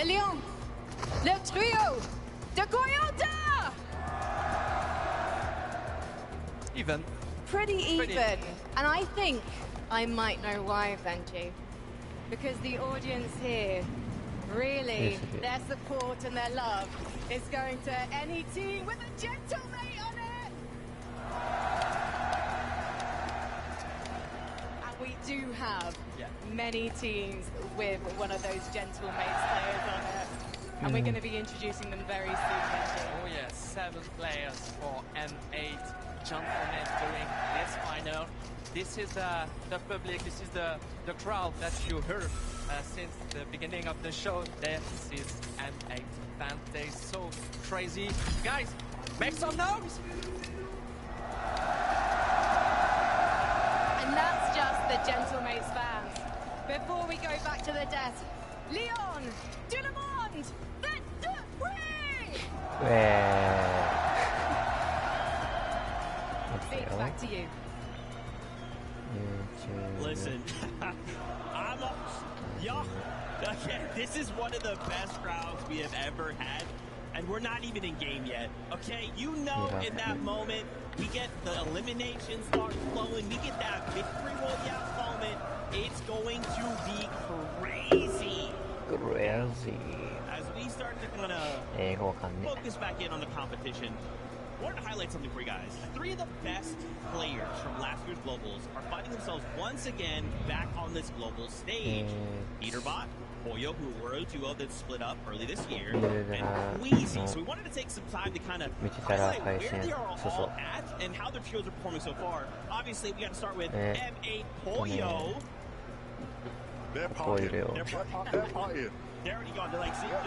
Lyon, le trio de Toyota. Even. Pretty even. And I think I might know why, Benji. Because the audience here, really, their support and their love is going to any team with a gentlemate on it. And we do have many teams with one of those gentlemates players on it. And we're going to be introducing them very soon, Benji. Oh yeah, 7 players for N8 gentlemen doing this final. This is the public, this is the crowd that you heard since the beginning of the show. This is N8 fan day, so crazy. Guys, make some noise! And that's just the Gentlemates fans. Before we go back to the desk, Leon, tout le monde, let's do it! Vic, back to you. Listen, okay, this is one of the best crowds we have ever had, and we're not even in game yet. Okay, you know, in that moment, we get the elimination start flowing, we get that victory royale moment. It's going to be crazy. As we start to kind of focus back in on the competition, I wanted to highlight something for you guys. 3 of the best players from last year's Globals are finding themselves once again back on this global stage. Eaterbot, Hoyo, who were a duo that split up early this year, and Wheezy. So we wanted to take some time to kind of highlight where they are all at and how their trios are performing so far. Obviously, we got to start with M8 Hoyo. They're partying. They're partying. They're already gone. They're like, see, they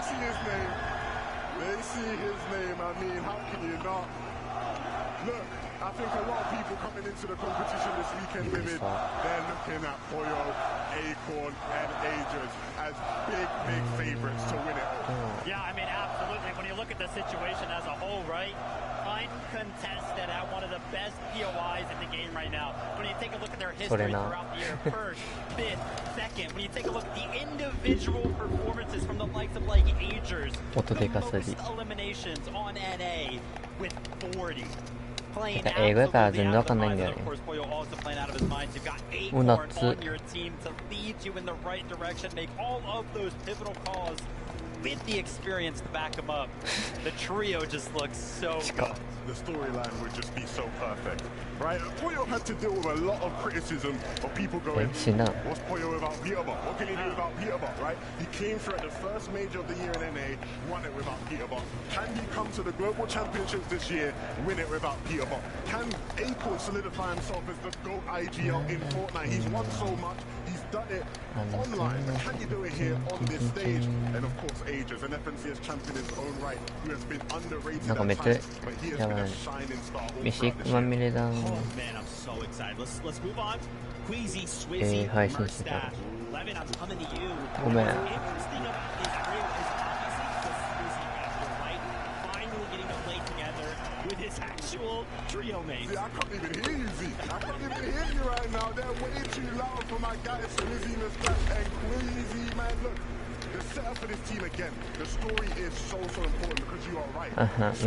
see his name. They see his name. I mean, how can you not? Look, I think a lot of people coming into the competition this weekend with it, they're looking at Hoyo, Acorn, and Aegis as big favorites to win it. Yeah, I mean, absolutely. When you look at the situation as a whole, right? Uncontested at one of the best POIs in the game right now. When you take a look at their history throughout the year, first, fifth, second. When you take a look at the individual performances from the likes of like Agers, the most eliminations on NA with 40. Playing absolutely out of the mind. Of course, Hoyo also playing out of his mind. You've got Acorn on your team to lead you in the right direction, make all of those pivotal calls with the experience to back him up. The trio just looks so good. The storyline would just be so perfect, right? Hoyo had to deal with a lot of criticism of people going, what's Hoyo without Peterbot? What can he do without Peterbot, right? He came through at the first major of the year in NA, won it without Peterbot. Can he come to the Global Championships this year, win it without Peterbot? Can Acorn solidify himself as the GOAT IGL in Fortnite? He's won so much, he's done it online, but can you do it here on this stage? And of course, Aegis, an FNCS champion in his own right, who has been underrated at times, but he has been a shining star all throughout this year. Oh man, I'm so excited. Let's move on. Queasy, Swizzy, Merstash. Levin, I'm coming to you. What's interesting about this group is obviously the Swizzy factor, right? Finally getting to play together with his actual trio mates. See, I can't even hear you, Z. I can't even hear you right now. They're way too loud for my guys, Swizzy, Merstash, and Queasy, man. Look. The setup for this team again, the story is so important because you are right.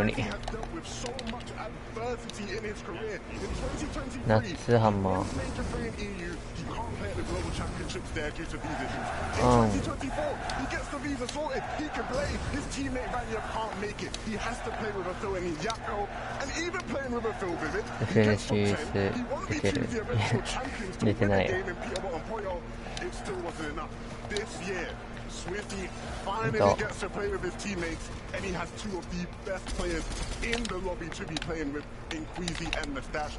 He has dealt with so much adversity in his career. In 2023, he was major free in EU. He can't play at the Global Championships there due to visa issues. In 2024, he gets the visa sorted. He can play. His teammate Vanya can't make it. He has to play with a Phil and Yako. And even playing with a Phil Vivid, he gets top 10. He won't be choosing the eventual champions to win the game in Peterbot and Hoyo. It still wasn't enough. This year, Swifty finally gets to play with his teammates, and he has 2 of the best players in the lobby to be playing with in Queasy and Merstash.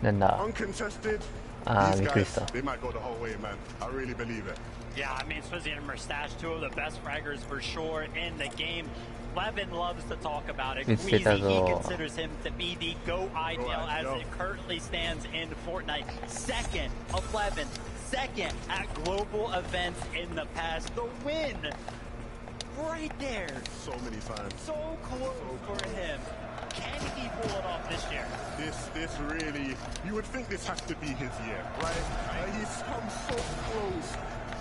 Uncontested, these guys, they might go the whole way, man. I really believe it. Yeah, I mean, Swizzy and Merstash, 2 of the best fraggers for sure in the game. Levin loves to talk about it. Queasy, he considers him to be the GOAT IGL as it currently stands in Fortnite. Second of Levin. Second at global events in the past. The win right there. So many times. So close for him. Can he pull it off this year? This really, you would think this has to be his year, right? He's come so close.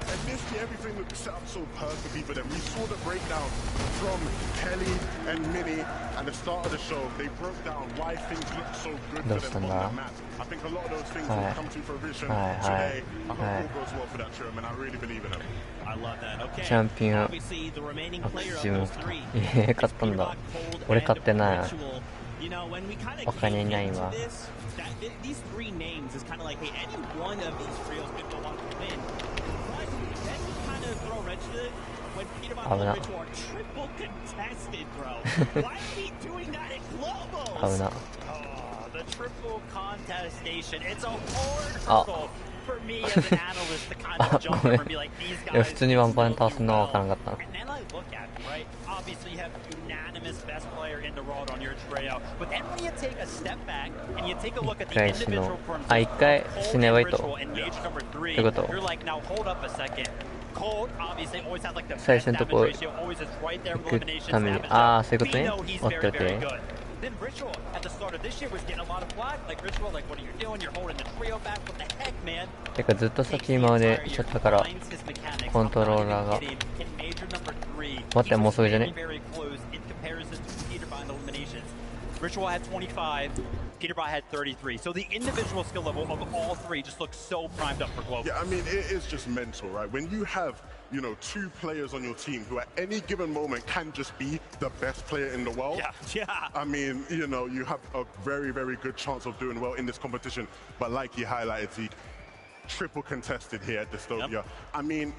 And Initially, everything looked set up so perfectly, but then we saw the breakdown from Kelly and Minnie, and the start of the show, they broke down why things look so good for them on the map. I think a lot of those things will come to fruition today. I hope all goes well for that trio, and I really believe in them. I love that. Okay. チャンピオンObviously, the remaining player of 自分 those three. 勝ったんだ。俺勝ってない。 You know, when we kind of 他にいない came わ。 into this, these three names is kind of like, hey, any one of these trios could go on to win. But then we kind of throw wrench to it when Peter Von and Ritual are triple contested, bro. Why are we doing that in globals? 危な。 Oh, the triple contestation. It's a hard hurdle for me as an analyst to kind of jump over and be like, these いや guys. 普通にワンパン倒すのは分からなかった。 And then I look at it, right? Obviously, you have unanimous best player in the world on your trio. But then when you take a step back and you take a look at the individual forms of Ritual and Mage number 3, you're like, now hold up a second. Cold obviously always has like the best damage ratio, always is right there with eliminations. We know he's very, very good. Then Ritual at the start of this year was getting a lot of flack. Like Ritual, like what are you doing? You're holding the trio back. What the heck, man? てかずっと先今までしちゃったからコントローラーが待ってもうそれじゃね Ritual had 25, Peterborough had 33. So the individual skill level of all three just looks so primed up for global. Yeah, I mean, it is just mental, right? When you have, you know, two players on your team who at any given moment can just be the best player in the world. Yeah. I mean, you know, you have a very, very good chance of doing well in this competition. But like you highlighted, Zeke, triple contested here at Dystopia. Yep. I mean,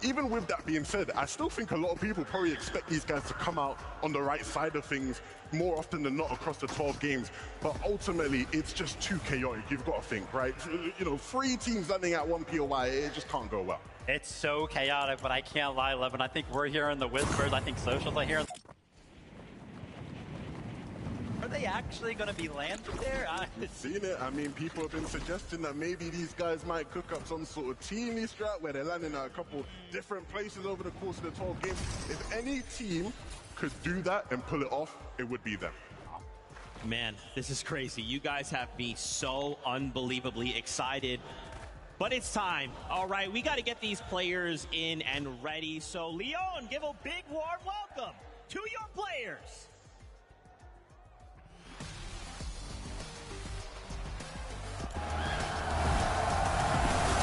even with that being said, I still think a lot of people probably expect these guys to come out on the right side of things more often than not across the 12 games. But ultimately, it's just too chaotic. You've got to think, right? You know, 3 teams landing at 1 POI, it just can't go well. It's so chaotic, but I can't lie, Levin. I think we're hearing the whispers. I think socials are hearing. Are they actually going to be landed there? I've seen it. I mean, people have been suggesting that maybe these guys might cook up some sort of teamy strat where they're landing at a couple different places over the course of the 12 games. If any team could do that and pull it off, it would be them. Man, this is crazy. You guys have me so unbelievably excited. But it's time. All right, we got to get these players in and ready. So, Leon, give a big warm welcome to your players.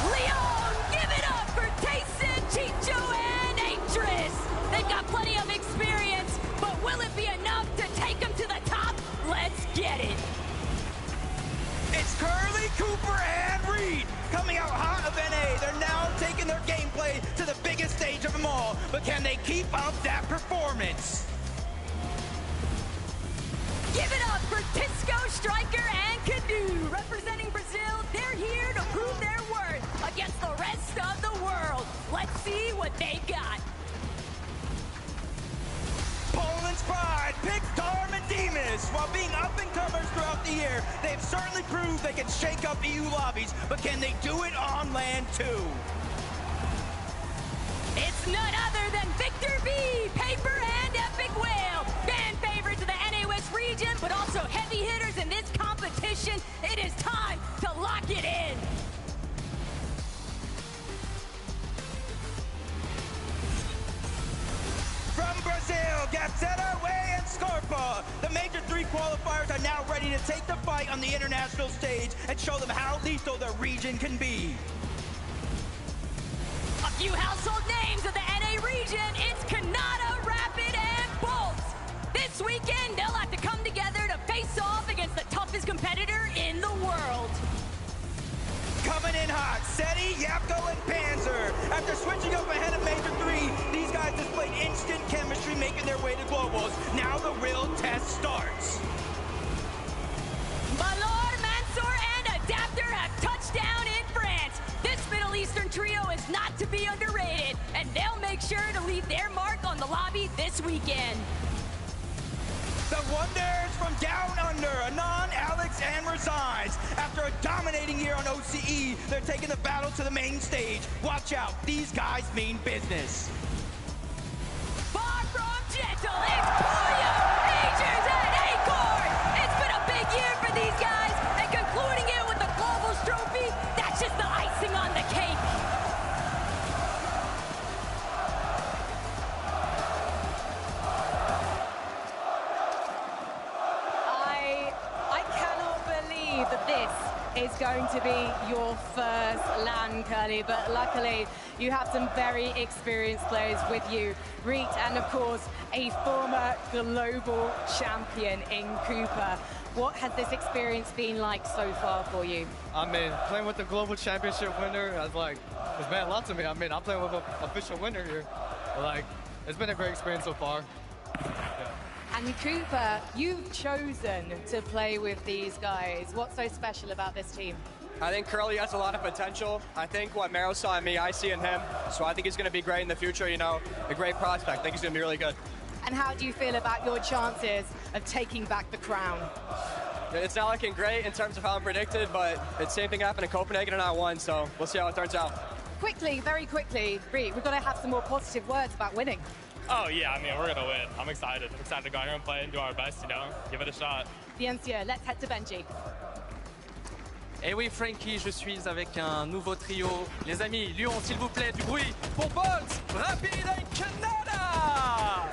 Leon, give it up for Tayson, Chicho, and Atris. They've got plenty of experience, but will it be enough to take them to the top? Let's get it. It's Curly, Cooper, and Reed coming out hot of NA. They're now taking their gameplay to the biggest stage of them all, but can they keep up that performance? Give it up for Tisco, Striker, and Canoe. Representing Brazil, they're here to prove their worth against the rest of the world. Let's see what they got. Poland's pride picks Darmandimas. While being up-and-comers throughout the year, they've certainly proved they can shake up EU lobbies, but can they do it on land too? It's none other than Victor B, Paper, and Epic Whale. Fan favorites of the NA West region, but also heavy hitters in this competition. It is time to lock it in. From Brazil, Gazetta, Way, and Scarpa, the major 3 qualifiers are now ready to take the fight on the international stage and show them how lethal their region can be. A few household names of the NA region. It's Kanata, Rapid, and Bolts. This weekend, they'll have to come together to face off against the toughest competitor in the world. Coming in hot, Seti, Yapko, and Panzer. After switching up ahead of Major 3, these guys displayed instant chemistry making their way to globals. Now the real test starts. Malor, Mansour, and Adapter have touched down in France. This Middle Eastern trio is not to be underrated, and they'll make sure to leave their mark on the lobby this weekend. The Wonders from Down Under, Anon, Alex, and Resigns. After a dominating year on OCE, they're taking the battle to the main stage. Watch out, these guys mean business. Far from gentle, it's Polio, Majors, and Acorn. It's been a big year for these guys, and concluding it with the Globals trophy, that's just the icing on the cake. is going to be your first LAN, Curly, but luckily you have some very experienced players with you. Reet, and of course, a former global champion in Cooper. What has this experience been like so far for you? I mean, playing with the global championship winner has like, it's meant a lot to me. I mean, I'm playing with an official winner here. But, like, it's been a great experience so far. Yeah. And Cooper, you've chosen to play with these guys. What's so special about this team? I think Curly has a lot of potential. I think what Mero saw in me, I see in him. So I think he's going to be great in the future, you know, a great prospect. I think he's going to be really good. And how do you feel about your chances of taking back the crown? It's not looking great in terms of how I'm predicted, but the same thing happened in Copenhagen and I won, so we'll see how it turns out. Quickly, very quickly, Reet, we've got to have some more positive words about winning. Oh, yeah, I mean, we're going to win. I'm excited. I'm excited to go out here and play and do our best, you know, give it a shot. Bien sûr, let's head to Benji. Et oui, Frankie, je suis avec un nouveau trio. Les amis, Lyon, s'il vous plaît, du bruit pour Bolt, Rapide et Canada!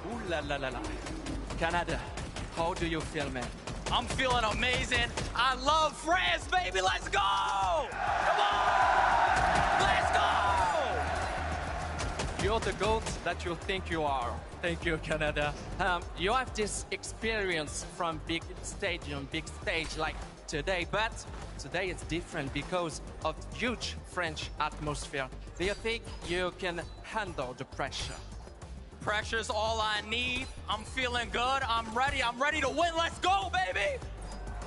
Ooh la la la la. Canada, how do you feel, man? I'm feeling amazing. I love France, baby. Let's go! Come on! Let's go! You're the GOAT that you think you are. Thank you, Canada. You have this experience from big stadium, big stage like today, but today it's different because of huge French atmosphere. Do you think you can handle the pressure? Pressure's all I need. I'm feeling good. I'm ready to win. Let's go, baby!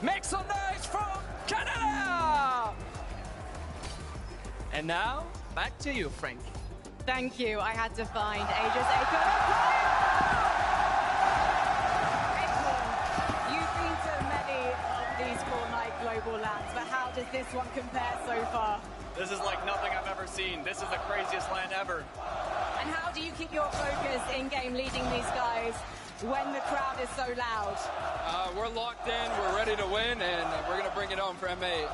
Make some noise from Canada! And now, back to you, Frank. Thank you. I had to find Aegis Acre. You've been to many of these Fortnite global lands, but how does this one compare so far? This is like nothing I've ever seen. This is the craziest land ever. And how do you keep your focus in-game leading these guys when the crowd is so loud? We're locked in, we're ready to win, and we're going to bring it home for M8.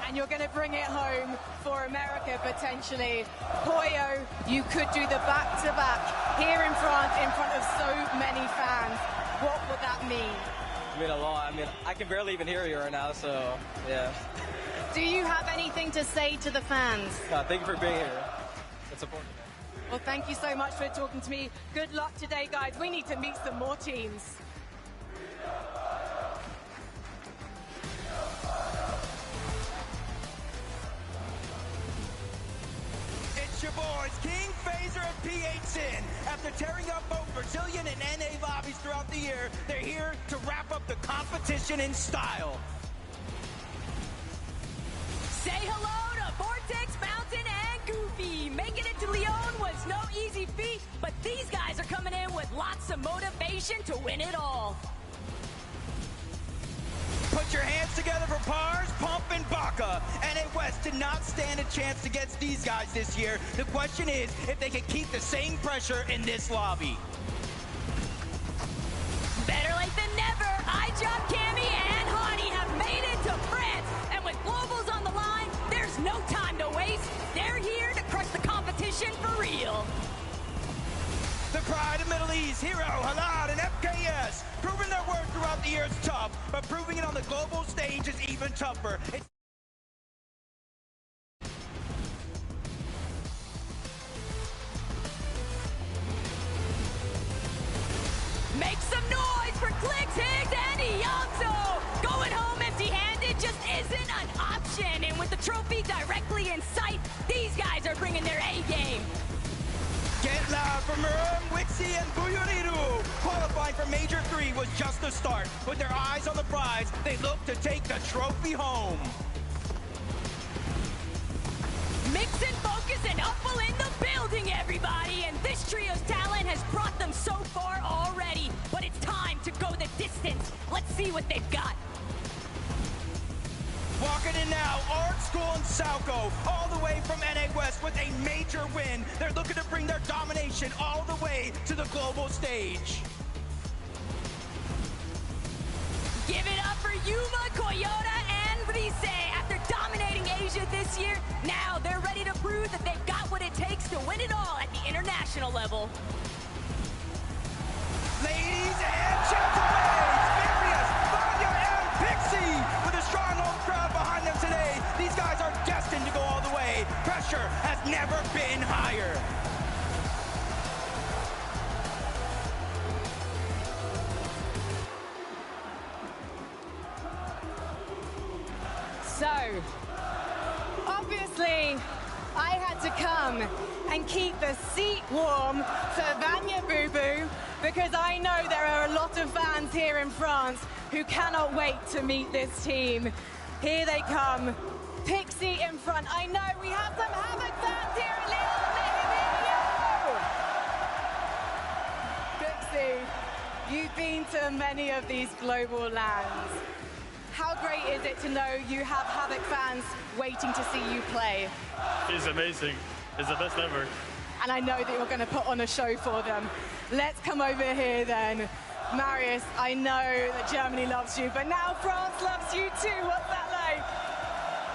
And you're going to bring it home for America, potentially. Poyo, you could do the back-to-back here in front of so many fans. What would that mean? It mean a lot. I mean, I can barely even hear you right now, so, yeah. Do you have anything to say to the fans? Thank you for being here. It's important. Well, thank you so much for talking to me. Good luck today, guys. We need to meet some more teams. It's your boys, King, Phaser, and PHN. After tearing up both Brazilian and NA lobbies throughout the year, they're here to wrap up the competition in style. Say hello to Vortex, Fountain, and Goofy. Making it to Lyon was no easy feat, but these guys are coming in with lots of motivation to win it all. Put your hands together for Pars, Pump, and Baka. NA West did not stand a chance against these guys this year. The question is if they can keep the same pressure in this lobby. Better late than never. iJob, Cammy, and Hottie have made it to France. And with globals on the line, there's no time to waste. They're here to crush the competition for real. The pride of Middle East, Hero, Halad, and FKS. Proving their worth throughout the year is tough, but proving it on the global stage is even tougher. Make some noise for Clicks, Higgs, and Ianzo. Going home empty-handed just isn't an option. And with the trophy directly in sight, these guys are bringing their A-game. Get loud from Murum, Wixie, and Buyuriru. Qualifying for Major 3 was just the start. With their eyes on the prize, they look to take the trophy home. Mix and focus and Upple in the building, everybody. And this trio's talent has brought them so far already. But it's time to go the distance. Let's see what they've got. Walking in now, Art School and Salco, all the way from NA West with a major win. They're looking to bring their domination all the way to the global stage. Give it up for Yuma, Koyota, and Rise. After dominating Asia this year, now they're ready to prove that they've got what it takes to win it all at the international level. Ladies and gentlemen, never been higher. So, obviously, I had to come and keep the seat warm for Vanya Boo Boo because I know there are a lot of fans here in France who cannot wait to meet this team. Here they come. Pick seat in front. I know we have some Havoc fans here in Lyon. Pixie, you've been to many of these global lands. How great is it to know you have Havoc fans waiting to see you play? It's amazing. It's the best ever. And I know that you're going to put on a show for them. Let's come over here then. Marius, I know that Germany loves you, but now France loves you too. What's that like?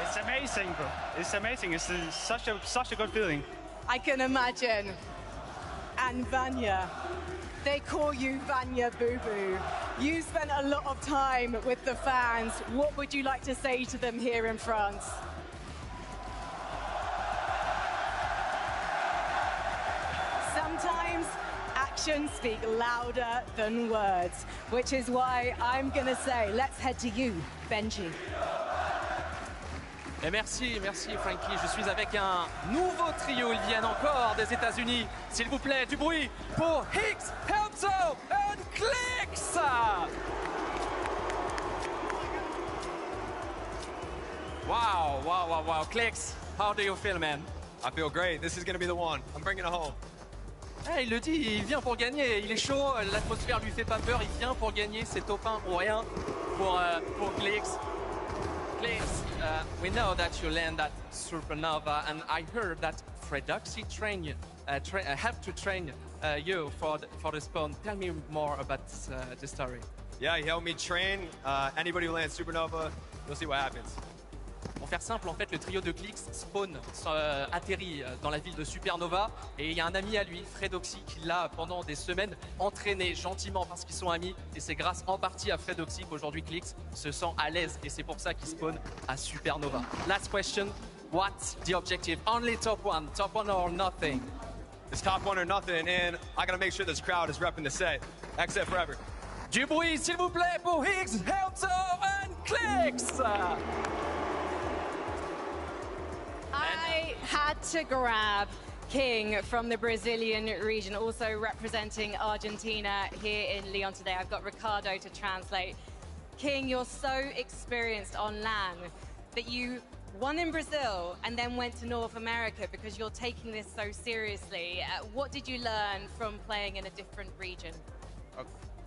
It's amazing, bro. It's amazing. It's such a good feeling. I can imagine. And Vanya. They call you Vanya Boo Boo. You spent a lot of time with the fans. What would you like to say to them here in France? Sometimes actions speak louder than words, which is why I'm gonna say, let's head to you, Benji. Et merci Frankie. Je suis avec un nouveau trio. Ils viennent encore des États-Unis. S'il vous plaît, du bruit pour Higgs, Helpso and Clicks. Wow. Clicks, how do you feel, man? I feel great. This is going to be the one. I'm bringing it home. Il le dit, il vient pour gagner. Il est chaud, l'atmosphère lui fait pas peur. Il vient pour gagner. C'est top 1 pour rien pour Clicks. Clicks, we know that you land at Supernova, and I heard that Fredoxy have to train you for the spawn. Tell me more about the story. Yeah, he helped me train. Anybody who lands Supernova, you'll see what happens. Pour faire simple, en fait, le trio de Clicks spawn atterrit dans la ville de Supernova et il y a un ami à lui, Fredoxy, qui l'a pendant des semaines entraîné gentiment parce qu'ils sont amis et c'est grâce en partie à Fredoxy qu'aujourd'hui Clicks se sent à l'aise et c'est pour ça qu'il spawn à Supernova. Last question, what's the objective? Only top one or nothing? It's top one or nothing, and I gotta make sure this crowd is repping the set. Exit forever. Du bruit, s'il vous plaît, pour Higgs, Helpso and Clicks! I had to grab King from the Brazilian region, also representing Argentina here in Lyon today. I've got Ricardo to translate. King, you're so experienced on LAN that you won in Brazil and then went to North America because you're taking this so seriously. What did you learn from playing in a different region?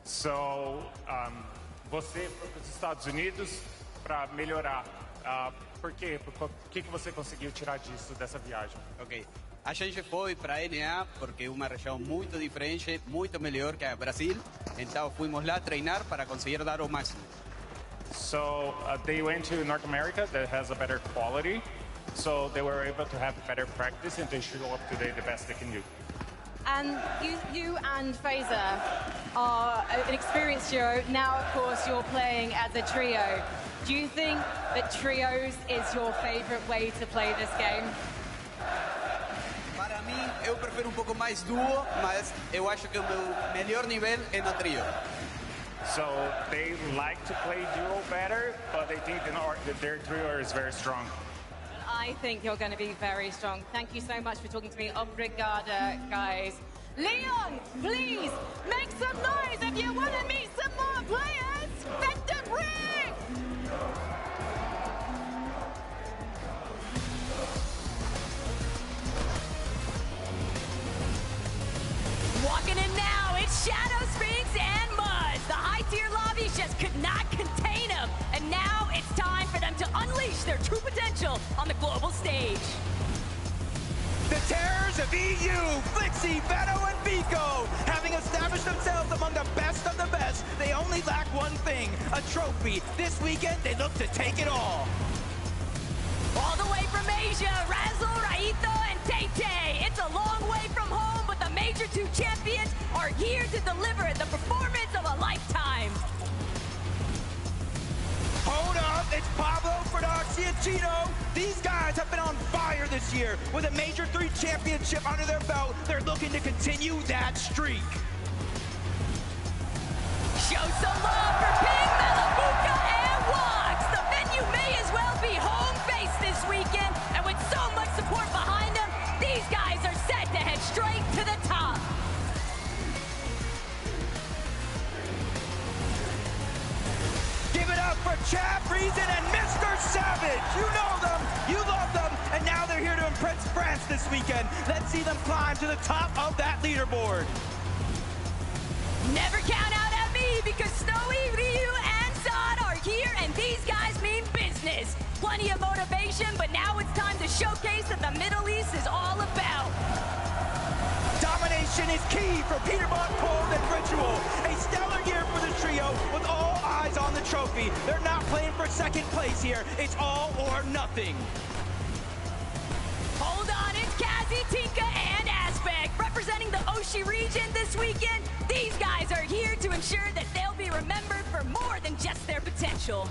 So, você foi para os Estados Unidos para melhorar. Por quê? O que você conseguiu tirar disso, dessa viagem? Ok. A gente foi para a NA porque é uma região muito diferente, muito melhor que a Brasil. Então fomos lá treinar para conseguir dar o máximo. So they went to North America that has a better quality. So they were able to have better practice and they show up today the best they can do. And you and Fazer are an experienced duo. Now, of course, you're playing as a trio. Do you think that trios is your favorite way to play this game? Para mim, eu prefiro pouco mais duo, mas eu acho que o meu melhor nível é no trio. So they like to play duo better, but they think that their trio is very strong. I think you're going to be very strong. Thank you so much for talking to me. Obrigada, guys. Leon, please make some noise if you want to meet some more players. Vector Brick! Walking in now, it's Shadow Sphinx and Muzz. The high-tier lobbies just could not contain them. And now it's time for them to unleash their true potential on the global stage. The terrors of EU, Flixie, Veto, and Vico, having established themselves among the best of the best, they only lack one thing, a trophy. This weekend, they look to take it all. All the way from Asia, Razzle, Raito, and Tay-Tay. It's a long way from home, but the Major 2 champions are here to deliver the performance of a lifetime. Hold up, it's Pablo, Fredoxy, and Chino. These guys have been on fire this year. With a Major 3 championship under their belt, they're looking to continue that streak. Show some love for Ping, Malabuka, and Wax. The venue may as well be home base this weekend, and with so much support behind them, these guys are set to head straight to the top. Give it up for Chap, Reason, and Mr. Savage. You know them, you love them, and now they're here to impress France this weekend. Let's see them climb to the top of that leaderboard. Never count out at me, because Snowy, Ryu, and Zod are here, and these guys mean business. Plenty of motivation, but now it's time to showcase that the Middle East is all about. Domination is key for Peterbot, Cold, and Ritual. A stellar year for the trio with all eyes on the trophy. They're not playing for second place here. It's all or nothing. Hold on, it's Kazi, Tinka, and Aspect. Representing the Oshi region this weekend, these guys are here to ensure that they'll be remembered for more than just their potential.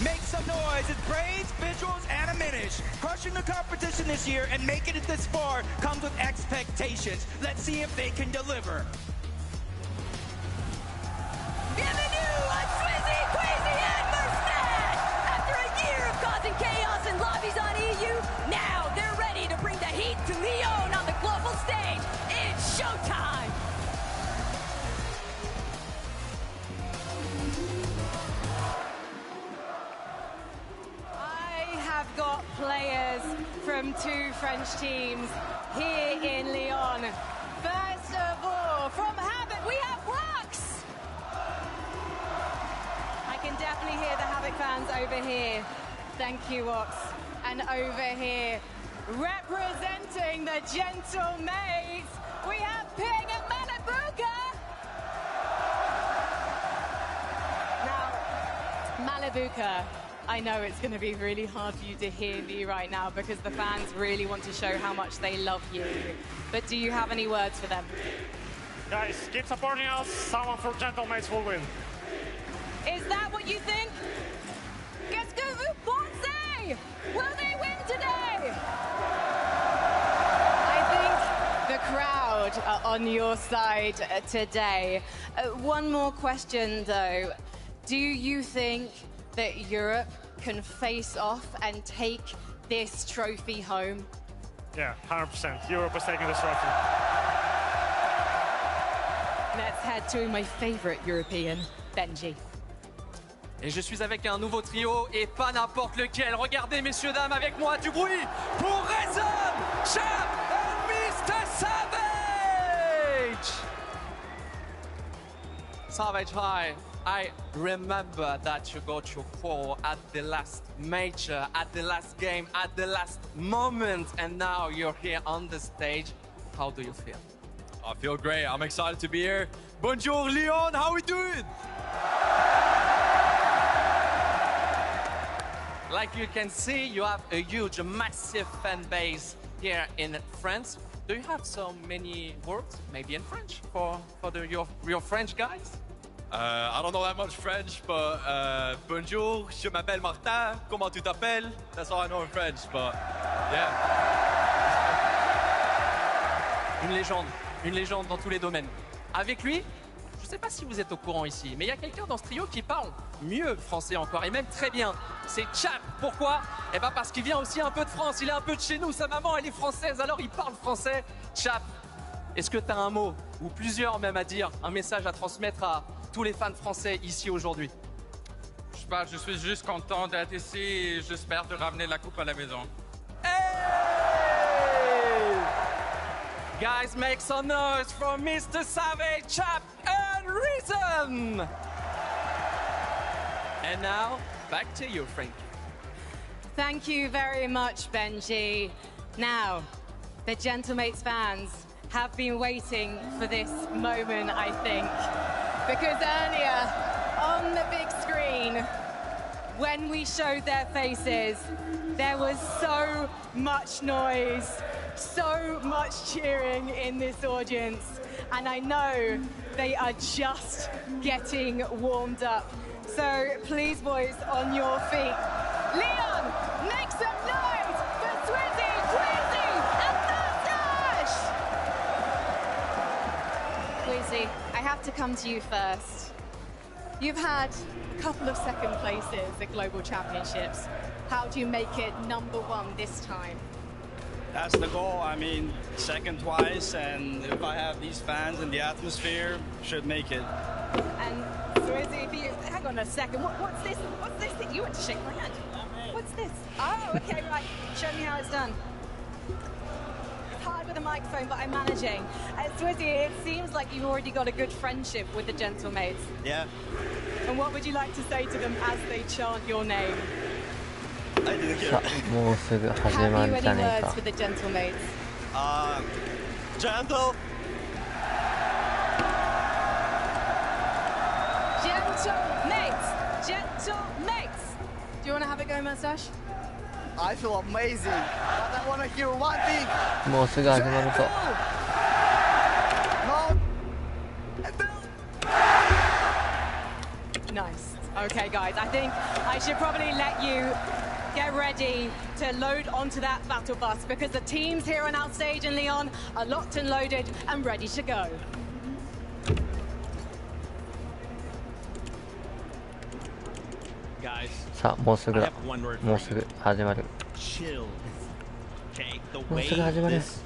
Make some noise. It's Brains, Visuals, and a Minish. Crushing the competition this year and making it this far comes with expectations. Let's see if they can deliver. Giving you a Swizzy, Queasy, and Merced! After a year of causing chaos in lobbies on EU, now they're ready to bring the heat to Lyon on the global stage. It's showtime! I've got players from 2 French teams here in Lyon. First of all, from Habit, we have Wax. I can definitely hear the Habit fans over here. Thank you, Wax. And over here, representing the Gentle Maids, we have Ping and Malabuka. Now, Malabuka, I know it's going to be really hard for you to hear me right now because the fans really want to show how much they love you. But do you have any words for them? Guys, keep supporting us. Someone for Gentlemates will win. Is that what you think? Qu'est-ce que vous pensez? Will they win today? I think the crowd are on your side today. One more question, though. Do you think that Europe can face off and take this trophy home? Yeah, 100%. Europe is taking this trophy. Let's head to my favorite European, Benji. Et je suis avec un nouveau trio et pas n'importe lequel. Regardez, messieurs, dames, avec moi du bruit pour Reason, Chap and Mr. Savage! Savage, hi. I remember that you got your call at the last major, at the last game, at the last moment, and now you're here on the stage. How do you feel? I feel great. I'm excited to be here. Bonjour, Lyon. How we doing? Like you can see, you have a huge, massive fan base here in France. Do you have so many words, maybe in French, for your French guys? I don't know that much French, but bonjour, je m'appelle Martin. Comment tu t'appelles? That's all I know in French, but yeah. Une légende dans tous les domaines. Avec lui, je ne sais pas si vous êtes au courant ici, mais il y a quelqu'un dans ce trio qui parle mieux français encore, et même très bien. C'est Chap. Pourquoi? Eh ben parce qu'il vient aussi un peu de France, il est un peu de chez nous, sa maman elle est française, alors il parle français. Chap, est-ce que tu as un mot, ou plusieurs même à dire, un message à transmettre à tous les fans français ici aujourd'hui? Je sais pas, je suis juste content d'être ici et j'espère de ramener la coupe à la maison. Hey! Guys, make some noise for Mr. Savage, Chap, and Reason! And now, back to you, Frank. Thank you very much, Benji. Now, the Gentlemates fans have been waiting for this moment, I think. Because earlier, on the big screen, when we showed their faces, there was so much noise, so much cheering in this audience. And I know they are just getting warmed up. So please, boys, on your feet. Leon, make some noise! Swayze, I have to come to you first. You've had a couple of second places at Global Championships. How do you make it #1 this time? That's the goal. I mean, second twice, and if I have these fans and the atmosphere, should make it. And Swayze, if you hang on a second, what's this? What's this that you want to shake my hand? What's this? Oh, okay, right. Show me how it's done. It's hard with a microphone, but I'm managing. Swayze, it seems like you've already got a good friendship with the Gentlemates. Yeah. And what would you like to say to them as they chant your name? もうすぐ始まるんじゃねえか。 Gentle. Gentlemates. Do you want to have a go, Mustache? I feel amazing, but I want to hear one thing. もうすぐ始まるぞ。Nice. Okay, guys, I think I should probably let you get ready to load onto that battle bus because the teams here on outstage in Lyon are locked and loaded and ready to go. Guys, さあ、もうすぐだ。もうすぐ始まる。 chill. Okay, the もう way すぐ始まる。 this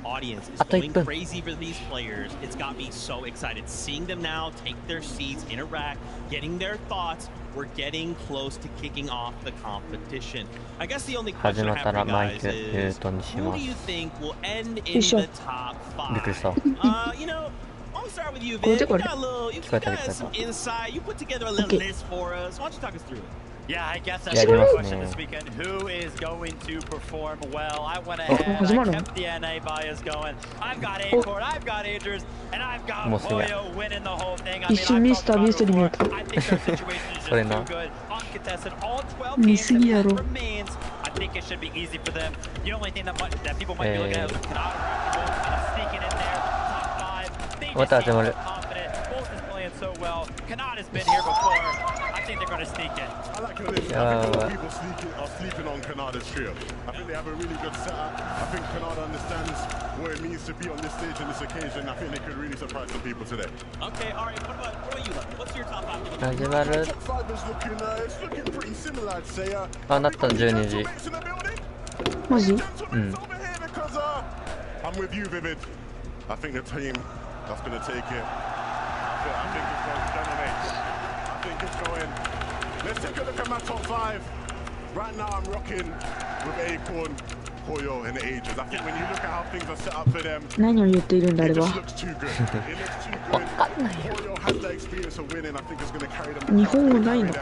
audience is あと1 going 分。 crazy for these players, it's got me so excited. Seeing them now take their seats, interact, getting their thoughts. We're getting close to kicking off the competition. I guess the only 始 question ま I った have ら for マ you イク guys ミュー is トにし who ま do す。 you think will end よ in いしょ。 the top びっくりした。 You know, I'll start with you, これ Vic. で You これ。 got a little, you 聞こえた got 聞こ some え insight. You put together a little Okay. list for us. Why don't you talk us through it? Yeah, I guess that's Yeah, the you must question know. this weekend. Who is going to perform well? I went ahead, I kept the NA bias going. I've got Acorn, I've got Agers, and I've got Boyo winning the whole thing. I mean, I've talked about it before. I think their situation is just too good. Uncontested, all 12 games that remains. I think it should be easy for them. The only thing that people might be looking at is Kanata sneaking in there, top 5. They just seem so confident. Both is playing so well. Kanata's been here before. I think they're going to sneak in. I like how this. I think a lot of people are sleeping on Kanada's trio. I think they have a really good setup. I think Kanada understands what it means to be on this stage on this occasion. I think they could really surprise some people today. Okay, all right. What about you, Lev? What's your top 5? 始まる。 Top 5 is looking, it's looking pretty similar, I'd say. あ、なった12時。マジ? うん。 Because I'm with you, Vivid. I think the team that's going to take it. I think it's going Gentlemates. I think it's going. Let's take a look at my top 5. Right now, I'm rocking with Acorn, Hoyo, and the Ages. I think when you look at how things are set up for them, 何を言っているんだあれ it は just looks too good. It looks too good. Hoyo has the experience of winning. I think it's going to carry them. 日本語ないの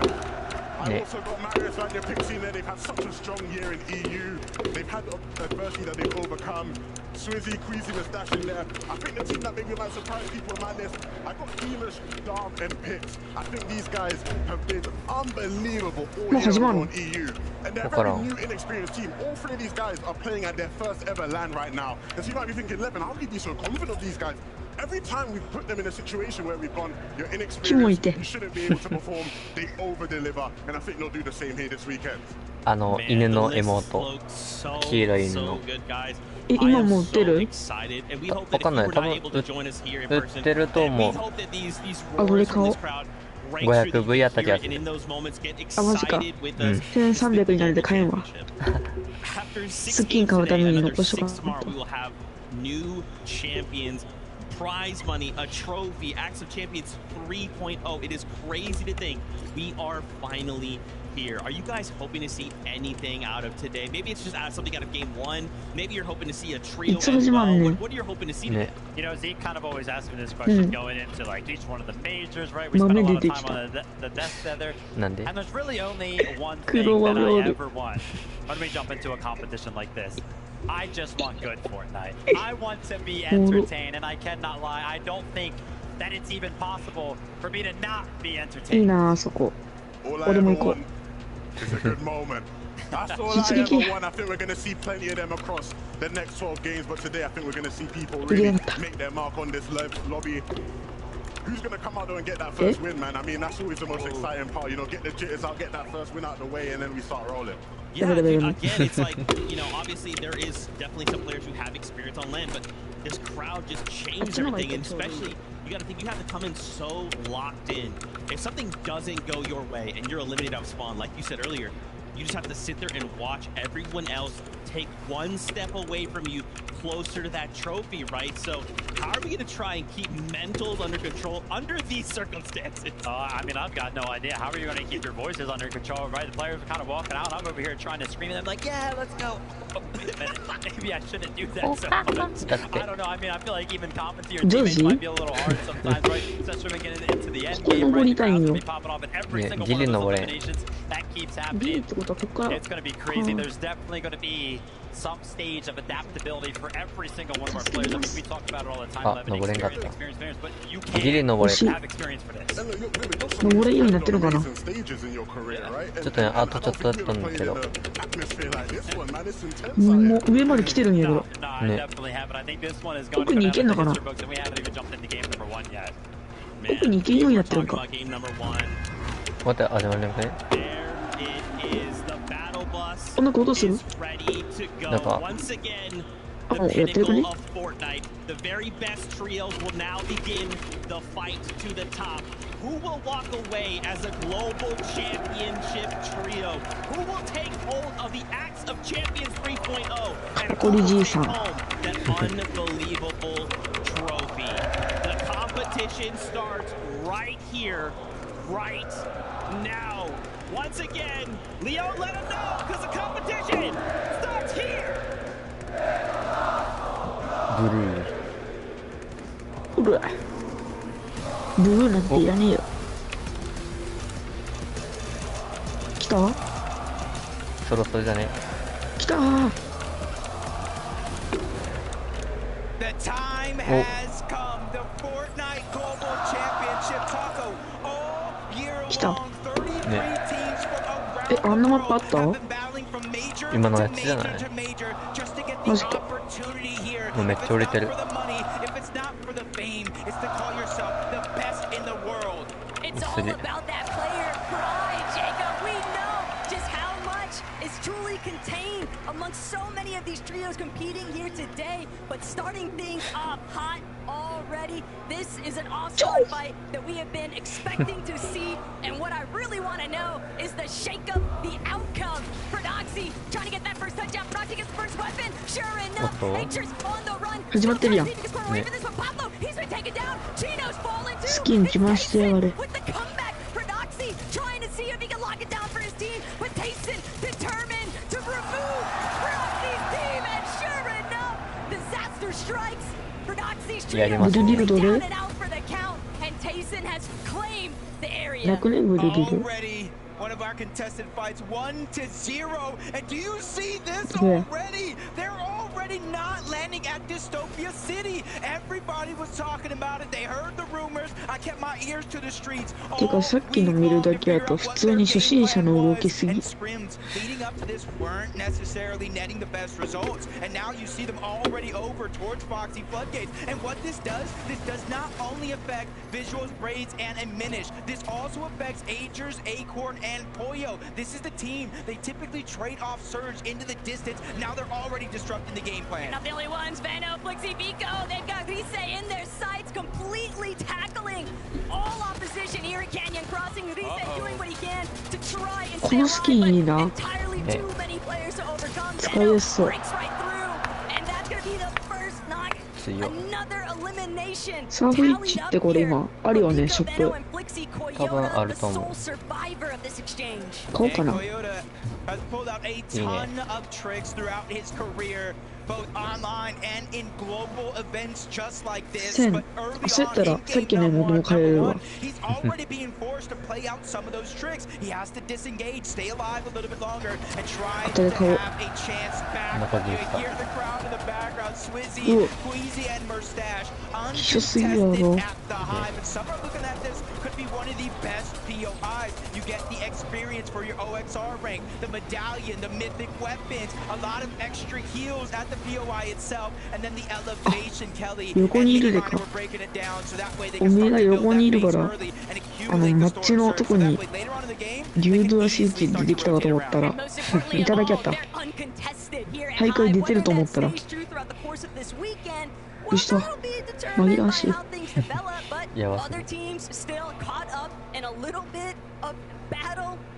I also got Marius Van der Pixie there. They've had such a strong year in EU. They've had adversity that they've overcome. Swizzy, Queasy, Mustache in there. I think the team that maybe might surprise people on my list, I got Eilish, Dom, and Pitts. I think these guys have been unbelievable all year long on EU. And they're a very new, inexperienced team. All 3 of these guys are playing at their first ever LAN right now. And so you might be thinking, Levin, how can you be so confident of these guys? Every time we've put them in a situation where we've gone, you're inexperienced, you shouldn't be able to perform, they over-deliver, and I think they'll do the same here this weekend. あの犬の妹、黄色い犬の。今も売ってる？わかんない。多分売ってると思う。あ、これ買おう。 500V あたりあって。あ、マジか。1300になるで買えんわ。スキン買うために残しとかな。 Prize money, a trophy, Acts of Champions 3.0. It is crazy to think we are finally here. Are you guys hoping to see anything out of today? Maybe it's just something out of game 1. Maybe you're hoping to see a trio as well. What are you hoping to see today? You know, Zeke kind of always asks me this question going into like each one of the majors, right? We spend a lot of time on the desk together. And there's really only one thing that I ever want when we jump into a competition like this. I just want good Fortnite. I want to be entertained, and I cannot lie. I don't think that it's even possible for me to not be entertained. いいなあそこ。俺も行こう。 It's a good moment. That's all I ever want. I think we're going to see plenty of them across the next 12 games, but today I think we're going to see people really make their mark on this lobby. Who's going to come out there and get that first win, man? I mean, that's always the most exciting part. You know, get the jitters out, get that first win out of the way, and then we start rolling. Yeah, again, it's like, you know, obviously there is definitely some players who have experience on land, but this crowd just changed everything, and especially, you got to think you have to come in so locked in. If something doesn't go your way and you're eliminated out of spawn, like you said earlier, you just have to sit there and watch everyone else take one step away from you closer to that trophy, right? So how are we going to try and keep mentals under control under these circumstances? I mean, I've got no idea. How are you going to keep your voices under control, right? The players are kind of walking out. I'm over here trying to scream at them like, yeah, let's go. Oh, wait a minute. Maybe I shouldn't do that so much. I don't know. I mean, I feel like even commenting your teammates might be a little hard sometimes, right? Especially when we get into the end game, right? The crowd's going to be popping off at every single one of those eliminations. That keeps happening. It's going to be crazy. There's definitely going to be some stage of adaptability for every single one of our players. I mean, we talk about it all the time. Experienced players, but you can't have experience for this. 登れるようになってるのかな。ちょっとね、あとちょっとだったんだけど。もう上まで来てるんやけど。ね。奥に行けんのかな。奥に行けんようになってるんか。待って、始まりません？こんなことする？なんか。あ、やってるかね。The very best trios will now begin the fight to the top. Who will walk away as a global championship trio? Who will take hold of the Axe of Champions 3.0 and take home that unbelievable trophy? The competition starts right here, right now. Once again, Leo, let him know, because the competition starts here. ブルー。うわ。ブルーなんていらねえよ。来た？そろそろじゃね。来たー。The time has come. The Fortnite Global Championship Taco all year long. え、あんなマップあった？今のやつじゃない？マジか。もうめっちゃ売れてる。It's all about that player pride, Jacob. We know just how much is truly contained amongst so many of these trios competing here today. But starting things off hot already, this is an awesome fight that we have been expecting to see. And what I really want to know is the shake-up, the outcome. Prodoxy trying to get that first touchdown. Prodoxy gets the first weapon. Sure enough, Nature's on the run. 始まってるやん。スキン来ましてやがれ。やります。ブルリルドル？なくねブルリル。One of our contested fights 1-0, and do you see this already? They're already not landing at Dystopia City. Everybody was talking about it. They heard the rumors. I kept my ears to the streets. てかさっきの見るだけだと普通に初心者の動きすぎ。 Leading up to this weren't necessarily netting the best results, and now you see them already over towards Foxy Floodgates. And what this does not only affect Visuals, Braids, and Minish. This also affects Agers, Acorn, and Pollo. This is the team. They typically trade off Surge into the distance. Now they're already disrupting the game plan. Not the only ones. Vano, Flixie, Vico. They've got Rise in their sights, completely tackling all opposition here at Canyon Crossing. Rise doing what he can to try and stay alive, but entirely too many players to overcome. Vano breaks right through, and that's going to be the first knock. Another elimination. サーフィッチってこれ今あるよねショップ。多分あると思う。買おうかな。has pulled out a ton of tricks throughout his career, both online and in global events just like this. But early on, he's already being forced to play out some of those tricks. He has to disengage, stay alive a little bit longer, and try to have a chance back. You hear the crowd in the background, Swizzy, Queasy, and Mustache, uncontested at the high. But some are looking at this, could be one of the best POIs. You get the experience for your OXR rank, the medallion, the mythic weapons, a lot of extra heals at the 横にいるでか。おめえが横にいるから、マッチのとこに竜ドラシーチ出てきたかと思ったら、いただきゃった。大会出てると思ったら、びっくりした。紛らわしい。やば。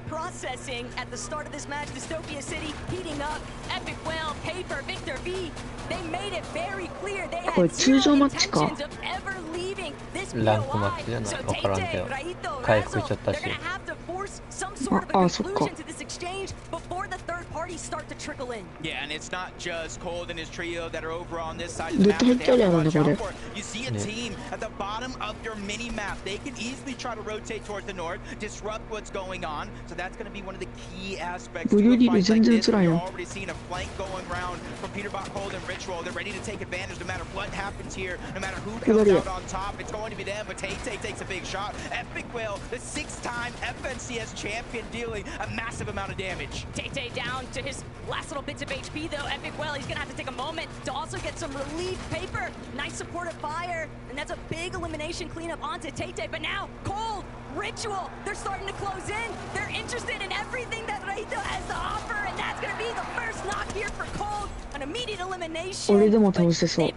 Processing at the start of this match, Dystopia City heating up. Epic Whale, Paper, Victor V. They made it very clear they had zero intentions of ever leaving this POI. So Tay-Tay, Raito, Razo, they're gonna have to force some sort of a conclusion to this exchange before the third parties start to trickle in. Yeah, and it's not just Cold and his trio that are over on this side of the map. You see a team at the bottom of your mini map. They can easily try to rotate towards the north, disrupt what's going on. So that's going to be one of the key aspects to a fight like this. We're already seeing a flank going around from Peterbot, Cold, and Ritual. They're ready to take advantage no matter what happens here, no matter who comes out on top. It's going to be them, but Tay-Tay takes a big shot. Epic Whale, the 6-time FNCS champion, dealing a massive amount of damage. Tay-Tay down to his last little bits of HP though. Epic Whale, he's going to have to take a moment to also get some relief. Paper, nice supportive fire, and that's a big elimination cleanup onto Tay-Tay. But now, Cold, Ritual, they're starting to close in. They're interested in everything that Raito has to offer, and that's going to be the first knock here for Cold. An immediate elimination. 俺でも倒せそう。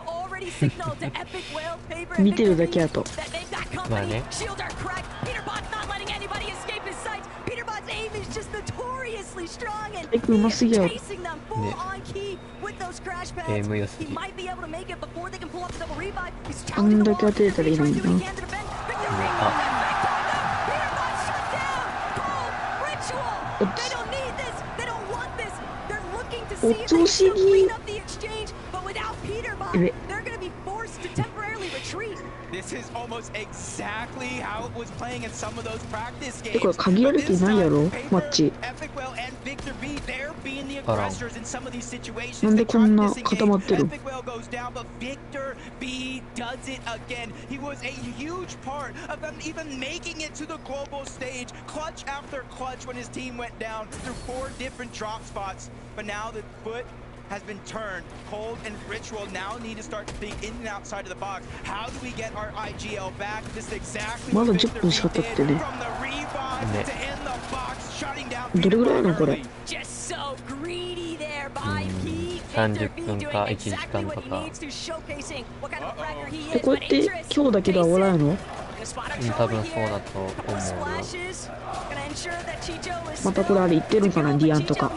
見てるだけやと。まあね。エクうますぎやろ。ね。エム良すぎ。あんだけ当てれたらいいのにな。お調子ぎ。This is almost exactly how it was playing in some of those practice games. これ限られてないやろマッチ。なんでこんな固まってるの？ Victor B does it again. He was a huge part of them even making it to the global stage, clutch after clutch when his team went down through 4 different drop spots. But now the foot has been turned. Cold and Ritual now need to start to think in and outside of the box. How do we get our IGL back? This is exactly what Victor B did from the rebound to end the box, shutting down Peter Bot. Just so greedy there by Pete. 30分か1時間とか。こうやって今日だけでは終わらないの？多分そうだと思うよ。またこれあれ言ってるんかなディアンとか。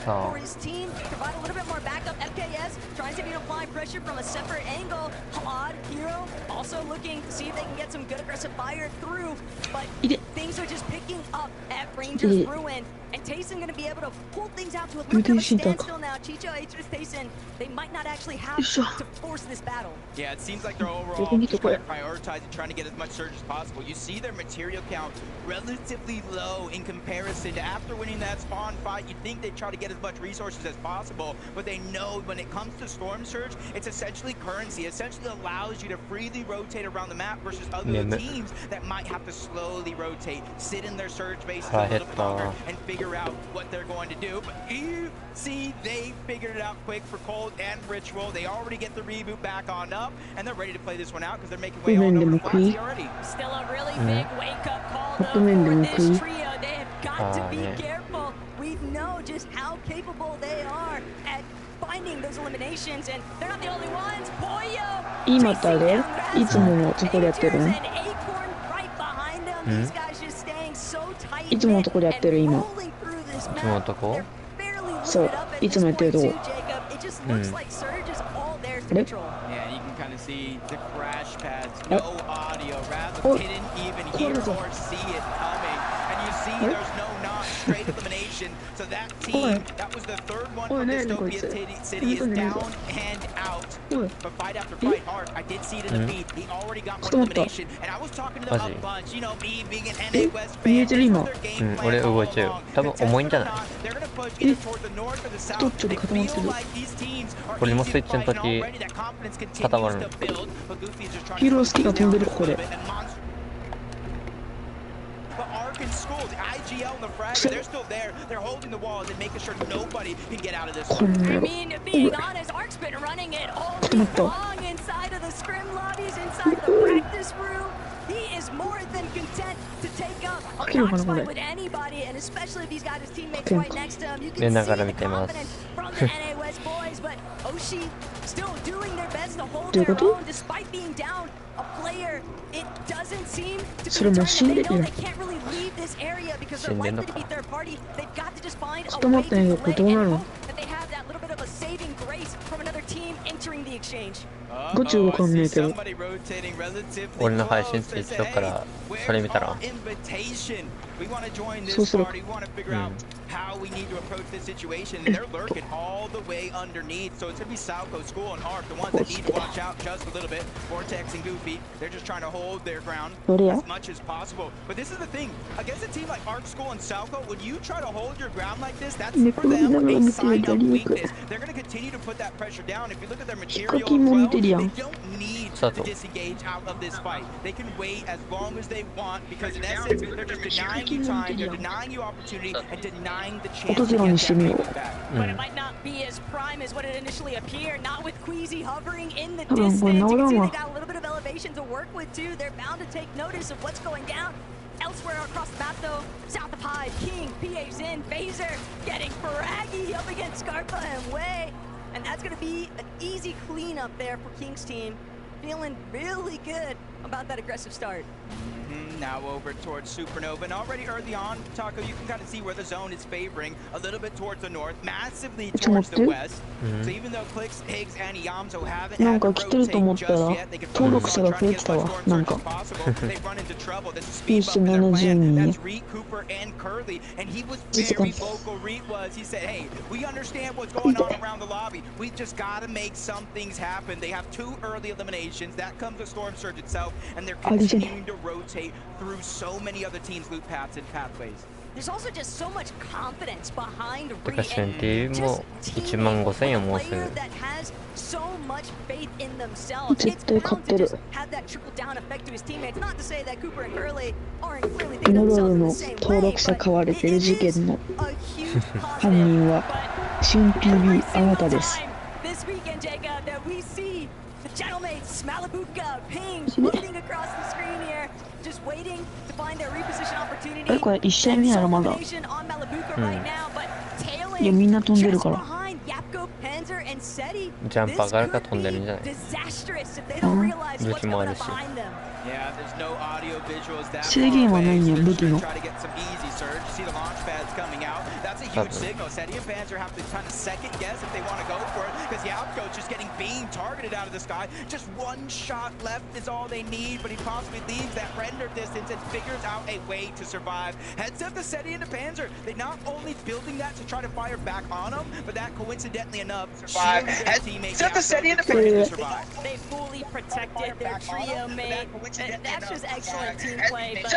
For his team to provide a little bit more backup. FKS trying to apply pressure from a separate angle. Odd Hero also looking to see if they can get some good aggressive fire through. But things are just picking up at Rangers Ruin. And Tayson going to be able to pull things out to a little bit of a standstill now. Chicho, Atrus, Tayson, they might not actually have to force this battle. Yeah, it seems like they're overall trying to prioritize and trying to get as much surge as possible. You see their material count relatively low in comparison to after winning that spawn fight. You'd think they'd try to get as much resources as possible, but they know when it comes to Storm Surge, it's essentially currency. It essentially allows you to freely rotate around the map versus other teams that might have to slowly rotate, sit in their surge bases a little bit longer, and figure out what they're going to do. But you see, they figured it out quick for Cold and Ritual. They already get the reboot back on up, and they're ready to play this one out because they're making way on over to Flashy already. Still a really big wake-up call though for this trio. They have got to be careful. We know just how capable they are at finding those eliminations, and they're not the only ones. Poyo 今誰？いつものとこでやってるの？いつものとこでやってる今。いつものとこ？そう、いつもやってるとこ。あれ？Straight elimination. So that team, that was the third one from Dystopia City is down and out. But fight after fight hard. I did see it in the feed. He already got one elimination. And I was talking to them a bunch. You know, me being an NA West fan. They're game plan all along. They're going to push either toward the north or the south. They feel like these teams are easy to fight and already that confidence continues to build. But Goofy is just trying to But Ark and School, the IG GL and the fragger, they're still there. They're holding the walls and making sure nobody can get out of this. I mean, being honest, Ark's been running it all week long inside of the scrim lobbies, inside the practice room. He is more than content to take up a box fight with anybody, and especially if he's got his teammates right next to him. You can see the confidence from the NA West boys, but Oshi still doing their best to hold their own despite being down a player. It doesn't seem to be a turn. They know they can't really leave this area because they're likely to be third party. They've got to just find a way to play and hope that they have that little bit of a saving grace from another team entering the exchange. ガチわかんねえけど。俺の配信ついてるからそれ見たら。そうする。How we need to approach this situation, and they're lurking all the way underneath. So it's going to be Salco, School, and Arc, the ones that need to watch out just a little bit. Vortex and Goofy, they're just trying to hold their ground as much as possible. But this is the thing, against a team like Arc, School, and Salco, when you try to hold your ground like this, that's for them a sign of weakness. They're going to continue to put that pressure down. If you look at their material as well, they don't need to disengage out of this fight. They can wait as long as they want, because in essence, they're just denying you time, they're denying you opportunity, and denying the chance to get back. But it might not be as prime as what it initially appeared. Not with Queasy hovering in the distance. You can see they got a little bit of elevation to work with too. They're bound to take notice of what's going down. Elsewhere across the map though, south of Hive, King, PA's in, Phaser getting fraggy up against Scarpa and Way. And that's going to be an easy cleanup there for King's team. Feeling really good about that aggressive start. Now over towards Supernova, and already early on, Taco, you can kind of see where the zone is favoring a little bit towards the north, massively towards the west. So even though Clicks, Higgs, and Yamzo haven't had to rotate just yet, they can focus on trying to get as much storm surge as possible. They run into trouble. There's a speed bump in their plan. That's Reed, Cooper, and Curly, and he was very vocal. Reed was. He said, "Hey, we understand what's going on around the lobby. We just got to make some things happen." They have 2 early eliminations. That comes with storm surge itself, and they're continuing to rotate through so many other teams' loop paths and pathways. There's also just so much confidence behind Reed and just a player that has so much faith in themselves. It's bound to just have that trickle down effect to his teammates. Not to say that Cooper and Curly aren't clearly thinking themselves in the same way, but it is a huge positive. This weekend, Jacob, that we see the Gentlemates, Malibuka, Ping, moving across the screen here, just waiting to find their reposition opportunity. There's domination on Malibuka right now, but tailing just behind Yapko, Panzer, and Seti. This could be disastrous if they don't realize what's coming behind them. Yeah, there's no audio visuals that far away. Try to get some easy surge. See the launch pads coming out. That's a huge signal. Seti and Panzer have to kind of second guess if they want to go for it, because Yapko's just getting beam targeted out of the sky. Just 1 shot left is all they need, but he possibly leaves that render distance and figures out a way to survive. Heads up to Seti and the Panzer. They're not only building that to try to fire back on him, but that coincidentally enough survive. Heads up to Seti and the Panzer to survive. They fully protected their trio mate. And that's just excellent team play. But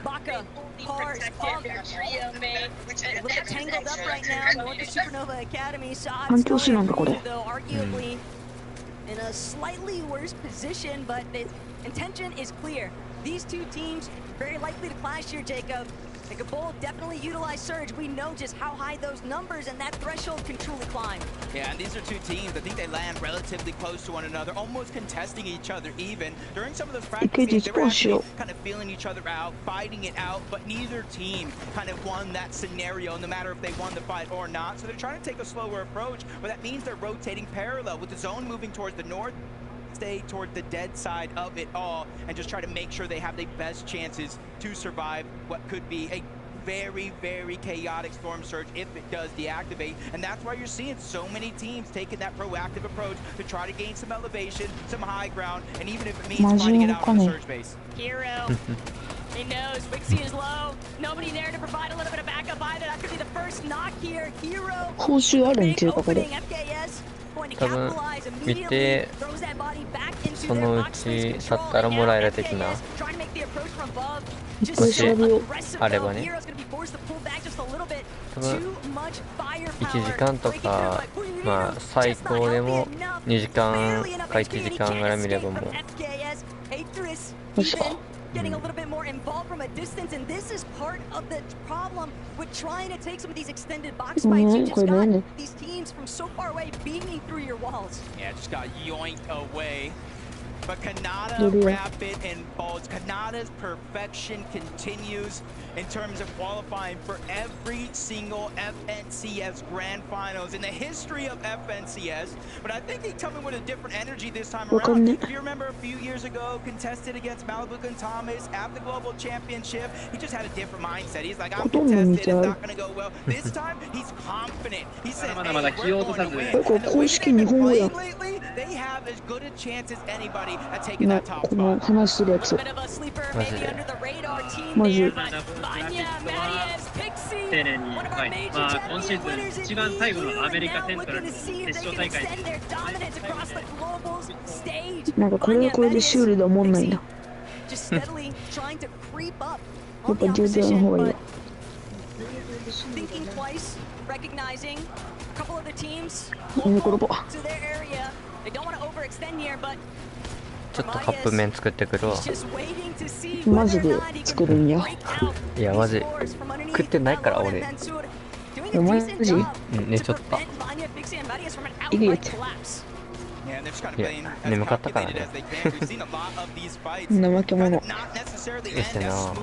Baka, Cars, Pump, they're tangled up right now north of Supernova Academy. Sod though arguably in a slightly worse position, but the intention is clear. These 2 teams very likely to clash here, Jacob. They could both definitely utilize Surge. We know just how high those numbers and that threshold can truly climb. Yeah, and these are 2 teams. I think they land relatively close to one another, almost contesting each other even. During some of those practices, they were actually kind of feeling each other out, fighting it out, but neither team kind of won that scenario, no matter if they won the fight or not. So they're trying to take a slower approach, but that means they're rotating parallel with the zone moving towards the north. Stay toward the dead side of it all and just try to make sure they have the best chances to survive what could be a very, very chaotic storm surge if it does deactivate. And that's why you're seeing so many teams taking that proactive approach to try to gain some elevation, some high ground, and even if it means finding it out on the surge base. Hero. He knows Wixie is low. Nobody there to provide a little bit of backup either. That could be the first knock here. Hero. Big opening. FKS. 多分見てそのうち去ったらもらえる的なもしあればね多分1時間とかまあ最高でも2時間か1時間ぐらい見ればもう確か1 at distance, and this is part of the problem with trying to take some of these extended box fights. You just got these teams from so far away beaming through your walls. Yeah, just got yoinked away. But Kanata, rapid and bolts. Kanata's perfection continues in terms of qualifying for every single FNCS Grand Finals in the history of FNCS. But I think he's coming with a different energy this time around. If you remember a few years ago, contested against Malibu and Thomas at the Global Championship, he just had a different mindset. He's like, I'm contested, it's not going to go well. This time, he's confident. He says, hey, we're going to win. And the way they've been playing lately, they have as good a chance as anybody at taking that top spot. 話してるやつマジ丁寧に、はい、まあ今シーズン一番最後のアメリカセントラルの決勝大会なんかこれはこれでシュールで思んないなやっぱ10の方がいいわ転ぼちょっとカップ麺作ってくるわ。マジで作るんや。いやマジ食ってないから俺。マジ？寝ちゃった。いくやつ。いや眠かったからね。怠け者。でしたな。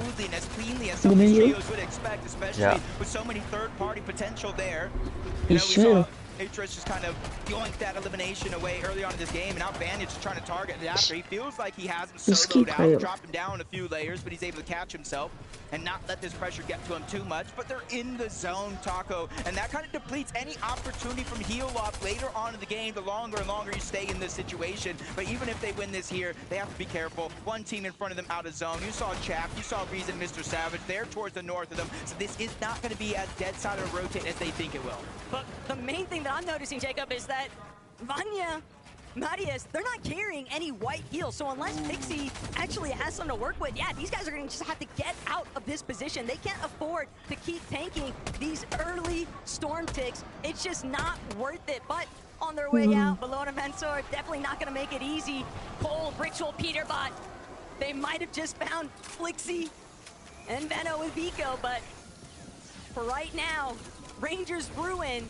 ごめんよ。じゃあ。一緒よ。Atris just kind of yoinked that elimination away early on in this game, and now Vanish is trying to target it after. He feels like he has him soloed out, dropping down a few layers, but he's able to catch himself and not let this pressure get to him too much. But they're in the zone, Taco, and that kind of depletes any opportunity from heal off later on in the game. The longer and longer you stay in this situation, but even if they win this here, they have to be careful. One team in front of them out of zone. You saw Chap, you saw Reason, Mr. Savage. They're towards the north of them, so this is not going to be as dead side or rotate as they think it will. But the main thing that I'm noticing, Jacob, is that Vanya, Marius, they're not carrying any white heals. So unless Pixie actually has something to work with, yeah, these guys are going to just have to get out of this position. They can't afford to keep tanking these early storm ticks. It's just not worth it. But on their way out, Bologna Mensor definitely not going to make it easy. Cold, Ritual, Peterbot, they might have just found Flixie and Venno and Vico, but for right now, Rangers Ruin,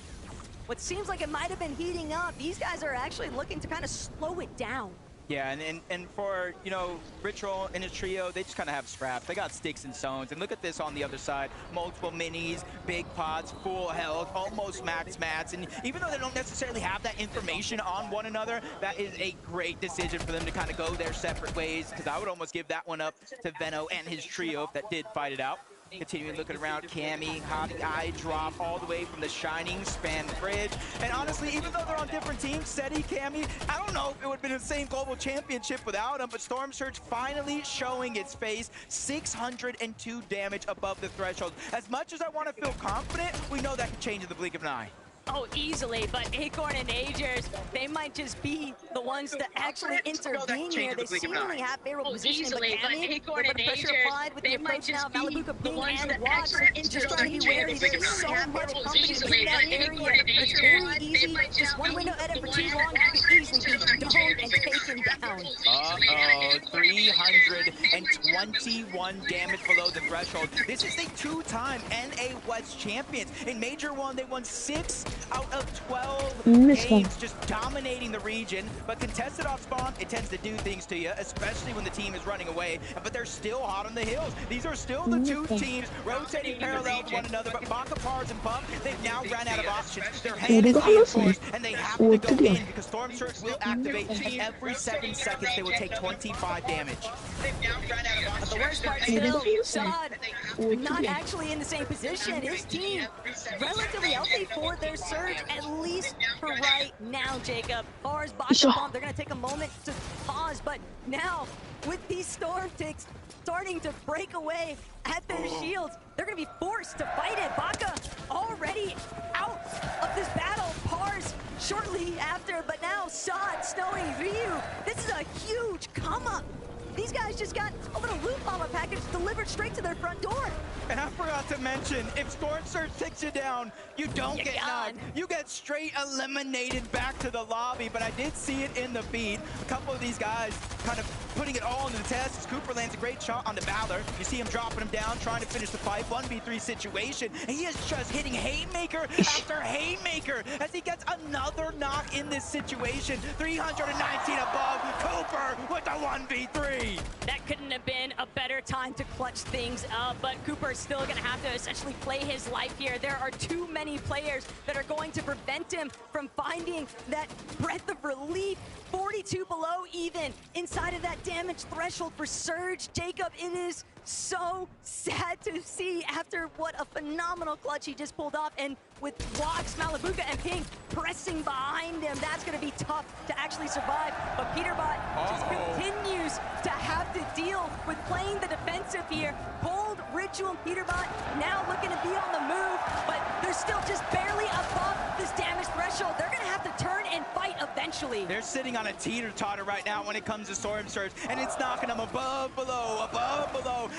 what seems like it might have been heating up, these guys are actually looking to kind of slow it down. Yeah, and for, you know, Ritual and his trio, they just kind of have scraps. They got sticks and stones. And look at this on the other side. Multiple minis, big pots, full health, almost max mats. And even though they don't necessarily have that information on one another, that is a great decision for them to kind of go their separate ways. Because I would almost give that one up to Venno and his trio if that did fight it out. Continuing looking around, Cammy, Hobby, eye drop all the way from the Shining Span Bridge. And honestly, even though they're on different teams, Seti, Cammy, I don't know if it would have been the same global championship without him, but Storm Surge finally showing its face, 602 damage above the threshold. As much as I want to feel confident, we know that can change in the blink of an eye. Oh, easily, but Acorn and Agers, they might just be the ones to actually intervene here. They seemingly have favorable positioning, but Cammy, with the pressure applied with the approach now, Malibuka, Ping, and Watts, just trying to be wary. There's so much company in that area. It's very easy. Just one window edit for too long, you can easily be domed and taken down. Uh-oh, 321 damage below the threshold. This is the two-time NA West champions. In Major 1, they won 6 out of 12 games, just dominating the region. But contested off spawn, it tends to do things to you, especially when the team is running away. But they're still hot on the hills. These are still the two teams rotating parallel to one another. But Baka, Pars, and Pump, they've now ran out of options. Their hand is reinforced, and they have to go in because Storm Surge will activate, and every 7 seconds they will take 25 damage. But the worst part still, Shad not actually in the same position. His team relatively healthy for their surge, at least for right now, Jacob. Bars, Baka, Pump, they're going to take a moment to pause, but now, with these storm ticks starting to break away at their shields, they're going to be forced to fight it. Baka already out of this battle. Pars shortly after, but now Shad, Snowy, Ryu, this is a huge come-up. These guys just got a little loot bomber package delivered straight to their front door. And I forgot to mention, if Storm Surge takes you down, you don't get knocked. You get straight eliminated back to the lobby, but I did see it in the feed. A couple of these guys kind of putting it all into the test as Cooper lands a great shot on the Valor. You see him dropping him down, trying to finish the fight. 1v3 situation. And he is just hitting haymaker after haymaker as he gets another knock in this situation. 319 above. Cooper with the 1v3. That couldn't have been a better time to clutch things up, but Cooper's still going to have to essentially play his life here. There are too many players that are going to prevent him from finding that breath of relief. 42 below even inside of that damage threshold for Surge. Jacob, it is so sad to see after what a phenomenal clutch he just pulled off, and with Wox, Malabuka, and Ping pressing behind him, that's going to be tough to actually survive. But Peterbot just continues to have to deal with playing the defensive here. Bold, Ritual, and Peterbot now looking to be on the move, but they're still just barely above this damage threshold. They're going to have to turn and fight eventually. They're sitting on a teeter-totter right now when it comes to Storm Surge, and it's knocking them above, below,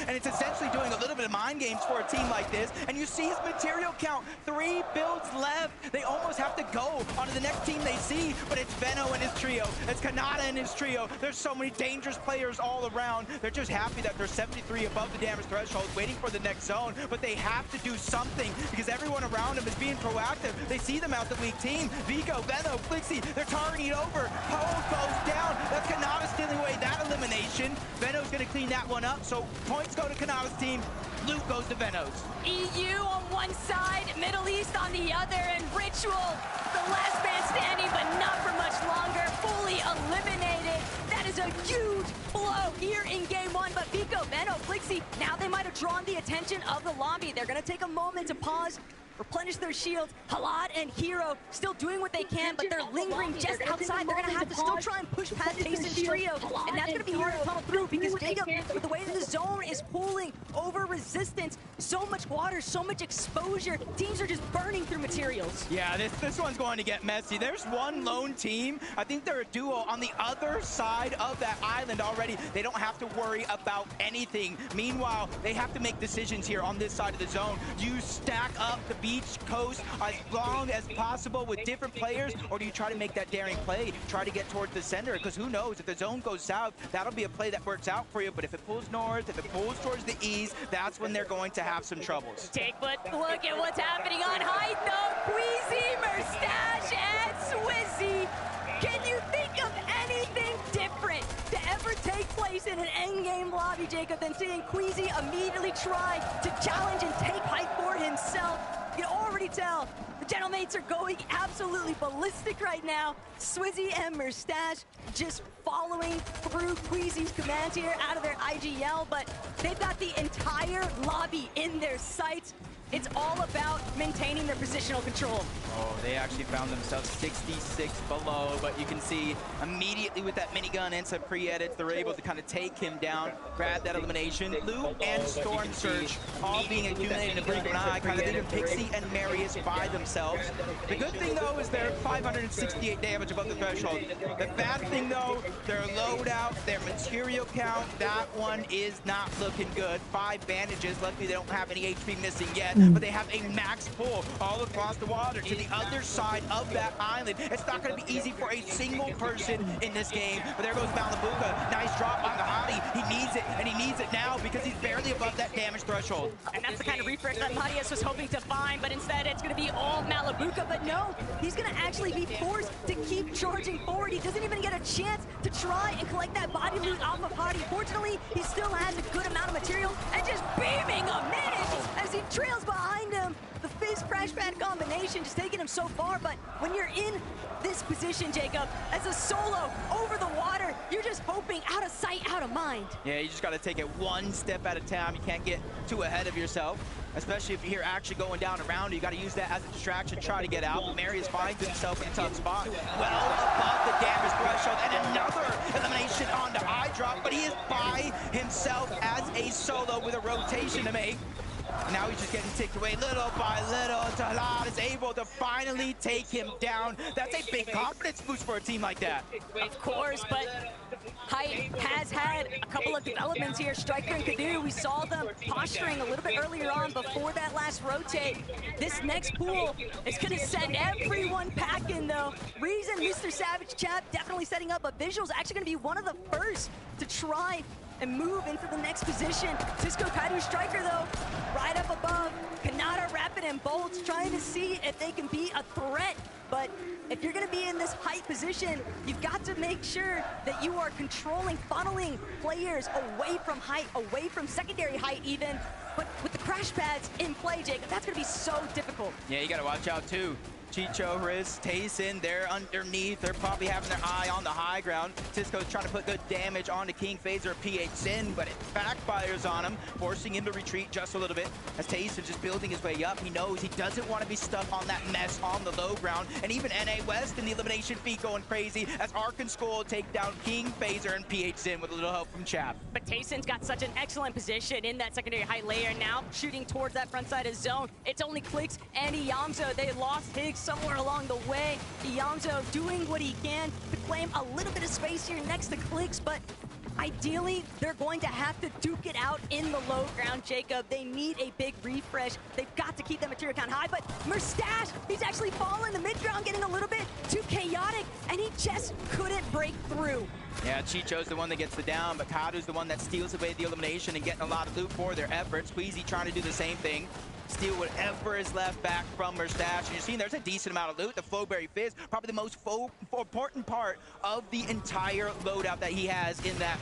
and it's essentially doing a little bit of mind games for a team like this. And you see his material count, 3 builds left. They almost have to go onto the next team they see, but it's Veno and his trio. It's Kanata and his trio. There's so many dangerous players all around. They're just happy that they're 73 above the damage threshold, waiting for the next zone, but they have to do something because everyone around them is being proactive. They see them out the weak team. Vigo, Veno, Flixie, they're targeting it over. Pole goes down. That's Kanata stealing away that elimination. Veno's gonna clean that one up, so points go to Kanata's team. Loot goes to Veno's. EU on one side, Middle East on the other, and Ritual, the last man standing, but not for much longer, fully eliminated. That is a huge blow here in game one, but Vico, Veno, Flixie, now they might have drawn the attention of the lobby. They're gonna take a moment to pause, replenish their shields. Halad and Hero still doing what they can, but they're lingering just outside. They're going to have to still try and push past Jason's trio, and that's going to be hard to tunnel through because Jacob, with the way that the zone is pulling over resistance, so much water, so much exposure, teams are just burning through materials. Yeah, this one's going to get messy. There's one lone team. I think they're a duo on the other side of that island already. They don't have to worry about anything. Meanwhile, they have to make decisions here on this side of the zone. Do you stack up the beach coast as long as possible with different players, or do you try to make that daring play, try to get towards the center? Because who knows, if the zone goes south, that'll be a play that works out for you, but if it pulls north, if it pulls towards the east, that's when they're going to have some troubles. Take but look at what's happening on height though. Queasy, Merstache, and Swizzy. Can you think of anything different to ever take place in an endgame lobby, Jacob, than seeing Queasy immediately try to challenge and take height for himself? You can already tell the Gentlemates are going absolutely ballistic right now. Swizzy and Merstache just following through Queasy's commands here out of their IGL, but they've got the entire lobby in their sights. It's all about maintaining their positional control. Oh, they actually found themselves 66 below, but you can see immediately with that minigun and some pre-edits, they're able to kind of take him down, grab that elimination. Loot and Storm Surge all being accumulated in a blink of an eye, kind of leaving Pixie and Marius by themselves. The good thing, though, is they're 568 damage above the threshold. The bad thing, though, their loadout, their material count, that one is not looking good. 5 bandages. Luckily, they don't have any HP missing yet. But they have a max pull all across the water to the other side of that island. It's not going to be easy for a single person in this game. But there goes Malabuka. Nice drop on the Hottie. He needs it, and he needs it now because he's barely above that damage threshold. And that's the kind of refresh that Marius was hoping to find, but instead it's going to be all Malabuka. But no, he's going to actually be forced to keep charging forward. He doesn't even get a chance to try and collect that body loot off of Hottie. Fortunately, he still has a good amount of material and just beaming a minute as he trails behind him. The face crash pad combination just taking him so far, but when you're in this position, Jacob, as a solo over the water, you're just hoping out of sight, out of mind. Yeah, you just got to take it one step at a time. You can't get too ahead of yourself, especially if you hear action going down around you. You got to use that as a distraction, try to get out. Marius finds himself in a tough spot. Well above the damage threshold, and another elimination on the eye drop, but he is by himself as a solo with a rotation to make. Now he's just getting ticked away little by little. Talad is able to finally take him down. That's a big confidence boost for a team like that. Of course, but Height has had a couple of developments here. Striker and Kadu, we saw them posturing a little bit earlier on before that last rotate. This next pool is going to send everyone packing, though. Reason, Mr. Savage Chap definitely setting up, but Visual's actually going to be one of the first to try and move into the next position. Cisco Kaido Striker, though, right up above. Kanata, Rapid, and Bolts trying to see if they can be a threat. But if you're going to be in this height position, you've got to make sure that you are controlling, funneling players away from height, away from secondary height even. But with the crash pads in play, Jacob, that's going to be so difficult. Yeah, you got to watch out, too. Chicho, Riz, Tayson, they're underneath. They're probably having their eye on the high ground. Cisco's trying to put good damage onto King Phaser PH Sin, but it backfires on him, forcing him to retreat just a little bit. As Tayson just building his way up, he knows he doesn't want to be stuck on that mess on the low ground. And even NA West in the elimination feed going crazy as Arkansas will take down King Phaser and PH Sin with a little help from Chap. But Tayson's got such an excellent position in that secondary height layer now, shooting towards that front side of zone. It's only Clicks and Iyamzo. They lost Higgs somewhere along the way. Iyamzo doing what he can to claim a little bit of space here next to Clicks, but ideally, they're going to have to duke it out in the low ground, Jacob. They need a big refresh. They've got to keep that material count high, but Mustache, he's actually fallen the mid-ground, getting a little bit too chaotic, and he just couldn't break through. Yeah, Chicho's the one that gets the down, but Kadu's the one that steals away the elimination and getting a lot of loot for their efforts. Queasy trying to do the same thing. Steal whatever is left back from Mustache. And you're seeing there's a decent amount of loot. The Flowberry Fizz, probably the most important part of the entire loadout that he has in that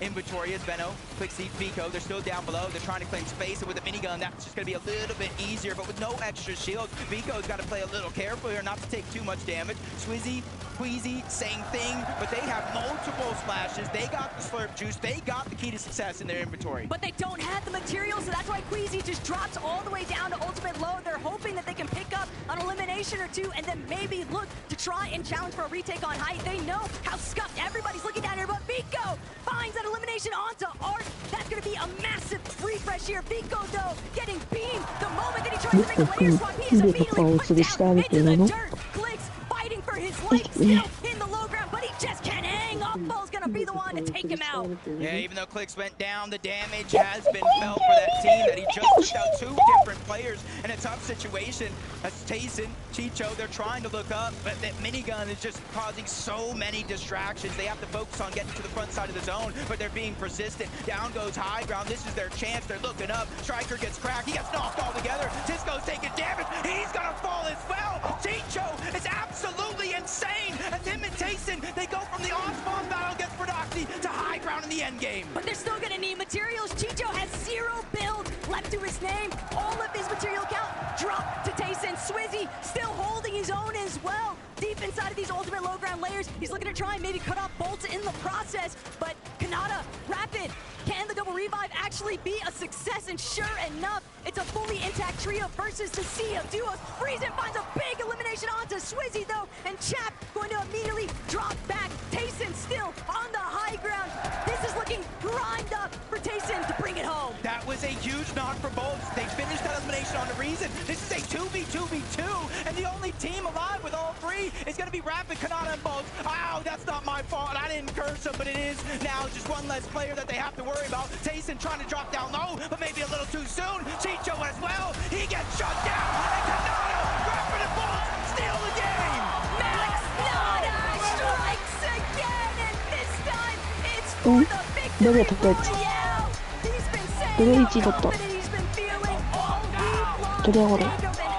inventory is Benno, Quickseed, Vico. They're still down below. They're trying to claim space, and with a minigun, that's just going to be a little bit easier. But with no extra shield, Vico's got to play a little careful here not to take too much damage. Swizzy, Queasy, same thing, but they have multiple splashes. They got the slurp juice. They got the key to success in their inventory. But they don't have the materials, so that's why Queasy just drops all the way down to ultimate low. They're hoping that they can pick up an elimination or two and then maybe look to try and challenge for a retake on height. They know how scuffed everybody's looking down here, but Vico finds that elimination onto Art. That's going to be a massive refresh here. Vico, though, getting beamed the moment that he tries to make a layer swap. He is immediately pushed down into the dirt. Clicks fighting for his life still in the low ground, but he just can't hang up. Ball's going to be the one to take him out. Yeah, even though Clicks went down, the damage has been felt for that team that he just pushed out two different players in a tough situation. That's Tayson, Chicho, they're trying to look up, but that minigun is just causing so many distractions. They have to focus on getting to the front side of the zone, but they're being persistent. Down goes high ground. This is their chance. They're looking up. Striker gets cracked. He gets knocked all together. Cisco's taking damage. He's going to fall as well. Chicho is absolutely insane. As him and Tayson, they go from the on-spawn battle against Prodoxy to high ground in the end game. But they're still going to need materials. Chicho has 0 build left to his name. All of his material count dropped to Tayson. Swizzy still holding his own as well. Deep inside of these ultimate low ground layers, he's looking to try and maybe cut off Bolts in the process, but Kanata, Rapid, can the double revive actually be a success? And sure enough, it's a fully intact trio versus the sea of duos. Reason finds a big elimination onto Swizzy though, and Chap going to immediately drop back. Tayson still on the high ground. This is looking grimed up for Tayson to bring it home. That was a huge knock for Bolts. They finished that elimination on the Reason. This is a 2v2v2, and the only team alive with all three is going to be Rapid, Kanata, and Bolts. Ow, that's not my fault. I didn't curse him, but it is now just one less player that they have to worry about. Tayson trying to drop down low, but maybe a little too soon. Chicho as well. He gets shut down, and Kanata, Rapid, and Bolts steal the game. Max Nada strikes again, and this time it's for the victory royale. He's been saying how confident he's been feeling all week long. And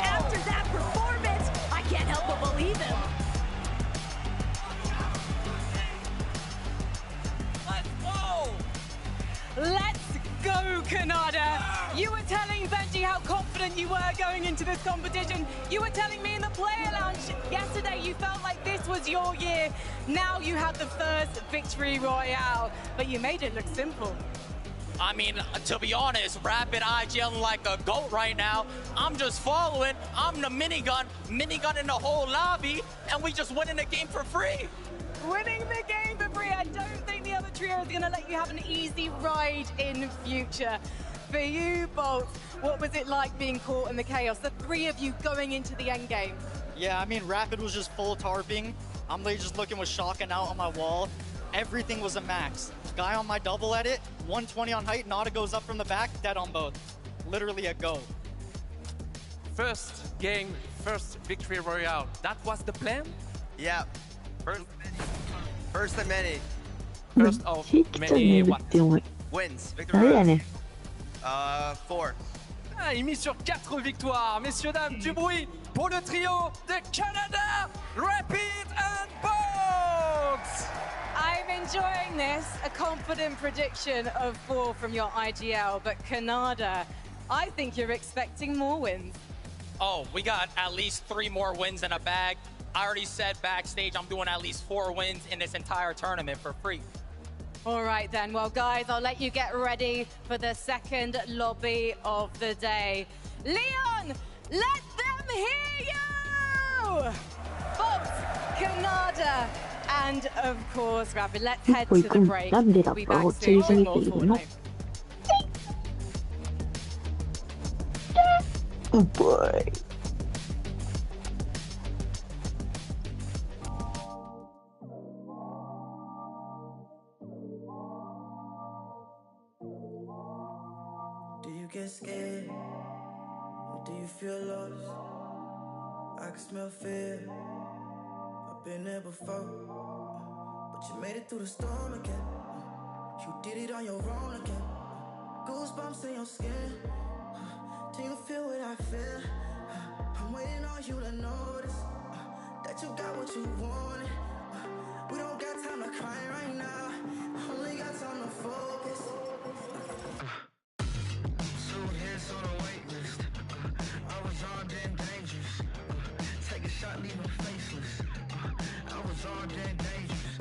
after that performance, I can't help but believe him. Let's go, Kanada! You were telling Benji how confident you were going into this competition. You were telling me in the player lounge yesterday you felt like this was your year. Now you have the first victory royale, but you made it look simple. I mean, to be honest, Rapid IG yelling like a goat right now. I'm just following. I'm the minigun in the whole lobby, and we just winning the game for free. Winning the game for free. I don't think the other trio is going to let you have an easy ride in future. for you, Bolt, what was it like being caught in the chaos? The three of you going into the end game. Yeah, I mean, Rapid was just full tarping. I'm literally just looking with shotgun out on my wall. Everything was a max. Guy on my double edit, 120 on height, Nada goes up from the back, dead on both. Literally a go. First game, first victory royale. That was the plan? Yeah. First of many. First of many what? Wins. Victory. 4. Ah, il mise sur 4 victoires. Messieurs, dames, du bruit pour le trio de Canada, Rapid and Bolt! I'm enjoying this, a confident prediction of 4 from your IGL, but Canada, I think you're expecting more wins. Oh, we got at least 3 more wins in a bag. I already said backstage I'm doing at least 4 wins in this entire tournament for free. All right then, well guys, I'll let you get ready for the second lobby of the day. Leon, let them hear you! Bolt, Canada, and of course Rapid. Let's head to the break. We'll be back soon with more Fortnite. Oh boy. Do you get scared? Or do you feel lost? I can smell fear. I've been there before. But you made it through the storm again. You did it on your own again. Goosebumps in your skin. Do you feel what I feel? I'm waiting on you to notice that you got what you wanted. We don't got time to cry right now. Only got time to focus. 2 hits on a wait list. I was armed and dangerous. Take a shot, leave them faceless. I was armed and dangerous.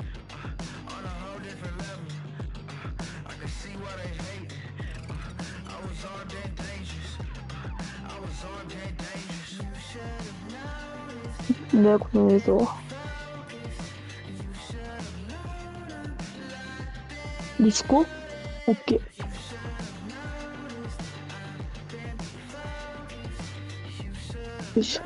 On a whole different level. I can see why they hate it. I was armed and dangerous. I was armed and dangerous. You should have noticed. ね、この映像。ディスコ？ OK。よいしょ。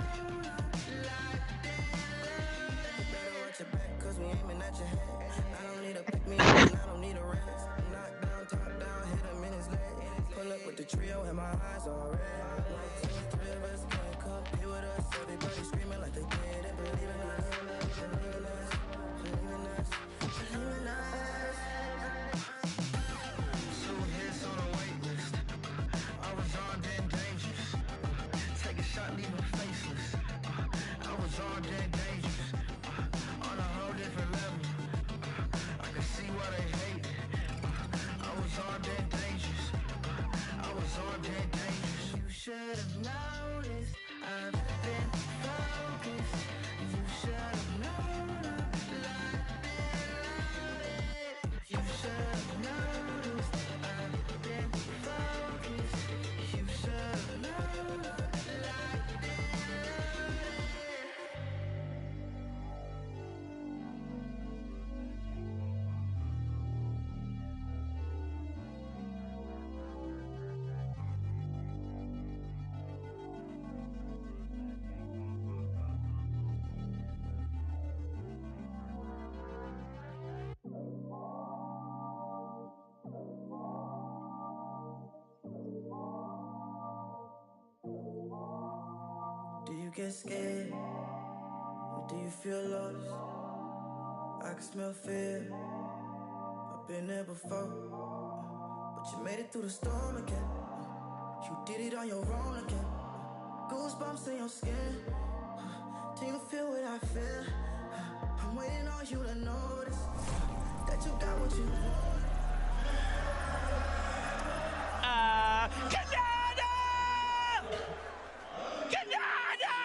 Do you get scared? Or do you feel lost? I can smell fear. I've been there before. But you made it through the storm again. You did it on your own again. Goosebumps in your skin. Do you feel what I feel? I'm waiting on you to notice that you got what you want. Canada! Canada!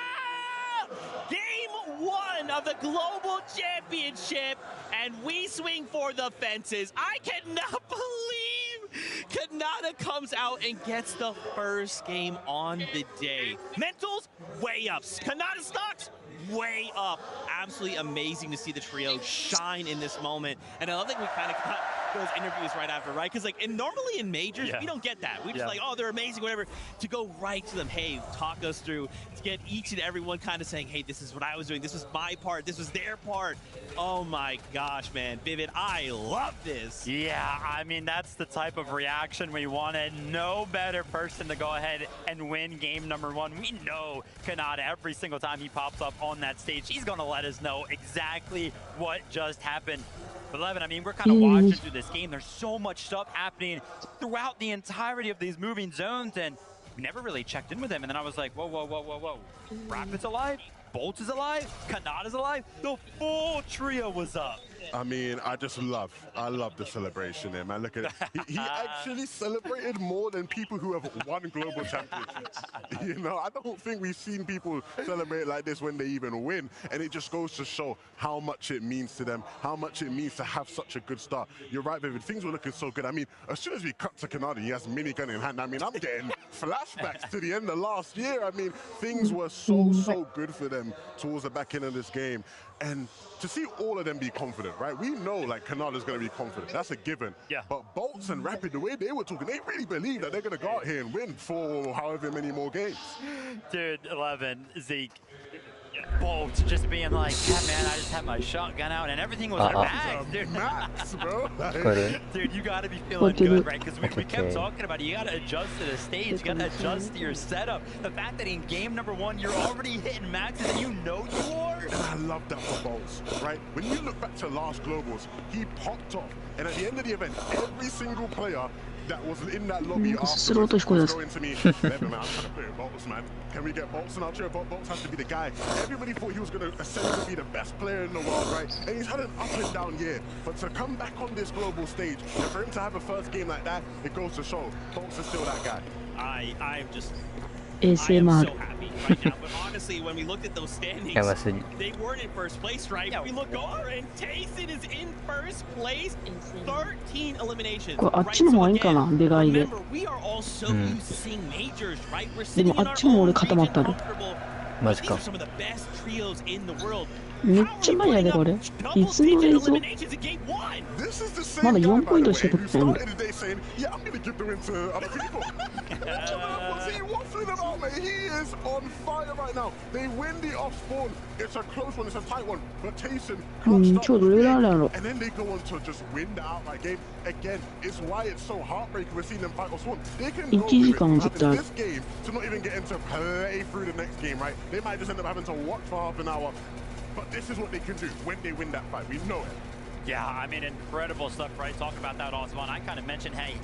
Game 1 of the Global Championship, and we swing for the fences. I cannot believe Canada comes out and gets the first game on the day. Mentals, way up. Canada stocks, way up. Absolutely amazing to see the trio shine in this moment. And I love that we kind of got those interviews right after, right? Because like, and normally in majors, we don't get that. We just like, oh, they're amazing, whatever. To go right to them, hey, talk us through, to get each and every one kind of saying, hey, this is what I was doing, this was my part, this was their part. Oh my gosh, man, Vivid, I love this. Yeah, I mean, that's the type of reaction we wanted. No better person to go ahead and win game number 1. We know Kanata, every single time he pops up on that stage, he's going to let us know exactly what just happened. But Levin, I mean, we're kind of watching through this game. There's so much stuff happening throughout the entirety of these moving zones, and we never really checked in with him. And then I was like, whoa, whoa, whoa, whoa, whoa. Rapid's alive, Bolt is alive, Kanata's alive. The full trio was up. I mean, I love the celebration there, man. Look at it. He actually celebrated more than people who have won global championships. You know, I don't think we've seen people celebrate like this when they even win. And it just goes to show how much it means to them, how much it means to have such a good start. You're right, Vivid. Things were looking so good. I mean, as soon as we cut to Kanata, he has minigun in hand. I mean, I'm getting flashbacks to the end of last year. I mean, things were so good for them towards the back end of this game. And to see all of them be confident, right? We know, like, Kanata's going to be confident. That's a given. Yeah. But Bolts and Rapid, the way they were talking, they really believe that they're going to go out here and win for however many more games. Dude, 11, Zeke. Bolt just being like, yeah, man, I just had my shotgun out and everything was at max, dude. Max, bro. Dude, you got to be feeling good, right? Because we kept talking about it. You got to adjust to the stage. You got to adjust to your setup. The fact that in game number 1, you're already hitting maxes and you know you are. And I love that for Bolts, right? When you look back to last Globals, he popped off. And at the end of the event, every single player that was in that lobby afterwards was going to me, Levin, man, I'm trying to play with Bolts, man. Can we get Bolts in our chair? Bolts has to be the guy. Everybody thought he was going to ascend to be the best player in the world, right? And he's had an up and down year. But to come back on this global stage, and for him to have a first game like that, it goes to show Bolts is still that guy. I'm just... ASMR. I am so happy right now, but honestly, when we looked at those standings, they weren't in first place, right? Yeah. We look over and Tayson is in first place, 13 eliminations. Right? So again, remember, we are all so used to seeing majors, right? We're sitting in our own region comfortable. These are some of the best trios in the world. めっちゃ前やでこれ。いつの映像？まだ4ポイントしか取ってないんだ。He is on fire right now. They win the off spawn. It's a close one. It's a tight one. But Tayson and then they go on to just win the outright game. Again, it's why it's so heartbreaking. We're seeing them fight off spawn. They can go with this game to not even get into play through the next game, right? They might just end up having to watch for half an hour. But this is what they can do when they win that fight. We know it. Yeah, I mean, incredible stuff, right? Talk about that all spawn. I kind of mentioned, hey,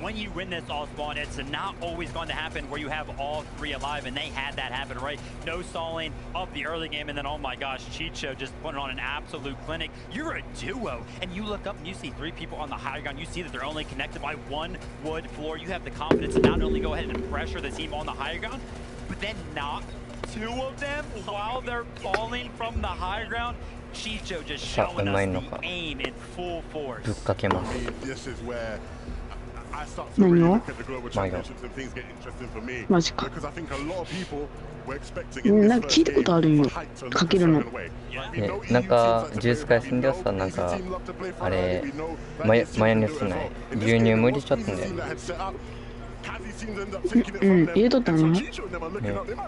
when you win this all spawn, it's not always going to happen where you have all 3 alive, and they had that happen, right? No stalling of the early game, and then, oh my gosh, Cheat Show just putting on an absolute clinic. You're a duo, and you look up and you see 3 people on the high ground. You see that they're only connected by 1 wood floor. You have the confidence to not only go ahead and pressure the team on the high ground, but then knock 2 of them while they're falling from the high ground. Chicho just showing us the aim in full force. This is where I start to really look at the global championships and things get interesting for me. Because I think a lot of people were expecting in this first game to hype to look a certain way. なんかジュース会戦ではさ、なんかあれマヨネーズない牛乳無理しちゃったんだよ。入れとったの？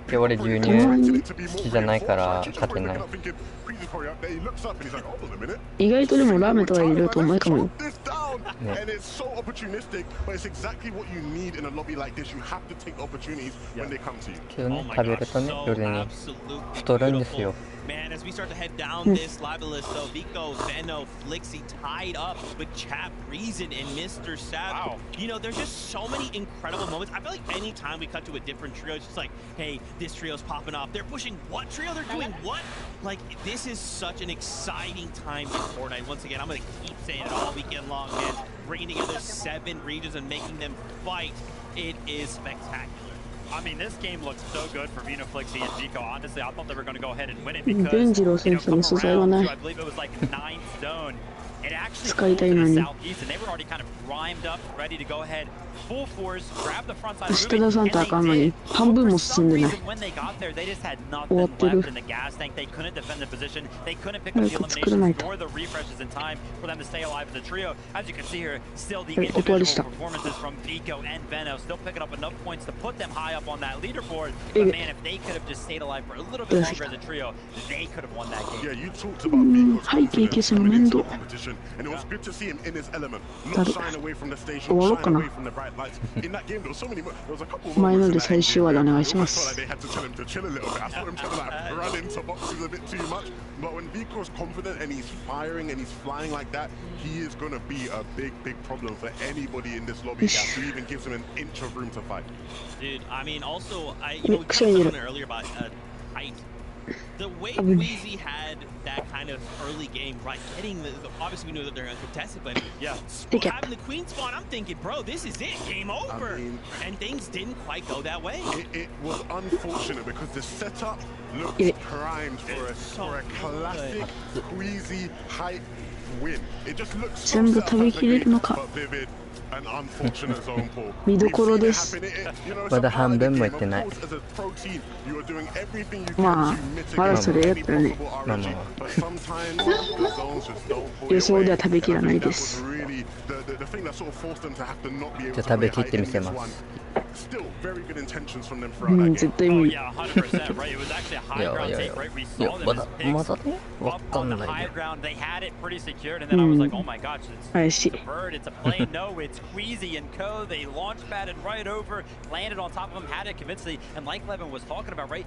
で俺牛乳好きじゃないから勝てない。意外とでもラーメンとか入れるとうまいかもよ。けどね、食べるとね、夜に太るんですよ。Man, as we start to head down this lava list, though, Vico, Zeno, Flixie tied up with Chap, Reason, and Mr. Sab. Wow. You know, there's just so many incredible moments. I feel like any time we cut to a different trio, it's just like, hey, this trio's popping off. They're pushing what trio? They're doing what? Like, this is such an exciting time in Fortnite. Once again, I'm going to keep saying it all weekend long, man. Bringing together 7 regions and making them fight. It is spectacular. I mean, this game looks so good for Vino, Flixie, and Vico. Honestly, I thought they were going to go ahead and win it because, you know, come around to, I believe it was like 9th zone. 使いたいのに。下田さんとあかんのに半分も進んでない。終わってる。早く作らないと。お断りした。背景消すの面倒。終わろうかな。前ので最終話でお願いします。くしゃみ出る。The way Queasy had that kind of early game, right? Getting obviously we knew that they're uncontested, but yeah, having the queen spawn, I'm thinking, bro, this is it, game over. And things didn't quite go that way. It was unfortunate because the setup looked primed for a classic Queasy hype win. It just looks so vivid. 見どころです。まだ半分もいってない。まあ、まだそれやったらね。まあまあ。予想では食べきらないです。じゃあ食べきってみせます。絶対無理。いやまだね、わかんないよ。怪しい。Queasy and Co. They launch padded right over, landed on top of him, had it convincingly, and like Levin was talking about, right?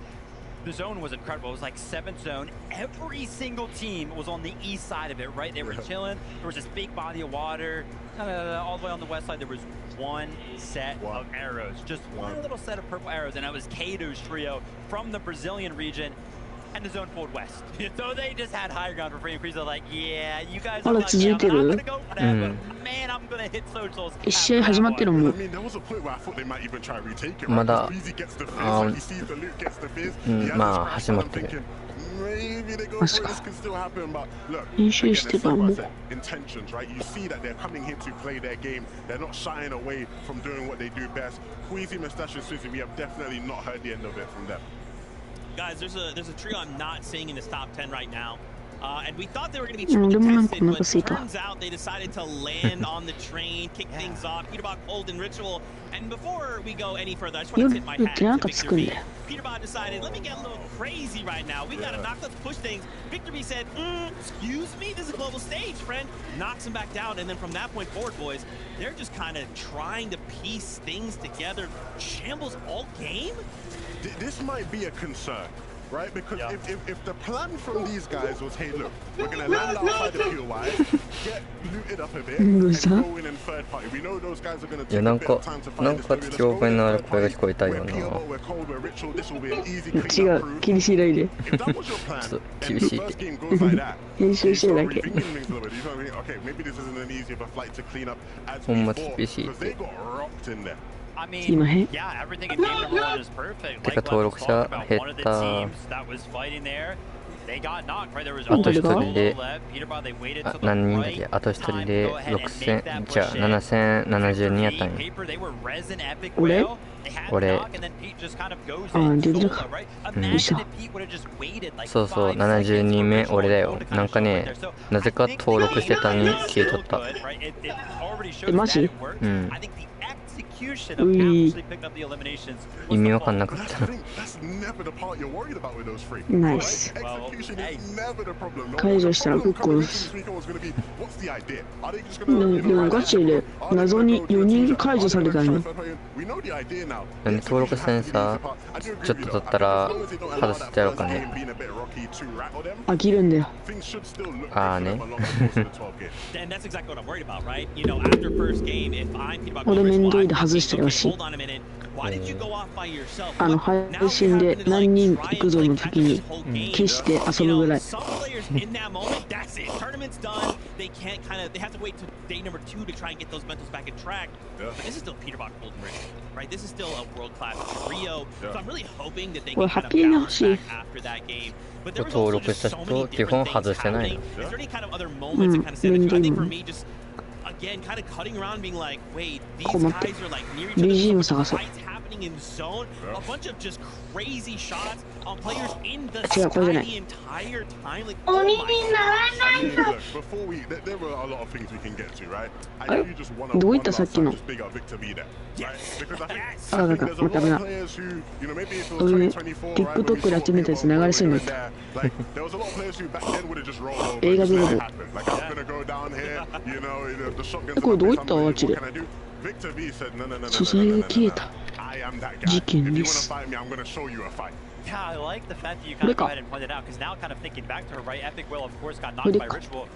The zone was incredible. It was like 7th zone. Every single team was on the east side of it, right? They were chilling. There was this big body of water. All the way on the west side, there was one set of arrows. Just one little set of purple arrows, and that was Kato's trio from the Brazilian region. And the zone pulled west. So they just had higher ground for free. And Queasy are like, yeah, you guys are not going to go for that, but man, I'm going to hit socials. 1試合始まってるもん。まだ、まあ始まってる。マジか。練習してたもん。Guys, there's a trio I'm not seeing in this top 10 right now. And we thought they were going to be triple contested, but it turns out they decided to land on the train, kick things off. Peterbot, Cold, and Ritual. And before we go any further, I just want to tip my hat to Victor B. Peterbot decided, let me get a little crazy right now. We got to knock, let's push things. Victor B said, excuse me, this is a global stage, friend. Knocks him back down, and then from that point forward, boys, they're just kind of trying to piece things together. Shambles all game? This might be a concern, right? Because if the plan from these guys was, hey, look, we're going to land outside the POI, get looted up a bit, and go in third party. We know those guys are going to take a bit of time to find us. Let's go. We're PO, we're Cold, we're Ritual. This will be an easy clean up. If that was your plan, and the first game goes like that, it's already thinking things a little bit. You know what I mean? Okay, maybe this isn't an easy of a flight to clean up as we thought, because they got rocked in there. I mean, yeah, everything in game number 1 is perfect. Like Lev was talking about, one of the teams that was fighting there, they got knocked, right? There was only Lev, Peterbot, they waited till the right time to go ahead and make that push in. 7072やったんや。They were resin epic whale. They had knock, and then Pete just kind of goes in solo, right? Imagine if Pete would have just waited like そうそう、72名俺だよ。なんかね、なぜか登録してたのに消えとった。マジ？うん。意味わかんなかった。ナイス。解除したらぶっ殺す。でもガチで謎に4人解除されたんよ。なんで登録せんさ、ちょっとだったら外してやろうかね。飽きるんだよ。ああね。俺面倒いで外外したらしい。配信で何人行くぞの時に消して遊ぶぐらい。これハッピーに欲しい。登録した人基本外してないの。うん、めんどいもん。困って。BGM 探そう。違う、これじゃない。お耳にならないの。あれどういったさっきの。あららら、また危ない。俺、TikTok で集めたやつ流れそうになった。映画泥棒。これどういったあちで。素材が消えた。事件です。Yeah, I like the fact that you kind of go ahead and point it out because now kind of thinking back to her, right? Epic Will, of course, got knocked by Ritual.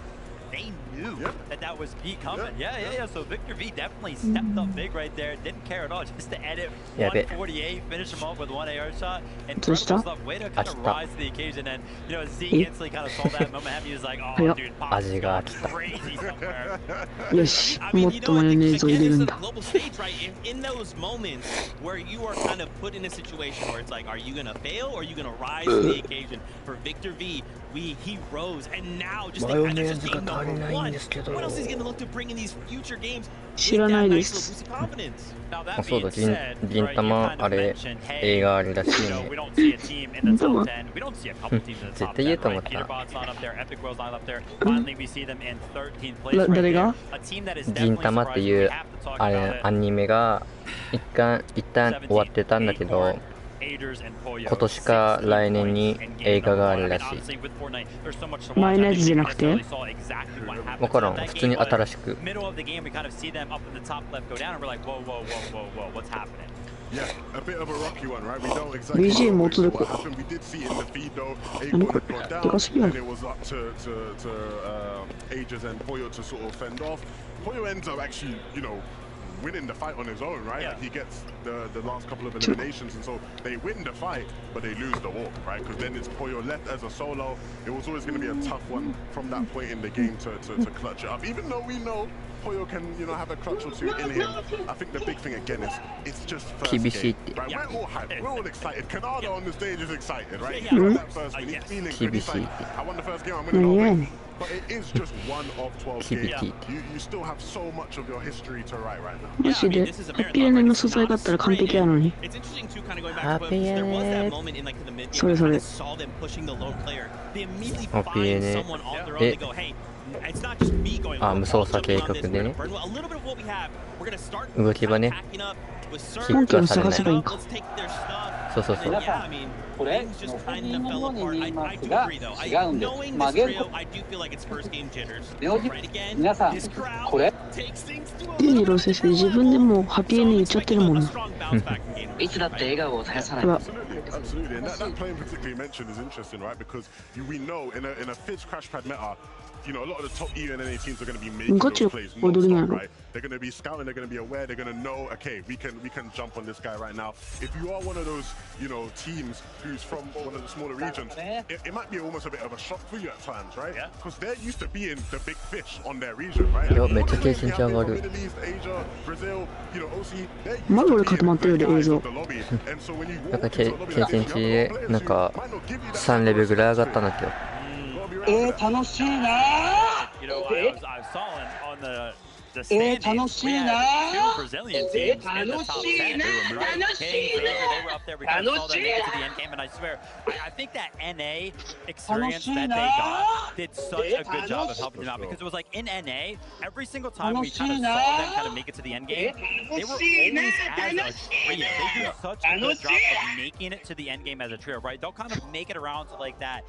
They knew that was V coming. Yeah. So Victor V definitely stepped up big right there. Didn't care at all, just to edit 148, finish him off with one AR shot. Incredible stuff. Way to kind of rise to the occasion. And, you know, Z instantly kind of saw that moment. He was like, oh, dude, Pop is crazy somewhere. よし、もっとマヨネーズを入れるんだ。 In those moments where you are kind of put in a situation where it's like, are you going to fail or are you going to rise to the occasion? For Victor V, he rose and now just think that's just game number one. What else is he going to look to bring in these future games? 知らないです。あ、そうだ、銀玉あれ映画あれらしいね。絶対言うと思った。誰が？銀玉っていうあれアニメが一旦終わってたんだけど、今年か来年に映画があるらしい。前のやつじゃなくて？わからん、普通に新しく。BGM 音でこう。何これ？でかすぎない？winning the fight on his own, right? He gets the last couple of eliminations, and so they win the fight, but they lose the war, right? Because then it's Poyo left as a solo. It was always going to be a tough one from that point in the game to clutch it up. Even though we know Poyo can, have a clutch or two in him, I think the big thing again is it's just first game, right? We're all hyped, we're all excited. Canada on the stage is excited, right? He's got that first win, he's feeling good. He's like, I won the first game, I'm going to win. But it is just one of 12 games. You still have so much of your history to write right now. マジでハッピーエネの素材があったら完璧やのに。ハッピーエネそれそれ。ハッピーエネで、あ、無操作計画でね。動き場ね。本家を探せばいいか。そうそうそう。これ、の本人のように見えますが、違うんです。まあ、ゲーム皆さん、これデニロー先生、自分でもハッピーエンド言っちゃってるもんな。いつだって笑顔を絶やさない。Absolutely, and that plane particularly mentioned is interesting, right? Because we know in a Fizz crash pad meta, a lot of the top ENNA teams are going to be making those plays non-stop, right? They're going to be scouting, they're going to be aware, they're going to know, okay, we can jump on this guy right now. If you are one of those, teams who's from one of the smaller regions, it might be almost a bit of a shock for you at times, right? Because they're used to being the big fish on their region, right? めっちゃ経験値上がる。まだ俺固まってるで映像。なんか経験値でなんか3レベルぐらい上がったんだけど。楽しいな楽しいな楽しいな楽しいな楽しいな I think that NA experience that they got did such a good job of helping them out because it was like in NA, every single time we kind of saw them kind of make it to the end game, they were always as a trio. They do such a good job of making it to the end game as a trio, right? They'll kind of make it around to like that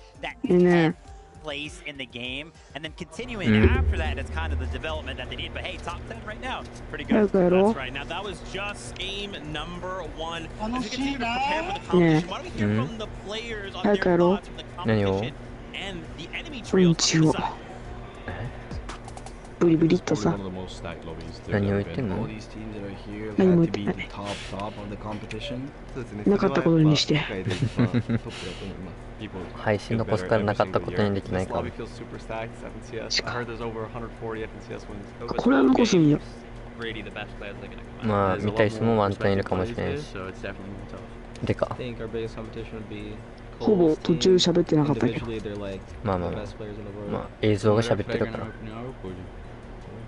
place in the game and then continuing after that it's kind of the development that they need, but hey, top 10 right now, pretty good. That's right. Now that was just game number 1. As we continue to prepare for the competition, why don't we hear from the players on their thoughts from the competition and the enemy trio on the side. ブリブリっとさ。何を言ってんの？何も言ってない。なかったことにして。配信のコスからなかったことにできないか。これは残すんよ。まあ見たい人もワンチャンいるかもしれないし。でか。ほぼ途中喋ってなかったけど。まあまあまあ。まあ映像が喋ってるから。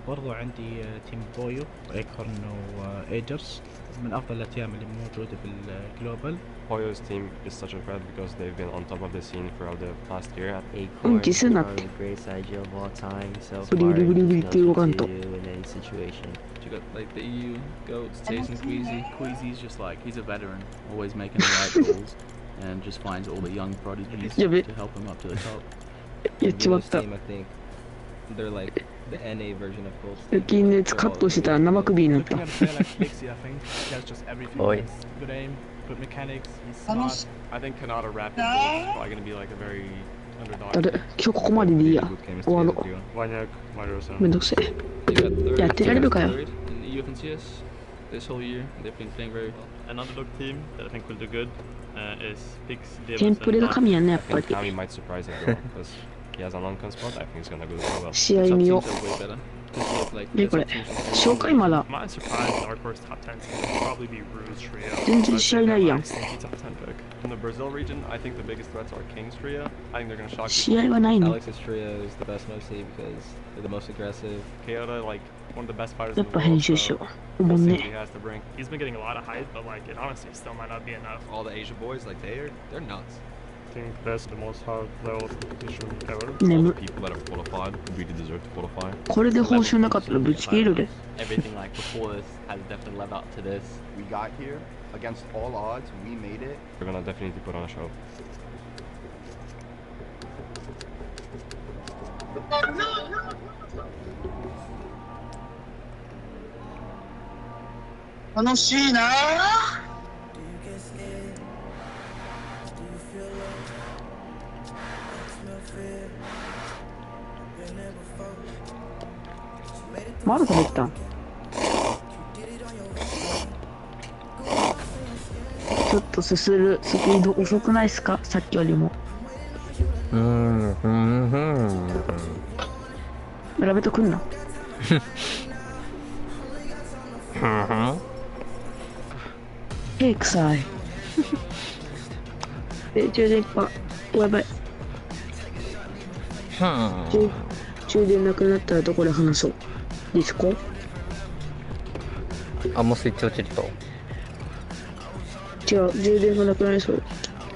برضو عندي تيم بويو وإيكورن وإيجرز من أفضل الأتيام اللي موجودة في الجلوبال. Poyo's team is such incredible because they've been on top of the scene throughout the past year. Acorn is probably the greatest IG of all time, so far in any situation. You got like the EU goats, Taze and Queasy. Queasy's just like, he's a veteran, always making the right calls, and just finds all the young prodigies to help him up to the top. Team, I think they're like the NA version of Cold. 近熱カットしてたら生首になった。おい。Good mechanics, he's smart. I think Kanata Rapid is probably going to be like a very underdog. 誰？今日ここまででいいや。終わろう。めんどくせえ。やってられるかよ。This whole year, they've been playing very well. An underdog team that I think will do good is Pix, テンプレが神やねやっぱり。Kami might surprise everyone because he has an uncon spot. I think he's gonna go really well. 試合見よう。でこれ紹介まだ。全然試合ないやん。In the Brazil region, I think the biggest threats are King's Trio. I think they're gonna shock. 試合はないの。Alex's trio is the best mostly because they're the most aggressive. Kyoto, like one of the best fighters や in っ the ぱ編 world. 集しよ So う。おも we'll ん see ね what he has to bring. He's been getting a lot of hype, but like it honestly still might not be enough. All the Asia boys, like they're nuts. I think that's the most high level competition ever. Name All the people that have qualified really deserve to qualify. これで報酬なかったらぶち切れるで。 Everything like before this has definitely led up to this. We got here against all odds. We made it. We're gonna definitely put on a show. 楽しいな。まだ食べてたん。ちょっとすするスピード遅くないっすか、さっきよりも。ラベットくんな。臭い。充電いっぱい。やばい。充電なくなったらどこで話そう。ディスコ？あ、もうスイッチ落ちると。違う、充電がなくなりそう。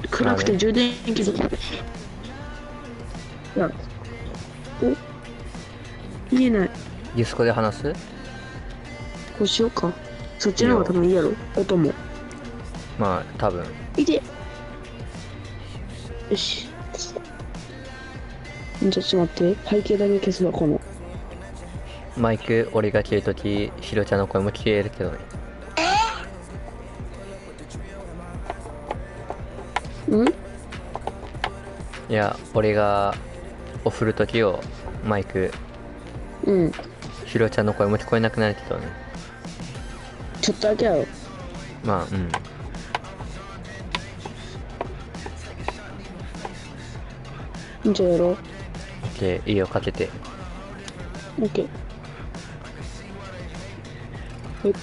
暗くて充電器が。いや。お、見えない。ディスコで話す？こうしようか。そっちの方が多分いいやろ、音も。まあ、多分。いて。よし。ちょっと待って、背景だけ消すわ、この。マイク、俺が消えるとき、ひろちゃんの声も消えるけどね。いや、俺がお振るときをマイク、ひろちゃんの声も聞こえなくなるけどね。ちょっとだけやろ。まあ、じゃあやろう。オッケー、いいよ、かけて。オッケー。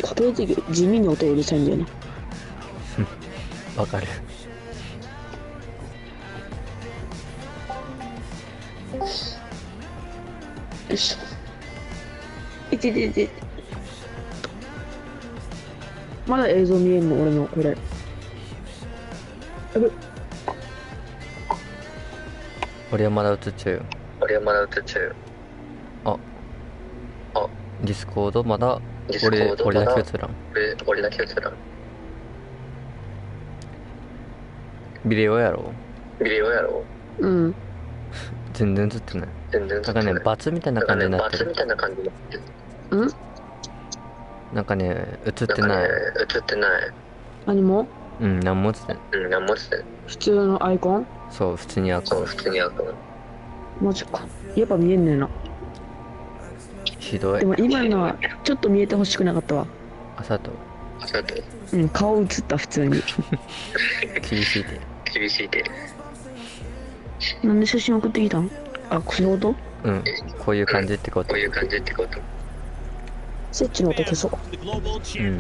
かけるとき地味に音うるさいんだよな。わかる。よいしょ。いててて。まだ映像見えんの、俺のこれ。俺はまだ映っちゃうよ。あ、ディスコードまだ俺だけ映らん。ビデオやろ。うん。全然映ってない。なんかね、バツみたいな感じになってる。なんかね、映ってない。何も？何も映ってない。普通のアイコン？そう、普通にアイコン。マジか。やっぱ見えんねえな。ひどい。でも今のはちょっと見えてほしくなかったわ。あさと。うん、顔映った普通に。厳しいで。厳しいで。なんで写真送ってきたん？あ、こういうこと？うん、こういう感じってこと。こういう感じってこと。セッチの音消そう。うん。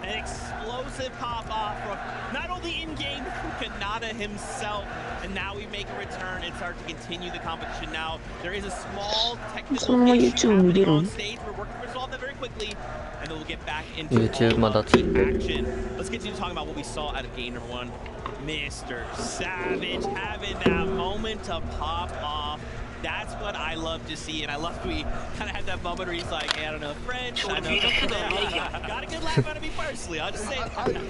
An explosive pop-off from not only in-game Kanata himself, and now we make a return and start to continue the competition. Now there is a small technical issue happening on stage. We're working to resolve that very quickly, and then we'll get back into all of the action. Let's continue talking about what we saw out of game number 1. Mr. Savage having that moment to pop off. That's what I love to see, and I love we kind of had that moment where he's like, hey, I don't know French, I know got a good laugh out of me personally, I'll just say.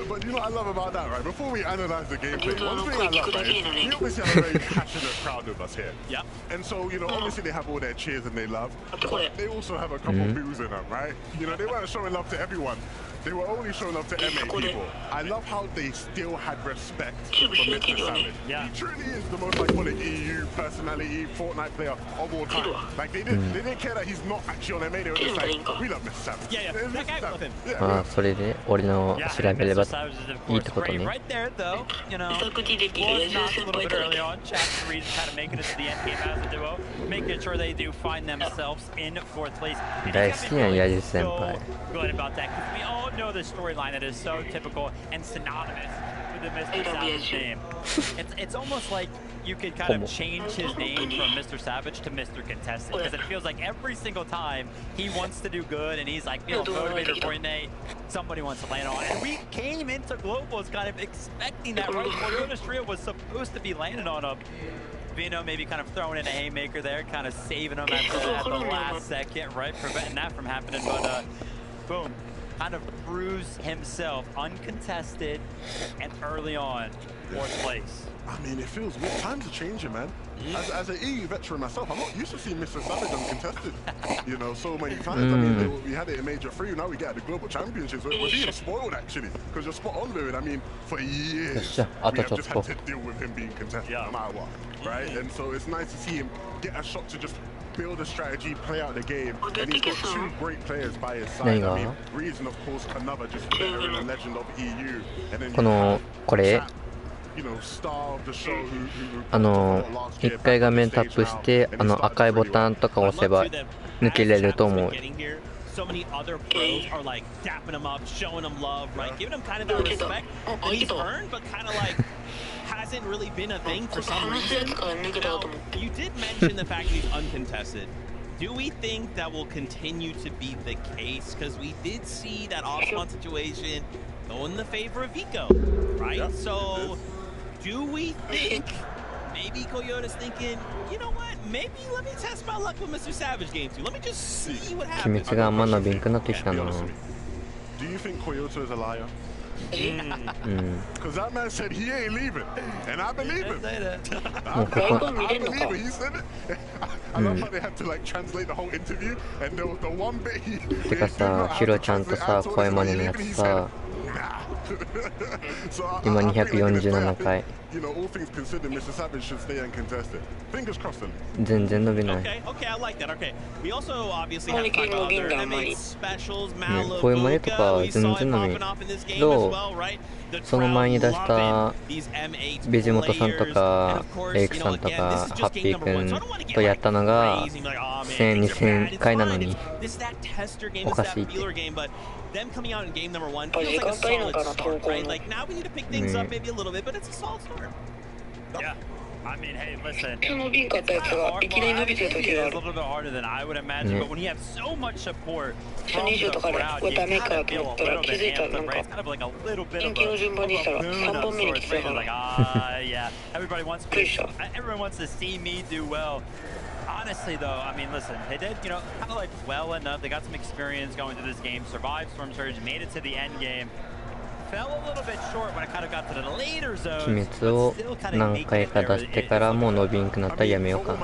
But you know what I love about that, right? Before we analyze the gameplay, one thing I love, right, we obviously have a very passionate crowd with us here. Yep. And so, you know, obviously they have all their cheers and they love, but they also have a couple of boos in them, right? You know, they weren't showing love to everyone. They were only showing up to MA people. I love how they still had respect for Mr. Savage. Yeah. He truly is the most iconic EU personality, Fortnite player of all time. Like they didn't care that he's not actually on MA. They were just like, we love Mr. Savage. Yeah, yeah. That guy love him. ああ、それで俺の調べればいいってことね。Right there, though, you know, was not a little bit early on. Chad and Reed kind of making it to the end game as a duo, making sure they do find themselves in 4th place. 大好きやん、ヤジ先輩。 Good about that, because we all know the storyline that is so typical and synonymous with the Mr. Savage name. It's almost like you could kind of change his name from Mr. Savage to Mr. Contested, because it feels like every single time he wants to do good and he's like, you know, motivator for Nate, somebody wants to land on. And we came into Globals kind of expecting that, right? Toyota's trio was supposed to be landing on a Vino maybe kind of throwing in a haymaker there, kind of saving him at the last second, right? Preventing that from happening, but boom. Kind of proves himself uncontested and early on 4th place. I mean, it feels weird. Times are changing, man. As an EU veteran myself, I'm not used to seeing Mr. Savage uncontested, you know, so many times. I mean, we had it in Major 3, now we get the Global Championships. We're being spoiled, actually, because you're spot on, Louis. I mean, for years, we have just had to deal with him being contested, no matter what, right? And so it's nice to see him get a shot to just build a strategy, play out the game, and he's got 2 great players by his side. I mean, Reason, of course, another just veteran and legend of EU, and then you have これ1回画面タップして赤いボタンとか押せば抜けれると思う。 So many other pros are like dapping him up, showing him love, right? Giving him kind of that respect that he's earned, but kind of like hasn't really been a thing for some reason. Now, you did mention the fact that he's uncontested. Do we think that will continue to be the case? Because we did see that off-spawn situation go in the favor of Vico, right? Yeah. So, do we think maybe Koyota's thinking, you know what? Maybe let me test my luck with Mr. Savage game 2. Let me just see what happens. 機密があんま伸びんくなってきたな。 Do you think Koyota is a liar? Because that man said he ain't leaving, and I believe him. I believe him. He said it. I love how they had to like translate the whole interview, and there was the one bit he. てかさ、ヒロちゃんとさ、声真似のやつさ、今247回。 You know, all things considered, Mr. Savage should stay uncontested. Fingers crossed. 全然伸びない。 Okay, I like that. Okay, we also obviously have other M8 specials, 声真似とか全然伸びない。どう？その前に出したベジモトさんとかエイクさんとかハッピーくんとやったのが1000、2000回なのにおかしいって。 Them coming out in game number 1 feels like a solid start, right? Like now we need to pick things up maybe a little bit, but it's a solid start. Yeah. I mean, hey, listen. It's a little bit harder than I would imagine, but when you have so much support from the crowd, you kind of feel a little bit amped up, right? It's kind of like a little bit of a boon of sorts, right? Like, yeah, everybody wants to see me do well. Honestly, though, I mean, listen, they did, you know, kind of like well enough. They got some experience going through this game, survived Storm Surge, made it to the end game. 鬼滅を何回か出してからもう伸びんくなったらやめようかな。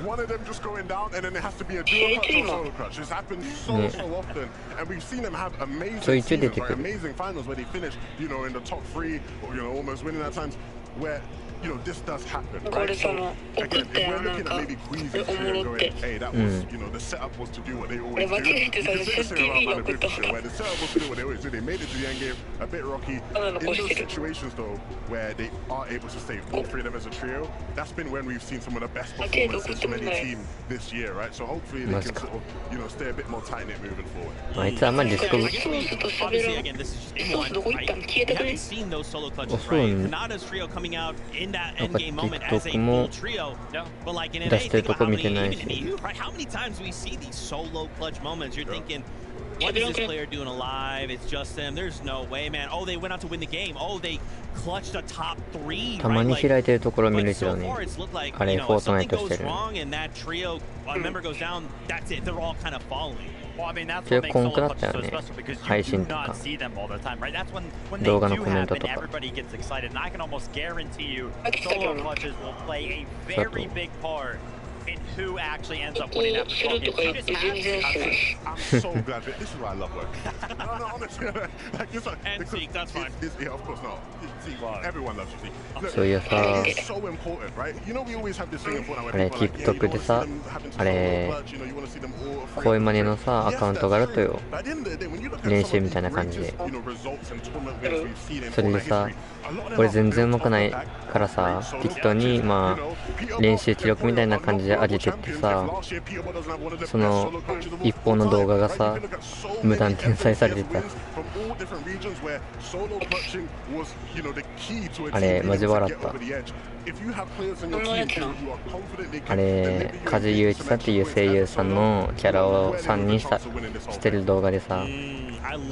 One of them just going down, and then it has to be a dual clutch or solo clutch. It's happened so often, and we've seen them have amazing seasons, right? Amazing finals where they finish, you know, in the top 3, or, you know, almost winning at times. Where, you know, this does happen, right? So, again, if we're looking at maybe Queezy's trio going, hey, that was, you know, the setup was to do what they always do. You can say the same about Malibu's trio, where the setup was to do what they always do. They made it to the end game, a bit rocky. In those situations, though, where they are able to save all 3 of them as a trio, that's been when we've seen some of the best performances from any team this year, right? So hopefully they can sort of, you know, stay a bit more tight-knit moving forward. あいつあんまりディスコ Obviously, again, this is just one, right? We haven't seen those solo clutches, right? Kanada's trio coming out in that end game moment as a full trio, but like in an think about how many right? How many times do we see these solo clutch moments? You're thinking, what is this player doing alive? It's just them. There's no way, man. Oh, they went out to win the game. Oh, they clutched a top 3. たまに開いてるところ見るけどね。あれフォートナイトしてる。結構こんくなったよね。配信とか動画のコメントとか。in who actually ends up winning that football game. I'm so glad that this is why I love work. No, honestly, like it's like, and Zeke, that's fine. Yeah, of course not. Zeke, everyone loves you, Zeke. So you're it's so important, right? You know, we always have this thing in Fortnite あれ TikTok でさ、あれ声真似のさアカウントがあるとよ。練習みたいな感じで。それでさ、俺全然上手くないからさ、適当にまあ練習記録みたいな感じで上げてってさ、その一方の動画がさ無断転載されてた。あれマジ笑った。あれ梶裕一さんっていう声優さんのキャラを3人してる動画でさ、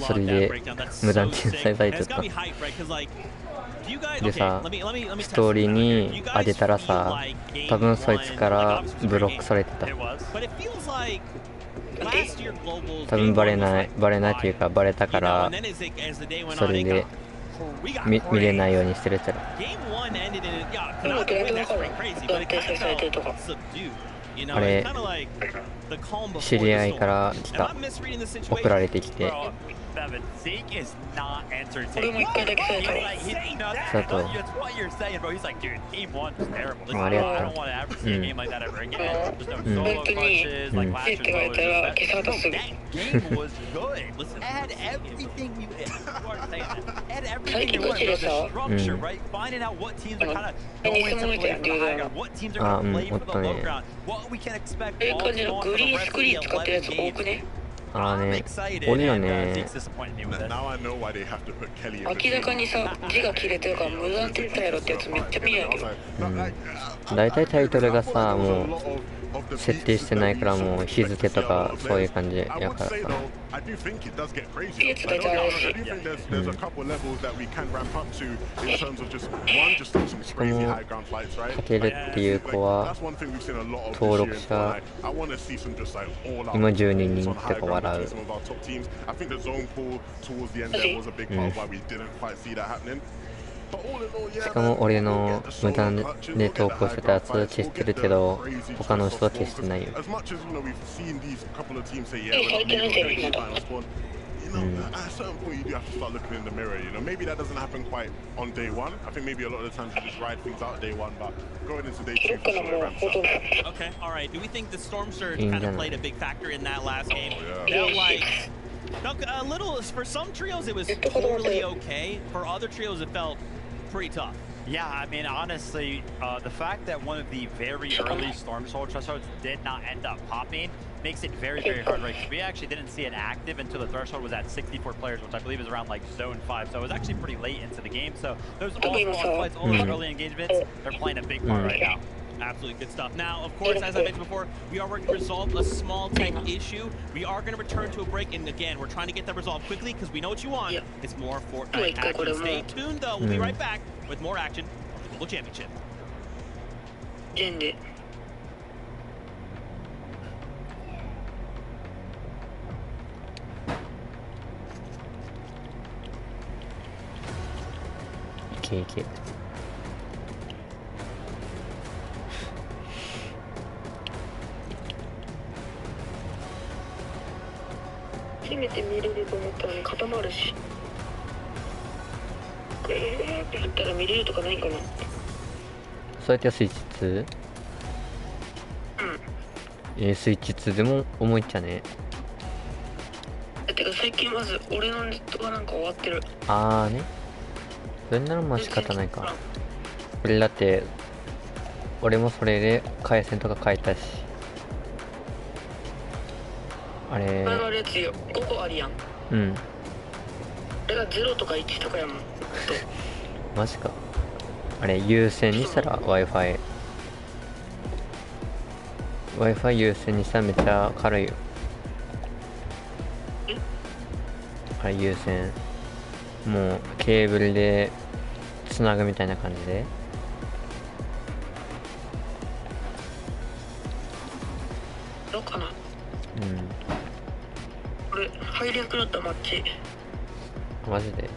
それで無断転載されてた。でさ、ストーリーに上げたらさ、多分そいつからブロックされてた。多分バレないっていうかバレたから、それで見れないようにしてるってあれ知り合いから来た、送られてきて。Zeke is not entertaining. 佐藤。ありがとう。あ、うん、おったね。あーね、多いよね。明らかにさ、字が切れてるから無断って言ったやろってやつめっちゃ見えないけど。だいたいタイトルがさ、もう設定してないからもう日付とかそういう感じやからさ。しかもかけるっていう子は登録者今12人ってか笑う。しかも俺の無断で投稿してたやつ消してるけど他の人は消してないよ。At a certain point you do have to start looking in the mirror, you know. Maybe that doesn't happen quite on day one. I think maybe a lot of the times you just ride things out day one, but going into day 2 for sure it ramps up. Okay, alright. Do we think the Storm Surge kind of played a big factor in that last game? Felt like a little, for some trios it was totally okay. For other trios it felt pretty tough. Yeah, I mean, honestly, the fact that one of the very early Storm Surge thresholds did not end up popping makes it very, very hard, right? We actually didn't see it active until the threshold was at 64 players, which I believe is around like zone 5. So it was actually pretty late into the game. So those all-squad fights, all those early engagements, they're playing a big part right now. Absolutely good stuff. Now, of course, as I mentioned before, we are working to resolve a small tech issue. We are going to return to a break, and again, we're trying to get that resolved quickly because we know what you want. It's more Fortnite action. Stay tuned, though. We'll be right back with more action on the Global Championship. けいけ。初めて見れると思ったのに固まるし、ってやったら見れるとかないかな。そうやってスイッチ 2？ スイッチ2でも重いっちゃね。てか最近まず俺のネットがなんか終わってる。あーね、それならまあ仕方ないか。俺だって俺もそれで回線とか変えたし、あれあるやつよ、5個ありやん。うん、あれが0とか1とかやもん。マジか。あれ優先にしたら Wi-Fi 優先にしたらめっちゃ軽いよ。あれ優先、もうケーブルでつなぐみたいな感じで。どうかな。うん、俺入りやすくなったマッチ。マジで。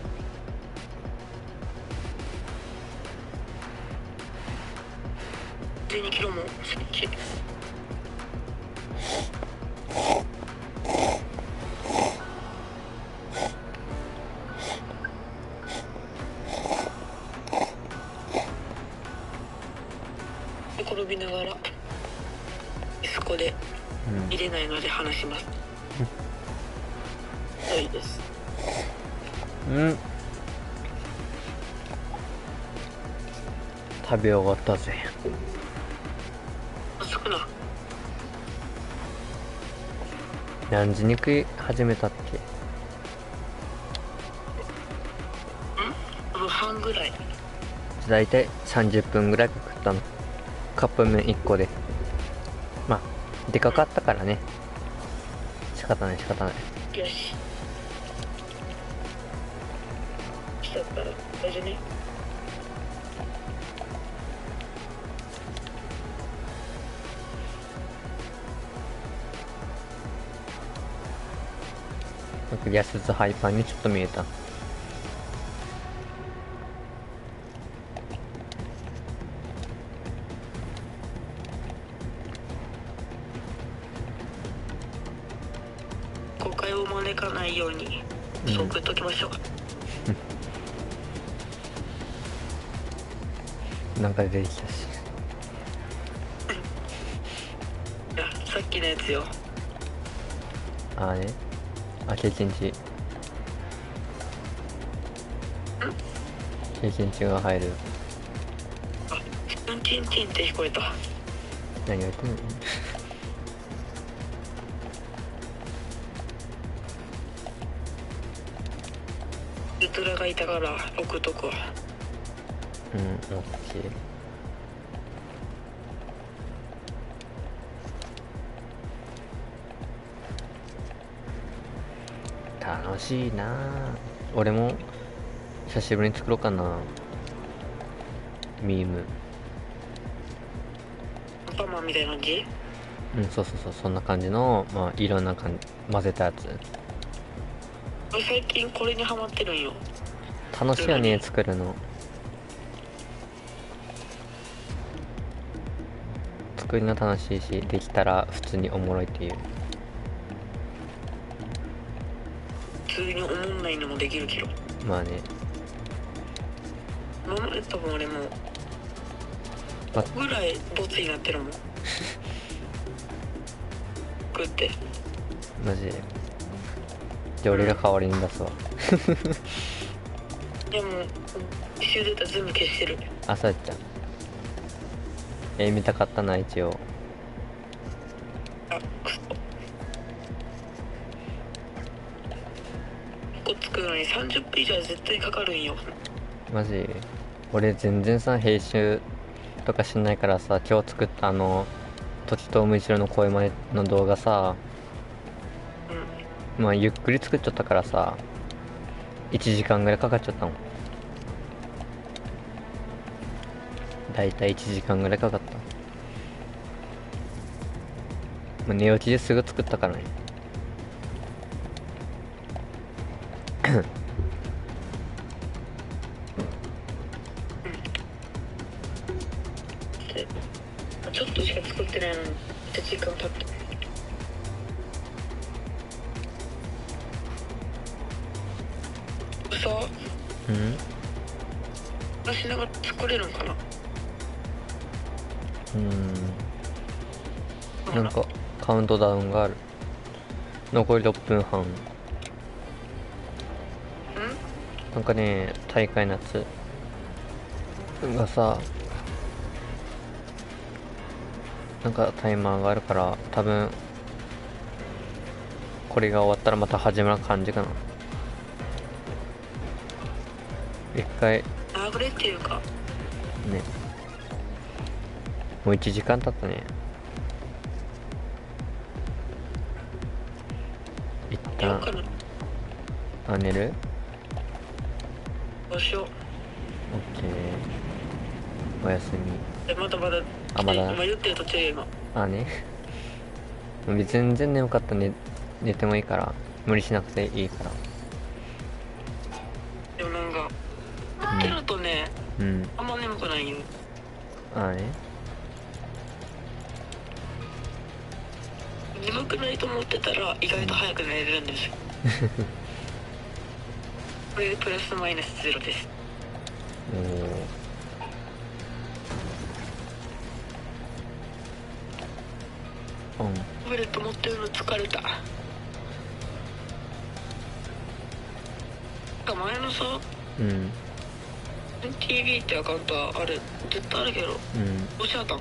12キロもスイッチ。転びながらそこで入れないので話します。いいです。食べ終わったぜ。遅くな。何時に食い始めたっけ?5 半ぐらい。だいたい30分ぐらいか食ったの。カップ麺1個で。まあでかかったからね、仕方ない仕方ない。よし。来ちゃったら大丈夫ね。安津ハイパーにちょっと見えた。誤解を招かないようにそう送っときましょう。なんか出てきたし。いや、さっきのやつよ。ああね。経験値。経験値が入る。あ、チンチンチンって聞こえた。何言ってんの？ウルトラがいたから送っとくわ。オッケー。楽しいなぁ。俺も久しぶりに作ろうかな。ミーム。アンパンマンみたいな感じ？そうそうそう、そんな感じの、まあいろんな混ぜたやつ。俺最近これにハマってるんよ。楽しいよね、作るの。作りの楽しいし、できたら普通におもろいっていう。普通におもんないのもできるけど。まあね。今まで多分俺も5ぐらいボツになってるもん。食って。マジで。じゃあ俺が代わりに出すわ。いやもう一周出たら全部消してる。あ、そうやっちゃん。見たかったな一応。あ、くそ。1個作るのに30分以上は絶対かかるんよ。マジ？俺全然さ編集とかしないからさ、今日作った時とむしろの声真似の動画さ、まあゆっくり作っちゃったからさ、1時間ぐらいかかっちゃったもん。だいたい1時間ぐらいかかった。まあ、寝起きですぐ作ったからね。さ、話しながら作れるんかな。なんかカウントダウンがある。残り6分半。なんかね、大会のやつがさ、なんかタイマーがあるから、多分これが終わったらまた始まる感じかな。一回流れっていうかね、もう1時間経ったね。一旦寝る？どうしよう。オッケー、おやすみ。まだまだ今言ってる途中今。ね、全然眠かったら寝てもいいから、無理しなくていいから。でもなんかやってるとね、あんま眠くないよ。眠くないと思ってたら意外と早く寝れるんですよ。これでプラスマイナスゼロです。食べると思ってるの疲れた。前のさ、TV ってアカウントはあれ絶対あるけど、どうしちゃったん？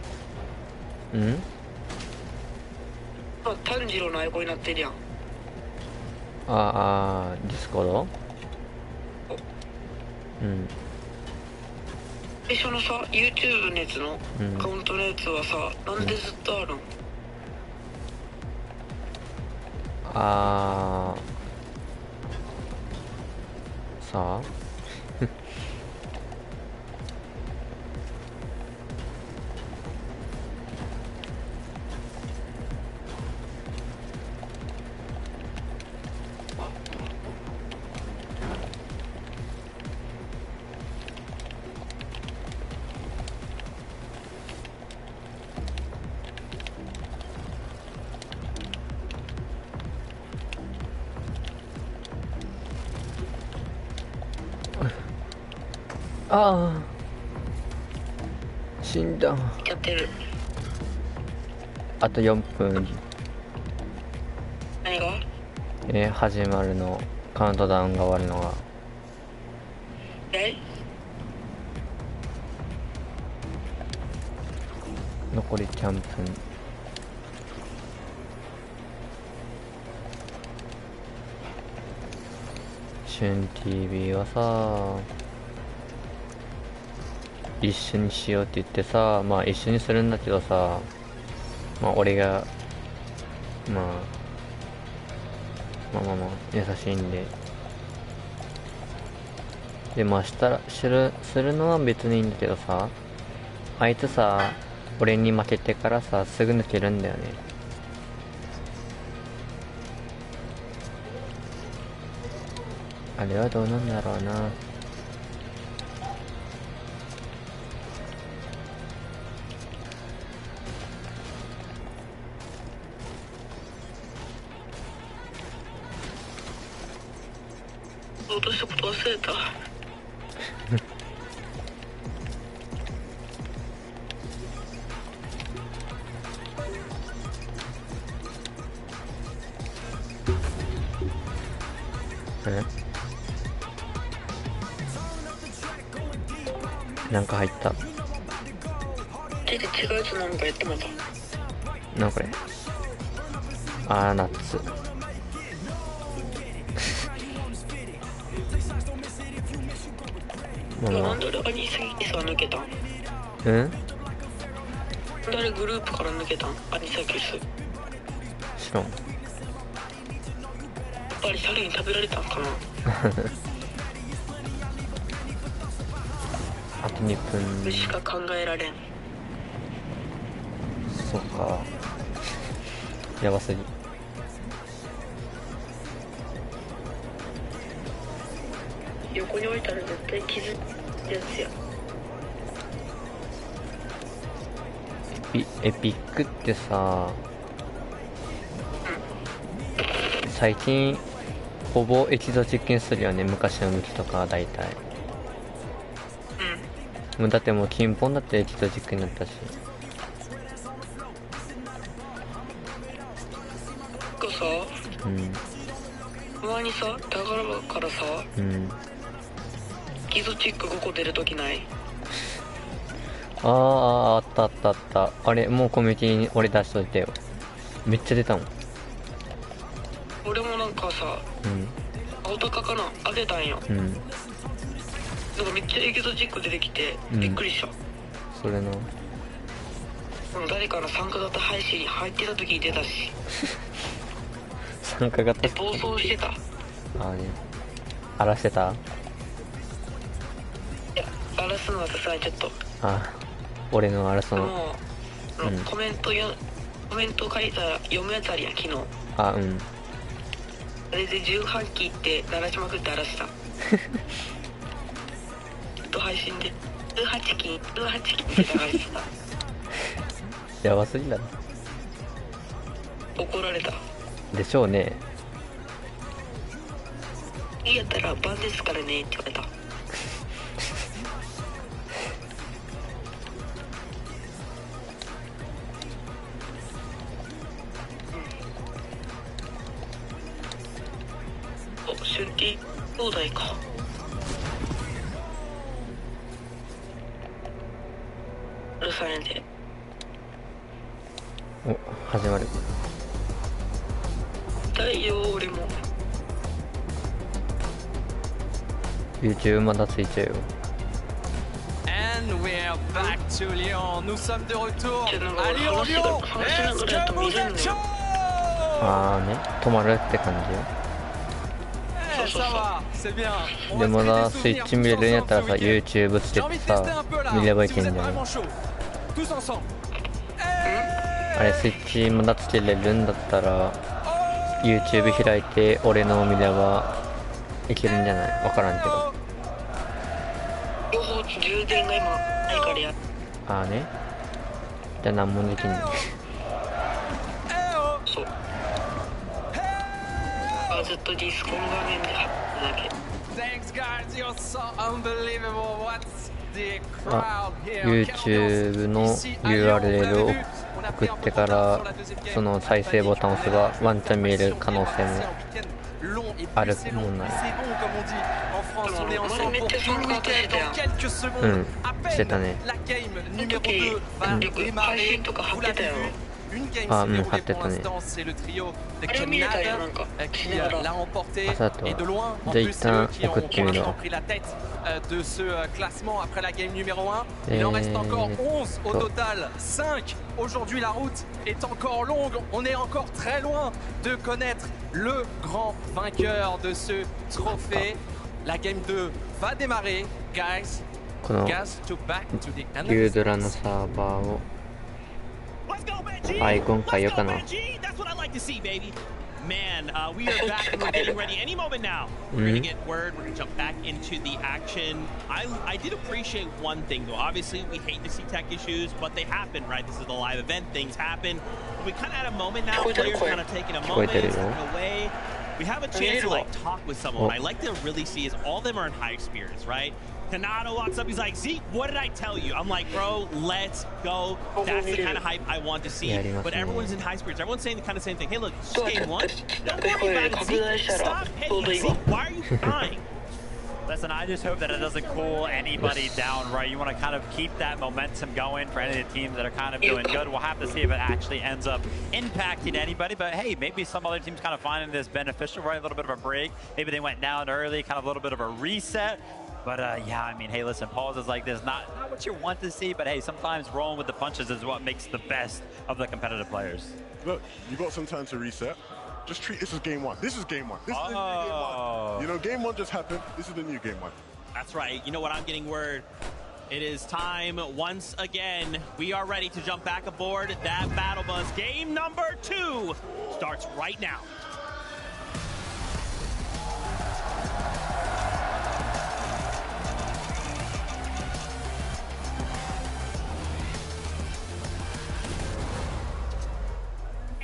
炭治郎のアイコンになってるやん。ディスコード？最初のさ YouTube のやつのアカウントのやつはさ、なんでずっとあるん？さあ死んだ。やってる。あと4分。何が？始まるの、カウントダウンが終わるのが。残りキャンプ。シュン TV はさ、一緒にしようって言ってさ、一緒にするんだけどさ、俺が優しいんで、するのは別にいいんだけどさ、あいつさ、俺に負けてからさ、すぐ抜けるんだよね。あれはどうなんだろうな。落としたこと忘れた。なんか入った。違うやつなんかやってもらった。なんこれ。ナッツ。なんで俺アニサキスは抜けたん？誰グループから抜けたん？アニサキス。知らん。やっぱり猿に食べられたんかな。あと2分しか考えられん。そっか、やばすぎ。横に置いたら絶対傷ってやつや。エピックってさ、最近ほぼエキゾチックにするよね、昔の向きとかは大体。もうだってもう金本だってエキゾチックになったし。さ、たまにさ、宝箱からさ、エキゾチック5個出るときない？あったあったあった。あれ、もうコミュニティに俺出しといてよ。めっちゃ出たもん。俺もなんかさ、青高かな、あげたんよ。なんかめっちゃエキゾチック出てきて、びっくりした。それな。誰かの参加型配信に入ってた時に出たし。参加型暴走してた。あれ荒らしてた？いや、荒らすのはさすがにちょっと。俺の荒らすの。もう、コメント書いたら読むやつあるやん、昨日。あれで18期って鳴らしまくって荒らした。配信で18期って流してた。やばすぎだろ。怒られたでしょうね。いいやったら晩ですからねって言われた。春季兄弟か。うるさいんで。お、始まる。だよ、俺も。YouTube まだついちゃうよ。And we're back to Lyon. Nous sommes de retour à Lyon. Est-ce que vous êtes chaud? ね、止まるって感じよ。でもな、スイッチ見れるんやったらさ、YouTube つけてさ、見ればいけんじゃない？あれ、スイッチまだつけれるんだったら、YouTube 開いて、俺のを見ればいけるんじゃない？わからんけど。両方充電が今ないからや。ね。じゃあ何もできんね。そう。ずっとディスコの画面で貼ってだけ。YouTube の URL を送ってからその再生ボタンを押せばワンチャン見える可能性もあるもんない。してたね。配信とか貼ってたよ。貼ってたね。朝とは。じゃあ一旦送ってみろ。Il en reste encore 11 au total, 5. Aujourd'hui, la route est encore longue. On est encore très loin de connaître le grand vainqueur de ce trophée. La game 2 va démarrer, guys. このRyuudoraのサーバーをアイコン変えようかな。Man, we are back and we're getting ready any moment now. We're going to get word, we're going to jump back into the action. I did appreciate one thing though. Obviously, we hate to see tech issues, but they happen, right? This is a live event, things happen. We kind of had a moment now, players kind of taking a moment, stepping away. We have a chance to like talk with someone. What I like to really see is all of them are in high experience, right? Kanado walks up, he's like, Zeke, what did I tell you? I'm like, bro, let's go. That's the kind of hype I want to see. But everyone's in high spirits. Everyone's saying the kind of same thing. Hey, look, this is game one. Don't worry about it, Zeke. Stop hitting Zeke. Why are you crying? Listen, I just hope that it doesn't cool anybody down, right? You want to kind of keep that momentum going for any of the teams that are kind of doing good. We'll have to see if it actually ends up impacting anybody. But hey, maybe some other teams kind of finding this beneficial, right? A little bit of a break. Maybe they went down early, kind of a little bit of a reset. But yeah, I mean, hey, listen, pauses like this, not what you want to see, but hey, sometimes rolling with the punches is what makes the best of the competitive players. Look, you got some time to reset. Just treat this as game one. This is game one. This is the new game one. You know, game one just happened. This is the new game one. That's right. You know what? I'm getting word. It is time once again. We are ready to jump back aboard that battle bus. Game number 2 starts right now.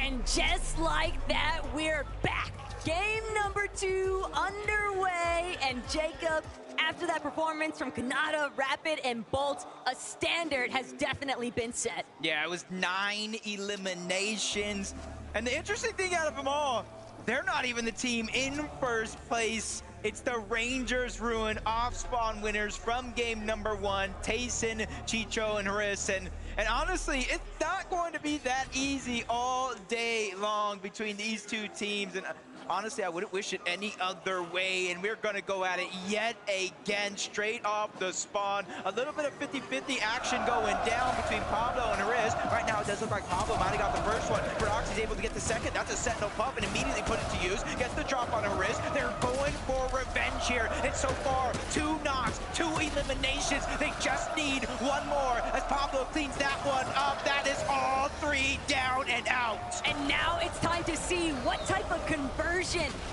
And just like that, we're back Game number 2 underway, and Jacob, after that performance from Kanata, Rapid, and Bolt, a standard has definitely been set. Yeah, it was 9 eliminations. And the interesting thing out of them all, they're not even the team in first place. It's the Rangers Ruin off-spawn winners from game number 1, Tayson, Chicho, and Harrison. And honestly, it's not going to be that easy all day long between these two teams. And honestly, I wouldn't wish it any other way. And we're going to go at it yet again, straight off the spawn. A little bit of 50-50 action going down between Pablo and Riz. Right now, it does look like Pablo might have got the first one. Prodoxy's able to get the second. That's a Sentinel pump and immediately put it to use. Gets the drop on Riz. They're going for revenge here. And so far, 2 knocks, 2 eliminations. They just need one more as Pablo cleans that one up. That is all 3 down and out. And now it's time to see what type of conversion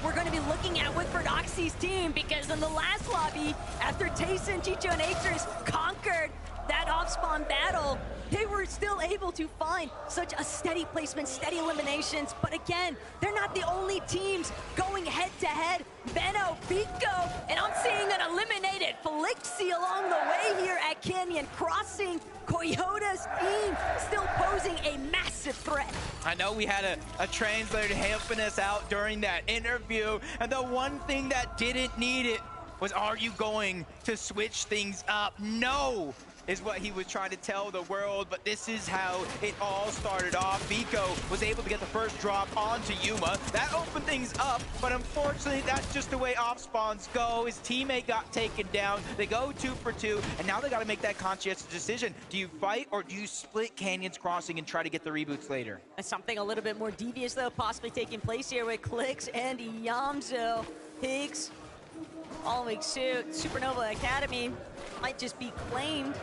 we're going to be looking at with Prodoxy's team, because in the last lobby, after Tayson, Chicho, and Atrus conquered that off-spawn battle, they were still able to find such a steady placement, steady eliminations. But again, they're not the only teams going head-to-head. Benno, Vico, and I'm seeing an eliminated Felixi along the way here at Canyon Crossing. Coyota's team still posing a massive threat. I know we had a translator helping us out during that interview, and the one thing that didn't need it was, are you going to switch things up? No, is what he was trying to tell the world, but this is how it all started off. Vico was able to get the first drop onto Yuma. That opened things up, but unfortunately, that's just the way off spawns go. His teammate got taken down. They go 2 for 2, and now they got to make that conscientious decision. Do you fight, or do you split Canyons Crossing and try to get the reboots later? Something a little bit more devious, though, possibly taking place here with Clicks and Yamzo. Higgs, following suit, Supernova Academy might just be claimed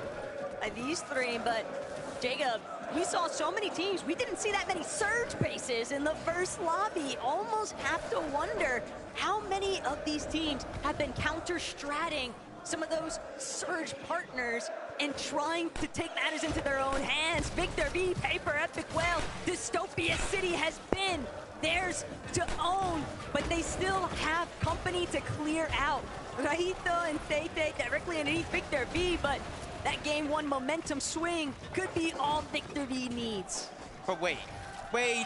by these 3, but Jacob, we saw so many teams. We didn't see that many surge bases in the first lobby. Almost have to wonder how many of these teams have been counter-stratting some of those surge partners and trying to take matters into their own hands. Victor V, Paper, Epic Whale, Dystopia City has been theirs to own, but they still have company to clear out. Rajito and Tete directly underneath Victor V, but that game 1 momentum swing could be all Victor V needs. But wait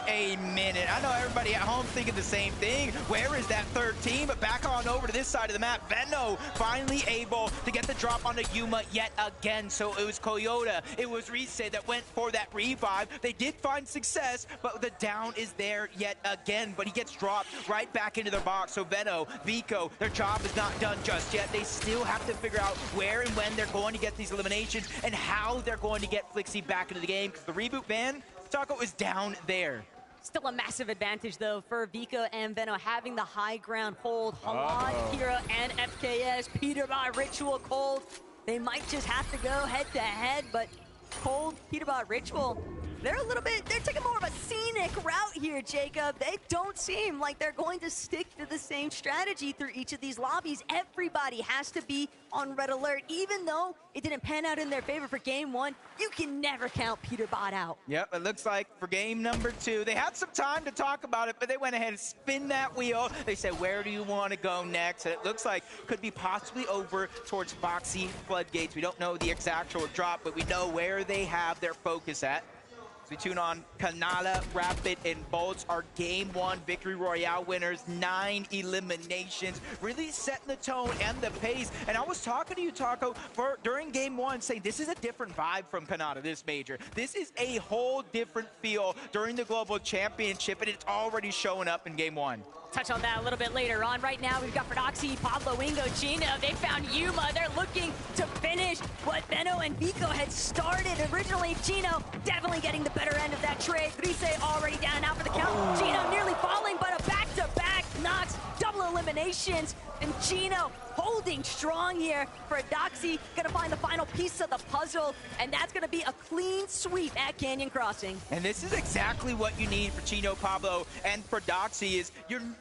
a minute. I know everybody at home thinking the same thing. Where is that 3rd team? But back on over to this side of the map, Benno finally able to get the drop onto Yuma yet again. So it was Coyota, it was Reset that went for that revive. They did find success, but the down is there yet again. But he gets dropped right back into their box. So Benno, Vico, their job is not done just yet. They still have to figure out where and when they're going to get these eliminations and how they're going to get Flixi back into the game, because the reboot ban, Taco is down there. Still a massive advantage, though, for Vico and Benno having the high ground hold. Hamad, Kira, and FKS, Peterbot, Ritual, Cold. They might just have to go head-to-head, but Cold, Peterbot, Ritual, they're taking more of a scenic route here, Jacob. They don't seem like they're going to stick to the same strategy through each of these lobbies. Everybody has to be on red alert. Even though it didn't pan out in their favor for game 1, you can never count Peterbot out. Yep, it looks like for game number 2, they had some time to talk about it, but they went ahead and spin that wheel. They said, where do you want to go next? And it looks like could be possibly over towards Foxy Floodgates. We don't know the exact drop, but we know where they have their focus at. We tune on Kanala, Rapid, and Bolts, our Game 1 Victory Royale winners. 9 eliminations, really setting the tone and the pace. And I was talking to you, Taco, during Game 1, saying this is a different vibe from Kanata, this major. This is a whole different feel during the Global Championship, and it's already showing up in Game 1. Touch on that a little bit later on. Right now, we've got Prodoxy, Pablo, Wingo, Gino. They found Yuma. They're looking to finish what Benno and Vico had started originally. Gino definitely getting the better end of that trade. Rise already down out for the count. Gino nearly falling, but a back-to-back knocks, double eliminations. And Gino holding strong here. Prodoxy gonna find the final piece of the puzzle, and that's gonna be a clean sweep at Canyon Crossing. And this is exactly what you need for Chino, Pablo, and Prodoxy.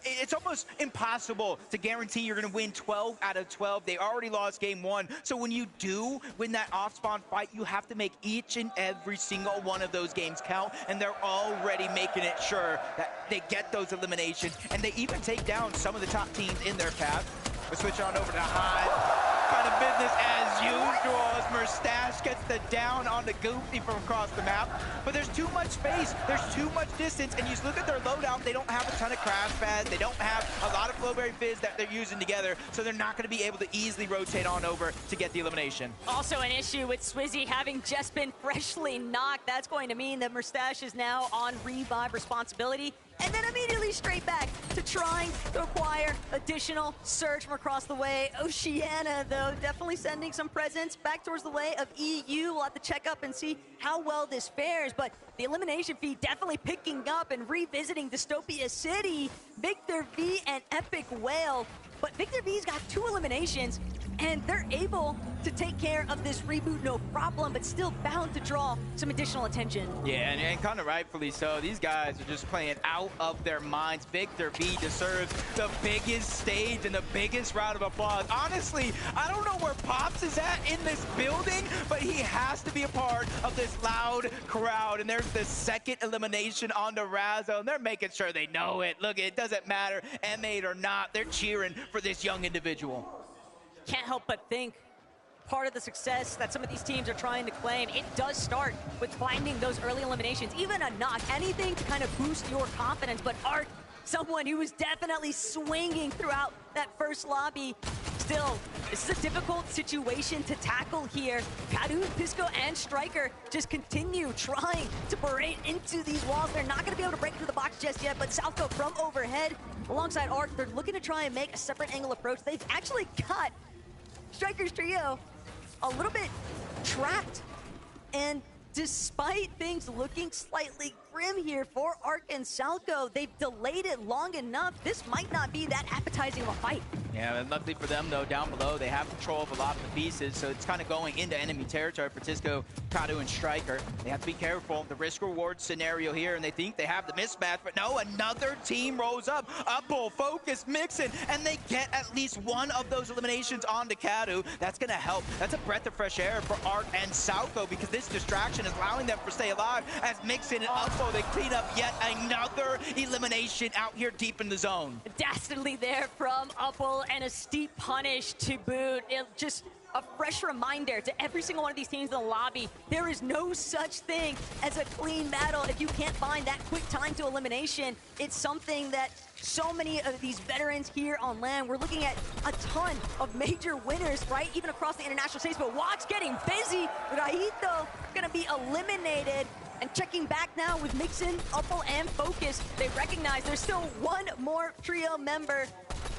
It's almost impossible to guarantee you're gonna win 12 out of 12. They already lost game 1. So when you do win that off-spawn fight, you have to make each and every single one of those games count, and they're already making it sure that they get those eliminations, and they even take down some of the top teams in their path. We'll switch on over to Hive. Kind of business as usual as Merstache gets the down on the Goofy from across the map. But there's too much space, there's too much distance, and you just look at their loadout, they don't have a ton of crash pads, they don't have a lot of Flowberry Fizz that they're using together, so they're not going to be able to easily rotate on over to get the elimination. Also an issue with Swizzy having just been freshly knocked. That's going to mean that Merstache is now on revive responsibility, and then immediately straight back to trying to acquire additional surge from across the way. Oceania, though, definitely sending some presence back towards the way of EU. We'll have to check up and see how well this fares, but the elimination feed definitely picking up and revisiting Dystopia City. Victor V and Epic Whale, but Victor V's got 2 eliminations, and they're able to take care of this reboot no problem, but still bound to draw some additional attention. Yeah, and kind of rightfully so. These guys are just playing out of their minds. Victor V deserves the biggest stage and the biggest round of applause. Honestly, I don't know where Pops is at in this building, but he has to be a part of this loud crowd. And there's the second elimination onto Razzo, and they're making sure they know it. Look, it doesn't matter, M8 or not, they're cheering for this young individual. Can't help but think part of the success that some of these teams are trying to claim, it does start with finding those early eliminations, even a knock, anything to kind of boost your confidence. But Art, someone who was definitely swinging throughout that first lobby. Still, this is a difficult situation to tackle here. Kadu, Pisco, and Striker just continue trying to berate into these walls. They're not going to be able to break into the box just yet, but Southco from overhead, alongside Arc, they're looking to try and make a separate angle approach. They've actually got Striker's trio a little bit trapped, and despite things looking slightly grim here for Arc and Salco, they've delayed it long enough. This might not be that appetizing of a fight. Yeah, and luckily for them, though, down below, they have control of a lot of the pieces, so it's kind of going into enemy territory for Tisco, Kadu, and Striker. They have to be careful. The risk-reward scenario here, and they think they have the mismatch, but no, another team rolls up. Upbull, Focus, Mixin, and they get at least one of those eliminations onto Kadu. That's going to help. That's a breath of fresh air for Art and Salco, because this distraction is allowing them to stay alive as Mixin and Upbull, they clean up yet another elimination out here deep in the zone. Dastardly there from Upbull, and a steep punish to boot. Just a fresh reminder to every single one of these teams in the lobby, there is no such thing as a clean battle if you can't find that quick time to elimination. It's something that so many of these veterans here on land, we're looking at a ton of major winners, right? Even across the international stage, but Watch getting busy. Raito gonna be eliminated. And checking back now with Mixin, Upbull, and Focus, they recognize there's still one more trio member.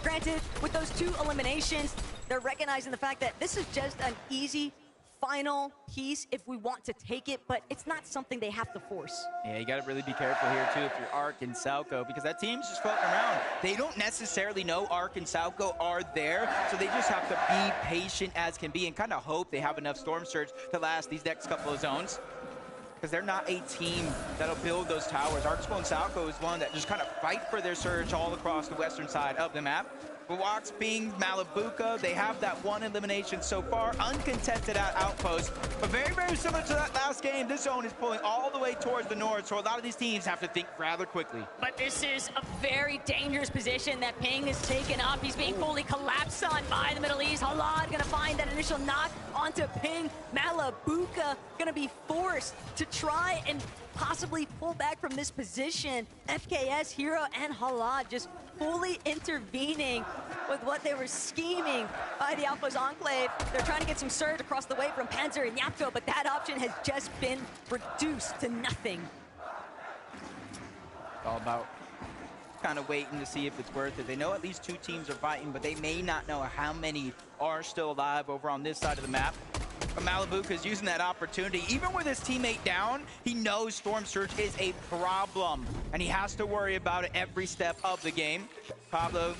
Granted, with those 2 eliminations, they're recognizing the fact that this is just an easy final piece if we want to take it, but it's not something they have to force. Yeah, you got to really be careful here, too, if you're Arc and Salco, because that team's just floating around. They don't necessarily know Arc and Salco are there, so they just have to be patient as can be and kind of hope they have enough Storm Surge to last these next couple of zones. Because they're not a team that'll build those towers. Archspel and Salco is one that just kind of fight for their surge all across the western side of the map. Wax being Malabuka, they have that 1 elimination so far, uncontested at Outpost. But very, very similar to that last game, this zone is pulling all the way towards the north, so a lot of these teams have to think rather quickly. But this is a very dangerous position that Ping has taken up. He's being fully collapsed on by the Middle East. Halad gonna find that initial knock onto Ping. Malabuka gonna be forced to try and possibly pull back from this position. FKS, Hero, and Halad just fully intervening with what they were scheming by the Alpha's Enclave. They're trying to get some surge across the way from Panzer and Yapko, but that option has just been reduced to nothing. It's all about kind of waiting to see if it's worth it. They know at least 2 teams are fighting, but they may not know how many are still alive over on this side of the map. But Malabuka is using that opportunity. Even with his teammate down, he knows Storm Surge is a problem, and he has to worry about it every step of the game. Pablo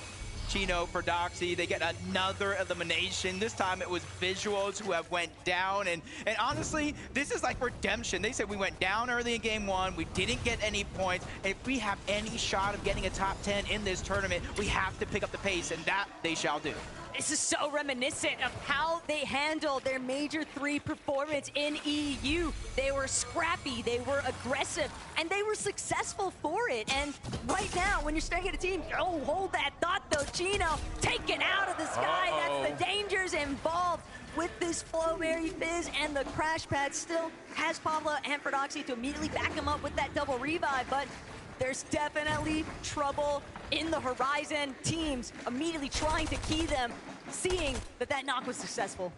Chino for Doxy. They get another elimination. This time it was Visuals who have went down. And honestly, this is like redemption. They said we went down early in game 1. We didn't get any points. If we have any shot of getting a top 10 in this tournament, we have to pick up the pace, and that they shall do. This is so reminiscent of how they handled their Major 3 performance in EU. They were scrappy, they were aggressive, and they were successful for it. And right now, when you're staring at a team, oh, hold that thought though, Chino taken out of the sky. That's the dangers involved with this Flow Mary Fizz, and the crash pad still has Pablo and Ferdoxy to immediately back him up with that double revive, but there's definitely trouble in the horizon. Teams immediately trying to key them, seeing that that knock was successful.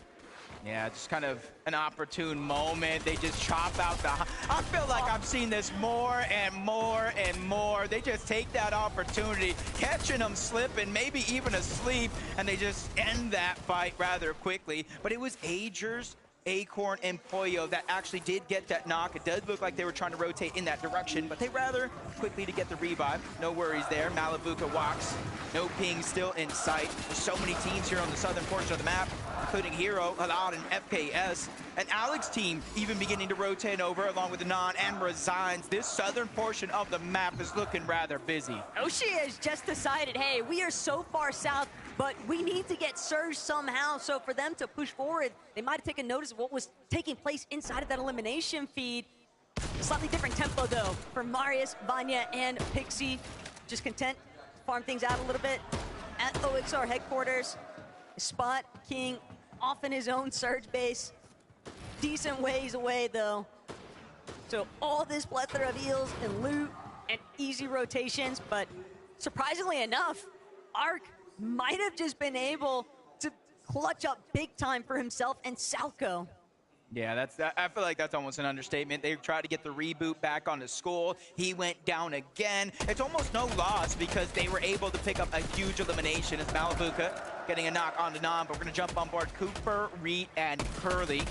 Yeah, just kind of an opportune moment. They just chop out the... I feel like I've seen this more and more and more. They just take that opportunity, catching them slipping, maybe even asleep, and they just end that fight rather quickly. But it was Agers, Acorn, and Pollo that actually did get that knock. It does look like they were trying to rotate in that direction, but they rather quickly to get the revive. No worries there. Malibuca walks. No ping still in sight. There's so many teams here on the southern portion of the map, including Hero, Halal, and FKS. And Alex's team even beginning to rotate over along with Anon and Resigns. This southern portion of the map is looking rather busy. Oshi has just decided, hey, we are so far south, but we need to get surged somehow. So for them to push forward, they might have taken notice of what was taking place inside of that elimination feed. Slightly different tempo though for Marius, Vanya, and Pixie. Just content to farm things out a little bit at OXR headquarters. Spot King off in his own surge base. Decent ways away though. So all this plethora of heals and loot and easy rotations, but surprisingly enough, Arc might have just been able to clutch up big time for himself and Salco. Yeah, I feel like that's almost an understatement. They tried to get the reboot back on the school. He went down again. It's almost no loss because they were able to pick up a huge elimination as Malibuca getting a knock on the Nom, but we're going to jump on board Cooper, Reed, and Curly.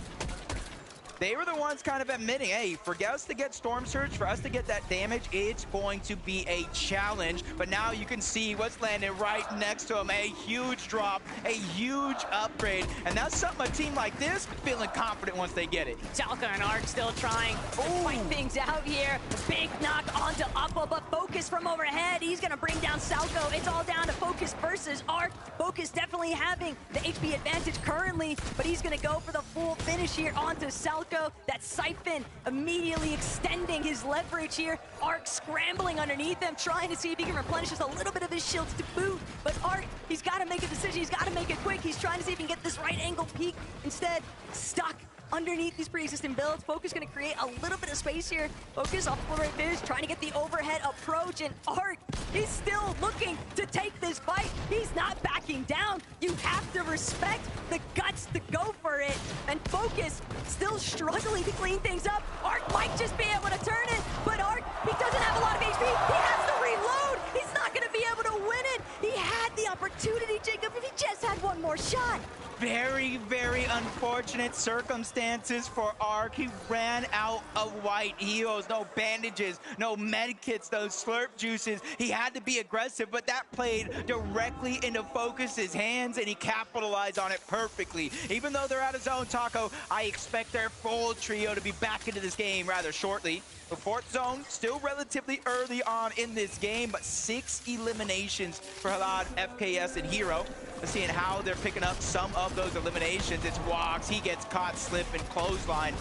They were the ones kind of admitting, hey, for us to get Storm Surge, for us to get that damage, it's going to be a challenge. But now you can see what's landing right next to him. A huge drop, a huge upgrade. And that's something a team like this feeling confident once they get it. Salka and Arc still trying to fight things out here. Big knock onto Uppo, but Focus from overhead. He's going to bring down Salco. It's all down to Focus versus Arc. Focus definitely having the HP advantage currently, but he's going to go for the full finish here onto Salco. That Siphon immediately extending his leverage here. Arc scrambling underneath him, trying to see if he can replenish just a little bit of his shields to boot. But Arc, he's got to make a decision. He's got to make it quick. He's trying to see if he can get this right angle peek. Instead, stuck underneath these pre-existing builds. Focus going to create a little bit of space here. Focus off the right fish, trying to get the overhead approach, and Arc, he's still looking to take this fight. He's not backing down. You have to respect the guts to go for it. And Focus still struggling to clean things up. Arc might just be able to turn it, but Arc, he doesn't have a lot of HP. He has to reload. He's not going to be able to win it. He had the opportunity, Jacob, if he just had one more shot. Very, very unfortunate circumstances for Arc. He ran out of white heals, no bandages, no med kits, those slurp juices. He had to be aggressive, but that played directly into Focus's hands, and he capitalized on it perfectly. Even though they're out of zone, Taco, I expect their full trio to be back into this game rather shortly. The fourth zone, still relatively early on in this game, but 6 eliminations for Halad, FKS, and Hero. Seeing how they're picking up some of those eliminations. It's Walks, he gets caught slipping, clothesline.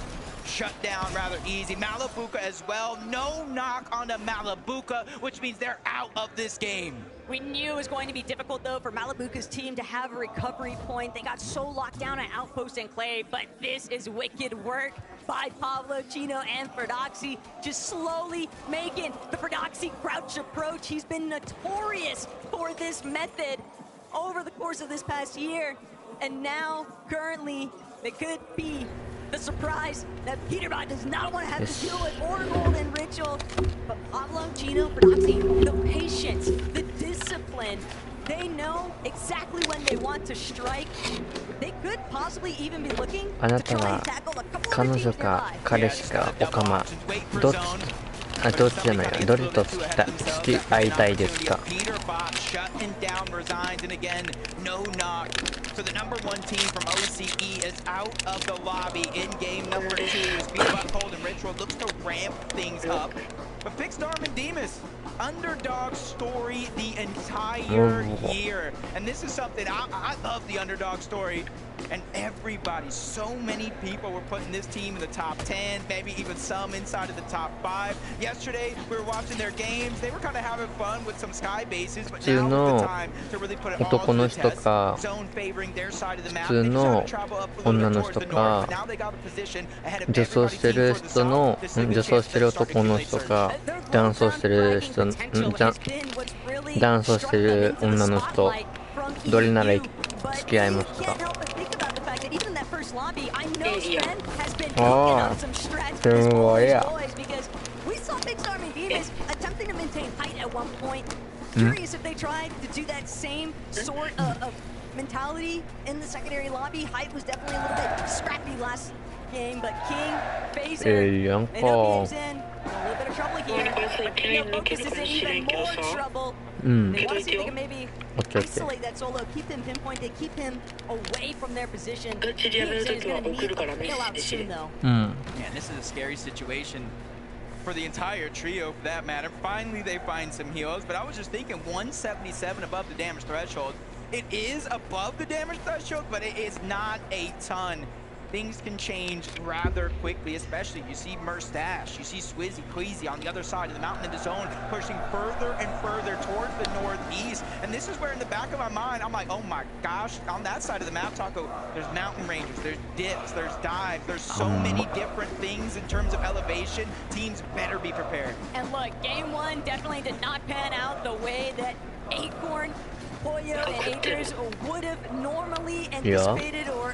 Shut down rather easy. Malibuca as well. No knock on the Malibuca, which means they're out of this game. We knew it was going to be difficult, though, for Malibuca's team to have a recovery point. They got so locked down at Outpost Enclave, but this is wicked work by Pablo, Chino, and Ferdoxy, just slowly making the Ferdoxy crouch approach. He's been notorious for this method over the course of this past year, and now, currently, it could be the surprise that Peterbot does not want to have to deal with or Golden Ritual. But Pablo, Chino, Ferdoxy, the patience, the discipline, they know exactly when they want to strike. They could possibly even be looking to try and tackle a couple of teams nearby. 彼氏かオカマどっちあ、どっちじゃないよ。どれと付き合いたいですか。So the number one team from OCE is out of the lobby in game number 2 as Speedbot, Cold, and Ritual looks to ramp things up. But Fixed Arm and Demas, underdog story the entire year. And this is something, I love the underdog story. And everybody, so many people were putting this team in the top 10, maybe even some inside of the top 5. Yesterday, we were watching their games. They were kind of having fun with some sky bases, but now is the time to really put it all to the test. Zone favoring their side of the map. They just had to travel up a little bit towards the north, but now they got a position ahead of everybody's team for the zone. 女装してる男の人か、男装してる人、男装してる女の人、どれなら付き合いますか。ああ、すごいや。Curious if they tried to do that same sort of mentality in the secondary lobby. Height was definitely a little bit scrappy last game, but King, Phaser, and OPM's in a little bit of trouble here. But Focus is in even more trouble. They want to see if they can maybe isolate that solo, keep him pinpointed, keep him away from their position. King is going to need a bailout soon, though. Man, this is a scary situation for the entire trio, for that matter. Finally, they find some heals, but I was just thinking 177 above the damage threshold. It is above the damage threshold, but it is not a ton. Things can change rather quickly, especially you see Merstash, you see Swizzy, Queasy on the other side of the mountain in the zone, pushing further and further towards the northeast. And this is where in the back of my mind, I'm like, oh my gosh, on that side of the map, Taco, there's mountain ranges, there's dips, there's dives, there's so many different things in terms of elevation. Teams better be prepared. And look, game 1 definitely did not pan out the way that Acorn, Pollo, and Acres would have normally anticipated, or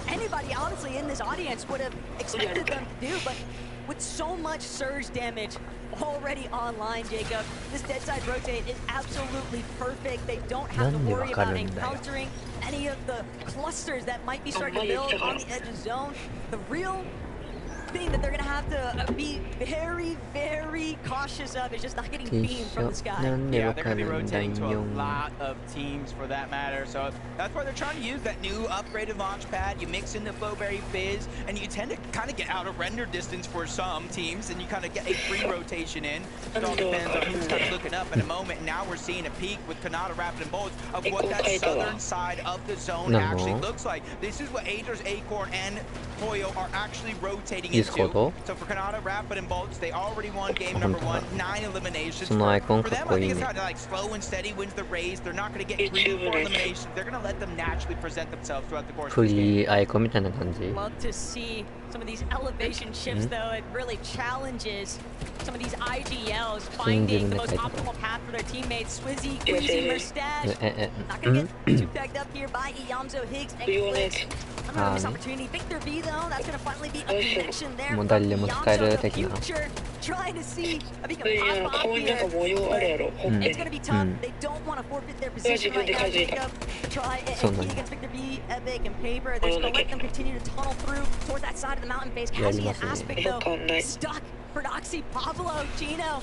anybody honestly in this audience would have expected them to do. But with so much surge damage already online, Jacob, this dead side rotate is absolutely perfect. They don't have to worry about encountering any of the clusters that might be starting to build on the edge of zone. The real thing that they're going to have to be very, very cautious of is just not getting beamed from the sky. Yeah, they're going to be rotating to a lot of teams for that matter. So that's why they're trying to use that new upgraded launch pad. You mix in the Flowberry Fizz, and you tend to kind of get out of render distance for some teams, and you kind of get a free rotation in. It all depends on who's kind of looking up in a moment. Now we're seeing a peak with Kanata, Rapid, and Bolts of what that southern side of the zone actually looks like. This is what Aether's, Acorn, and Pollo are actually rotating into. So for Kanata, Rapid, and Bolts, they already won game number 1, 9 eliminations. For them, I think it's kind of like slow and steady wins the race. They're not going to get 3 or 4 eliminations. They're going to let them naturally present themselves throughout the course of this game. Love to see some of these elevation shifts, though. It really challenges some of these IGLs finding the most optimal path for their teammates. Swizzy, Queasy, Merstash. Not going to get too tagged up here by Iyamzo, Higgs, and Clicks. I'm going to miss opportunity. Victor B, though, that's going to finally be a connection there from Iyamzo in the future. Trying to see if he can pop off here. It's going to be tough. They don't want to forfeit their position right now, Jacob. Try and compete against Victor B, Epic, and Paper. They're just going to let them continue to tunnel through towards that side of the mountain face. Cassian Aspect, though, stuck. Prodoxy, Pablo, Gino.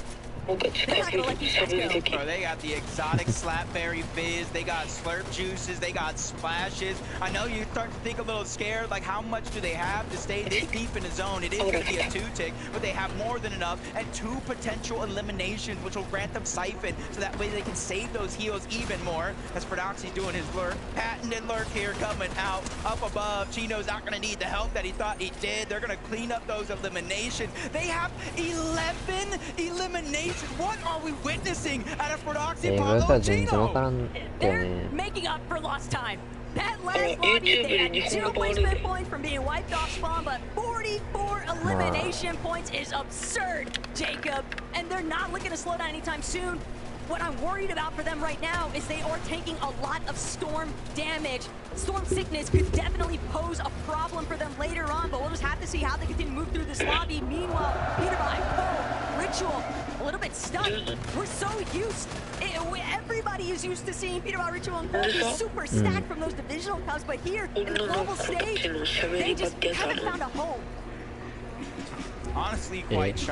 They're not gonna let these guys go. They got the exotic Slapberry Fizz, they got Slurp Juices, they got Splashes. I know you start to think a little scared, like how much do they have to stay this deep in the zone? It is going to be a 2-tick, but they have more than enough, and 2 potential eliminations, which will grant them Siphon, so that way they can save those heals even more. As Prodoxy's doing his lurk, patented lurk here coming out, up above. Chino's not going to need the help that he thought he did. They're going to clean up those eliminations. They have 11 eliminations. What are we witnessing out of Prodoxy, Pablo, Gino? They're making up for lost time. That last lobby, they had 0 placement points from being wiped off spawn, but 44 elimination points is absurd, Jacob. And they're not looking to slow down anytime soon. What I'm worried about for them right now is they are taking a lot of storm damage. Storm sickness could definitely pose a problem for them later on, but we'll just have to see how they continue to move through this lobby. Meanwhile, Peterby, Ritual, a little bit stuck. We're so used. Everybody is used to seeing Peterby, Ritual, and Gold be super stacked from those divisional cups, but here in the global stage, they just haven't found a home.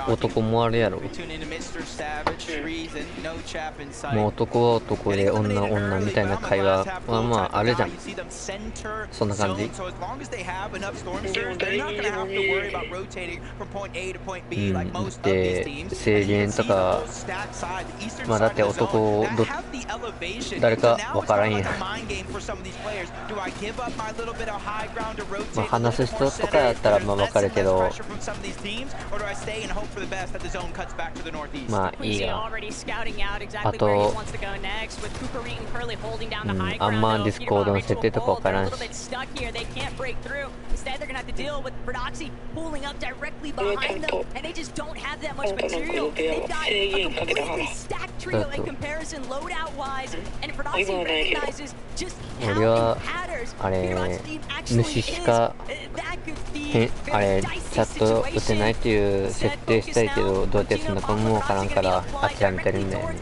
男もあるやろ。もう男は男で女は女みたいな会話はまああるじゃん。そんな感じ。で制限とかまあだって男誰か分からんやん。まあ話す人とかやったらまあ分かるけど、まあいいや。あと、あんまディスコードの設定とか分からんし。俺はあれ虫しかあれチャット打てないっていう設定したいけど、どうやってすんのかもわからんから諦めてるんだよね。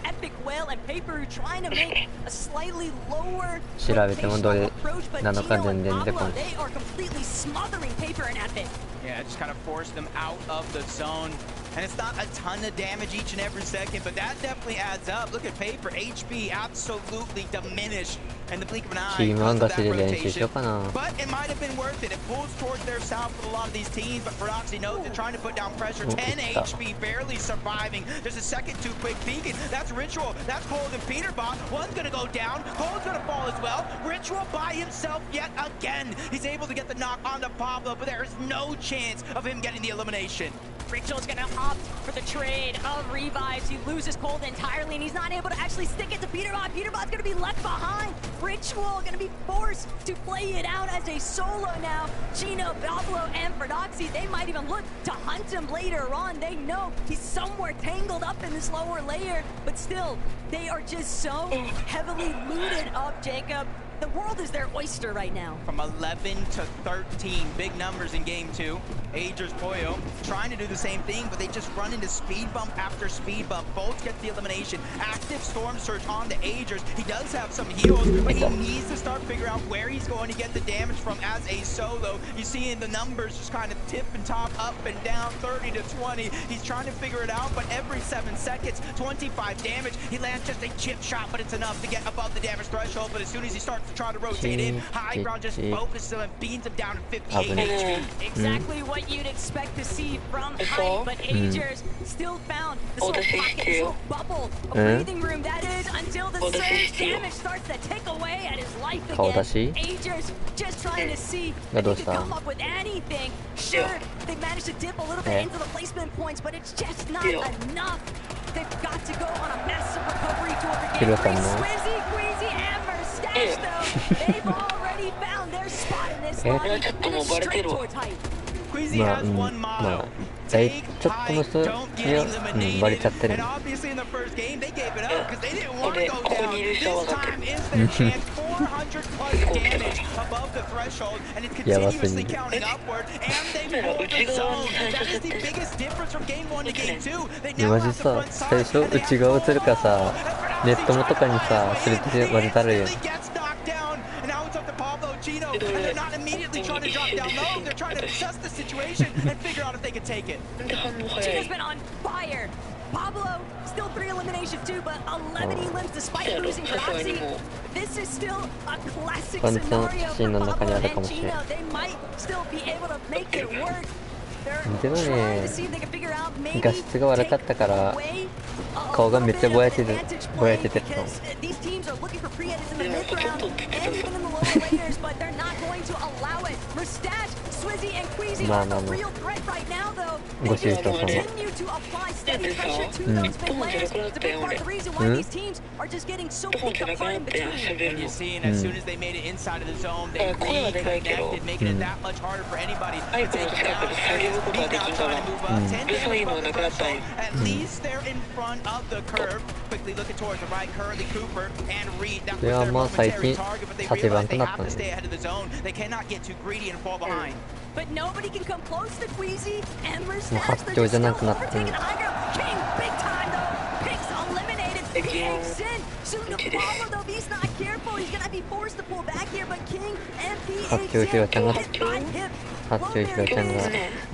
調べてもどれなのか全然出てこない。Yeah, it just kind of forced them out of the zone. And it's not a ton of damage each and every second, but that definitely adds up. Look at Paper, HP absolutely diminished in the blink of an eye. But it might have been worth it. It pulls towards their south with a lot of these teams, but Proxy knows they're trying to put down pressure. 10 HP, barely surviving. There's a second too quick beacon. That's Ritual. That's Cold and Peterbot. One's going to go down. Cold's going to fall as well. Ritual by himself yet again. He's able to get the knock onto Pablo, but there is no chance of him getting the elimination. Ritual's gonna opt for the trade of revives. He loses Cold entirely, and he's not able to actually stick it to Peterbot. Peterbot's gonna be left behind. Ritual gonna be forced to play it out as a solo now. Gino, Pablo, and Prodoxy, they might even look to hunt him later on. They know he's somewhere tangled up in this lower layer, but still, they are just so heavily looted up, Jacob. The world is their oyster right now. From 11 to 13, big numbers in game 2. Agers Pollo trying to do the same thing, but they just run into speed bump after speed bump. Both get the elimination. Active Storm Surge on the Agers. He does have some heals, but he needs to start figuring out where he's going to get the damage from as a solo. You see in the numbers just kind of tip and top, up and down, 30 to 20. He's trying to figure it out, but every 7 seconds, 25 damage. He lands just a chip shot, but it's enough to get above the damage threshold. But as soon as he starts to try to rotate in, High Ground just focuses him and beans him down to 58 HP. Exactly what you'd expect to see from Hyde, but Agers still found this little pocket, this little bubble of breathing room, that is, until the surge damage starts to tick away at his life again. Agers just trying to see if he can come up with anything. Sure, they managed to dip a little bit into the placement points, but it's just not enough. They've got to go on a massive recovery tour again. Swizzy, Queasy, and Mustache, though, they've already found their spot in this line, and it's straight towards Hyde. Queasy has one motto. Take, fight, don't get eliminated. And obviously in the first game, they gave it up because they didn't want to go down. This time is their chance. 400 plus damage above the threshold, and it's continuously counting upward, and they hold the zone. That is the biggest difference from game 1 to game 2. They now have the front side, and they have the ball. Gets knocked down, and now it's up to Pablo, Gino, and they're not immediately trying to drop down low. They're trying to assess the situation and figure out if they can take it. Gino's been on fire. Pablo, still 3 eliminations too, but 11 elims despite losing Proxy. This is still a classic scenario for Pablo and Gino. They might still be able to make it work. でもね、画質が悪かったから顔がめっちゃぼやけてたの。まあまあまあ、ご愁傷様。At least they're in front of the curve. Quickly looking towards the right, Curly, Cooper, and Reed. That was their momentary target, but they realize they have to stay ahead of the zone. They cannot get too greedy and fall behind. But nobody can come close to Queasy and Mustache. They're just still overtaking the high ground. King, big time though. Pink's eliminated. Pink's in. Soon to follow though. If he's not careful, he's gonna be forced to pull back here. But King and PH hit by hip. Low there is.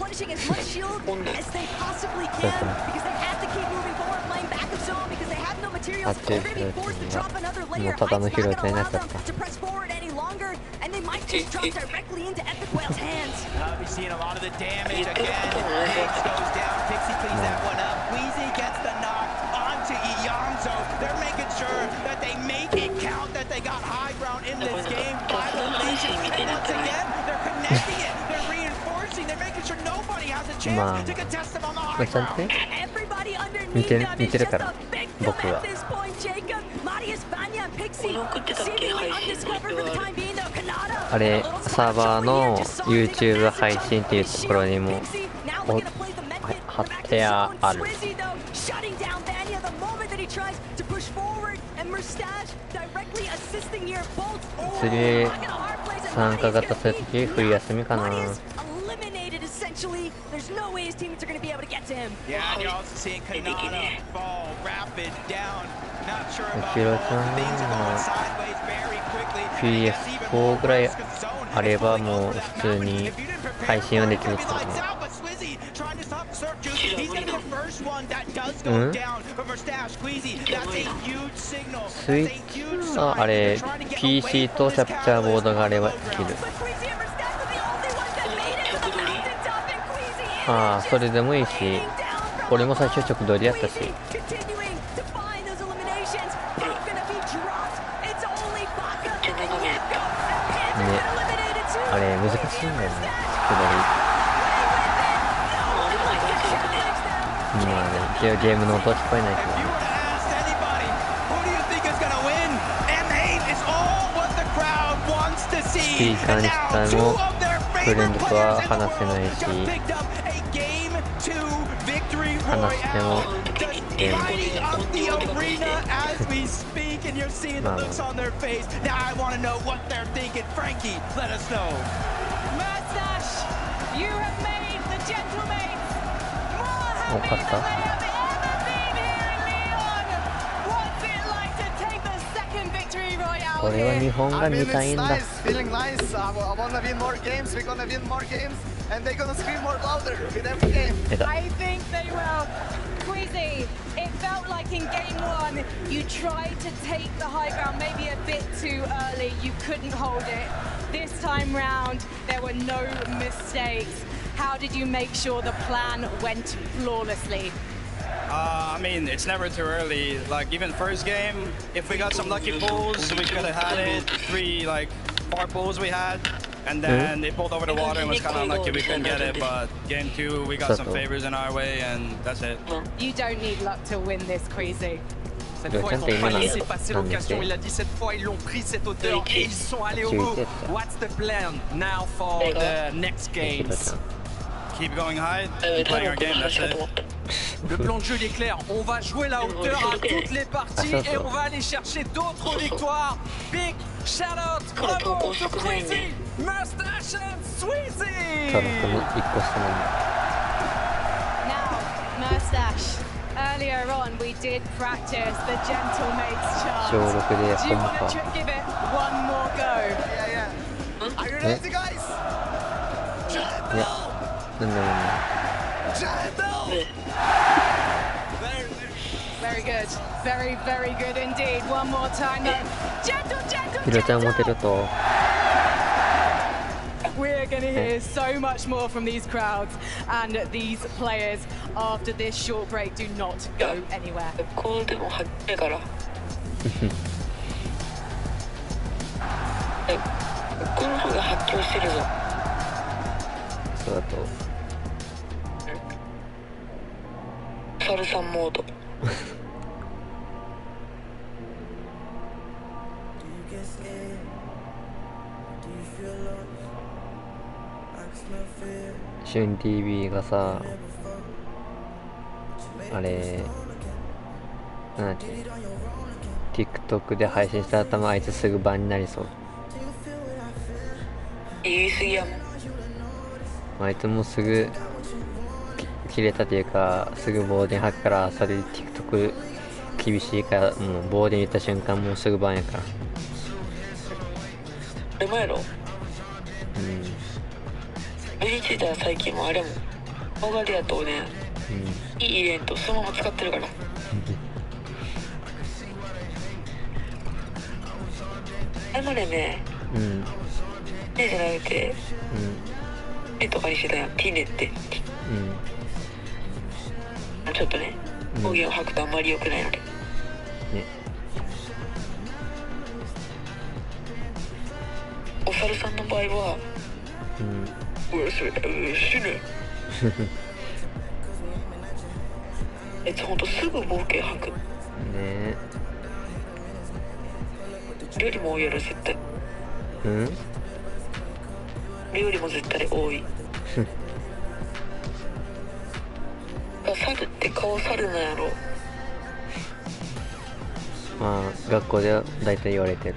punishing as much shield as they possibly can because they have to keep moving forward, playing back of zone because they have no materials. They're going to be forced to drop another layer. Height's not going to allow them to press forward any longer, and they might just drop directly into Epic Whale's hands. We're seeing a lot of the damage again. Hight's goes down. Pixie cleans that one up. Queasy gets the knock onto Iyamzo. They're making sure that they make it count, that they got high ground in this game. 5 eliminations, and once again, they're connecting it. They're reinforcing. They're making sure nobody has a chance to contest them on the high ground. Everybody underneath them is just a victim at this point, Jacob. Marius, Vanya, and Pixie seemingly undiscovered for the time being, though. Kanata. あれサーバーの YouTube 配信っていうところにも貼ってある。次参加型するとき冬休みかな。Essentially, there's no way his teammates are going to be able to get to him. Yeah, and you're also seeing Kanata fall rapid down. Not sure about キロちゃん things are going sideways very quickly. PS4 ぐらいあればもう普通に配信はできるけどね。スイッチはあれ PC とキャプチャーボードがあればできる。ああ、それでもいいし、俺も最初直撮りやったし。ね、あれ難しいんだよね、直撮り。まあね、ゲームの音は聞こえないけどね。スピーカーにしてもフレンドとは話せないし。話してもゲームまあまあ多かった。これは日本が見たいんだ。And they're gonna scream more louder with every game. I think they will. Queasy, it felt like in game 1 you tried to take the high ground maybe a bit too early. You couldn't hold it. This time round, there were no mistakes. How did you make sure the plan went flawlessly? I mean, it's never too early. Like, even first game, if we got some lucky pulls, we could have had it. 4 pulls we had. And then they pulled over the water and was kind of unlucky we couldn't get it, but game 2 we got some favors in our way and that's it. You don't need luck to win this, Queasy. Cette fois, ils n'ont pas laissé passer l'occasion. Il a dit cette fois, ils l'ont pris cette hauteur et ils sont allés au bout. What's the plan now for the next games? Keep going high, playing our game, that's it. Le plan de jeu il est clair, on va jouer la hauteur à toutes les parties et on va aller chercher d'autres victoires. Big shout out, bravo to Queasy, Mustache and Sweezy! Now, Mustache, earlier on we did practice the Gentle Mates chant. Do you want to give it one more go? Yeah. Are you ready, guys? Very good. Very, very good indeed. One more time though. Gentle. We're going to hear so much more from these crowds and these players after this short break. Do not go anywhere. Shun TV がさ、あれなんだっけ、TikTok で配信した頭あいつすぐバンになりそう。言い過ぎやもん。あいつもすぐ切れたというかすぐ棒電吐くから、それで TikTok 厳しいから、もう棒電言った瞬間もうすぐバンやから。でもやろ。目についたら最近もあれもオーガリアとね、いいイベントそのまま使ってるから。あれまでね、じゃなくて、とかにしてたやん、ティネって。ちょっとね、方言を吐くとあんまり良くないので。ね。お猿さんの場合は、死ぬ。ほんとすぐ冒険吐く。ね。よりも多いやろ絶対。よりも絶対多い。猿って顔猿なんやろ。まあ学校では大体言われてる。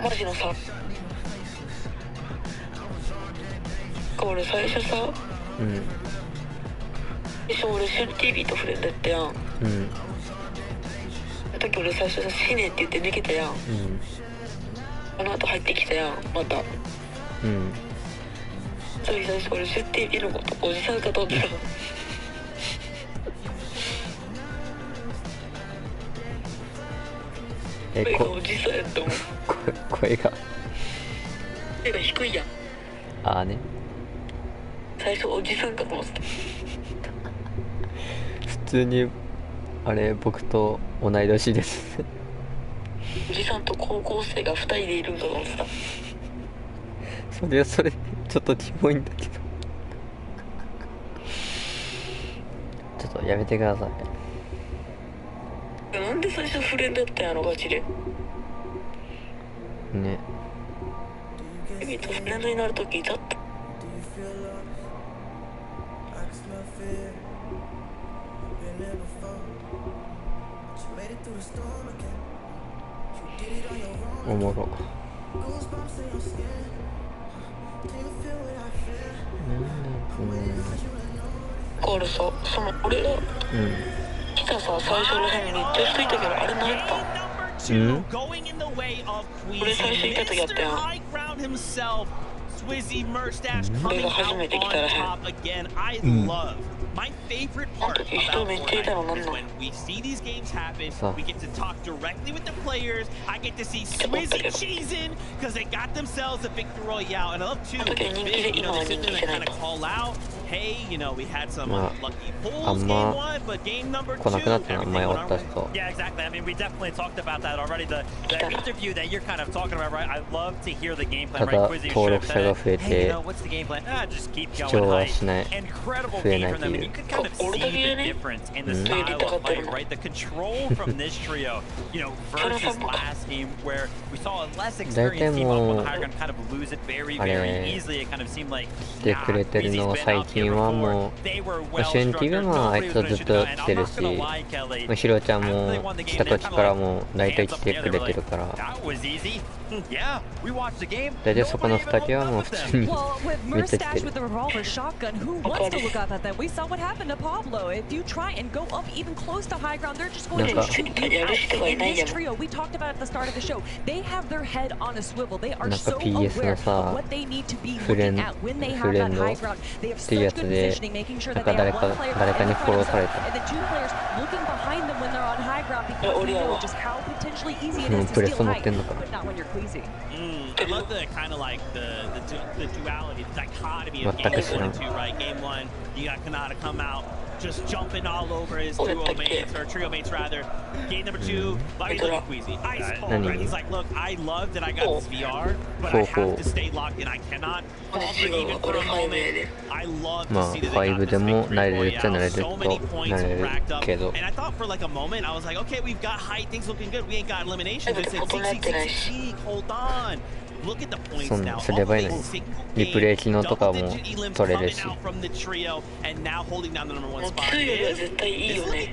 マジのさ、俺最初さ、俺シュン TV とフレンドやったやん。その時俺最初さ死ねって言って抜けたやん。あの後入ってきたやんまた。最初俺シュン TV のことおじさんかと思ってた。声がおじさんやと思う。声が低いやん。ああね。最初おじさんかと思ってた。普通にあれ僕と同い年です。おじさんと高校生が2人でいるんかと思ってた。それちょっとキモいんだけど。ちょっとやめてください。なんで最初フレンドだったんやろガチで。ね。エビとフレンドになるときいたった。おもろ。これさ、その俺が来たさ最初らへんにめっちゃ人いたけどあれ何やった？俺最初いた時やったやん。俺が初めて来たらへん。My favorite part about playing is when we see these games happen, we get to talk directly with the players. I get to see Swizzy cheesing because they got themselves a victory royale. And I love too, they sit there and kind of call out, hey, we had some lucky pulls game one, but game number two, yeah, exactly. I mean, we definitely talked about that already. The interview that you're kind of talking about, right? I love to hear the game plan, right? Quizzy showed that, hey, what's the game plan? Just keep going high. Incredible game from them. You can kind of see the difference in the style of play, right? The control from this trio, versus last game where we saw a less experienced team up on the high ground kind of lose it very, very easily. It kind of seemed like,最近はもうシュン TV もあいつとずっと来てるし、ヒロちゃんも来た時からもう大体来てくれてるから、大体そこの2人はもう普通にめっちゃ来てる。happened to Pablo. If you try and go up even close to high ground, they're just going to shoot you out. In this trio, we talked about at the start of the show, they have their head on a swivel. They are so aware of what they need to be looking at when they have that high ground. They have such good positioning, making sure that they have one player right in front of them, and then two players looking behind them when they're on high ground because they know just how potentially easy it is to steal height, but not when you're Queasy. I love the kind of like the duality, the dichotomy of game 1 and 2, right? Game 1, you got Kanata come out, just jumping all over his duo mates, or trio mates rather. Game number 2, Larry's looking Queasy. Ice cold, right? He's like, look, I love that I got this VR, but I have to stay locked in. I cannot falter even for a moment. I love to see that they got this victory royale. So many points racked up. And I thought for like a moment, I was like, okay, we've got height, things looking good. We ain't got eliminations. They said, Zeke, hold on. Look at the points now. すればいいのにリプレイ機能とかも取れるし。強いが絶対いいよね。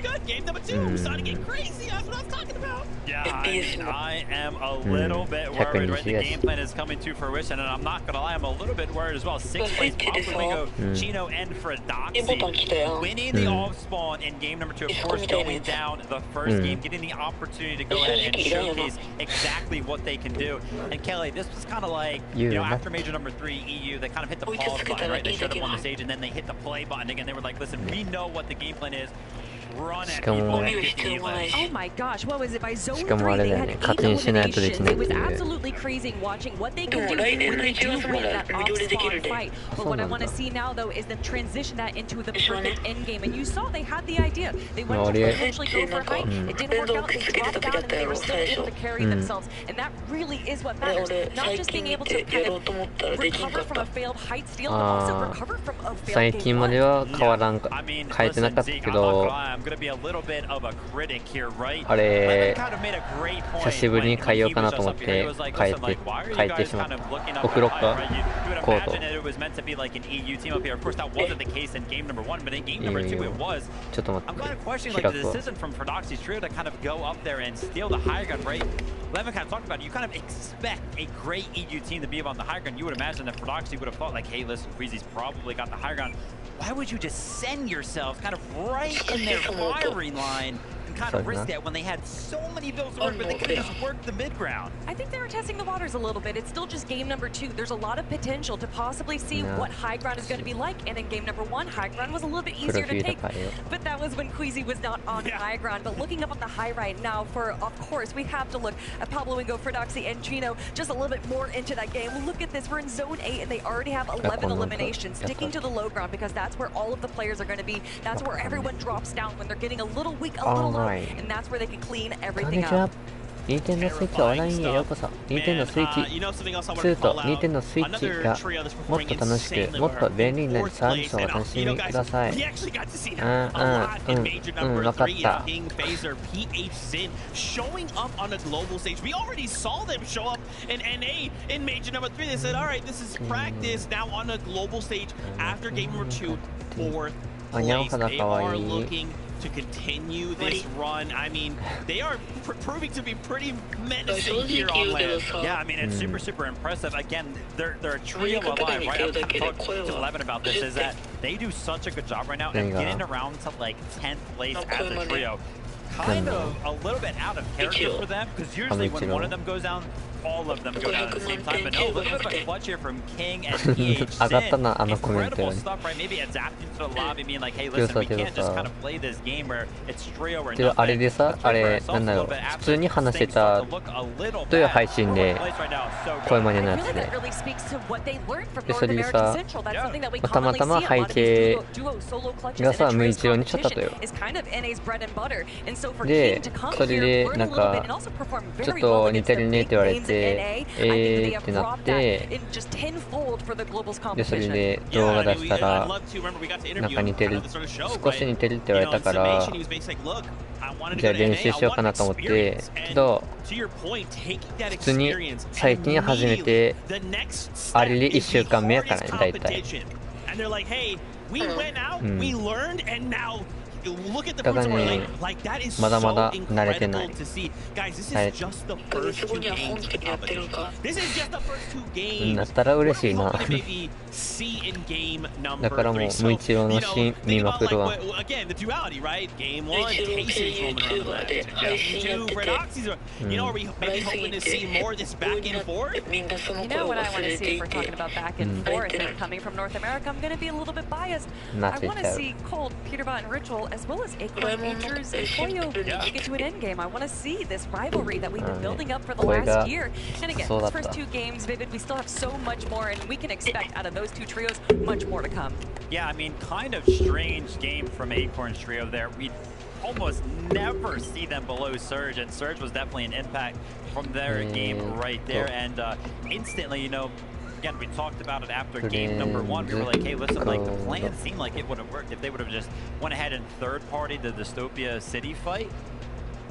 I am a little bit worried, right? The game plan is coming to fruition, and I'm not gonna lie, I'm a little bit worried as well. 6th place, Flamingo, Chino, and Fredoxy winning the off spawn in game number 2. Of course, going down the first game, getting the opportunity to go ahead and showcase exactly what they can do. And Kelly, this is kind of like, you know, after major number 3, EU, they kind of hit the pause button, right? They showed up on the stage and then they hit the play button again. They were like, listen, we know what the game plan is. Run at people and get the elimination. Oh my gosh, what was it? By zone 3, they had 8 eliminations. It was absolutely crazy watching what they could do when they do win that off-spawn fight. But what I want to see now, though, is them transition that into the perfect endgame. And you saw they had the idea. They went to potentially go for height. It didn't work out. They dropped down and they were still able to carry themselves. And that really is what matters. Not just being able to kind of recover from a failed height steal, but also recover from a failed 最近までは変わらんか変えてなかったけど、あれ久しぶりに変えようかなと思って変えてしまった。送ろっかコード。ちょっと待って開くわ。Levin kind of talked about it. You kind of expect a great EU team to be on the high ground. You would imagine that Frodoxy would have thought like, hey, listen, Queasy's probably got the high ground. Why would you just send yourself kind of right in their firing line and kind of risk that when they had so many builds to work with? They could have just worked the mid ground. I think they were testing the waters a little bit. It's still just game number 2. There's a lot of potential to possibly see what high ground is going to be like. And in game number 1, high ground was a little bit easier to take. But that was when Queasy was not on high ground. But looking up on the high right now, for of course, we have to look at Pablo Wingo, Frodoxy, and Gino just a little bit more into that game. Look at this. We're in zone 8 and they already have 11 eliminations, sticking to the low ground because that's where all of the players are going to be. That's where everyone drops down when they're getting a little weak, a little low, and that's where they can clean everything up. 任天堂スイッチオンラインへようこそ。任天堂スイッチ2と任天堂スイッチがもっと楽しく、もっと便利になるサービスをお楽しみください。分かった。Showing up on a global stage. We already saw them show up in NA in major number 3. They said, all right, this is practice now on a global stage after game number 2, 4th place. They are looking to continue this run. I mean, they are proving to be pretty menacing here on land. Yeah, I mean, it's super impressive. Again, they're a trio alive, right? I talked to 11 about this, is that they do such a good job right now and getting around to like 10th place as a trio. Kind of a little bit out of character for them, because usually when one of them goes down, all of them go down at the same time. But no, look at the clutch here from King and EH Sin. Incredible stuff, right? Maybe adapting to the lobby, being like, hey, listen, we can't just kind of play this game where it's trio or nothing. あれでさ、あれ、なんだろう、普通に話してたという配信で、声真似のやつで。で、それでさ、たまたま背景がさ、無一郎にしちゃったとよ。で、それで、なんか、ちょっと似てるねって言われて、ってなって、で、それで動画出したら、なんか似てる、少し似てるって言われたから、じゃあ練習しようかなと思って、けど、普通に最近初めて、あれで1週間目やからね、大体。だからね、まだまだ慣れてない。だったら嬉しいな。だからもう、無一郎のシーン見まくるわ。as well as Acorn Features and Koyo get to an end game. I want to see this rivalry that we've been building up for the last year. And again, these first 2 games, Vivid, we still have so much more, and we can expect out of those 2 trios much more to come. Yeah, I mean, kind of strange game from Acorn's trio there. We almost never see them below Surge, and Surge was definitely an impact from their game right there. And instantly, you know, again, we talked about it after game number 1. We were like, hey, listen, like, the plan seemed like it would have worked if they would have just went ahead and third-party the Dystopia City fight.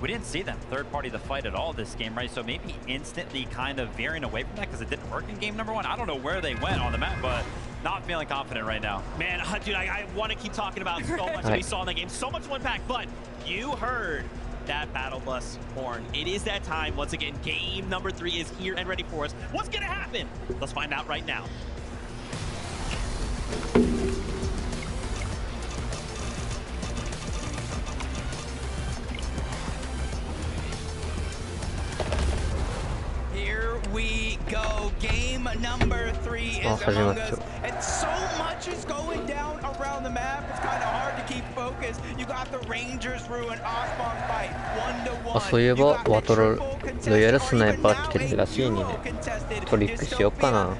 We didn't see them third-party the fight at all this game, right? So maybe instantly kind of veering away from that because it didn't work in game number 1. I don't know where they went on the map, but not feeling confident right now. Man, dude, I want to keep talking about so much we saw in the game. So much to unpack, but you heard that battle bus horn. It is that time. Once again, game number 3 is here and ready for us. What's gonna happen? Let's find out right now. Here we go. Game number 3 is among us. And so much is going down around the map. It's kind of hard to keep focused. You got the Rangers ruin Osbon fight 1-1. そういえばワトロロイヤルスナイパー来てるらしいね。トリックしよっかな。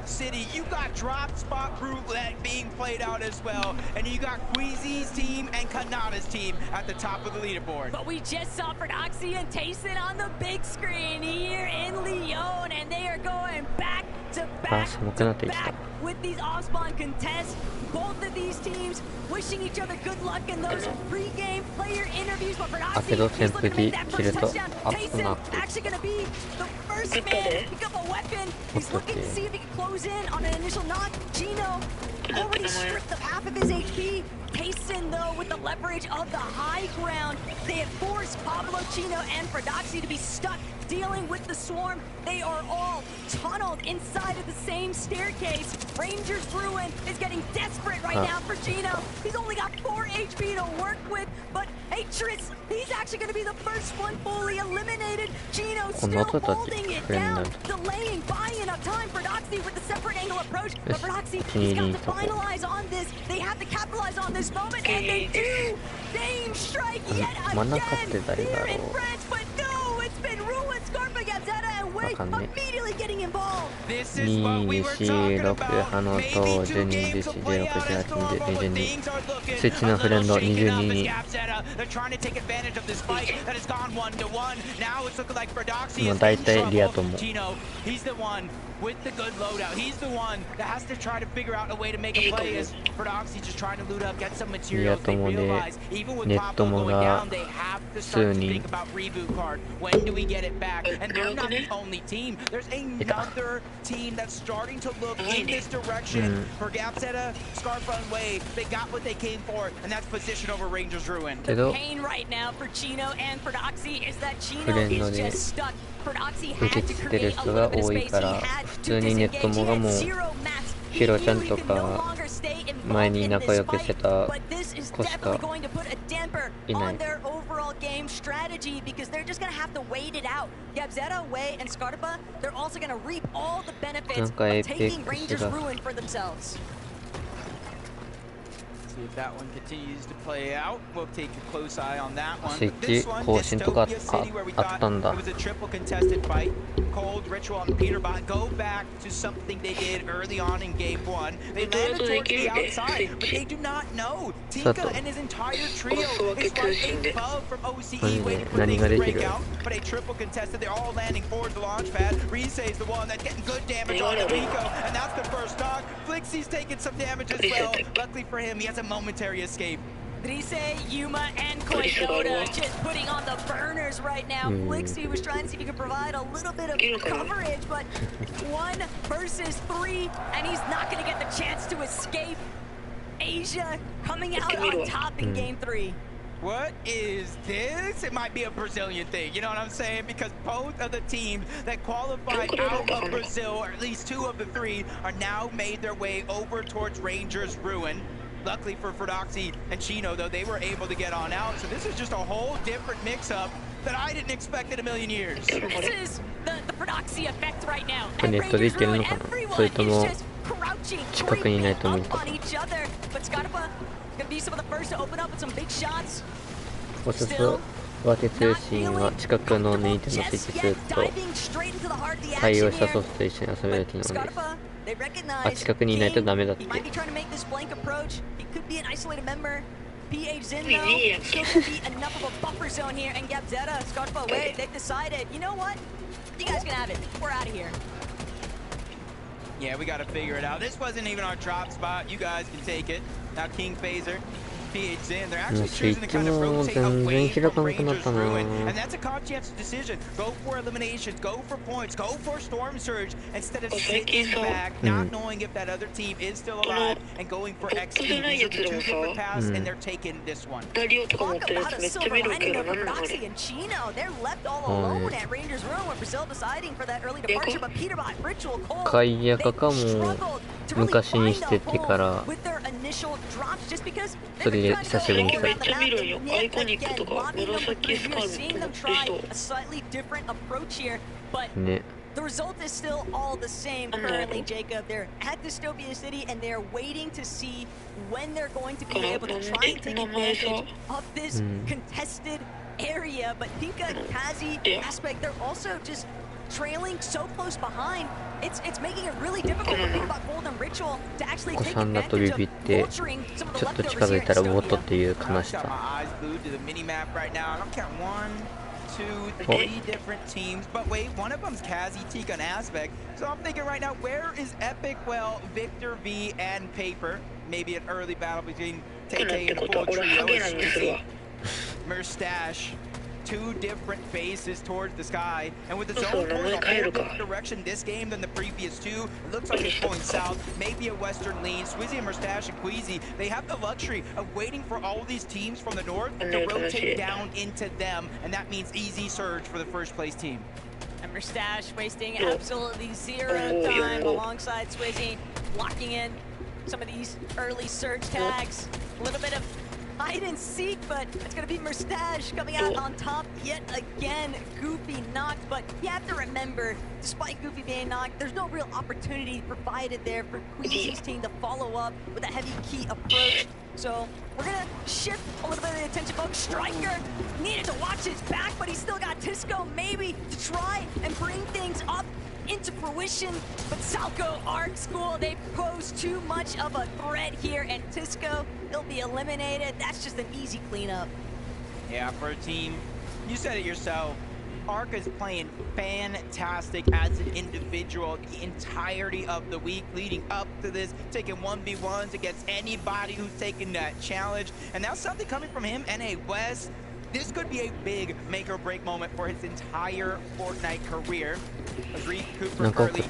You got drop spot roulette being played out as well, and you got Queasy's team and Kanada's team at the top of the leaderboard. But we just saw Prodoxy and Tayson on the big screen here in Lyon, and they are going back to back with these off-spawn contests. Both of these teams wishing each other good luck in those pre-game player interviews. But Prodoxy is looking to make that first touchdown. Tayson actually going to be the first man to pick up a weapon. He's looking to see if he can close in on an initial knock. Gino already stripped of half of his HP. Tayson, though, with the leverage of the high ground, they have forced Pablo, Chino, and Prodoxy to be stuck dealing with the swarm. They are all tunneled inside of the same staircase. Rangers Ruin is getting desperate right now for Gino. He's only got 4 HP to work with, but Atris, he's actually going to be the first one fully eliminated. Gino still holding it down, delaying, buying up time. Prodoxy with the separate angle approach, but Prodoxy, he's got to finalize on this. They have to capitalize on this moment, and they do. Dame strike yet again here in France, but no, it's been Ruin, Scarpa, Gazetta, and Wade immediately getting involved. This is what we were talking about. Maybe 2 games of play out as well, but things are looking a little shaken up as Gazetta. They're trying to take advantage of this fight that has gone 1-1. Now it's looking like Prodoxy is in trouble. Gino, he's the one with the good loadout. He's the one that has to try to figure out a way to make a play as Prodoxy just trying to loot up, get some materials. They realize even with Pablo going down, they have to start to think about reboot card. When do we get it back? And they're not the only team. There's another team that's starting to look in this direction for Gapzetta, Scarpa, and Wade. They got what they came for, and that's position over Rangers Ruin. The pain right now for Chino and Prodoxy is that Chino is just stuck. Prodoxy had to create a little bit of space. He had to disengage. He had 0 mats. He knew he could no longer stay involved in this fight. But this is definitely going to put a damper on their overall game strategy because they're just going to have to wait it out. Gabzetta, Way, and Scarpa, they're also going to reap all the benefits of taking Rangers Ruin for themselves. See if that one continues to play out. We'll take a close eye on that one. But this one, Dystopia City, where we thought it was a triple contested fight. Cold, Ritual, and Peterbot go back to something they did early on in game 1. They landed towards the outside, but they do not know. Tika and his entire trio is running above from OCE, waiting for things to break out. But a triple contested, they're all landing forward the launch pad. Rise is the one that's getting good damage on Nico, and that's the first knock. Flixie's taking some damage as well. Luckily for him, he has a momentary escape. Rise, Yuma, and Koyoda just putting on the burners right now. Flixie was trying to see if he could provide a little bit of coverage, but 1 versus 3, and he's not going to get the chance to escape. Asia coming out on top in game 3. What is this? It might be a Brazilian thing, you know what I'm saying? Because both of the teams that qualified out of Brazil, or at least 2 of the 3, are now made their way over towards Rangers Ruin. Luckily for Prodoxy and Chino, though, they were able to get on out. So this is just a whole different mix-up that I didn't expect in a million years. This is the Prodoxy effect right now. And Rangers Ruin, everyone is just crouching, creeping up on each other. But Scarpa gonna be some of the first to open up with some big shots. Still 上手通信は近くのネイティブの設置すると対応したソフトと一緒に遊べる機能です。あ、近くにいないとダメだって。PH Zin though, still gonna be enough of a buffer zone here, and Gabzetta, Scarpa away, they've decided, you know what? You guys can have it. We're out of here. Yeah, we gotta figure it out. This wasn't even our drop spot. You guys can take it. Now King Phaser, PH Zin, they're actually choosing to kind of rotate away from Rangers Ruin. And that's a conscientious decision. Go for eliminations, go for points, go for Storm Surge, instead of sitting back, not knowing if that other team is still alive, and going for XP. These are 2 different paths, and they're taking this one. Talk about a silver lining of Prodoxy and Chino. They're left all alone at Rangers Ruin with Brazil deciding for that early departure, but Peterbot, Ritual, Cold, they struggled to really find a hole with their initial drops just because they were trying to hold around the map. And yet again, lobbying them for previous, seeing them try a slightly different approach here, but The result is still all the same currently, Jacob. They're at Dystopia City and they're waiting to see when they're going to be able to try and take advantage of this contested area. But Dinka, Kazi, Aspect, they're also just trailing so close behind. It's making it really difficult for Peterbot Gold and Ritual to actually take advantage of vulturing some of the leftovers here at Dystopia. My eyes glued to the mini map right now. I don't count 1, 2, 3 different teams. But wait, one of them's Kazi, Tika, and Aspect. So I'm thinking right now, where is Epic? Well, Victor V and Paper. Maybe an early battle between TK and the full trio. Merstash. 2 different faces towards the sky, and with the zone going a whole different direction this game than the previous 2, it looks like it's going south, maybe a western lean. Swizzy and Merstash and Queasy, they have the luxury of waiting for all of these teams from the north to rotate down into them, and that means easy surge for the first place team. And Merstash wasting absolutely 0 time alongside Swizzy, locking in some of these early surge tags. A little bit of hide and seek, but it's going to be Merstash coming out on top yet again. Goofy knocked, but you have to remember, despite Goofy being knocked, there's no real opportunity provided there for Queasy's team to follow up with a heavy key approach. So we're going to shift a little bit of the attention, folks. Striker needed to watch his back, but he's still got Tisco maybe to try and bring things up into fruition, but Salco Art School, they pose too much of a threat here, and Tisco, he'll be eliminated. That's just an easy cleanup. Yeah, for a team, you said it yourself, Arc is playing fantastic as an individual the entirety of the week leading up to this, taking 1v1s against anybody who's taking that challenge, and now something coming from him, NA West. This could be a big make or break moment for his entire Fortnite career. As Reed Cooper Curly,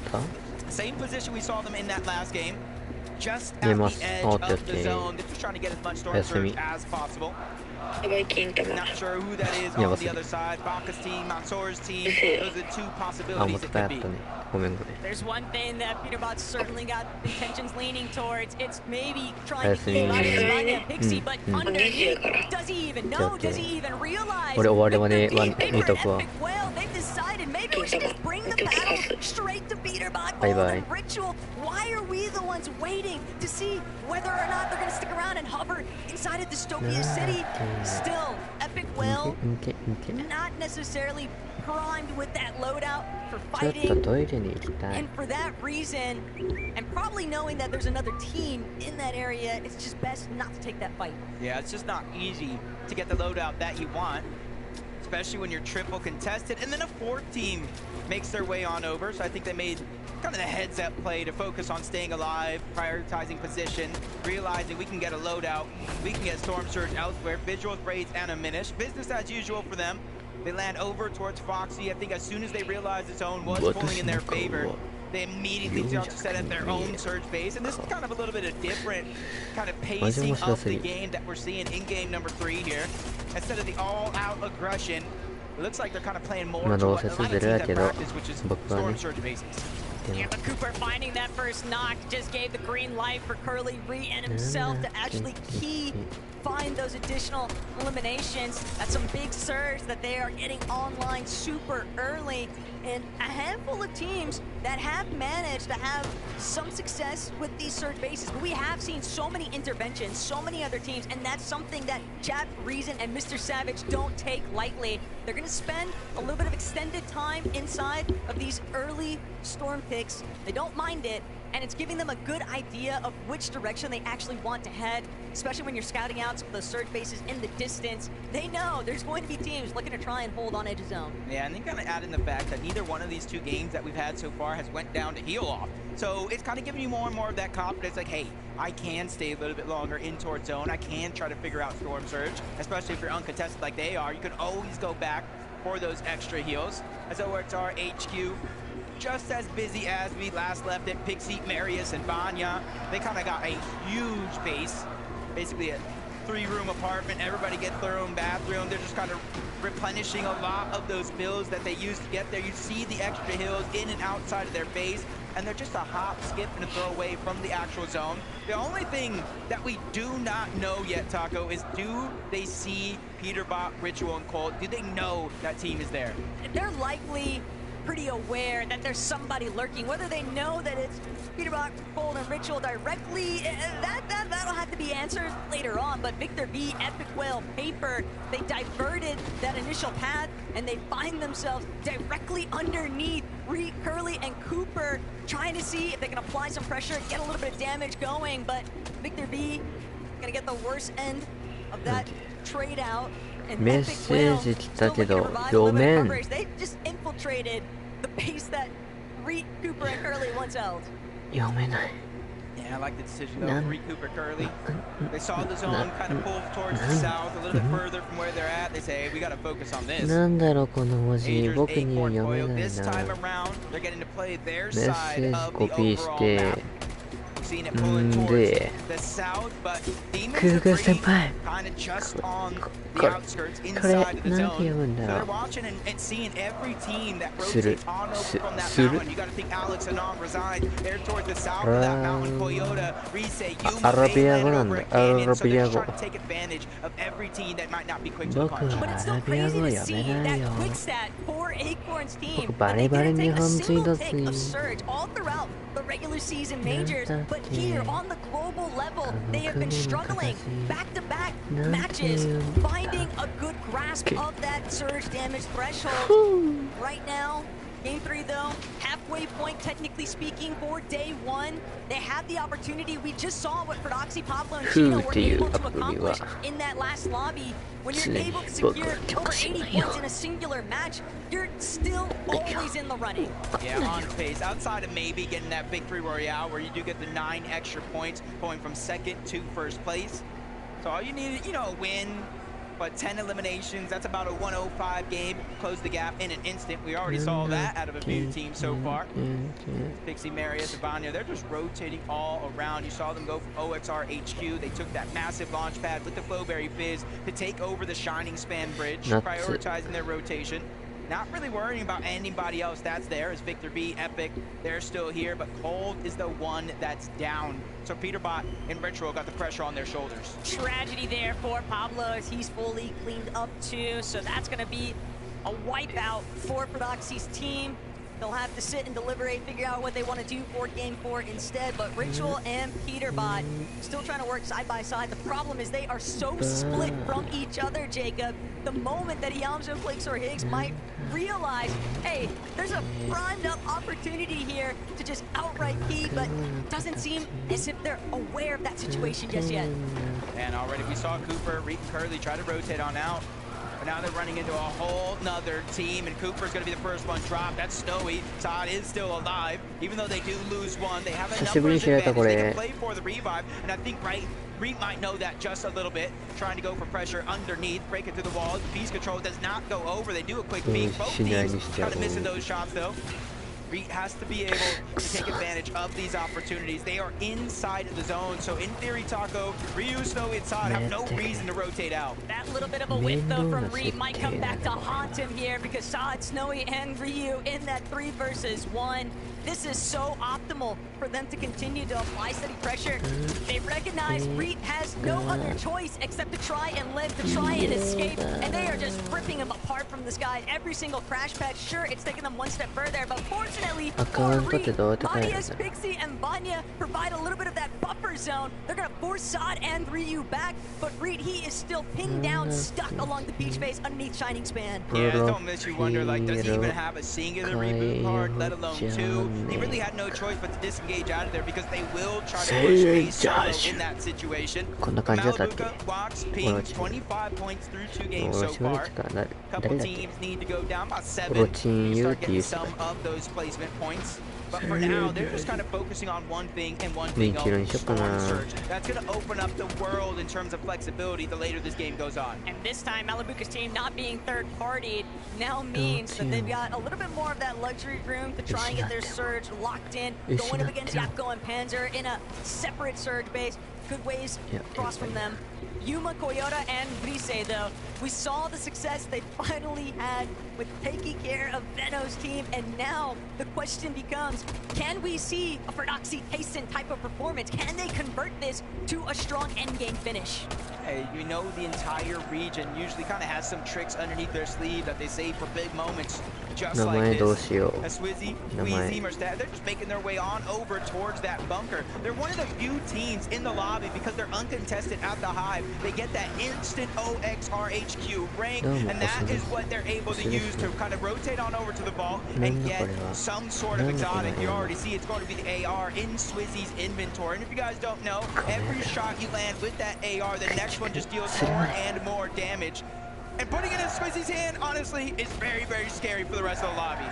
same position we saw them in that last game, just at the edge of the zone. They're just trying to get as much storm surge as possible. Not sure who that is on the other side. Baka's team, Mansour's team. Those are the 2 possibilities it could be. There's one thing that Peterbot certainly got intentions leaning towards. It's maybe trying to keep out his Mania Pixie, but underneath, does he even know? Does he even realize? Well, they've decided maybe we should just bring the battle straight to Peterbot Gold and Ritual. Why are we the ones waiting to see whether or not they're going to stick around and hover inside of Dystopia City? Still, Epic Will, not necessarily primed with that loadout for fighting, and for that reason, and probably knowing that there's another team in that area, it's just best not to take that fight. Yeah, it's just not easy to get the loadout that you want, especially when you're triple contested, and then a 4th team makes their way on over, so I think they made kind of the heads-up play to focus on staying alive, prioritizing position, realizing we can get a loadout, we can get Storm Surge elsewhere, Visuals, Braids, and a Minish. Business as usual for them. They land over towards Foxy. I think as soon as they realized the zone was pulling in their favor, they immediately jumped to set up their own surge base. And this is kind of a little bit of different kind of pacing of the game that we're seeing in game number 3 here. Instead of the all-out aggression, it looks like they're kind of playing more to what a lot of teams at practice, which is storm surge bases. Yeah, but Cooper finding that first knock just gave the green light for Curly Ree and himself to actually find those additional eliminations. That's some big surge that they are getting online super early, and a handful of teams that have managed to have some success with these surge bases. But we have seen so many interventions, so many other teams, and that's something that Chad Reason and Mr. Savage don't take lightly. They're going to spend a little bit of extended time inside of these early storm picks. They don't mind it, and it's giving them a good idea of which direction they actually want to head, especially when you're scouting out some of those surge bases in the distance. They know there's going to be teams looking to try and hold on edge of zone. Yeah, and they kind of add in the fact that neither one of these 2 games that we've had so far has went down to heal off. So it's kind of giving you more and more of that confidence, like, hey, I can stay a little bit longer in towards zone. I can try to figure out Storm Surge, especially if you're uncontested like they are. You can always go back for those extra heals. As OXR HQ, just as busy as we last left it. Pixie, Marius, and Vanya, they kind of got a huge base, basically a 3-room apartment. Everybody gets their own bathroom. They're just kind of replenishing a lot of those builds that they used to get there. You see the extra hills in and outside of their base, and they're just a hop, skip, and a throw away from the actual zone. The only thing that we do not know yet, Taco, is do they see Peterbot, Ritual, and Colt? Do they know that team is there? They're likely pretty aware that there's somebody lurking. Whether they know that it's Peterbot, Cold, and Ritual directly, that'll have to be answered later on. But Victor B, Epic Whale, Paper, they diverted that initial path, and they find themselves directly underneath Reed, Curly, and Cooper, trying to see if they can apply some pressure, get a little bit of damage going. But Victor B gonna get the worst end of that trade out. メッセージ来たけど読めん。 They just infiltrated the base that Reed, Cooper, and Curly once held. 読めない。 Yeah, I like the decision though. Reed, Cooper, Curly. They saw the zone kind of pull towards the south, a little bit further from where they're at. They say, hey, we got to focus on this. なんだろうこの文字。僕には読めないな。 This time around, they're getting to play their メッ side セージ of コ the ピーし overall て。 map. Seen it pulling towards the south, but Demons are kind of just on the outskirts inside of the zone. So they're watching and seeing every team that rotates on over from that mountain. You got to think Alex and On reside there towards the south of that mountain. Toyota, Rise, Yuma, they land over at Canyon, so they're trying to take advantage of every team that might not be quick to the punch. But it's still crazy to see that quick stat for Acorn's team. But they didn't take a single take of surge all throughout the regular season majors. But here on the global level, they have been struggling back-to-back matches, finding a good grasp of that surge damage threshold. Right now, Game 3 though, halfway point technically speaking for day 1. They had the opportunity. We just saw what Prodoxy, Pablo, and Chino were able to accomplish in that last lobby. When you're able to secure over 80 points in a singular match, you're still always in the running. Yeah, on pace. Outside of maybe getting that victory royale where you do get the 9 extra points going from second to first place. So all you need is, a win. But 10 eliminations, that's about a 105 game. Close the gap in an instant. We already saw that out of a few teams so far. Pixie, Marius, and Vanya, they're just rotating all around. You saw them go from OXR HQ. They took that massive launch pad with the Flowberry Fizz to take over the Shining Span Bridge, prioritizing their rotation. Not really worrying about anybody else that's there. As Victor B, Epic, they're still here, but Cold is the one that's down. So Peterbot and Ritual got the pressure on their shoulders. Tragedy there for Pablo as he's fully cleaned up too. So that's going to be a wipeout for Prodoxy's team. They'll have to sit and deliberate, figure out what they want to do for Game 4 instead. But Ritual and Peterbot still trying to work side by side. The problem is they are so split from each other, Jacob. The moment that Yamso, Flakes, or Higgs might realize, hey, there's a primed up opportunity here to just outright key, but doesn't seem as if they're aware of that situation just yet. And already we saw Cooper, Reed, and Curly try to rotate on out. But now they're running into a whole nother team, and Cooper's going to be the first one dropped. That's Snowy. Todd is still alive. Even though they do lose one, they have a numbers advantage. They can play for the revive, and I think, Reed might know that just a little bit. Trying to go for pressure underneath, break it through the wall. Beast control does not go over. They do a quick peek. Both teams kind of missing those shots, though. Reed has to be able to take advantage of these opportunities. They are inside of the zone, so in theory, Taco, Ryu, Snowy, and Todd have no reason to rotate out. That little bit of a whiff, though, from Reed might come back to haunt him here because Todd, Snowy, and Ryu in that 3 versus 1. This is so optimal for them to continue to apply steady pressure. They recognize Reed has no other choice except to try and live, to try and escape, and they are just ripping him apart from the sky. Every single crash pad, sure, it's taking them one step further, but fortunately for Reed, Marius, Pixie, and Vanya provide a little bit of that buffer zone. They're going to force Sod and Ryu back, but Reed, he is still pinned down, stuck along the beach face underneath Shining Span. Yeah, don't miss you wonder, does he even have a singular reboot card, let alone 2? He really had no choice but to disengage out of there because they will try to push a solo in that situation. Malibuca walks pings 25 points through 2 games so far. Couple teams need to go down by 7 to start getting some of those placement points. But for now, they're just kind of focusing on one thing and one thing only, Storm Surge. That's going to open up the world in terms of flexibility the later this game goes on. And this time, Malibuca's team not being third-partied now means that they've got a little bit more of that luxury room to try and get their Surge locked in, going up against Yapko and Panzer in a separate Surge base. Good ways across from them. Yuma, Koyota, and Rise, though, we saw the success they finally had with taking care of Veno's team, and now the question becomes, can we see a Fernoxy Tyson type of performance? Can they convert this to a strong endgame finish? Hey, you know the entire region usually kind of has some tricks underneath their sleeve that they save for big moments. Just like this. Swizzy, Queasy, Merstad, they're just making their way on over towards that bunker. They're one of the few teams in the lobby because they're uncontested at the Hive. They get that instant OXRHQ rank, and that is what they're able to use to kind of rotate on over to the vault and get some sort of exotic. You already see it's going to be the AR in Swizzy's inventory. And if you guys don't know, every shot you land with that AR, the next one just deals more and more damage. And putting it in Swizzy's hand, honestly, is very, very scary for the rest of the lobby.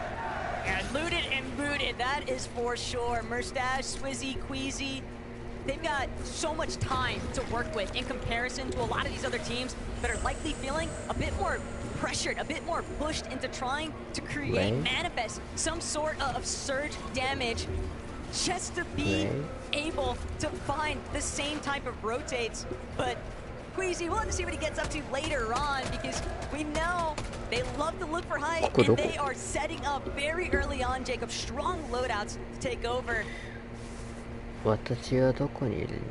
And looted and booted, that is for sure. Merstash, Swizzy, Queasy, they've got so much time to work with in comparison to a lot of these other teams that are likely feeling a bit more pressured, a bit more pushed into trying to create, manifest some sort of surge damage just to be able to find the same type of rotates. But Queasy, we'll have to see what he gets up to later on, because we know they love to look for height, and they are setting up very early on, Jacob, strong loadouts to take over.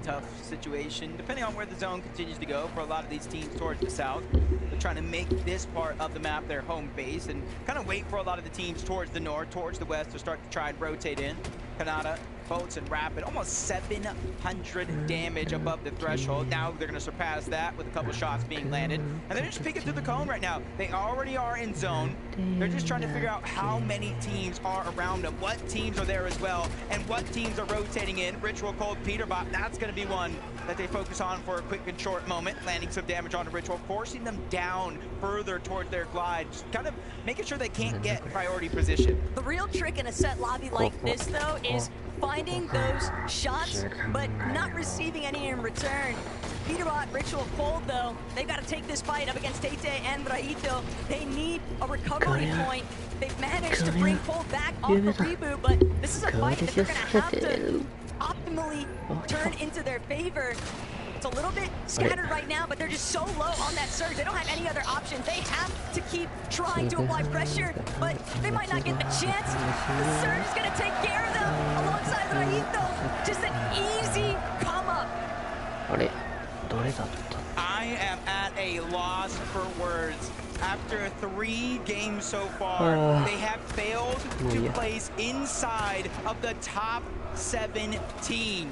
Tough situation, depending on where the zone continues to go for a lot of these teams towards the south. They're trying to make this part of the map their home base and kind of wait for a lot of the teams towards the north, towards the west to start to try and rotate in. Kanata, Boats, and Rapid, almost 700 damage above the threshold. Now they're going to surpass that with a couple shots being landed. And they're just peeking through the cone right now. They already are in zone. They're just trying to figure out how many teams are around them, what teams are there as well, and what teams are rotating in. Ritual Cold Peterbot, that's going to be one that they focus on for a quick and short moment, landing some damage on the Ritual, forcing them down further towards their glide, just kind of making sure they can't get priority position. The real trick in a set lobby like this, though, is finding those shots, but not receiving any in return. Peterbot, Ritual Cold, though, they've got to take this fight up against Tate and Raito. They need a recovery point. They've managed to bring Cold back off the reboot, but this is a fight that they're going to have to optimally turn into their favor. It's a little bit scattered right now, but they're just so low on that surge. They don't have any other options. They have to keep trying to apply pressure, but they might not get the chance. The surge is going to take care of them alongside Raito. Just an easy come up. I am at a loss for words. After 3 games so far, they have failed to place inside of the top 17.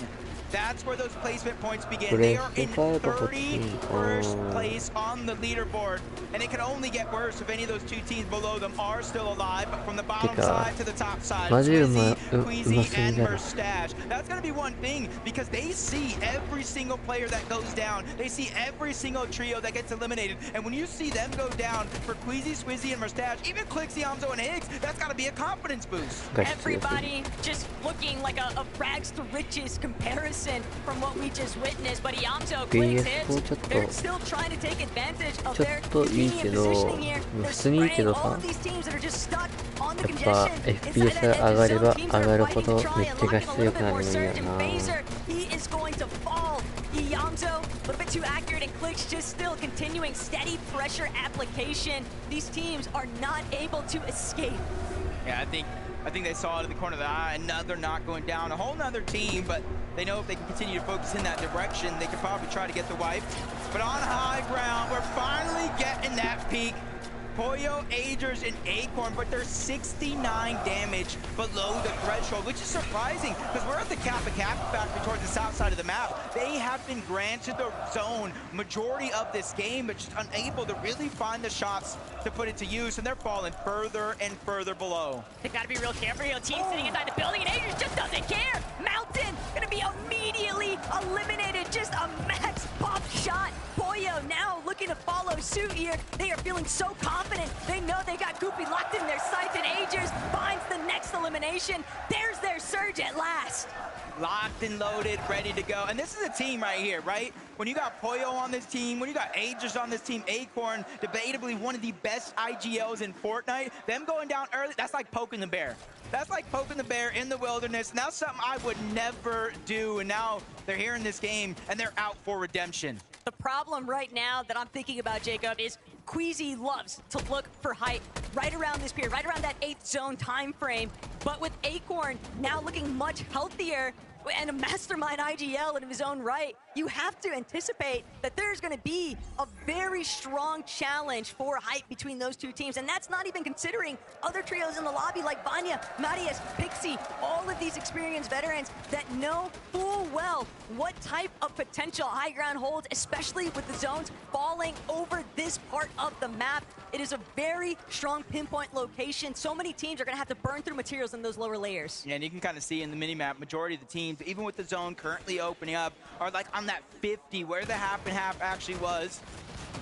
That's where those placement points begin. They are in 31st place on the leaderboard, and it can only get worse if any of those 2 teams below them are still alive. But from the bottom side to the top side, Swizzy, Queasy, and Merstash. That's going to be one thing, because they see every single player that goes down. They see every single trio that gets eliminated. And when you see them go down for Queasy, Swizzy, and Merstash, even Clixy, Amzo, and Higgs, that's got to be a confidence boost. Everybody just looking like a rags to riches comparison from what we just witnessed, but Yamto clicks hits. They're still trying to take advantage of their convenient positioning here. They're spraying all of these teams that are just stuck on the congestion inside that edge zone. Teams that are fighting to try and lock in a little bit more surge, and Phaser, he is going to fall. Yamto, a little bit too accurate, and Clicks just still continuing steady pressure application. These teams are not able to escape. Yeah, I think they saw it in the corner of the eye. Another knock going down, a whole nother team, but they know if they can continue to focus in that direction, they could probably try to get the wipe. But on high ground, we're finally getting that peak. Poyo, Agers, and Acorn, but they're 69 damage below the threshold, which is surprising because we're at the Kappa factory towards the south side of the map. They have been granted the zone majority of this game, but just unable to really find the shots to put it to use, and they're falling further and further below. They've got to be real careful here. Team sitting inside the building, and Agers just doesn't care. Mountain gonna be immediately eliminated. Just a max pop shot. Poyo now looking to follow suit here. They are feeling so confident. They know they got Goopy locked in their sights, and Agers finds the next elimination. There's their surge at last. Locked and loaded, ready to go. And this is a team right here, right? When you got Poyo on this team, when you got Agers on this team, Acorn, debatably one of the best IGLs in Fortnite, them going down early, that's like poking the bear. That's like poking the bear in the wilderness. And that's something I would never do. And now they're here in this game, and they're out for redemption. The problem right now that I'm thinking about, Jacob, is Queasy loves to look for height right around this period, right around that 8th zone time frame. But with Acorn now looking much healthier and a mastermind IGL in his own right, you have to anticipate that there's going to be a very strong challenge for height between those two teams. And that's not even considering other trios in the lobby like Vanya, Marius, Pixie, all of these experienced veterans that know full well what type of potential high ground holds, especially with the zones falling over this part of the map. It is a very strong pinpoint location. So many teams are going to have to burn through materials in those lower layers. Yeah, and you can kind of see in the minimap, majority of the teams, even with the zone currently opening up, are like on that 50, where the half and half actually was.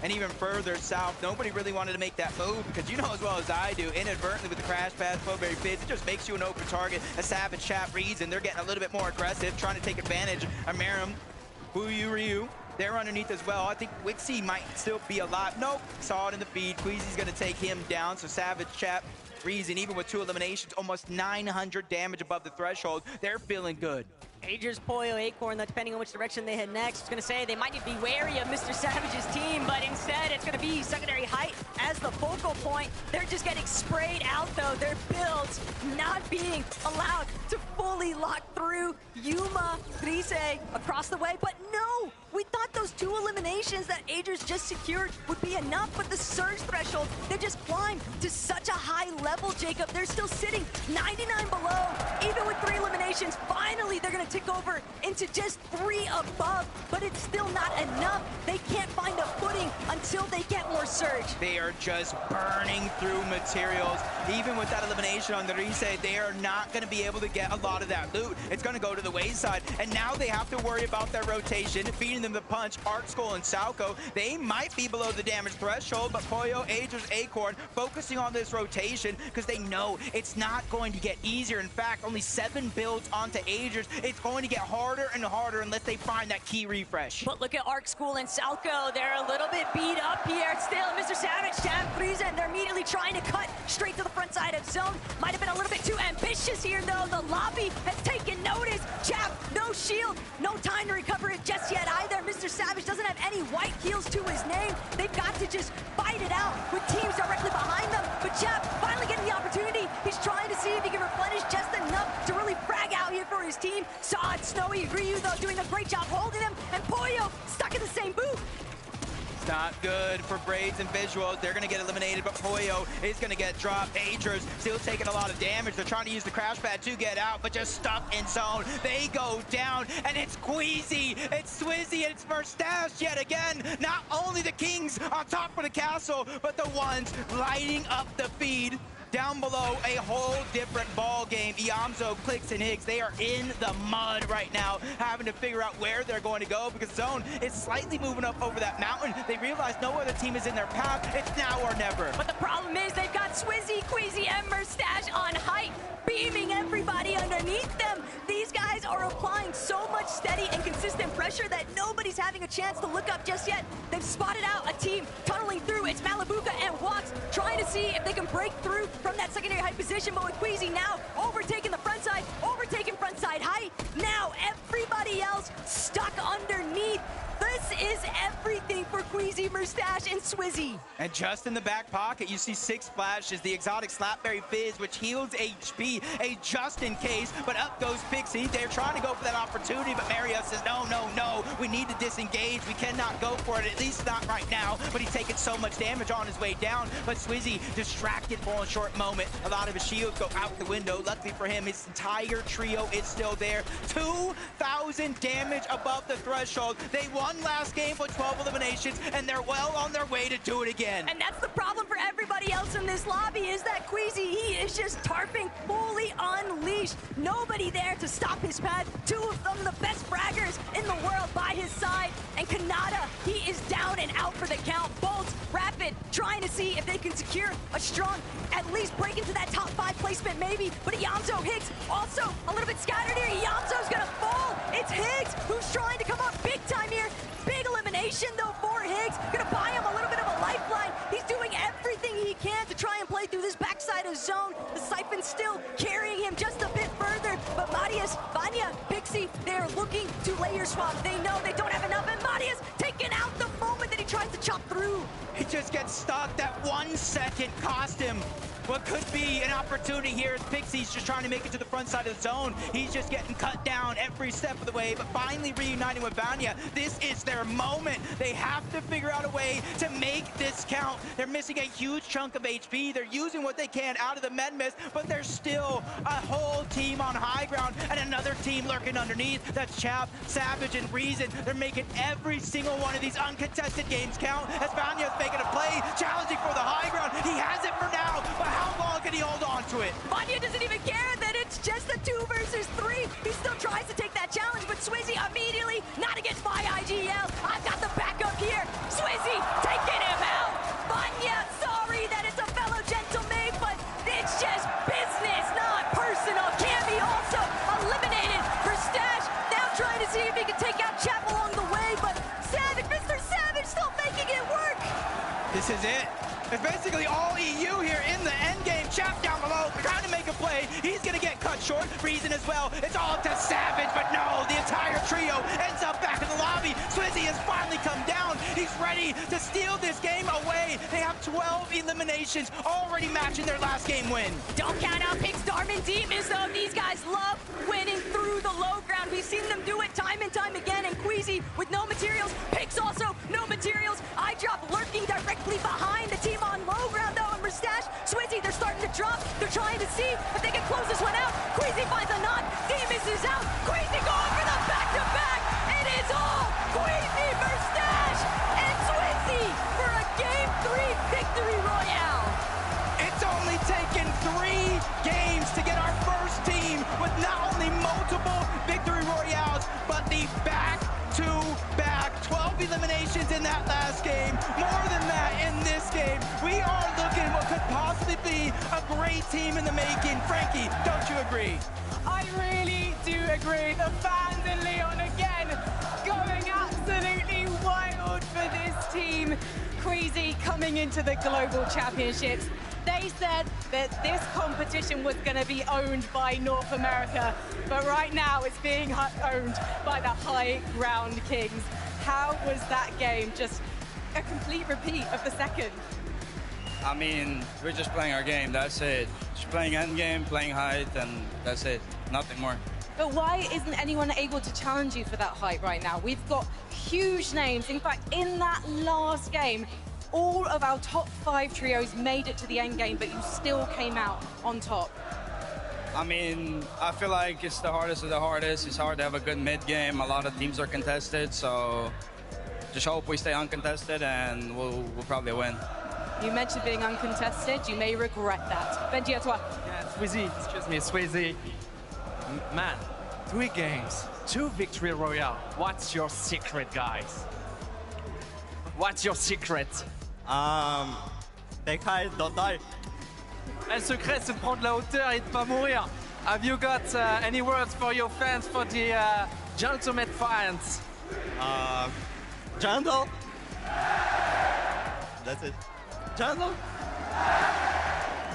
And even further south, nobody really wanted to make that move because you know as well as I do, inadvertently with the crash pads, Flowberry Fizz, it just makes you an open target. A Savage Chat reason they're getting a little bit more aggressive, trying to take advantage of Marum, Ryu. They're underneath as well. I think Wixie might still be alive. Nope, saw it in the feed. Queasy's gonna take him down, so Savage Chat reason, even with 2 eliminations, almost 900 damage above the threshold. They're feeling good. Agers, Poyo, Acorn, depending on which direction they head next. I was going to say they might need to be wary of Mr. Savage's team, but instead it's going to be secondary height as the focal point. They're just getting sprayed out, though. Their builds not being allowed to fully lock through. Yuma, Grise across the way, but no! We thought those 2 eliminations that Agers just secured would be enough, but the surge threshold, they just climbed to such a high level, Jacob. They're still sitting 99 below, even with 3 eliminations. Finally, they're going to tick over into just 3 above, but it's still not enough. They can't find a footing until they get more surge. They are just burning through materials. Even with that elimination on the Rise, they are not going to be able to get a lot of that loot. It's going to go to the wayside, and now they have to worry about their rotation, feeding them the punch. Arc Skull and Salco, they might be below the damage threshold, but Poyo, Agers, Acorn focusing on this rotation because they know it's not going to get easier. In fact, only 7 builds onto Agers. It's going to get harder and harder unless they find that key refresh. But look at Arc School and Salco. They're a little bit beat up here. Still, Mr. Savage, Chad, Frieza, and they're immediately trying to cut straight to the front side of zone. Might have been a little bit too ambitious here, though. The lobby has taken notice. Chap, no shield, no time to recover it just yet either. Mr. Savage doesn't have any white heals to his name. They've got to just fight it out with teams directly behind them. But Chap finally getting the opportunity. He's trying to see if he can replenish just enough to really frag out here for his team. Saw it, Snowy, Ryu, though, doing a great job holding him. And Poyo stuck in the same booth. Not good for Braids and Visuals. They're going to get eliminated, but Poyo is going to get dropped. Agers still taking a lot of damage. They're trying to use the crash pad to get out, but just stuck in zone. They go down, and it's Queasy, it's Swizzy, and it's Mustache yet again. Not only the Kings on top of the castle, but the ones lighting up the feed. Down below, a whole different ball game. Iamzo, Clicks, and Higgs, they are in the mud right now, having to figure out where they're going to go because Zone is slightly moving up over that mountain. They realize no other team is in their path. It's now or never. But the problem is they've got Swizzy, Queasy, and Mustache on height, beaming everybody underneath them. These guys are applying so much steady and consistent pressure that nobody's having a chance to look up just yet. They've spotted out a team tunneling through. It's Malibuka and Walks trying to see if they can break through from that secondary height position, but with Queasy now overtaking the front side, overtaking front side height. Now everybody else stuck underneath. This is everything for Queasy, Mustache, and Swizzy. And just in the back pocket, you see 6 flashes, the exotic Slapberry Fizz, which heals HP, a just in case, but up goes Pixie. They're trying to go for that opportunity, but Mario says, no, no, no, we need to disengage. We cannot go for it, at least not right now, but he's taking so much damage on his way down. But Swizzy distracted for a short moment. A lot of his shields go out the window. Luckily for him, his entire trio is still there. 2,000 damage above the threshold. They won last game with 12 eliminations, and they're well on their way to do it again. And that's the problem for everybody else in this lobby, is that Queasy, he is just tarping fully unleashed. Nobody there to stop his pad. 2 of them, the best fraggers in the world by his side. And Kanata, he is down and out for the count. Bolts, Rapid, trying to see if they can secure a strong, at least break into that top 5 placement maybe. But Iamzo, Higgs, also a little bit scattered here. Iamzo's gonna fall. It's Higgs who's trying to come up big time here. Big elimination though for Higgs. Gonna buy him a little bit of a lifeline. He's doing everything he can to try and play through this backside of zone. The Siphon's still carrying him just a bit further. But Marius, Vanya, Pixie, they're looking to layer swap. They know they don't have enough, and Marius taken out chop through. He just gets stuck. That 1 second cost him what could be an opportunity here as Pixie's just trying to make it to the front side of the zone. He's just getting cut down every step of the way, but finally reuniting with Vanya. This is their moment. They have to figure out a way to make this count. They're missing a huge chunk of HP. They're using what they can out of the med mist, but there's still a whole team on high ground and another team lurking underneath. That's Chap, Savage, and Reason. They're making every single one of these uncontested games count as Vanya's making a play, challenging for the high ground. He has it for now, but how long can he hold on to it? Vanya doesn't even care that it's just a 2 versus 3. He still tries to take that challenge, but Swizzy immediately, not against my IGL. I've got the backup here. Swizzy taking him out. Vanya, sorry that it's a fellow gentleman, but it's just business, not personal. Cammy also eliminated for Stash. Now trying to see if he can take out Chap along the way, but Savage, Mr. Savage still making it work. This is it. It's basically all EU here in the end game. Chap down below, trying to make a play. He's gonna get cut short. Reason as well. It's all up to Savage, but no, the entire trio ends up back in the lobby. Swizzy has finally come down. He's ready to steal this game away. They have 12 eliminations, already matching their last game win. Don't count out Pix, Darman, Demons, though. These guys love winning through the low ground. We've seen them do it time and time again. And Queasy with no materials. Pix also no materials. I drop lurking directly behind the team on low ground, though. And Mustache, Swizzy, they're starting to drop. They're trying to see if they can close this one out. Queasy finds a knot. Demons is out. Queasy going for the back-to-back. It is all Queasy, Mustache, and Swizzy for a Game 3 victory royale. It's only taken 3 games to get our first team with not only multiple victory royales, but the back-to-back 12 eliminations in that last game. More than that in this game. We are looking what could possibly be a great team in the making. Frankie, don't you agree? I really do agree. The fans in Leon again going absolutely wild for this team. Queasy coming into the Global Championships. They said that this competition was going to be owned by North America, but right now it's being owned by the High Ground Kings. How was that game? Just a complete repeat of the second. I mean, we're just playing our game, that's it. Just playing end game, playing height, and that's it. Nothing more. But why isn't anyone able to challenge you for that height right now? We've got huge names. In fact, in that last game, all of our top 5 trios made it to the end game, but you still came out on top. I mean, I feel like it's the hardest of the hardest. It's hard to have a good mid game. A lot of teams are contested, so just hope we stay uncontested and we'll probably win. You mentioned being uncontested. You may regret that. Benji, à toi. Yeah, Swizzy, excuse me, Swizzy. Man, 3 games, 2 victory royale. What's your secret, guys? What's your secret? Take height, don't die. Le secret, c'est de prendre la hauteur et de pas mourir. Have you got any words for your fans, for the gentlemen fans? Gentle. That's it. Gentle.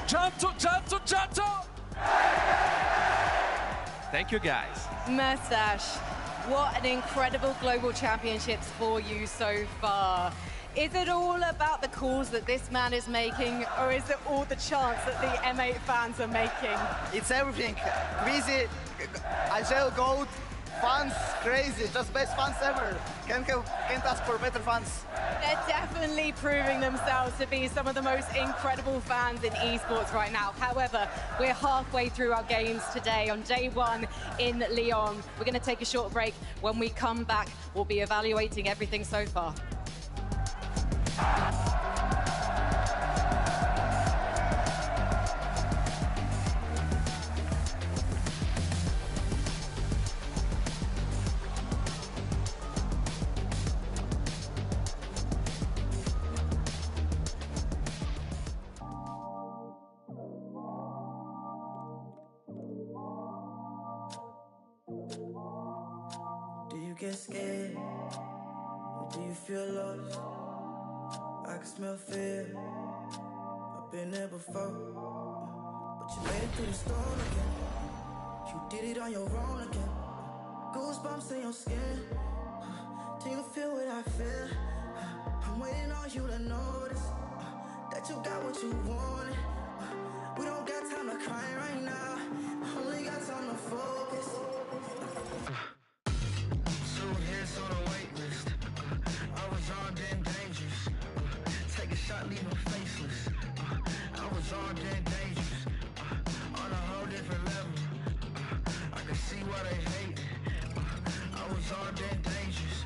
Gentle. Thank you, guys. Mustache, what an incredible Global Championships for you so far. Is it all about the calls that this man is making, or is it all the chants that the M8 fans are making? It's everything. Crazy, agile gold, fans, crazy, just best fans ever. Can't ask for better fans. They're definitely proving themselves to be some of the most incredible fans in esports right now. However, we're halfway through our games today on day 1 in Lyon. We're going to take a short break. When we come back, we'll be evaluating everything so far. Do you get scared? Or do you feel lost? I can smell fear. I've been there before. But you made it through the storm again. You did it on your own again. Goosebumps in your skin. Do you feel what I feel? I'm waiting on you to notice that you got what you wanted. We don't got time to cry right now. Only got time to focus. 2 hits on the wait list. I was armed and dangerous. Take a shot, leave them faceless. I was armed and dangerous. On a whole different level. I can see why they hate it. I was armed and dangerous.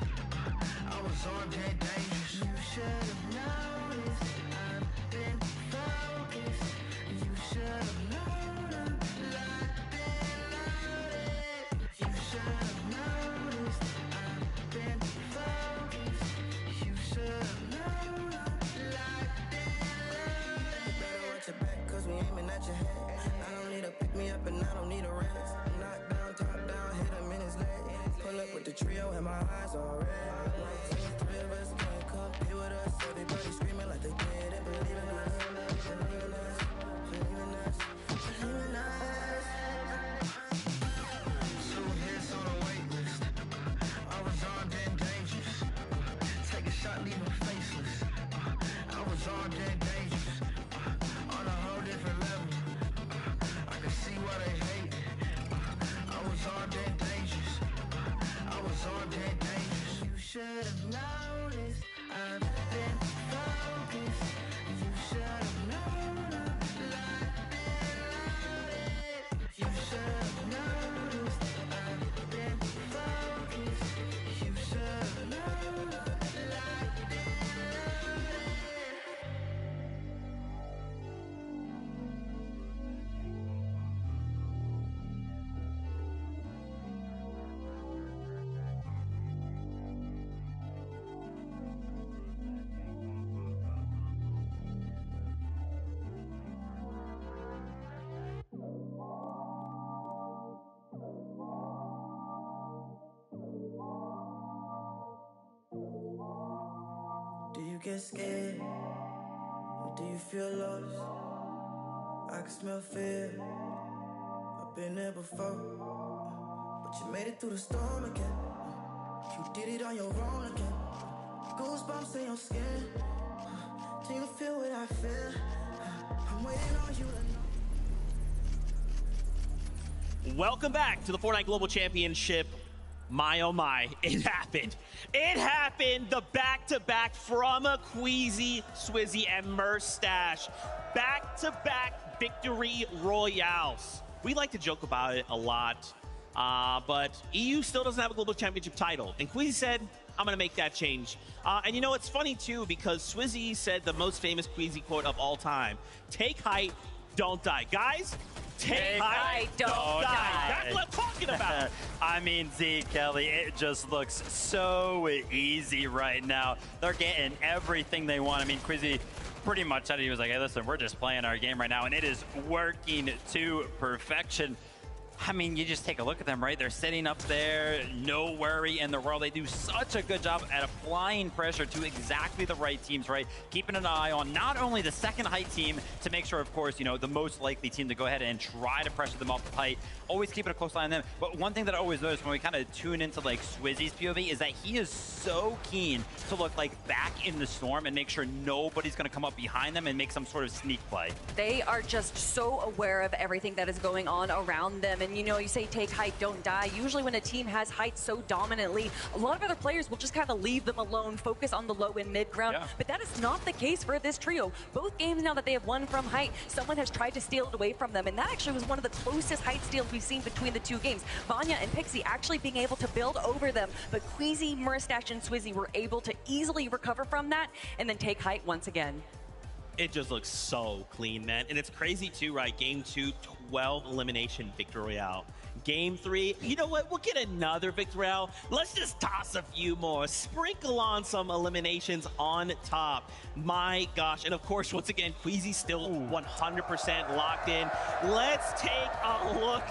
I was armed and dangerous. You should have noticed. I've been focused. You should have known I'm locked and loaded. You should have noticed. I've been focused. You should have known I'm locked and loaded. You better watch your back, cause we aiming at your head. I don't need a pick me up and I don't need a rest. Knock down, top down, hit him in his leg. Pull up with the trio and my eyes all red. 3 of us can't compete with us. Everybody screaming like they did and believe in us. Believe in us, believe in us, believe in us. 2 hits on the wait list. I was armed and dangerous. Take a shot, leave them faceless. I was armed and dangerous. On a whole different level. I can see why they hate it. I was armed and dangerous. I was armed and dangerous. You should have noticed. I've been focused. You should have known I'm locked and loaded. You should have noticed. I've been focused. You should have known I'm locked and loaded. Do you get scared? Or do you feel lost? I can smell fear. I've been there before. But you made it through the storm again. You did it on your own again. Goosebumps in your skin. Do you feel what I feel? I'm waiting on you to know. Welcome back to the Fortnite Global Championship. My oh my, it happened. It happened. The back-to-back from Queasy, Swizzy, and Merstash. Back-to-back victory royales. We like to joke about it a lot, but EU still doesn't have a Global Championship title. And Queasy said, I'm going to make that change. And you know, it's funny too, because Swizzy said the most famous Queasy quote of all time. Take height, don't die. Guys, take height, don't die. That's what I'm talking about. I mean, Z, Kelly, it just looks so easy right now. They're getting everything they want. I mean, Quizzy pretty much said, he was like, hey, listen, we're just playing our game right now, and it is working to perfection. I mean, you just take a look at them, right? They're sitting up there, no worry in the world. They do such a good job at applying pressure to exactly the right teams, right? Keeping an eye on not only the second height team to make sure, of course, you know, the most likely team to go ahead and try to pressure them off the height. Always keeping a close eye on them. But one thing that I always notice when we kind of tune into like Swizzy's POV is that he is so keen to look like back in the storm and make sure nobody's going to come up behind them and make some sort of sneak play. They are just so aware of everything that is going on around them. And you know, you say take height, don't die. Usually when a team has height so dominantly, a lot of other players will just kind of leave them alone, focus on the low and mid ground. Yeah. But that is not the case for this trio. Both games now that they have won from height, someone has tried to steal it away from them. And that actually was one of the closest height steals we've seen between the two games. Vanya and Pixie actually being able to build over them. But Queasy, Merstash, and Swizzy were able to easily recover from that and then take height once again. It just looks so clean, man. And it's crazy too, right? Game 2, 12 elimination victory royale. Game 3, you know what? We'll get another victory royale. Let's just toss a few more. Sprinkle on some eliminations on top. My gosh. And of course, once again, Queasy still 100% locked in. Let's take a look.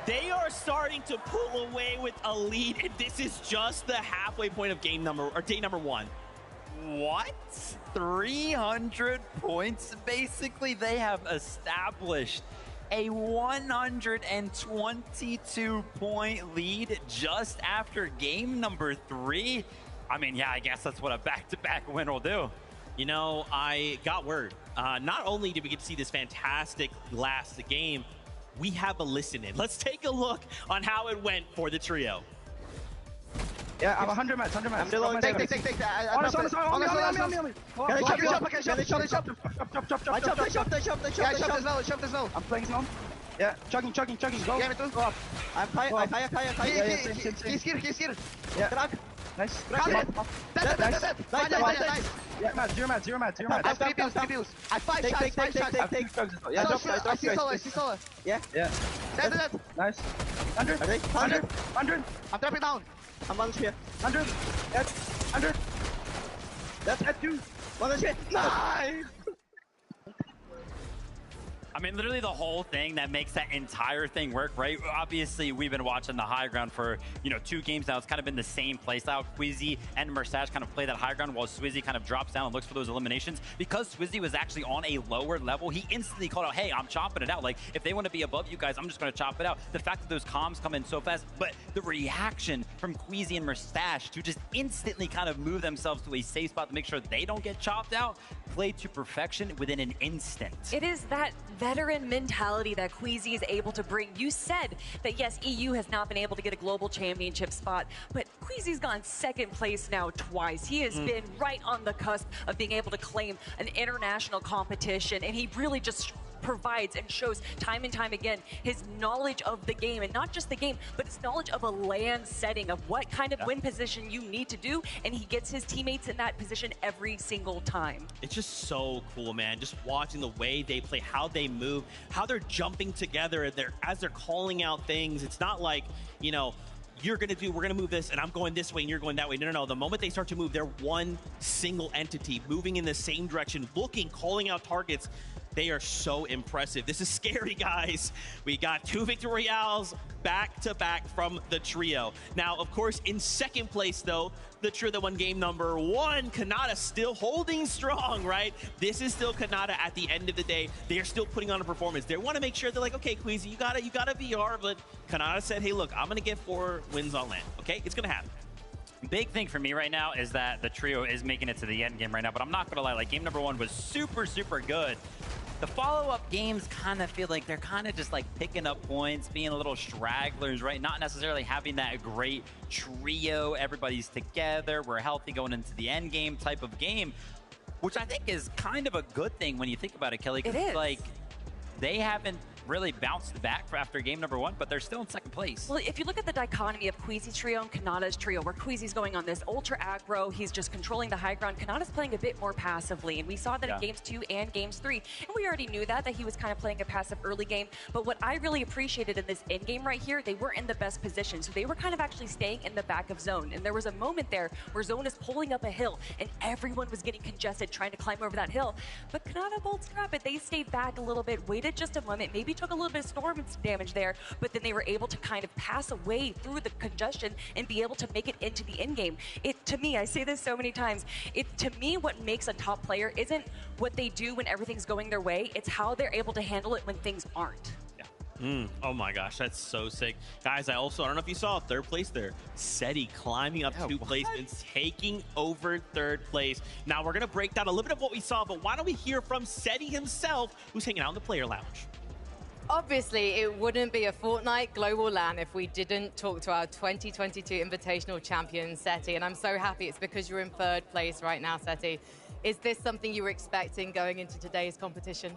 They are starting to pull away with a lead, and this is just the halfway point of game number, or day number 1. What? 300 points? Basically, they have established a 122-point lead just after game number 3. I mean, yeah, I guess that's what a back-to-back win will do. You know, I got word. Not only did we get to see this fantastic last game, we have a listen in. Let's take a look on how it went for the trio. Yeah, I'm 100 mats, 100 mats. Take. On me. Shove this low. I'm playing zone. Yeah, chugging, go. Yeah, me too. Go up. I'm high. He's here. Yeah. Crack. Nice. Dead. Nice. Zero mats. I have 3 pills. I have 5 shots. Take. Yeah, drop. I see solar. Yeah. Dead. Nice. 100. I'm dropping down. I'm on the spear. 100. Dead. 100. That's at 2. 100. Nice. I mean, literally the whole thing that makes that entire thing work, right? Obviously, we've been watching the high ground for, 2 games now. It's kind of been the same playstyle. Queasy and Mersash kind of play that high ground while Swizzy kind of drops down and looks for those eliminations. Because Swizzy was actually on a lower level, he instantly called out, hey, I'm chopping it out. Like, if they want to be above you guys, I'm just going to chop it out. The fact that those comms come in so fast, but the reaction from Queasy and Mersash to just instantly kind of move themselves to a safe spot to make sure they don't get chopped out, played to perfection within an instant. It is that veteran mentality that Queasy is able to bring. You said that, yes, EU has not been able to get a global championship spot, but Queasy's gone second place now twice. He has been right on the cusp of being able to claim an international competition, and he really just provides and shows time and time again his knowledge of the game, and not just the game, but his knowledge of a LAN setting, of what kind of win position you need to do, and he gets his teammates in that position every single time. It's just so cool, man. Just watching the way they play, how they move, how they're jumping together as they're calling out things. It's not like, we're gonna move this and I'm going this way and you're going that way. No. The moment they start to move, they're one single entity moving in the same direction, calling out targets. They are so impressive. This is scary, guys. We got 2 victory royales back-to-back from the trio. Now, of course, in second place, though, the trio that won game number 1, Kanata still holding strong, right? This is still Kanata at the end of the day. They are still putting on a performance. They want to make sure they're like, okay, Queasy, you got a VR, but Kanata said, hey, look, I'm going to get 4 wins on land, okay? It's going to happen. Big thing for me right now is that the trio is making it to the end game right now, but I'm not going to lie, like, game number 1 was super, super good. The follow-up games kind of feel like they're kind of just like picking up points, being a little stragglers, right? Not necessarily having that great trio, everybody's together, we're healthy going into the end game type of game, which I think is kind of a good thing when you think about it, Kelly. It is. Like, they haven't really bounced back after game number 1, but they're still in second place. Well, if you look at the dichotomy of Queasy's trio and Kanata's trio, where Queasy's going on this ultra aggro, he's just controlling the high ground, Kanata's playing a bit more passively, and we saw that in games 2 and games 3, and we already knew that he was kind of playing a passive early game, but what I really appreciated in this end game right here, they were in the best position, so they were kind of actually staying in the back of zone, and there was a moment there where zone is pulling up a hill, and everyone was getting congested trying to climb over that hill, but Kanata bold scrap it. They stayed back a little bit, waited just a moment, maybe took a little bit of storm damage there, but then they were able to kind of pass away through the congestion and be able to make it into the end game. To me, I say this so many times, to me, what makes a top player isn't what they do when everything's going their way, it's how they're able to handle it when things aren't. Oh my gosh, that's so sick. Guys, I don't know if you saw 3rd place there. Seti climbing up 2 placements, taking over 3rd place. Now we're gonna break down a little bit of what we saw, but why don't we hear from Seti himself, who's hanging out in the player lounge. Obviously, it wouldn't be a Fortnite Global LAN if we didn't talk to our 2022 Invitational champion, Seti, and I'm so happy it's because you're in 3rd place right now, Seti. Is this something you were expecting going into today's competition?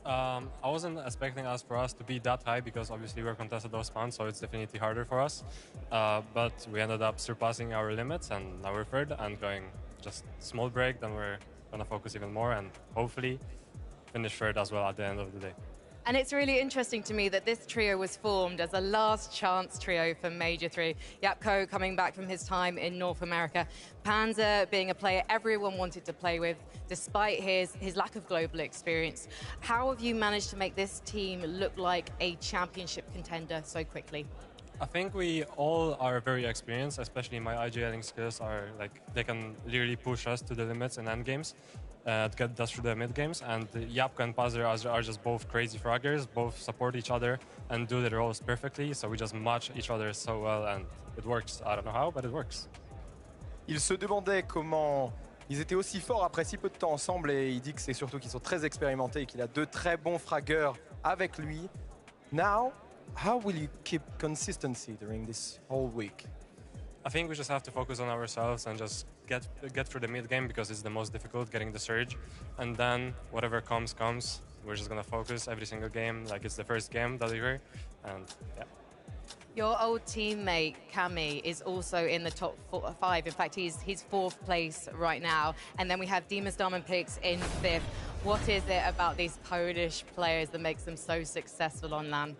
I wasn't expecting for us to be that high because obviously we're contested those spawns, so it's definitely harder for us. But we ended up surpassing our limits, and now we're 3rd and going just small break, then we're going to focus even more and hopefully finish 3rd as well at the end of the day. And it's really interesting to me that this trio was formed as a last chance trio for Major 3. Yapko coming back from his time in North America. Panzer being a player everyone wanted to play with, despite his lack of global experience. How have you managed to make this team look like a championship contender so quickly? I think we all are very experienced, especially my IGLing skills are like, they can literally push us to the limits in end games. To get us through the mid games, and Yapko and Panzer are just both crazy fraggers, both support each other and do their roles perfectly, so we just match each other so well and it works. I don't know how, but it works. Il se demandait comment ils étaient aussi forts après si peu de temps ensemble et il dit que c'est surtout qu'ils sont très expérimentés et qu'il a deux très bons fragueurs avec lui. Now, how will you keep consistency during this whole week? I think we just have to focus on ourselves and just get through the mid game because it's the most difficult, getting the surge. And then whatever comes. We're just going to focus every single game like it's the first game that we're, and yeah. Your old teammate, Cami, is also in the top 5. In fact, he's 4th place right now. And then we have Dimas Diamond Pix in 5th. What is it about these Polish players that makes them so successful on LAN?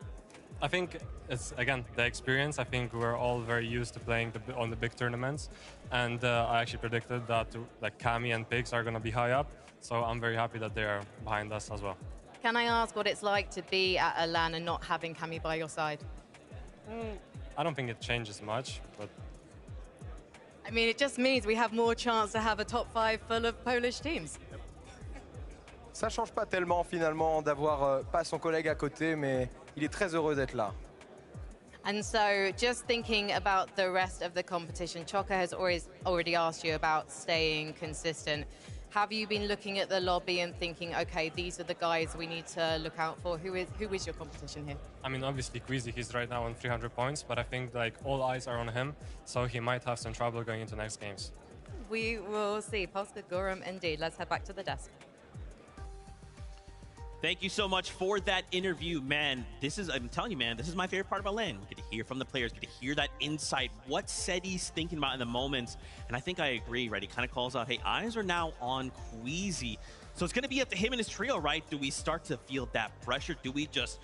I think it's, again, the experience. I think we're all very used to playing on the big tournaments. And I actually predicted that like Cami and Pix are going to be high up. So I'm very happy that they are behind us as well. Can I ask what it's like to be at a LAN and not having Cami by your side? I don't think it changes much, but... I mean, it just means we have more chance to have a top 5 full of Polish teams. Ça change pas tellement finalement d'avoir pas son collègue à côté, mais il est très heureux d'être là. And so, just thinking about the rest of the competition, Choka has already asked you about staying consistent. Have you been looking at the lobby and thinking, okay, these are the guys we need to look out for? Who is your competition here? I mean, obviously, Queasy, he's right now on 300 points, but I think like all eyes are on him, so he might have some trouble going into next games. We will see. Polska Gorum, indeed. Let's head back to the desk. Thank you so much for that interview, man. I'm telling you, man, this is my favorite part about LAN. We get to hear from the players, get to hear that insight, what Seti's thinking about in the moments. And I think I agree, right? He kind of calls out, hey, eyes are now on Queasy. So it's going to be up to him and his trio, right? Do we start to feel that pressure? Do we just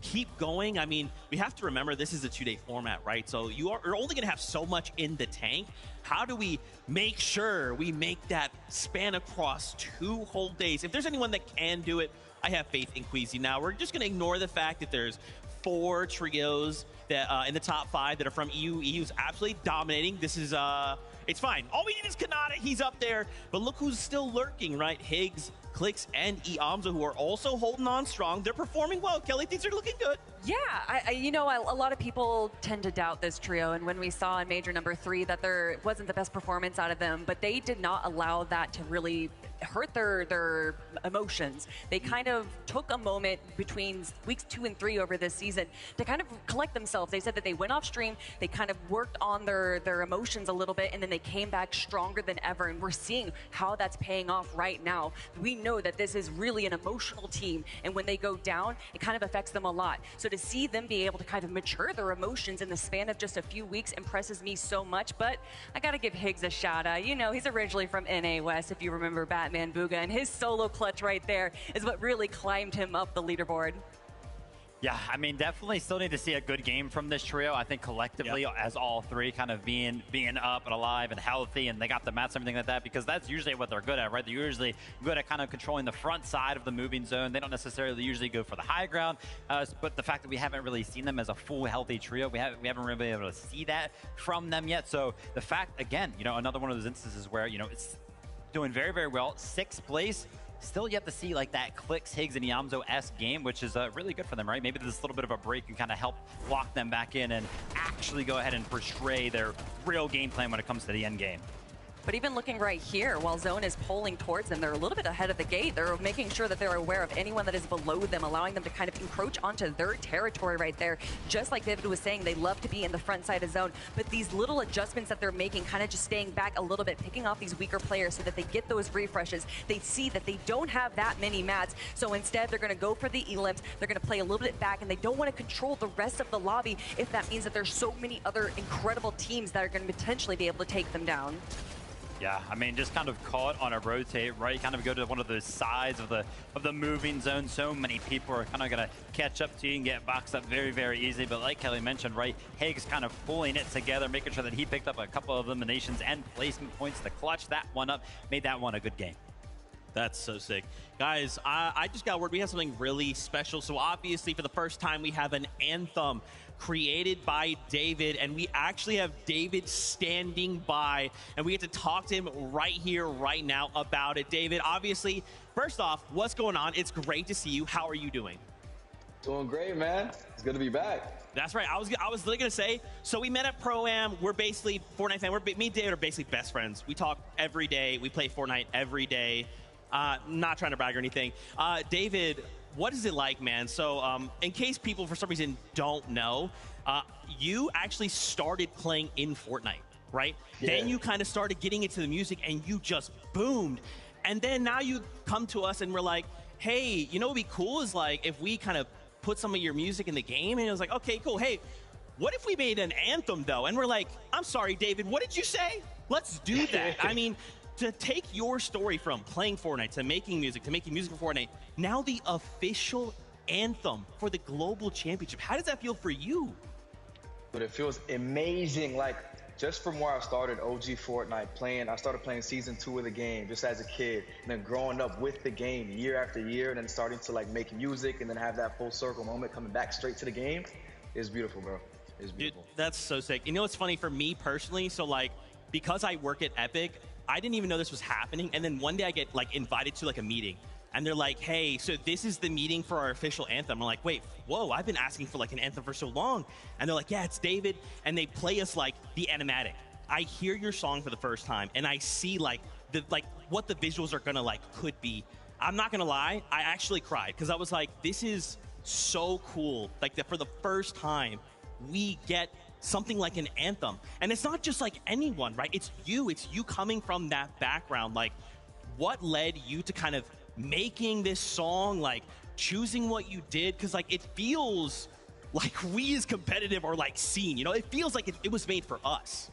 keep going? I mean, we have to remember this is a 2-day format, right? So you're only going to have so much in the tank. How do we make sure we make that span across 2 whole days? If there's anyone that can do it, I have faith in Queasy. Now, we're just going to ignore the fact that there's 4 trios that in the top 5 that are from EU. EU's absolutely dominating. This is, it's fine. All we need is Kanata. He's up there. But look who's still lurking, right? Higgs, Clix, and Iamza, who are also holding on strong. They're performing well. Kelly, things are looking good. Yeah, you know, a lot of people tend to doubt this trio, and when we saw in Major number 3 that there wasn't the best performance out of them, but they did not allow that to really hurt their emotions. They kind of took a moment between weeks 2 and 3 over this season to kind of collect themselves. They said that they went off stream, they kind of worked on their emotions a little bit, and then they came back stronger than ever, and we're seeing how that's paying off right now. We know that this is really an emotional team, and when they go down, it kind of affects them a lot. So to see them be able to kind of mature their emotions in the span of just a few weeks impresses me so much. But I gotta give Higgs a shout out. You know, he's originally from NA West, if you remember Batman Booga, and his solo clutch right there is what really climbed him up the leaderboard. Yeah, I mean, definitely still need to see a good game from this trio. I think collectively, as all 3 kind of being up and alive and healthy, and they got the mats and everything like that, because that's usually what they're good at, right? They're usually good at kind of controlling the front side of the moving zone. They don't necessarily usually go for the high ground, but the fact that we haven't really seen them as a full healthy trio, we haven't really been able to see that from them yet. So the fact, again, you know, another one of those instances where, you know, it's doing very, very well, 6th place. Still yet to see like that Clix, Higgs, and Iamzo-esque game, which is really good for them, right? Maybe this little bit of a break can kind of help lock them back in and actually go ahead and portray their real game plan when it comes to the end game. But even looking right here, while Zone is pulling towards them, they're a little bit ahead of the gate. They're making sure that they're aware of anyone that is below them, allowing them to kind of encroach onto their territory right there. Just like David was saying, they love to be in the front side of Zone, but these little adjustments that they're making, kind of just staying back a little bit, picking off these weaker players so that they get those refreshes. They see that they don't have that many mats, so instead they're going to go for the elims. They're going to play a little bit back, and they don't want to control the rest of the lobby if that means that there's so many other incredible teams that are going to potentially be able to take them down. Yeah, I mean, just kind of caught on a rotate, right? Kind of go to one of those sides of the moving zone. So many people are kind of going to catch up to you and get boxed up very, very easy. But like Kelly mentioned, right, Higgs kind of pulling it together, making sure that he picked up a couple of eliminations and placement points to clutch that one up, made that one a good game. That's so sick. Guys, I just got word we have something really special. So obviously, for the first time, we have an anthem created by David, and we actually have David standing by, and we get to talk to him right here, right now about it. David, obviously, first off, what's going on? It's great to see you. How are you doing? Doing great, man. It's good to be back. That's right. I was literally gonna say. So we met at Pro-Am. We're basically Fortnite fans. Me and David are basically best friends. We talk every day. We play Fortnite every day. Not trying to brag or anything. David, what is it like, man? So in case people for some reason don't know, you actually started playing in Fortnite, right? Yeah. Then you kind of started getting into the music, and you just boomed. And then now you come to us, and we're like, hey, you know what would be cool is like if we kind of put some of your music in the game. And it was like, okay, cool. Hey, what if we made an anthem though? And we're like, I'm sorry, David, what did you say? Let's do that. I mean, to take your story from playing Fortnite to making music for Fortnite, now the official anthem for the global championship. How does that feel for you? But it feels amazing. Like just from where I started OG Fortnite I started playing season 2 of the game just as a kid, and then growing up with the game year after year, and then starting to like make music and then have that full circle moment coming back straight to the game is beautiful, bro. It's beautiful. Dude, that's so sick. You know what's funny for me personally? So like, because I work at Epic, I didn't even know this was happening. And then one day I get like invited to like a meeting, and they're like, hey, so this is the meeting for our official anthem. I'm like, wait, whoa, I've been asking for like an anthem for so long. And they're like, yeah, it's David. And they play us like the animatic. I hear your song for the first time, and I see like what the visuals are gonna like could be. I'm not gonna lie, I actually cried because I was like, this is so cool. Like that for the first time, we get something like an anthem. And it's not just like anyone, right? It's you coming from that background. Like what led you to kind of making this song, like choosing what you did? Because like it feels like we as competitive are like seen, you know, it feels like it was made for us.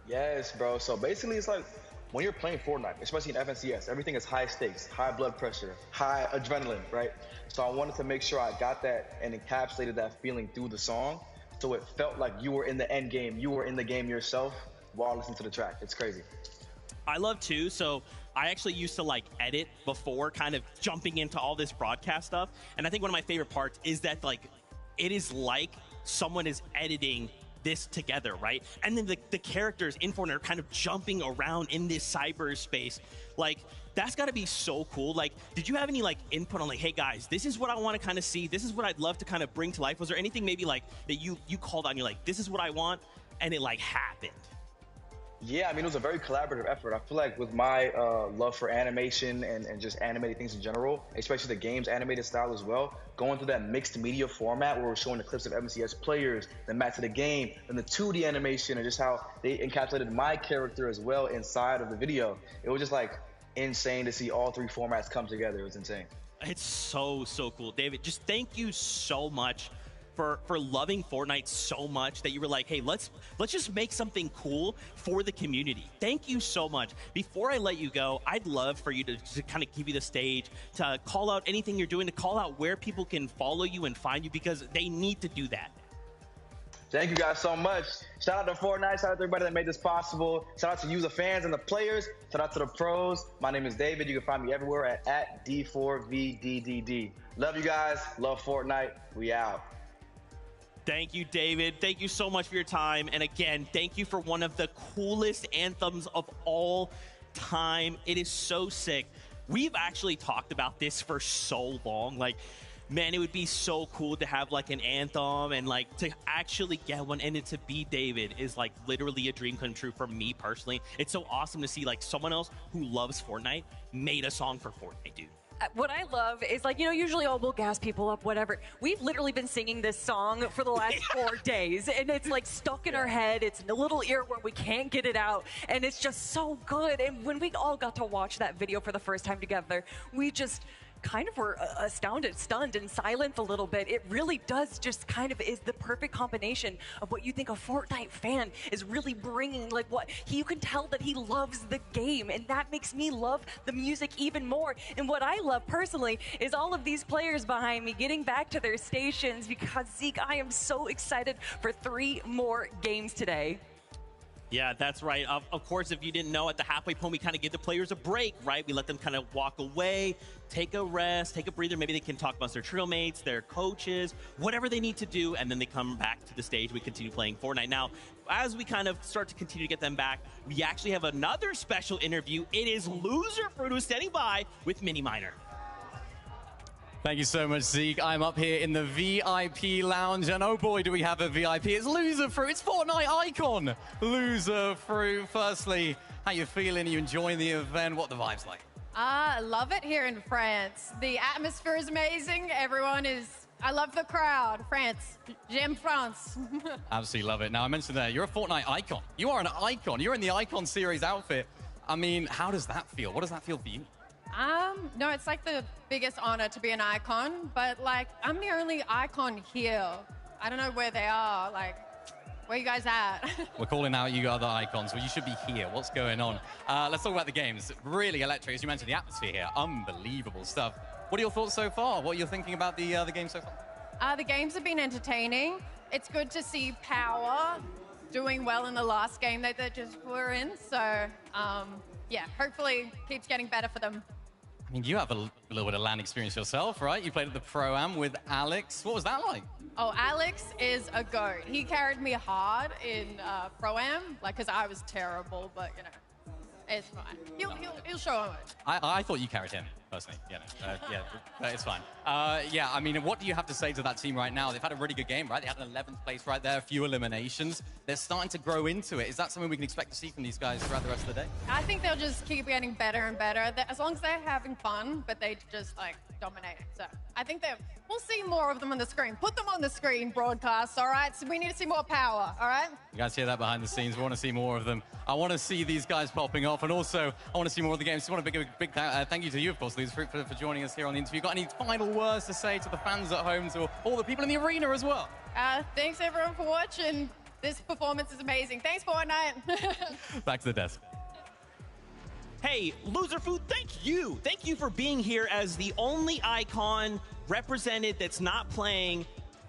Yes, bro. So basically it's like when you're playing Fortnite, especially in FNCS, everything is high stakes, high blood pressure, high adrenaline, right? So I wanted to make sure I got that and encapsulated that feeling through the song, so it felt like you were in the end game, you were in the game yourself while listening to the track. It's crazy. I love too. So I actually used to like edit before kind of jumping into all this broadcast stuff. And I think one of my favorite parts is that like, it is like someone is editing this together, right? And then the characters in Fortnite are kind of jumping around in this cyberspace. Like, that's got to be so cool. Like, did you have any like input on like, hey guys, this is what I want to kind of see, this is what I'd love to kind of bring to life? Was there anything maybe like that you called on, you're like, this is what I want, and it like happened? Yeah, I mean, it was a very collaborative effort. I feel like with my love for animation and just animated things in general, especially the game's animated style as well, going through that mixed media format where we're showing the clips of MCS players, the match of the game, and the 2D animation, and just how they encapsulated my character as well inside of the video. It was just like insane to see all 3 formats come together. It was insane. It's so cool. David, just thank you so much for loving Fortnite so much that you were like, hey, let's just make something cool for the community. Thank you so much. Before I let you go, I'd love for you to kind of give you the stage, to call out anything you're doing, to call out where people can follow you and find you, because they need to do that. Thank you guys so much. Shout out to Fortnite. Shout out to everybody that made this possible. Shout out to you, the fans and the players. Shout out to the pros. My name is David. You can find me everywhere at D4VDDD. Love you guys. Love Fortnite. We out. Thank you, David. Thank you so much for your time. And again, thank you for one of the coolest anthems of all time. It is so sick. We've actually talked about this for so long. Like, man, it would be so cool to have like an anthem, and like to actually get one, and it to be David is like literally a dream come true for me personally. It's so awesome to see like someone else who loves Fortnite made a song for Fortnite, dude. What I love is, like, you know, usually, oh, we'll gas people up, whatever. We've literally been singing this song for the last 4 days, and it's like stuck in our head. It's in a little earworm. We can't get it out, and it's just so good. And when we all got to watch that video for the first time together, we just kind of were astounded, stunned, and silent a little bit. It really does just kind of is the perfect combination of what you think a Fortnite fan is really bringing. Like, what you can tell that he loves the game, and that makes me love the music even more. And what I love personally is all of these players behind me getting back to their stations, because Zeke, I am so excited for 3 more games today. Yeah, that's right. Of course, if you didn't know, at the halfway point, we kind of give the players a break, right? We let them kind of walk away, take a rest, take a breather. Maybe they can talk about their trio mates, their coaches, whatever they need to do, and then they come back to the stage. We continue playing Fortnite. Now, as we kind of start to continue to get them back, we actually have another special interview. It is Loser Fruit who's standing by with Mini Miner. Thank you so much, Zeke. I'm up here in the VIP lounge, and oh boy, do we have a VIP. It's Loser Fruit. It's Fortnite icon, Loser Fruit. Firstly, how you feeling? Are you enjoying the event? What are the vibes like? I love it here in France. The atmosphere is amazing. Everyone is... I love the crowd. France. J'aime France. Absolutely love it. Now, I mentioned there, you're a Fortnite icon. You are an icon. You're in the Icon Series outfit. I mean, how does that feel? What does that feel for you? No, it's like the biggest honor to be an icon, but like, I'm the only icon here. I don't know where they are. Like, where you guys at? We're calling out you other icons. Well, you should be here. What's going on? Let's talk about the games. Really electric, as you mentioned, the atmosphere here. Unbelievable stuff. What are your thoughts so far? What are you thinking about the game so far? The games have been entertaining. It's good to see Power doing well in the last game that they just were in. So, yeah, hopefully keeps getting better for them. I mean, you have a little bit of LAN experience yourself, right? You played at the Pro-Am with Alex. What was that like? Oh, Alex is a goat. He carried me hard in Pro-Am, like, because I was terrible, but, you know, it's fine. He'll show him it. I thought you carried him, personally. Yeah, but it's fine. Yeah, I mean, what do you have to say to that team right now? They've had a really good game, right? They had an 11th place right there, a few eliminations. They're starting to grow into it. Is that something we can expect to see from these guys throughout the rest of the day? I think they'll just keep getting better and better, as long as they're having fun, but they just, like, dominate. So I think we'll see more of them on the screen. Put them on the screen, broadcast, all right? So we need to see more Power, all right? You guys hear that behind the scenes? We want to see more of them. I want to see these guys popping off, and also I want to see more of the games. So I want to big thank you to you, of course, Loser Fruit, for joining us here on the interview. Got any final words to say to the fans at home, to all the people in the arena as well? Thanks, everyone, for watching. This performance is amazing. Thanks, Fortnite. Back to the desk. Hey, Loser Food, thank you. Thank you for being here as the only icon represented that's not playing.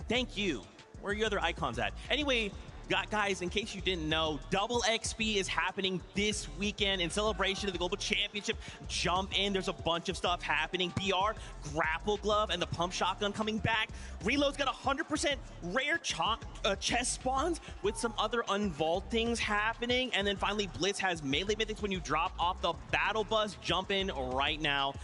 Thank you. Where are your other icons at? Anyway, guys, in case you didn't know, Double XP is happening this weekend in celebration of the Global Championship. Jump in. There's a bunch of stuff happening. BR, Grapple Glove, and the Pump Shotgun coming back. Reload's got 100% rare chest spawns with some other unvaultings happening. And then finally, Blitz has melee mythics when you drop off the Battle Bus. Jump in right now.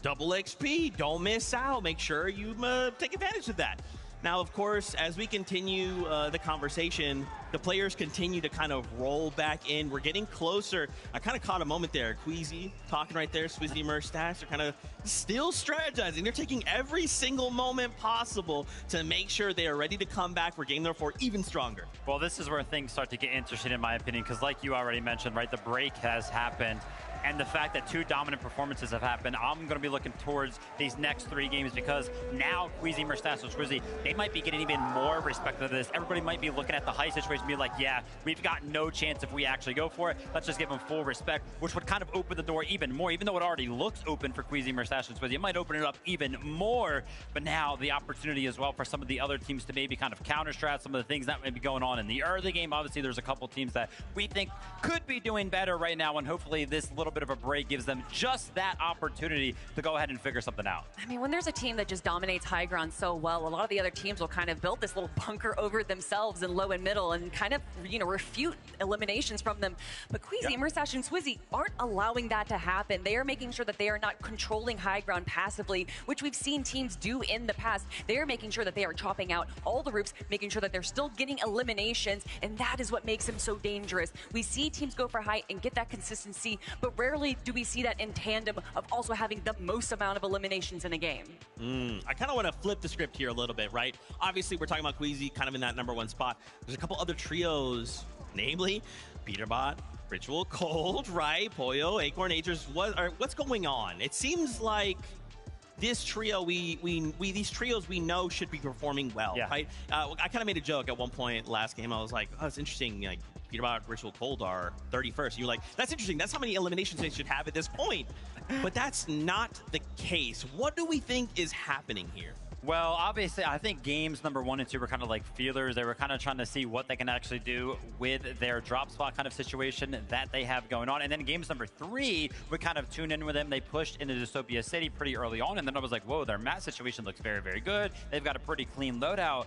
Double XP. Don't miss out. Make sure you take advantage of that. Now, of course, as we continue the conversation, the players continue to kind of roll back in. We're getting closer. I kind of caught a moment there. Queasy talking right there. Swizzy Merstash. They're kind of still strategizing. They're taking every single moment possible to make sure they are ready to come back for game number 4 even stronger. Well, this is where things start to get interesting, in my opinion, because like you already mentioned, right, the break has happened. And the fact that 2 dominant performances have happened, I'm going to be looking towards these next 3 games, because now Queasy, Merstash, and Swizzy, they might be getting even more respect for this. Everybody might be looking at the high situation and be like, yeah, we've got no chance if we actually go for it. Let's just give them full respect, which would kind of open the door even more. Even though it already looks open for Queasy, Merstash, and Swizzy, it might open it up even more. But now the opportunity as well for some of the other teams to maybe kind of counter-strat some of the things that may be going on in the early game. Obviously, there's a couple teams that we think could be doing better right now, and hopefully this little bit of a break gives them just that opportunity to go ahead and figure something out. I mean, when there's a team that just dominates high ground so well, a lot of the other teams will kind of build this little bunker over themselves in low and middle and kind of, you know, refute eliminations from them. But Queasy, Merstash, and Swizzy aren't allowing that to happen. They are making sure that they are not controlling high ground passively, which we've seen teams do in the past. They are making sure that they are chopping out all the roofs, making sure that they're still getting eliminations, and that is what makes them so dangerous. We see teams go for height and get that consistency, but rarely do we see that in tandem of also having the most amount of eliminations in a game. I kind of want to flip the script here a little bit, right? Obviously, we're talking about Queasy kind of in that #1 spot. There's a couple other trios, namely Peterbot, Ritual Cold, right? Pollo, Acorn, Agers. What's going on? It seems like this trio, these trios we know should be performing well, right? I kind of made a joke at one point last game. I was like, oh, it's interesting, like, Peterbot, Ritual Cold are 31st. You're like, that's interesting. That's how many eliminations they should have at this point. But that's not the case. What do we think is happening here? Well, obviously, I think games #1 and 2 were kind of like feelers. They were kind of trying to see what they can actually do with their drop spot kind of situation that they have going on. And then games #3, we kind of tuned in with them. They pushed into Dystopia City pretty early on. And then I was like, whoa, their map situation looks very, very good. They've got a pretty clean loadout.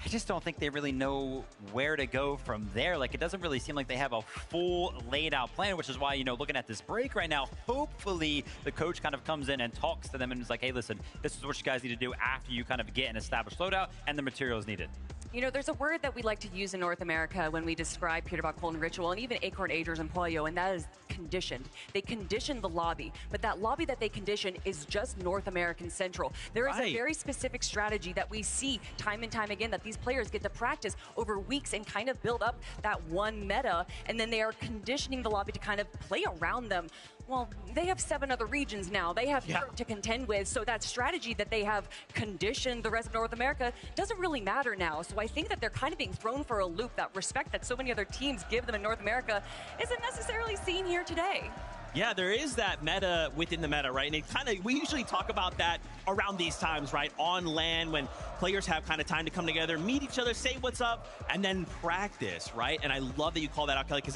I just don't think they really know where to go from there. Like, it doesn't really seem like they have a full laid out plan, which is why, you know, looking at this break right now, hopefully the coach kind of comes in and talks to them and is like, hey, listen, this is what you guys need to do after you kind of get an established loadout and the materials needed. You know, there's a word that we like to use in North America when we describe Peterbot, Cold, and Ritual, and even Acorn, Agers, and Pollo, and that is conditioned. They condition the lobby, but that lobby that they condition is just North American Central. There is a very specific strategy that we see time and time again that these players get to practice over weeks and kind of build up that one meta, and then they are conditioning the lobby to kind of play around them. Well, they have 7 other regions now. They have Europe to contend with, so that strategy that they have conditioned the rest of North America doesn't really matter now. So I think that they're kind of being thrown for a loop. That respect that so many other teams give them in North America isn't necessarily seen here today. Yeah, there is that meta within the meta, right? And it kind of, we usually talk about that around these times, right? On LAN, when players have kind of time to come together, meet each other, say what's up, and then practice, right? And I love that you call that out, Kelly, because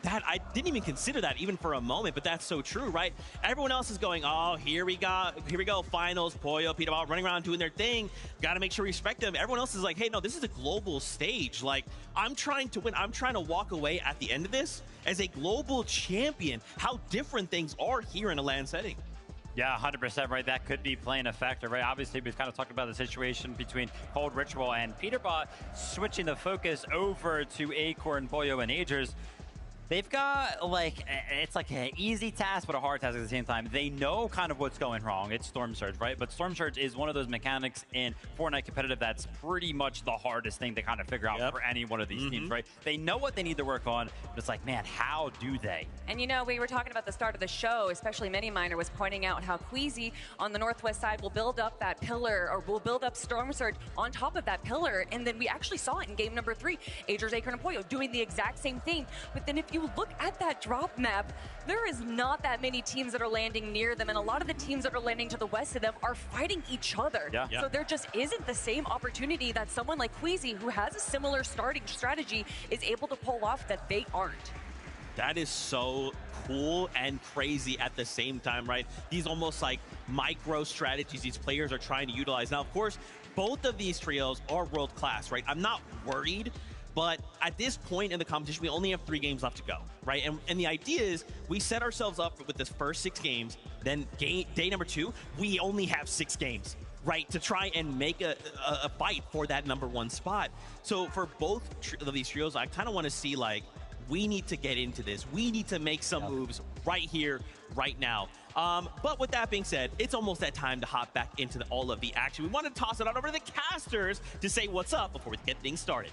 that I didn't even consider that even for a moment, but that's so true, right? Everyone else is going, oh, here we go, finals, Pollo, Peterbot running around doing their thing. Got to make sure we respect them. Everyone else is like, hey, no, this is a global stage. Like, I'm trying to win. I'm trying to walk away at the end of this as a global champion. How different things are here in a LAN setting. Yeah, 100%, right? That could be playing a factor, right? Obviously, we've kind of talked about the situation between Cold, Ritual, and Peterbot, switching the focus over to Acorn, Pollo, and Agers. They've got, like, it's like an easy task, but a hard task at the same time. They know kind of what's going wrong. It's Storm Surge, right? But Storm Surge is one of those mechanics in Fortnite competitive that's pretty much the hardest thing to kind of figure out for any one of these teams, right? They know what they need to work on, but it's like, man, how do they? And you know, we were talking about the start of the show, especially Miniminer was pointing out how Queasy on the northwest side will build up that pillar, or will build up Storm Surge on top of that pillar. And then we actually saw it in game number 3, Agers, Acorn, and Pollo doing the exact same thing. But then if you look at that drop map, there is not that many teams that are landing near them, and a lot of the teams that are landing to the west of them are fighting each other. So there just isn't the same opportunity that someone like Queasy, who has a similar starting strategy, is able to pull off that they aren't. That is so cool and crazy at the same time, right? These almost like micro strategies these players are trying to utilize. Now, of course, both of these trios are world class, right? I'm not worried. But at this point in the competition, we only have 3 games left to go, right? And the idea is we set ourselves up with this first 6 games, then day number 2, we only have 6 games, right? To try and make a fight for that #1 spot. So for both of these trios, I kind of want to see, like, we need to get into this. We need to make some moves right here, right now. But with that being said, it's almost that time to hop back into all of the action. We want to toss it on over to the casters to say what's up before we get things started.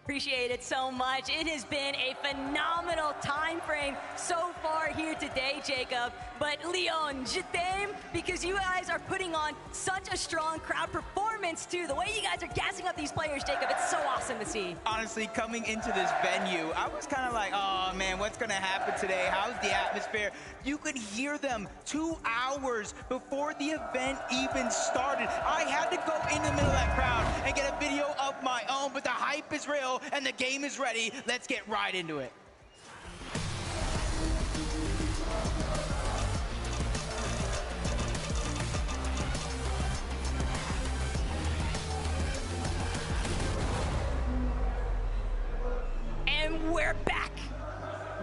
Appreciate it so much. It has been a phenomenal time frame so far here today, Jacob. But Leon, je t'aime, because you guys are putting on such a strong crowd performance too. The way you guys are gassing up these players, Jacob, it's so awesome to see. Honestly, coming into this venue, I was kind of like, oh man, what's gonna happen today? How's the atmosphere? You could hear them 2 hours before the event even started. I had to go in the middle of that crowd and get a video of my own, but the hype is real and the game is ready. Let's get right into it. And we're back.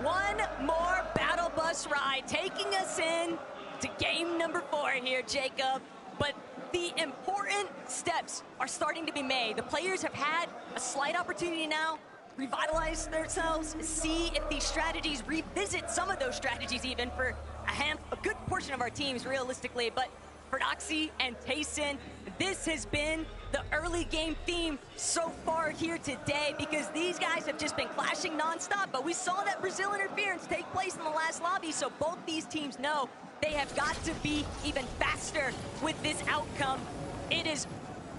One more battle bus ride taking us in to game number 4 here, Jacob. But the important steps are starting to be made. The players have had a slight opportunity now, revitalize themselves, see if these strategies, revisit some of those strategies even for a good portion of our teams realistically. But for Doxy and Tayson, this has been the early game theme so far here today, because these guys have just been clashing nonstop. But we saw that Brazil interference take place in the last lobby, so both these teams know they have got to be even faster with this outcome. It is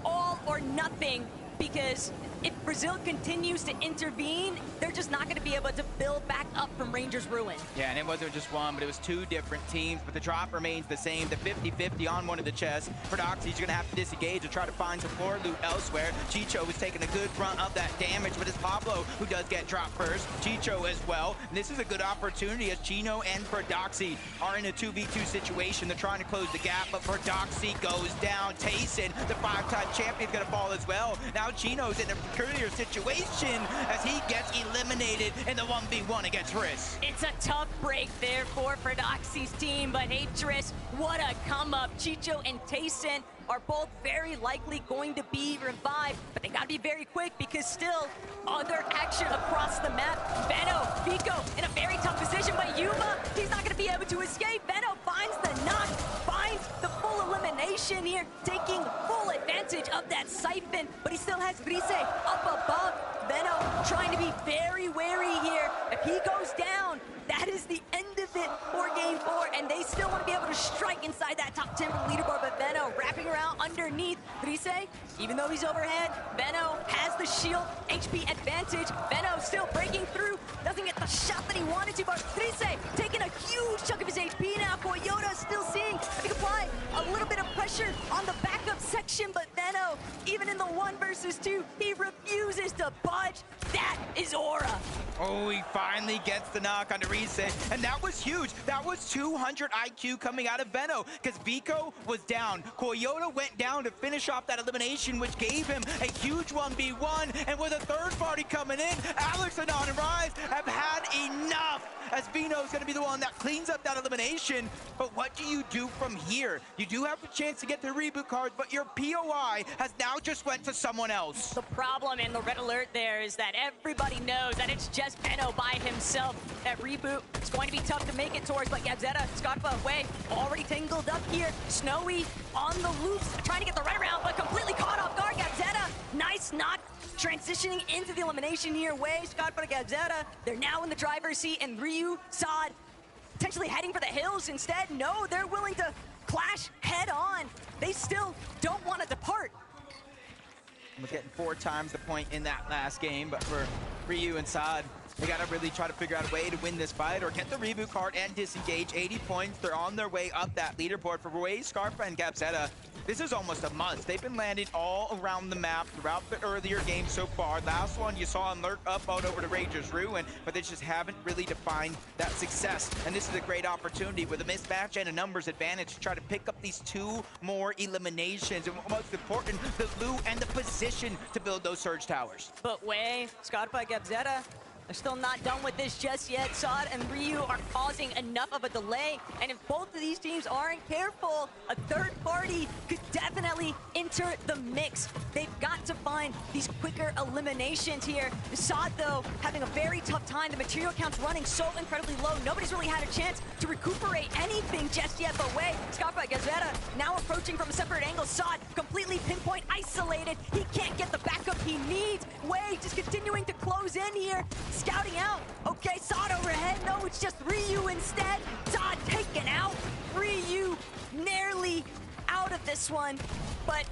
all or nothing, because if Brazil continues to intervene, they're just not going to be able to build back up from Rangers' ruin. Yeah, and it wasn't just one, but it was two different teams, but the drop remains the same. The 50-50 on one of the chests. For Doxy, he's going to have to disengage and try to find some floor loot elsewhere. Chicho was taking a good brunt of that damage, but it's Pablo who does get dropped first. Chicho as well. And this is a good opportunity as Chino and Verdoxy are in a 2v2 situation. They're trying to close the gap, but Verdoxy goes down. Tayson, the 5-time champion, is going to fall as well. Now Chino's in a peculiar situation as he gets eliminated in the 1v1 against Riss. It's a tough break there for Verdoxy's team, but hey, Triss, what a come-up. Chicho and Tayson are both very likely going to be revived, but they gotta be very quick because still other action across the map. Veno, Vico in a very tough position, but Yuma, he's not gonna be able to escape. Veno finds the knock, finds the full elimination here, taking full advantage of that siphon, but he still has Rise up above. Veno trying to be very wary here. If he goes down, that is the end of it for Game 4, and they still want to be able to strike inside that top 10 for the leaderboard, but Veno wrapping around underneath Rise, even though he's overhead, Veno has the shield HP advantage. Veno still breaking through, doesn't get the shot that he wanted to, but Rise taking a huge chunk of his HP now. Koyota still seeing if he can apply a little bit of pressure on the backup section, but Veno, even in the 1 versus 2, he refuses to budge. That is Aura. Oh, he finally gets the knock on Rise, and that was huge. That was 200 IQ coming out of Veno, because Vico was down. Koyota went down to finish off that elimination, which gave him a huge 1v1, and with a third party coming in, Alex and Rise have had enough, as Vino's going to be the one that cleans up that elimination. But what do you do from here? You do have the chance to get the reboot cards, but your POI has now just went to someone else. The problem in the red alert there is that everybody knows that it's just Veno by himself. That reboot is going to be tough to make it towards, but Gabzetta, Scarpa away, already tangled up here. Snowy on the loops, trying to get the runaround, but completely caught off guard. Gabzetta, nice knock, transitioning into the elimination here. Way, Scarpa to Gabzetta, they're now in the driver's seat, and Ryu, Sod, potentially heading for the hills instead. No, they're willing to clash head on. They still don't want to depart. We're getting 4 times the point in that last game, but for Ryu and Sod, they gotta really try to figure out a way to win this fight or get the reboot card and disengage. 80 points, they're on their way up that leaderboard. For Way, Scarpa, and Gabzetta, this is almost a must. They've been landing all around the map throughout the earlier games so far. Last one, you saw him lurk up on over to Rangers Ruin, but they just haven't really defined that success. And this is a great opportunity with a mismatch and a numbers advantage to try to pick up these 2 more eliminations. And most important, the loot and the position to build those surge towers. But Way, Scarpa, Gabzetta, they're still not done with this just yet. Sod and Ryu are causing enough of a delay, and if both of these teams aren't careful, a third party could definitely enter the mix. They've got to find these quicker eliminations here. Sod, though, having a very tough time. The material count's running so incredibly low. Nobody's really had a chance to recuperate anything just yet, but Way, Scarpa, Gazetta now approaching from a separate angle. Sod completely pinpoint isolated. He can't get the backup he needs. Way just continuing to close in here. Scouting out. Okay, Sod overhead. No, it's just Ryu instead. Sod taken out. Ryu nearly out of this one, but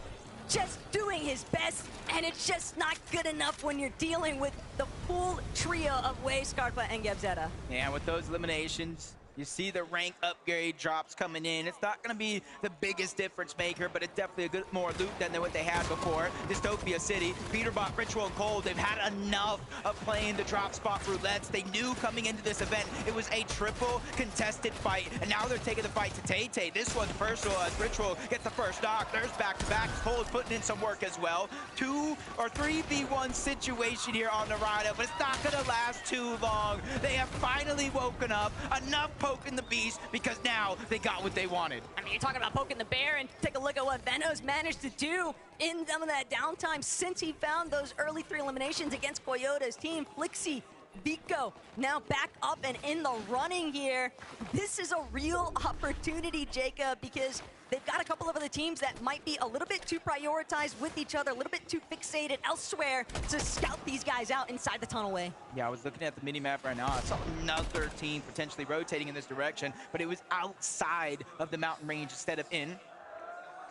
just doing his best, and it's just not good enough when you're dealing with the full trio of Way, Scarpa, and Gabzetta. Yeah, with those eliminations, you see the rank upgrade drops coming in. It's not going to be the biggest difference maker, but it's definitely a good more loot than what they had before. Dystopia City, Peterbot, Ritual, and Cold, they've had enough of playing the drop spot roulettes. They knew coming into this event it was a triple contested fight, and now they're taking the fight to Tay-Tay. This one's personal as Ritual gets the first knock. There's back-to-back. Cold's putting in some work as well. 2 or 3v1 situation here on the Rhino, but it's not going to last too long. They have finally woken up. Enough poking the beast, because now they got what they wanted. I mean, you're talking about poking the bear, and take a look at what Veno's managed to do in some of that downtime since he found those early 3 eliminations against Koyota's team. Flixie, Vico now back up and in the running here. This is a real opportunity, Jacob, because they've got a couple of other teams that might be a little bit too prioritized with each other, a little bit too fixated elsewhere to scout these guys out inside the tunnel way. Yeah, I was looking at the mini-map right now. I saw another team potentially rotating in this direction, but it was outside of the mountain range instead of in.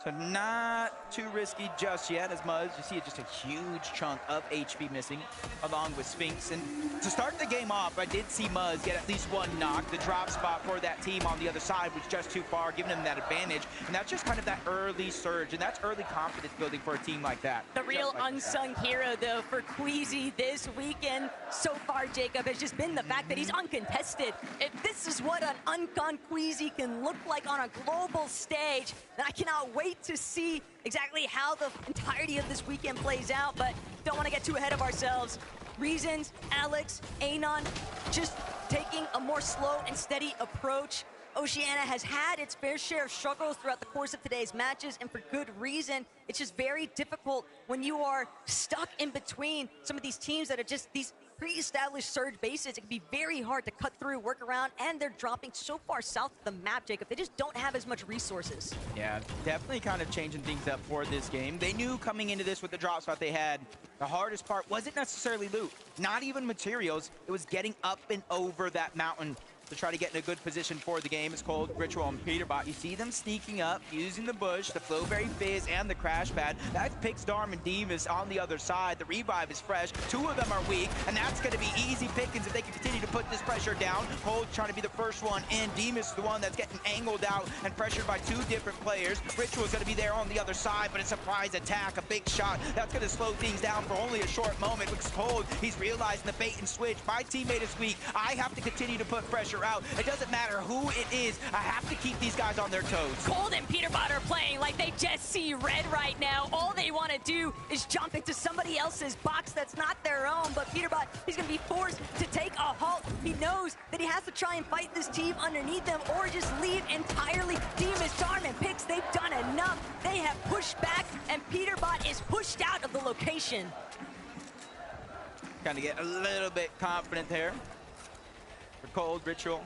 So not too risky just yet, as Muzz, you see just a huge chunk of HP missing, along with Sphinx. And to start the game off, I did see Muzz get at least one knock. The drop spot for that team on the other side was just too far, giving them that advantage. And that's just kind of that early surge, and that's early confidence building for a team like that. The real unsung hero, though, for Queasy this weekend so far, Jacob, has just been the fact that he's uncontested. If this is what an uncon Queasy can look like on a global stage, then I cannot wait to see exactly how the entirety of this weekend plays out, but don't want to get too ahead of ourselves. Reasons, Alex, Anon, just taking a more slow and steady approach. Oceania has had its fair share of struggles throughout the course of today's matches, and for good reason. It's just very difficult when you are stuck in between some of these teams that are just these pre-established surge bases. It can be very hard to cut through, work around, and they're dropping so far south of the map, Jacob. They just don't have as much resources. Yeah, definitely kind of changing things up for this game. They knew coming into this with the drop spot they had, the hardest part wasn't necessarily loot, not even materials. It was getting up and over that mountain to try to get in a good position for the game. It's called Ritual and Peterbot. You see them sneaking up, using the bush, the Flowberry Fizz, and the Crash Pad. That's Pixdarm and Demas on the other side. The revive is fresh. Two of them are weak, and that's going to be easy pickings if they can continue to put this pressure down. Cold trying to be the first one in. Demas is the one that's getting angled out and pressured by two different players. Ritual is going to be there on the other side, but a surprise attack, a big shot. That's going to slow things down for only a short moment. Looks Cold. He's realizing the bait and switch. My teammate is weak. I have to continue to put pressure out. It doesn't matter who it is. I have to keep these guys on their toes. Cold and Peterbot are playing like they just see red right now. All they want to do is jump into somebody else's box that's not their own. But Peterbot, he's going to be forced to take a halt. He knows that he has to try and fight this team underneath them or just leave entirely. Demas, Darm, and Pix, they've done enough. They have pushed back, and Peterbot is pushed out of the location. Kind of get a little bit confident there for Cold, Ritual,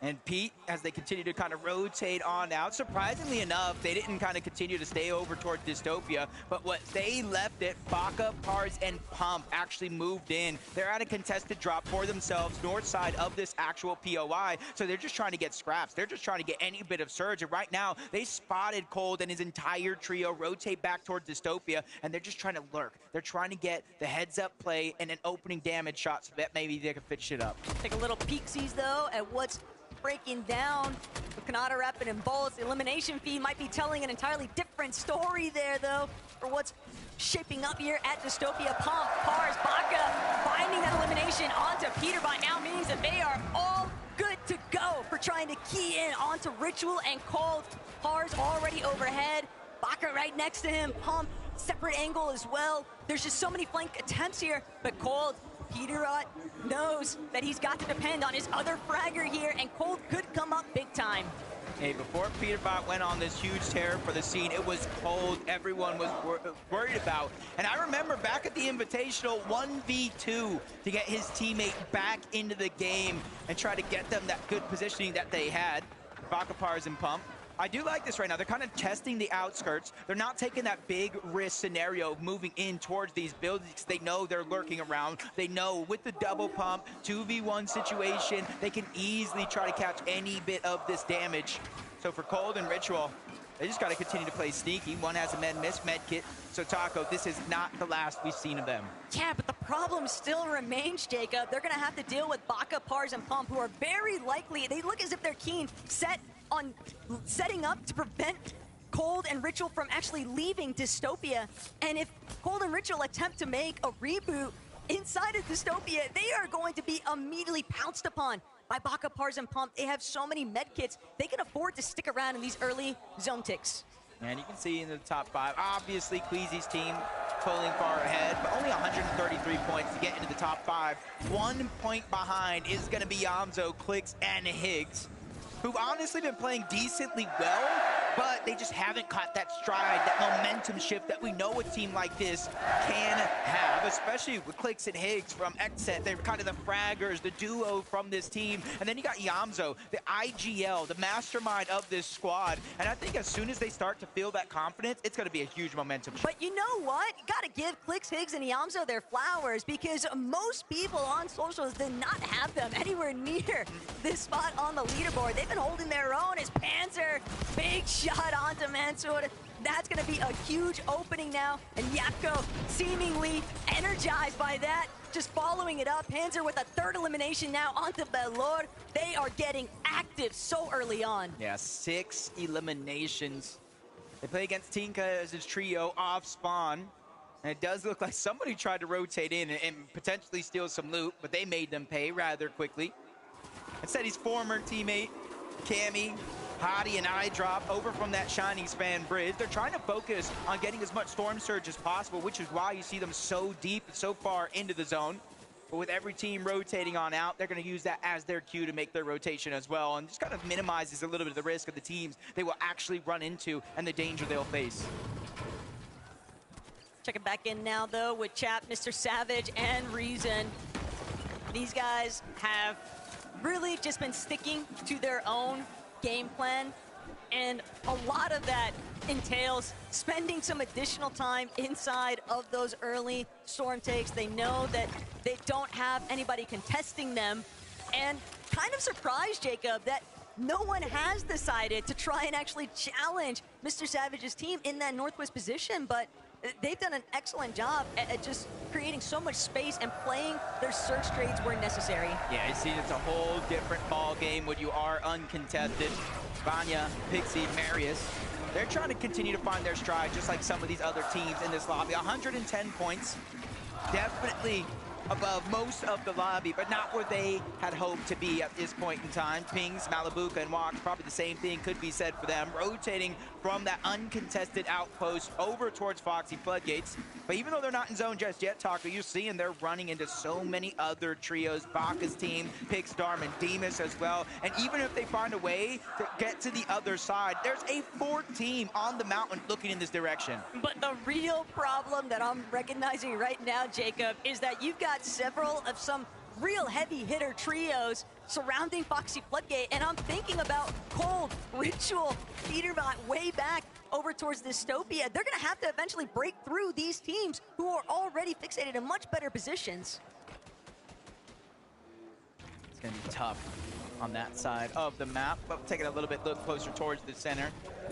and Pete as they continue to kind of rotate on out. Surprisingly enough, they didn't kind of continue to stay over toward Dystopia, but what they left it, Baka, Pars, and Pump actually moved in. They're at a contested drop for themselves, north side of this actual POI, so they're just trying to get scraps. They're just trying to get any bit of surge, and right now, they spotted Cold and his entire trio rotate back toward Dystopia, and they're just trying to lurk. They're trying to get the heads-up play and an opening damage shot so that maybe they can finish it up. Take a little peeksies, though, at what's breaking down with Kanata Rapid and Bolts. The elimination feed might be telling an entirely different story there, though, for what's shaping up here at Dystopia. Pump, Pars, Baka finding that elimination onto Peterbot now means that they are all good to go for trying to key in onto Ritual and Cold. Pars already overhead, Baka right next to him, Pump, separate angle as well. There's just so many flank attempts here, but Cold, Peterbot knows that he's got to depend on his other fragger here, and Cold could come up big time. Hey, before Peterbot went on this huge tear for the scene, it was Cold everyone was worried about. And I remember back at the Invitational 1v2 to get his teammate back into the game and try to get them that good positioning that they had. Baka, Pars, and Pump. I do like this right now. They're kind of testing the outskirts. They're not taking that big risk scenario of moving in towards these buildings. They know they're lurking around. They know with the double pump, 2v1 situation, they can easily try to catch any bit of this damage. So for Cold and Ritual, they just got to continue to play sneaky. One has a med kit. So Taco, this is not the last we've seen of them. Yeah, but the problem still remains, Jacob. They're going to have to deal with Baka, Pars, and Pump, who are very likely, they look as if they're keen, set on setting up to prevent Cold and Ritual from actually leaving Dystopia. And if Cold and Ritual attempt to make a reboot inside of Dystopia, they are going to be immediately pounced upon by Baka, Pars, and Pump. They have so many medkits, they can afford to stick around in these early zone ticks. And you can see in the top 5, obviously Queasy's team pulling far ahead, but only 133 points to get into the top 5. 1 point behind is going to be Yamzo, Clicks, and Higgs, who've honestly been playing decently well, but they just haven't caught that stride, that momentum shift that we know a team like this can have, especially with Clicks and Higgs from Xset. They're kind of the fraggers, the duo from this team. And then you got Yamzo, the IGL, the mastermind of this squad. And I think as soon as they start to feel that confidence, it's going to be a huge momentum shift. But you know what? You got to give Clicks, Higgs, and Yamzo their flowers, because most people on socials did not have them anywhere near this spot on the leaderboard. They've been holding their own as Panzer, big shot onto Mansour. That's going to be a huge opening now, and Yapko seemingly energized by that, just following it up. Panzer with a third elimination now onto Belor. They are getting active so early on. Yeah, 6 eliminations. They play against Tinka as his trio off spawn. And it does look like somebody tried to rotate in and potentially steal some loot, but they made them pay rather quickly. Instead, his former teammate, Cammy, Hottie, and iDrop over from that Shining Span bridge. They're trying to focus on getting as much Storm Surge as possible, which is why you see them so deep and so far into the zone. But with every team rotating on out, they're going to use that as their cue to make their rotation as well, and just kind of minimizes a little bit of the risk of the teams they will actually run into and the danger they'll face. Checking back in now, though, with Chap, Mr. Savage, and Reason. These guys have really just been sticking to their own game plan, and a lot of that entails spending some additional time inside of those early storm takes. They know that they don't have anybody contesting them, and kind of surprised, Jacob, that no one has decided to try and actually challenge Mr. Savage's team in that northwest position, but they've done an excellent job at just creating so much space and playing their search trades where necessary. Yeah, you see, it's a whole different ball game when you are uncontested. Vanya, Pixie, Marius, they're trying to continue to find their stride, just like some of these other teams in this lobby. 110 points, definitely above most of the lobby, but not where they had hoped to be at this point in time. Pings, Malibuka, and Walks, probably the same thing could be said for them, rotating from that uncontested outpost over towards Foxy Floodgates. But even though they're not in zone just yet, Taco, you're seeing they're running into so many other trios. Baka's team, Pixstorm, and Demus as well. And even if they find a way to get to the other side, there's a 4th team on the mountain looking in this direction. But the real problem that I'm recognizing right now, Jacob, is that you've got several of some real heavy hitter trios surrounding Foxy Floodgate, and I'm thinking about Cold, Ritual, Peterbot way back over towards Dystopia. They're gonna have to eventually break through these teams who are already fixated in much better positions. It's gonna be tough on that side of the map, but taking a little bit look closer towards the center.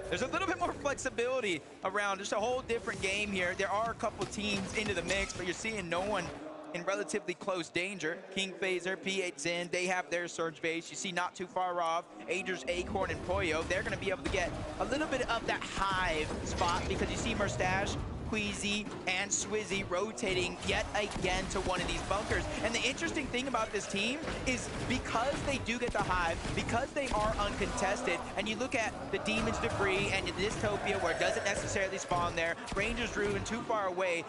There's a little bit more flexibility around, just a whole different game here. There are a couple teams into the mix, but you're seeing no one in relatively close danger. King Phaser, P8 Zin, they have their surge base. You see not too far off, Ager's Acorn and Poyo. They're gonna be able to get a little bit of that hive spot because you see Mustache, Queasy, and Swizzy rotating yet again to one of these bunkers. And the interesting thing about this team is because they do get the hive, because they are uncontested, and you look at the Demon's Debris and the Dystopia where it doesn't necessarily spawn there, Ranger's Ruin too far away.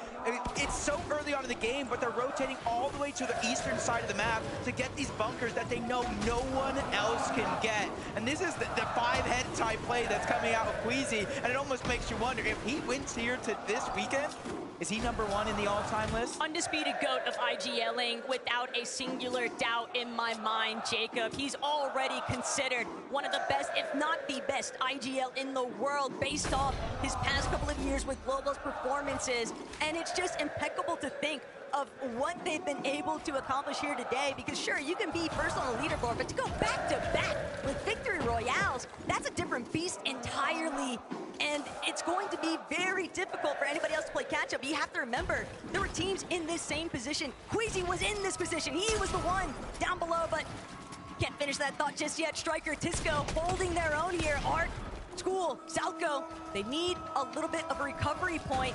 It's so early on in the game, but they're rotating all the way to the eastern side of the map to get these bunkers that they know no one else can get. And this is the 5-head type play that's coming out of Queasy, and it almost makes you wonder if he wins here to this weekend, is he #1 in the all-time list? Undisputed GOAT of IGLing without a singular doubt in my mind, Jacob. He's already considered one of the best, if not the best, IGL in the world based off his past couple of years with Global's performances. And it's just impeccable to think of what they've been able to accomplish here today, because sure, you can be first on the leaderboard, but to go back-to-back with victory royales, that's a different beast entirely, and it's going to be very difficult for anybody else to play catch-up. But you have to remember, there were teams in this same position. Queasy was in this position. He was the one down below, but can't finish that thought just yet. Striker, Tisco holding their own here. Art, School, Salco, they need a little bit of a recovery point,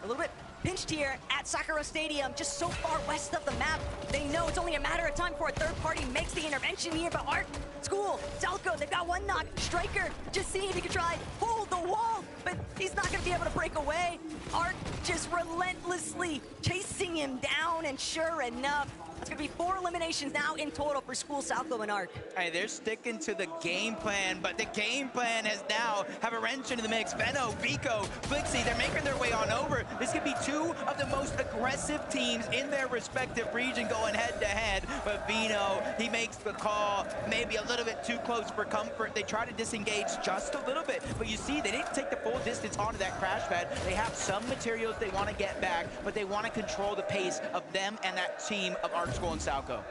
a little bit pinched here at Sakura Stadium, just so far west of the map. They know it's only a matter of time before a third party makes the intervention here, but Art, School, Salco, they've got one knock. Striker, just seeing if he can try hold the wall, but he's not gonna be able to break away. Art just relentlessly chasing him down, and sure enough, it's gonna be 4 eliminations now in total for School, Salco, and Arc. Hey, they're sticking to the game plan, but the game plan has now have a wrench into the mix. Veno, Vico, Flixie, they're making their way on over. This could be 2 of the most aggressive teams in their respective region going head-to-head, but Veno, he makes the call, maybe a little bit too close for comfort. They try to disengage just a little bit, but you see, they didn't take the full distance onto that crash pad. They have some materials they want to get back, but they want to control the pace of them and that team of Art, School, and Salco.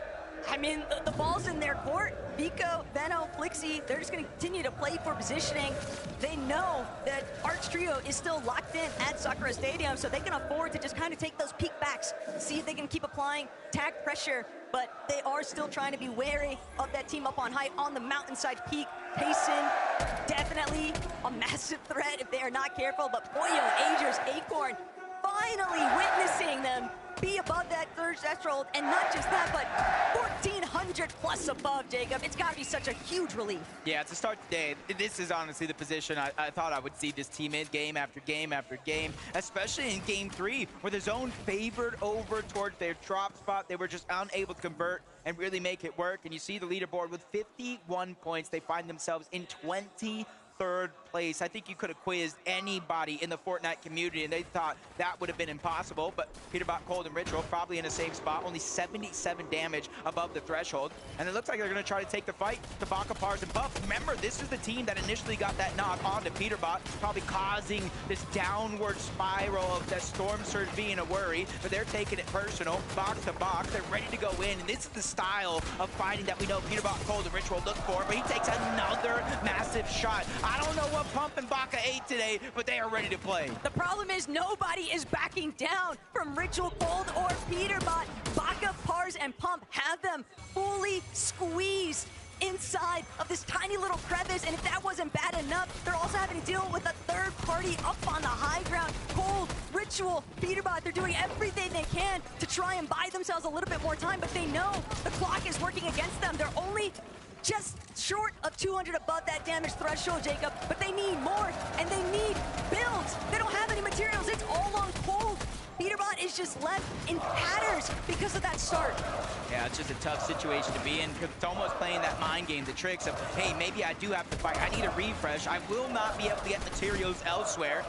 I mean, the ball's in their court. Vico, Veno, Flixie, they're just going to continue to play for positioning. They know that Arch Trio is still locked in at Sakura Stadium, so they can afford to just kind of take those peek backs, see if they can keep applying tag pressure, but they are still trying to be wary of that team up on height on the mountainside peak. Payson, definitely a massive threat if they are not careful, but Poyo, Agers, Acorn, finally witnessing them be above that third threshold, and not just that, but 1,400 plus above, Jacob. It's got to be such a huge relief. Yeah, to start the day, this is honestly the position I thought I would see this team in game after game after game, especially in game 3, where the zone favored over towards their drop spot. They were just unable to convert and really make it work, and you see the leaderboard with 51 points. They find themselves in 23rd place. I think you could have quizzed anybody in the Fortnite community and they thought that would have been impossible, but Peterbot, Cold, and Ritual probably in the same spot, only 77 damage above the threshold, and it looks like they're going to try to take the fight to Baka, Pars, and Puff. Remember, this is the team that initially got that knock onto Peterbot, probably causing this downward spiral of that Storm Surge being a worry, but they're taking it personal, box to box. They're ready to go in, and this is the style of fighting that we know Peterbot, Cold, and Ritual look for, but he takes another massive shot. I don't know what Pump and Baka ate today, but they are ready to play. The problem is nobody is backing down from Ritual, Cold, or Peterbot. Baka, Pars, and Pump have them fully squeezed inside of this tiny little crevice, and if that wasn't bad enough, they're also having to deal with a third party up on the high ground. Cold, Ritual, Peterbot, they're doing everything they can to try and buy themselves a little bit more time, but they know the clock is working against them. They're only just short of 200 above that damage threshold, Jacob, but they need more, and they need builds. They don't have any materials. It's all on Cold. Peterbot is just left in tatters because of that start. Yeah, it's just a tough situation to be in, because it's almost playing that mind game, the tricks of, hey, maybe I do have to fight. I need a refresh. I will not be able to get materials elsewhere.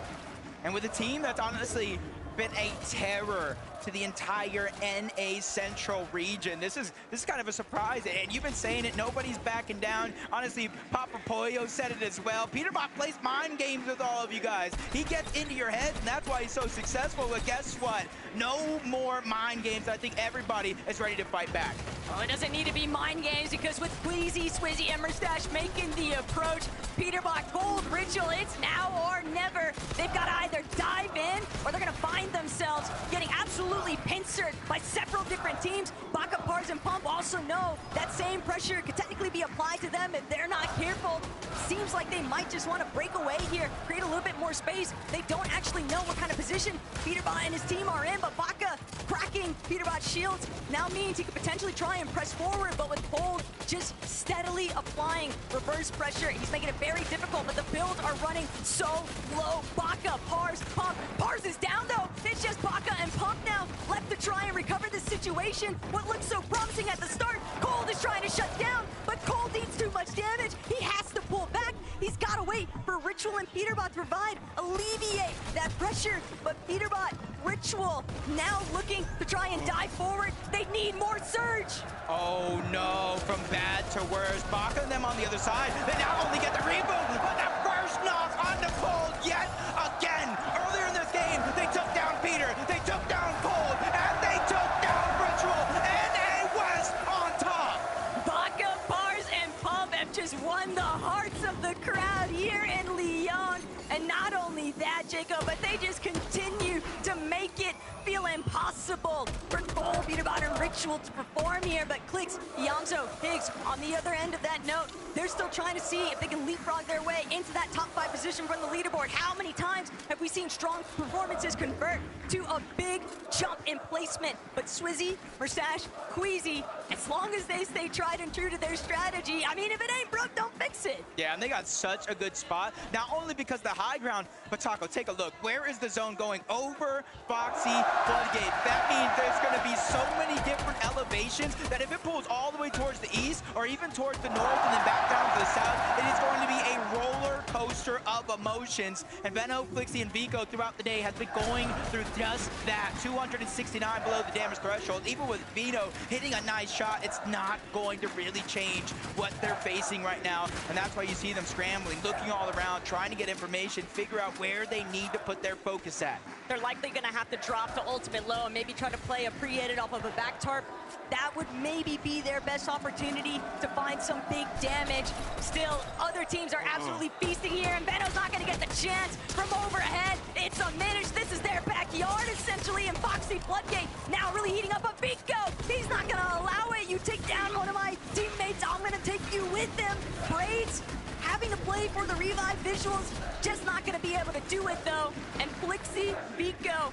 And with a team that's honestly been a terror to the entire NA Central region, this is kind of a surprise, and you've been saying it, nobody's backing down. Honestly, Papa Pollo said it as well. Peterbot plays mind games with all of you guys. He gets into your head, and that's why he's so successful. But guess what? No more mind games. I think everybody is ready to fight back. Well, it doesn't need to be mind games, because with Queasy, Swizzy, and Mustache making the approach, Peterbot, Cold, Ritual, it's now or never. They've got to either dive in, or they're going to find themselves getting absolutely pincered by several different teams. Baka, Pars, and Pump also know that same pressure could technically be applied to them if they're not careful. Seems like they might just want to break away here, create a little bit more space. They don't actually know what kind of position Peterbot and his team are in, but Baka cracking Peterbot's shields now means he could potentially try and press forward, but with Cold just steadily applying reverse pressure, he's making it very difficult, but the builds are running so low. Baka, Pars, Pump. Pars is down though. It's just Baka and Pump now left to try and recover the situation. What looked so promising at the start, Cold is trying to shut down, but Cold needs too much damage. He has to pull back. He's got to wait for Ritual and Peterbot to provide, alleviate that pressure, but Peterbot, Ritual now looking to try and dive forward. They need more surge. Oh no, from bad to worse. Baka and them on the other side. They now only get the reboot, but the first knock on the Cold yet again. Earlier in this game, they took down Peter, they took down Cold, and they took down Ritual, and a West on top. Baka, Pars, and Pump have just won the hearts of the crowd here in Lyon. And not only that, Jacob, but they just continue to make it feel impossible for Cole, Peterbot, and Ritual to perform here. But Clicks, Yamso, Higgs, on the other end of that note, they're still trying to see if they can leapfrog their way into that top 5 position from the leaderboard. How many times have we seen strong performances convert to a big jump in placement? But Swizzy, Mustache, Queasy, as long as they stay tried and true to their strategy, I mean, if it ain't broke, don't fix it. Yeah, and they got such a good spot, not only because the high ground, but Taco, take a look. Where is the zone going? Over Foxy Floodgate. That means there's going to be so many different elevations that if it pulls all the way towards the east or even towards the north and then back down to the south, it is going to be a roller coaster of emotions. And Veno, Flixie, and Vico throughout the day has been going through just that. 269 below the damage threshold. Even with Vino hitting a nice shot, it's not going to really change what they're facing right now. And that's why you see them scrambling, looking all around, trying to get information, figure out where they need to put their focus at. They're likely going to have to drop to ultimate low and maybe try to play a pre-edit off of a back tarp. That would maybe be their best opportunity to find some big damage. Still, other teams are absolutely feasting here, and Veno's not going to get the chance from overhead. It's unmanaged. This is their backyard, essentially, and Foxy Floodgate now really heating up a Vico. He's not going to allow it. You take down one of my teammates, I'm going to take you with them. Braids having to play for the revive visuals, just not going to be able to do it, though. And Flixie, Vico,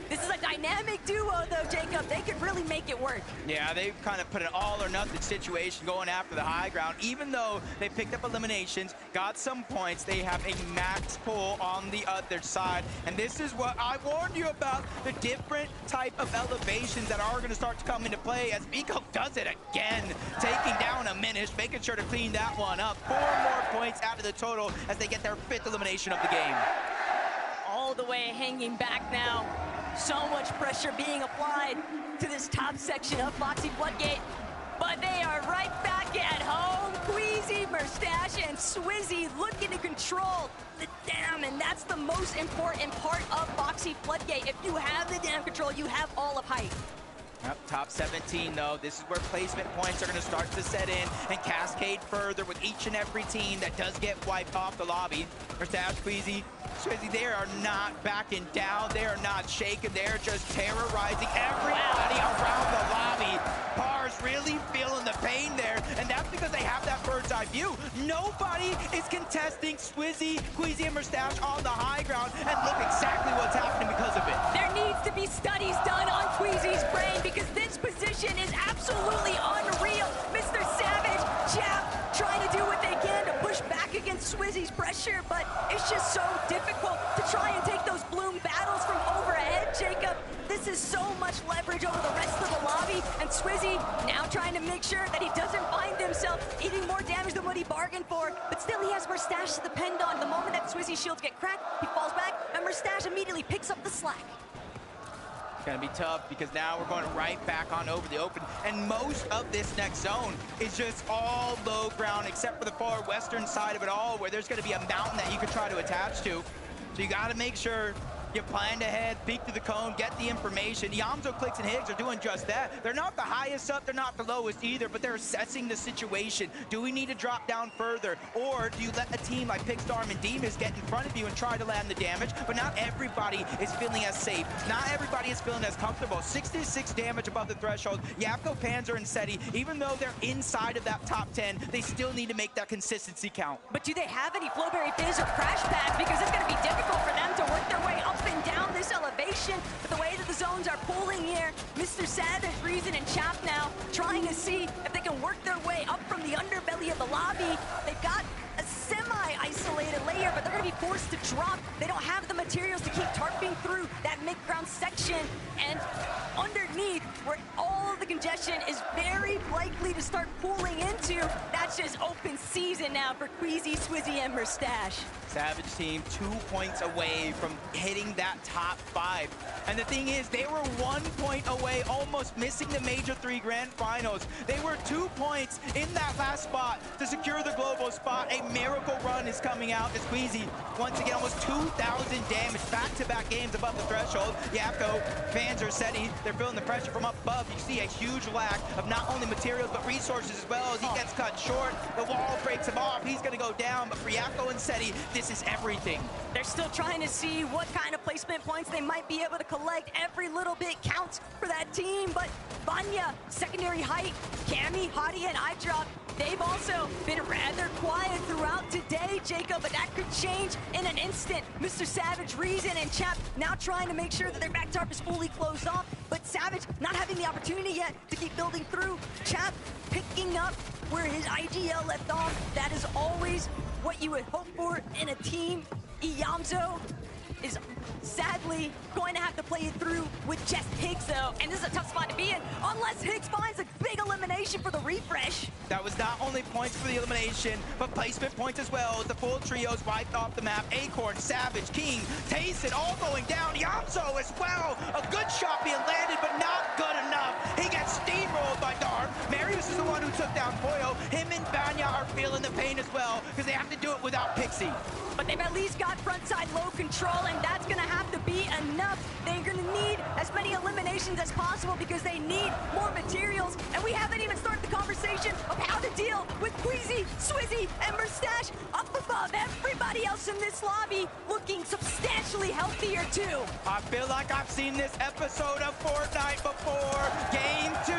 this is a dynamic duo, though, Jacob. They could really make it work. Yeah, they've kind of put an all-or-nothing situation going after the high ground. Even though they picked up eliminations, got some points, they have a max pull on the other side. And this is what I warned you about, the different type of elevations that are going to start to come into play as Vico does it again. Taking down a Minish, making sure to clean that one up. 4 more points out of the total as they get their 5th elimination of the game. All the way hanging back now. So much pressure being applied to this top section of Foxy Floodgate. But they are right back at home. Queasy, Murstache, and Swizzy looking to control the dam, and that's the most important part of Foxy Floodgate. If you have the dam control, you have all of height. Yep, top 17, though. This is where placement points are going to start to set in and cascade further with each and every team that does get wiped off the lobby. Murstache, Queasy, Swizzy, they are not backing down. They are not shaking. They're just terrorizing everybody around the lobby. Bar's really feeling the pain there, and that's because they have that bird's eye view. Nobody is contesting Swizzy, Queasy, and Murstache on the high ground, and look exactly what's happening because of it. There needs to be studies done on Queasy's brain because this position is absolutely unreal. Mr. Savage, Jap, trying to do what they can to push back against Swizzy's pressure, but it's just so difficult to try and take those Bloom battles from overhead, Jacob. This is so much leverage over the rest of the lobby, and Swizzy now trying to make sure that he doesn't find himself eating more damage than what he bargained for, but still he has Murstache to depend on. The moment that Swizzy's shields get cracked, he falls back, and Murstache immediately picks up the slack. It's going to be tough because now we're going right back on over the open, and most of this next zone is just all low ground except for the far western side of it all, where there's going to be a mountain that you can try to attach to. So you got to make sure you planned ahead, peek through the cone, get the information. Yamzo, Clicks, and Higgs are doing just that. They're not the highest up, they're not the lowest either, but they're assessing the situation. Do we need to drop down further? Or do you let a team like Pigstorm and Demas get in front of you and try to land the damage? But not everybody is feeling as safe. Not everybody is feeling as comfortable. 66 damage above the threshold. Yapko, Panzer, and Seti, even though they're inside of that top 10, they still need to make that consistency count. But do they have any Flowberry Fizz or Crash Pads? Because it's going to be difficult for them to work their way up and down this elevation. But the way that the zones are pulling here, Mr. Savage, Reason, and Chap now trying to see if they can work their way up from the underbelly of the lobby. They've got a semi-isolated layer, but they're going to be forced to drop. They don't have the materials to keep tarping through that mid-ground section. And underneath, where all of the congestion is very likely to start pooling into, that's just open season now for Queasy, Swizzy, and Murstache. Savage team 2 points away from hitting that top 5. And the thing is, they were 1 point away, almost missing the Major 3 Grand Finals. They were 2 points in that last spot to secure the global spot. A miracle run is coming out as Queasy, once again, almost 2,000 damage, back-to-back games above the threshold. Yapko, Panzer, Seti, they're feeling the pressure from up above. You see a huge lack of not only materials, but resources as well. As he gets cut short, the wall breaks him off. He's going to go down, but for Yapko and Seti, this is everything. They're still trying to see what kind of placement points they might be able to collect. Every little bit counts for that team, but Vanya, secondary height, Cammy, Hottie, and iDrop, they've also been rather quiet throughout today, Jacob, but that could change in an instant. Mr. Savage, Reason, and Chap now trying to make sure that their back tarp is fully closed off, but Savage not having the opportunity yet to keep building through. Chap picking up where his IGL left off. That is always what you would hope for in a team. Yamzo is sadly going to have to play it through with just Higgs, though. And this is a tough spot to be in, unless Higgs finds a big elimination for the refresh. That was not only points for the elimination, but placement points as well. The full trios wiped off the map. Acorn, Savage, King, Tayson all going down. Yamso as well. A good shot being landed, but not good enough. He gets steamrolled by Darm. Marius is the one who took down Poyo. Him and Banya are feeling the pain as well, because they have to do it without Pixie. But they've at least got frontside low control, and that's going to have to be enough. They're going to need as many eliminations as possible because they need more materials. And we haven't even started the conversation of how to deal with Queasy, Swizzy, and Mustache up above everybody else in this lobby looking substantially healthier too. I feel like I've seen this episode of Fortnite before. Game 2,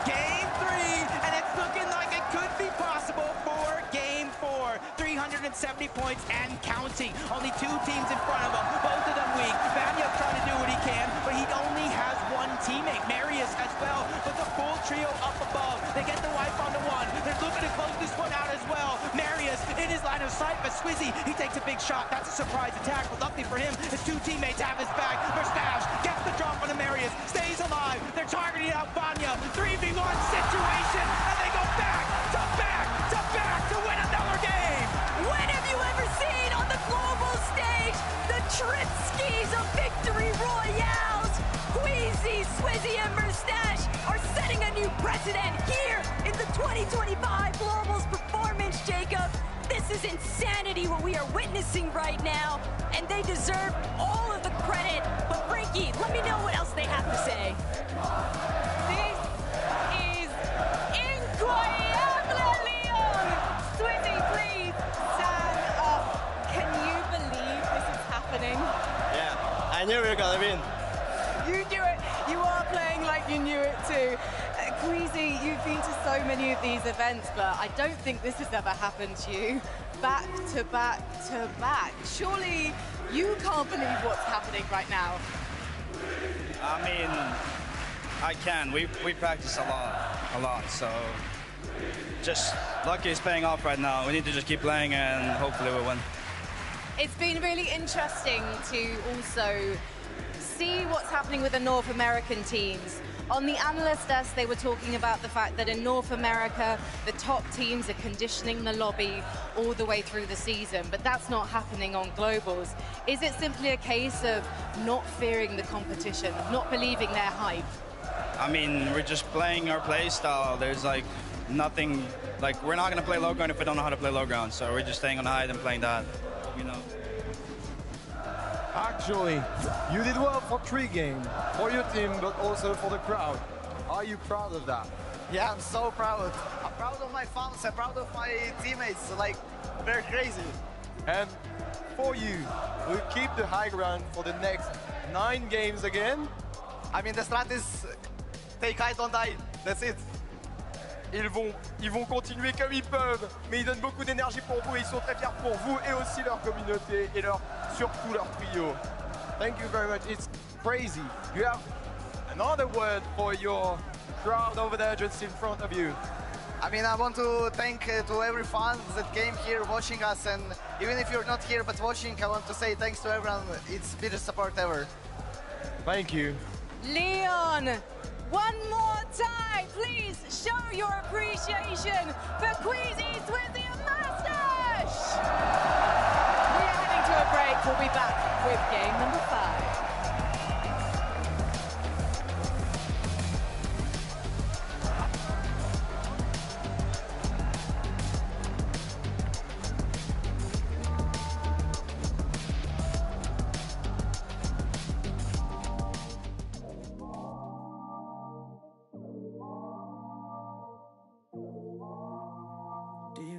Game 3, and it's looking like it could be possible for Game 4. 370 points and counting. Only 2 teams in front of him, both of them weak. Banya trying to do what he can, but he only has one teammate, Marius as well. But the full trio up above, they get the wipe onto one. They're looking to close this one out as well. Marius in his line of sight, but Swizzy, he takes a big shot. That's a surprise attack, but luckily for him, his 2 teammates have his back. Mustache gets the drop on Marius, stays alive. They're targeting out Banya. 3v1 situation, and they go back to win another game. When have you ever seen on the global stage the trip skis of victory royales? Queasy, Swizzy, and Mustache are setting a new precedent here in the 2025 Globals performance, Jacob. This is insanity what we are witnessing right now, and they deserve all of the credit. But Frankie, let me know what else they have to say. This is incroyable, Leon! Swizzy, please stand up. Can you believe this is happening? Yeah, I knew we were gonna win. You knew it. You are playing like you knew it too. Queasy, you've been to so many of these events, but I don't think this has ever happened to you. Back to back to back. Surely you can't believe what's happening right now. I mean, I can. We practice a lot. So just lucky it's paying off right now. We need to just keep playing and hopefully we'll win. It's been really interesting to also see what's happening with the North American teams. On the analyst desk, they were talking about the fact that in North America, the top teams are conditioning the lobby all the way through the season, but that's not happening on Globals. Is it simply a case of not fearing the competition, not believing their hype? I mean, we're just playing our play style. There's like nothing, like we're not gonna play low ground if we don't know how to play low ground, so we're just staying on high and playing that, you know. Actually, you did well for 3 games, for your team, but also for the crowd. Are you proud of that? Yeah, I'm so proud. I'm proud of my fans, I'm proud of my teammates, like, they're crazy. And for you, will you keep the high ground for the next 9 games again? I mean, the strat is take high, don't die, that's it. Ils vont continuer comme ils peuvent, mais ils donnent beaucoup d'énergie pour vous et ils sont très fiers pour vous et aussi leur communauté et surtout leur trio. Thank you very much. It's crazy. You have another word for your crowd over there just in front of you. I mean, I want to thank to every fan that came here watching us, and even if you're not here but watching, I want to say thanks to everyone. It's the biggest support ever. Thank you. Leon, one more time, please show your appreciation for Queasy, Swizzy, and Mustache! We are heading to a break. We'll be back with game number 5.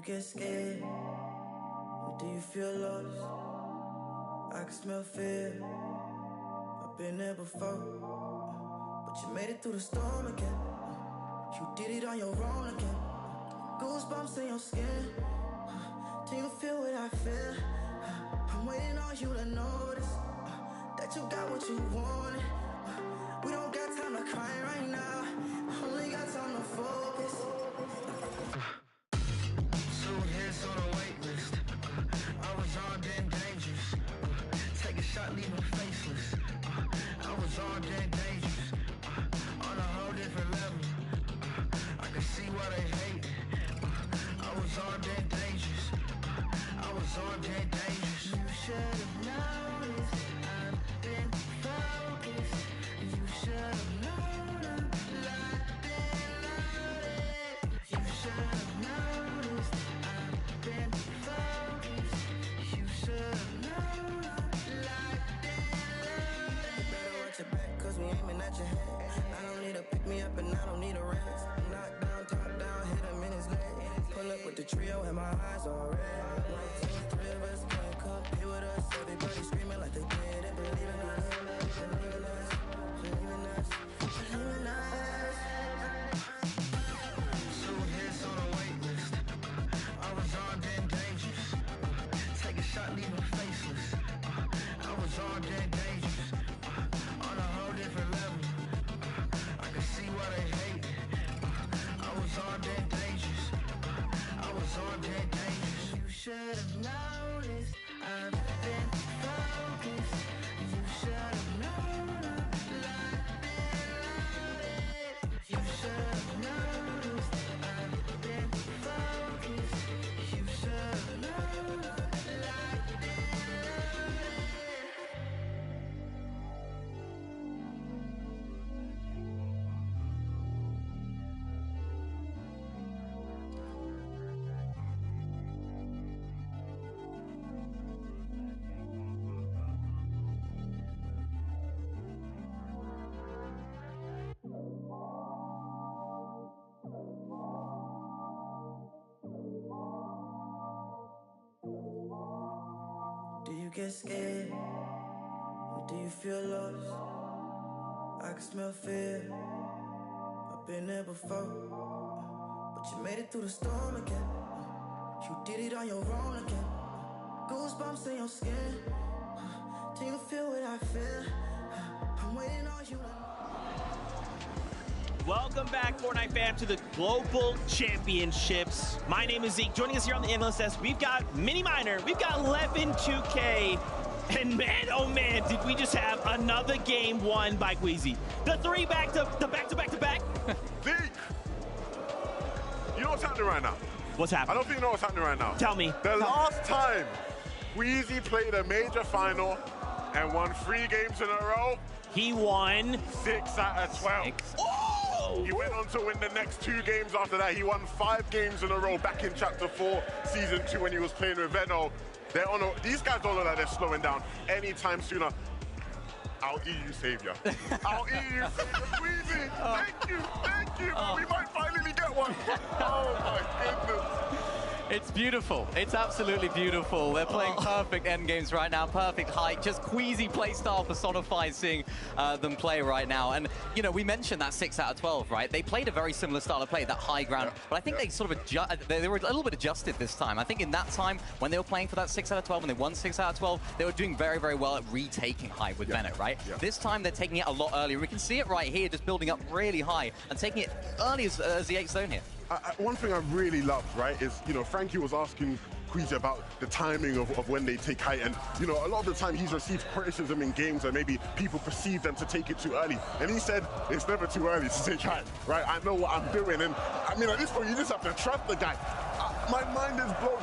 Get scared? Or do you feel lost? I can smell fear. I've been there before, but you made it through the storm again. You did it on your own again. Goosebumps in your skin. Do you feel what I feel? I'm waiting on you to notice that you got what you wanted. We don't got time to cry right now. Only got time to focus. On a wait list, I was armed and dangerous. Take a shot, leave them faceless. I was armed and dangerous. On a whole different level. I can see why they hate. dead dangerous. You should have noticed I've been focused. You should have known I'm locked and loaded. You should have noticed I've been focused. You should have known I'm locked and loaded. You better watch your back, cause we aiming at your head. I don't need to pick me up and I don't need a rest. Knock down, top down, hit him in his leg. Pull up with the trio and my eyes all red. 1, 2, 3 of us can't compete with us. Everybody screaming like they did and believe in us. Believe in us, believe in us, believe in us. 2 hits on a wait list. I was armed and dangerous. Take a shot, leave him faceless. I was armed and dangerous. On a whole different level. I can see why they hate it. I was armed and dangerous. I was armed and dangerous. You should have noticed I've been focused. You should have known I'm locked and loaded. You should have noticed I've been focused. You should have known I'm locked and loaded. Do you get scared? Or do you feel lost? I can smell fear. I've been there before. But you made it through the storm again. You did it on your own again. Goosebumps in your skin. Do you feel what I feel? I'm waiting on you to... Welcome back, Fortnite fam, to the Global Championships. My name is Zeke. Joining us here on the analyst desk, we've got Mini Miner, we've got 11-2K, and man, oh man, did we just have another game won by Queasy. The three back-to-back-to-back. Zeke, you know what's happening right now? What's happening? I don't think you know what's happening right now. Tell me. The last time Queasy played a major final and won 3 games in a row, he won 6 out of 12. Oh! He went on to win the next 2 games after that. He won 5 games in a row back in Chapter 4, Season 2 when he was playing with Veno. These guys don't look like they're slowing down anytime sooner. Our EU savior. Our EU savior, Queasy. Thank you. We might finally get one. Oh my goodness. It's beautiful. It's absolutely beautiful. They're playing perfect end games right now, perfect height. Just Queasy playstyle personified seeing them play right now. And, you know, we mentioned that 6 out of 12, right? They played a very similar style of play, that high ground. But I think they sort of they were a little bit adjusted this time. I think in that time, when they were playing for that 6 out of 12, and they won 6 out of 12, they were doing very, very well at retaking high with Bennett, right? This time, they're taking it a lot earlier. We can see it right here, just building up really high and taking it early as the 8th zone here. One thing I really loved, right, is, you know, Frankie was asking Queasy about the timing of when they take height, and, you know, a lot of the time he's received criticism in games and maybe people perceive them to take it too early, and he said it's never too early to take height, right? I know what I'm doing, and I mean, at this point you just have to trust the guy. My mind is blown.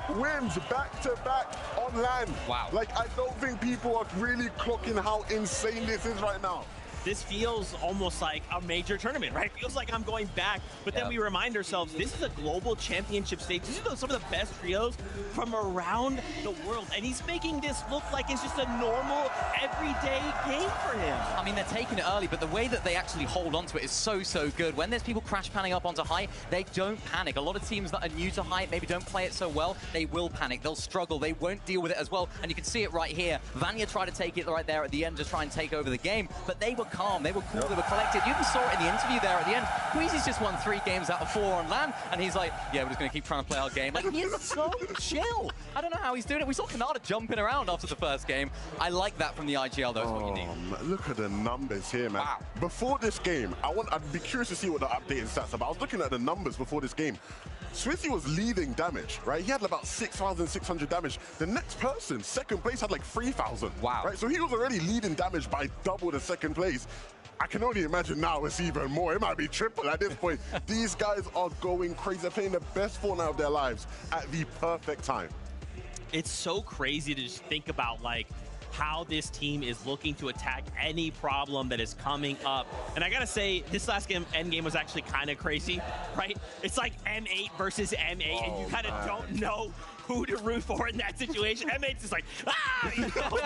3 wins back-to-back on land. Wow. Like, I don't think people are really clocking how insane this is right now. This feels almost like a major tournament, right? Feels like I'm going back, but then we remind ourselves, this is a global championship stage. These are some of the best trios from around the world, and he's making this look like it's just a normal, everyday game for him. I mean, they're taking it early, but the way that they actually hold on to it is so, so good. When there's people crash panning up onto high, they don't panic. A lot of teams that are new to high, maybe don't play it so well, they will panic. They'll struggle. They won't deal with it as well, and you can see it right here. Vanya tried to take it right there at the end to try and take over the game, but they were calm, they were cool, they were collected. You even saw it in the interview there at the end. Queasy's just won 3 games out of 4 on land, and he's like, yeah, we're just going to keep trying to play our game. Like, he's so chill. I don't know how he's doing it. We saw Canada jumping around after the first game. I like that from the IGL, though. It's what you need. Look at the numbers here, man. Wow. Before this game, I'd be curious to see what the updated stats are, but I was looking at the numbers before this game. Swizzy was leading damage, right? He had about 6,600 damage. The next person, second place, had like 3,000. Wow. Right? So he was already leading damage by double the second place. I can only imagine now it's even more. It might be triple at this point. These guys are going crazy. They're playing the best Fortnite of their lives at the perfect time. It's so crazy to just think about, like, how this team is looking to attack any problem that is coming up. And I gotta say, this last end game was actually kind of crazy, right? It's like M8 versus M8, and you kind of don't know who to root for in that situation. M8's just like, ah! You know?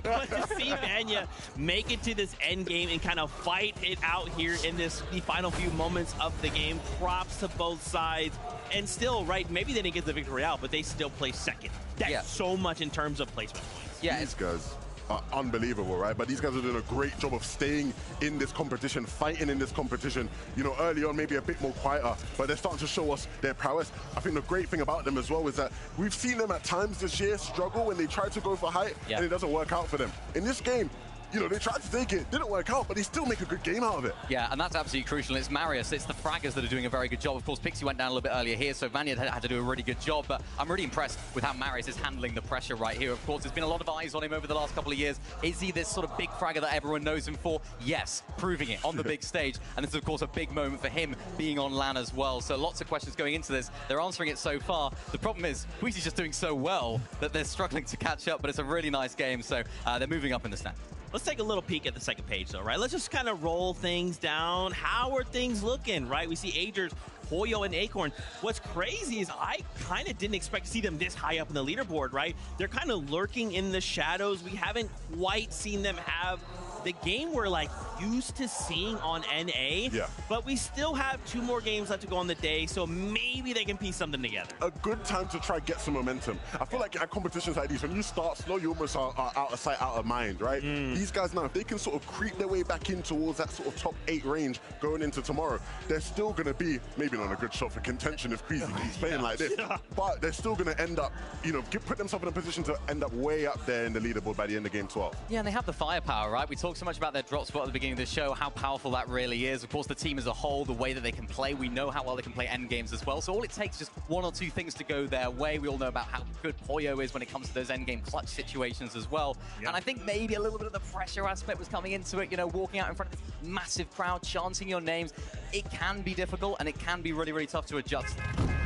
But to see Vanya make it to this end game and kind of fight it out here in the final few moments of the game, props to both sides. And still, right, maybe they didn't get the victory out, but they still placed second. That's so much in terms of placement points. Yeah, these guys are unbelievable, right? But these guys are doing a great job of staying in this competition, fighting in this competition. You know, early on, maybe a bit more quieter, but they're starting to show us their prowess. I think the great thing about them as well is that we've seen them at times this year struggle when they try to go for height, and it doesn't work out for them. In this game, you know, they tried to take it, didn't work out, but they still make a good game out of it. Yeah, and that's absolutely crucial. It's Marius, it's the fraggers that are doing a very good job. Of course, Pixie went down a little bit earlier here, so Vanya had to do a really good job, but I'm really impressed with how Marius is handling the pressure right here. Of course, there's been a lot of eyes on him over the last couple of years. Is he this sort of big fragger that everyone knows him for? Yes, proving it on the big stage. And this is, of course, a big moment for him being on LAN as well. So lots of questions going into this. They're answering it so far. The problem is, Queasy's just doing so well that they're struggling to catch up, but it's a really nice game, so they're moving up in the stand. Let's take a little peek at the second page, though, right? Let's just kind of roll things down. How are things looking, right? We see Agers, Hoyo, and Acorn. What's crazy is I kind of didn't expect to see them this high up in the leaderboard, right? They're kind of lurking in the shadows. We haven't quite seen them have the game we're like used to seeing on NA, but we still have 2 more games left to go on the day, so maybe they can piece something together. A good time to try get some momentum. I feel like at competitions like these, when you start slow, you almost are out of sight, out of mind, right? These guys now, if they can sort of creep their way back in towards that sort of top 8 range going into tomorrow, they're still going to be, maybe not a good shot for contention if Queasy keeps playing like this, but they're still going to end up, you know, put themselves in a position to end up way up there in the leaderboard by the end of game 12. Yeah, and they have the firepower, right? We talked so much about their drop spot at the beginning of the show, how powerful that really is. Of course, the team as a whole, the way that they can play, we know how well they can play end games as well. So all it takes is just 1 or 2 things to go their way. We all know about how good Hoyo is when it comes to those end game clutch situations as well. And I think maybe a little bit of the pressure aspect was coming into it, you know, walking out in front of this massive crowd, chanting your names. It can be difficult and it can be really, really tough to adjust.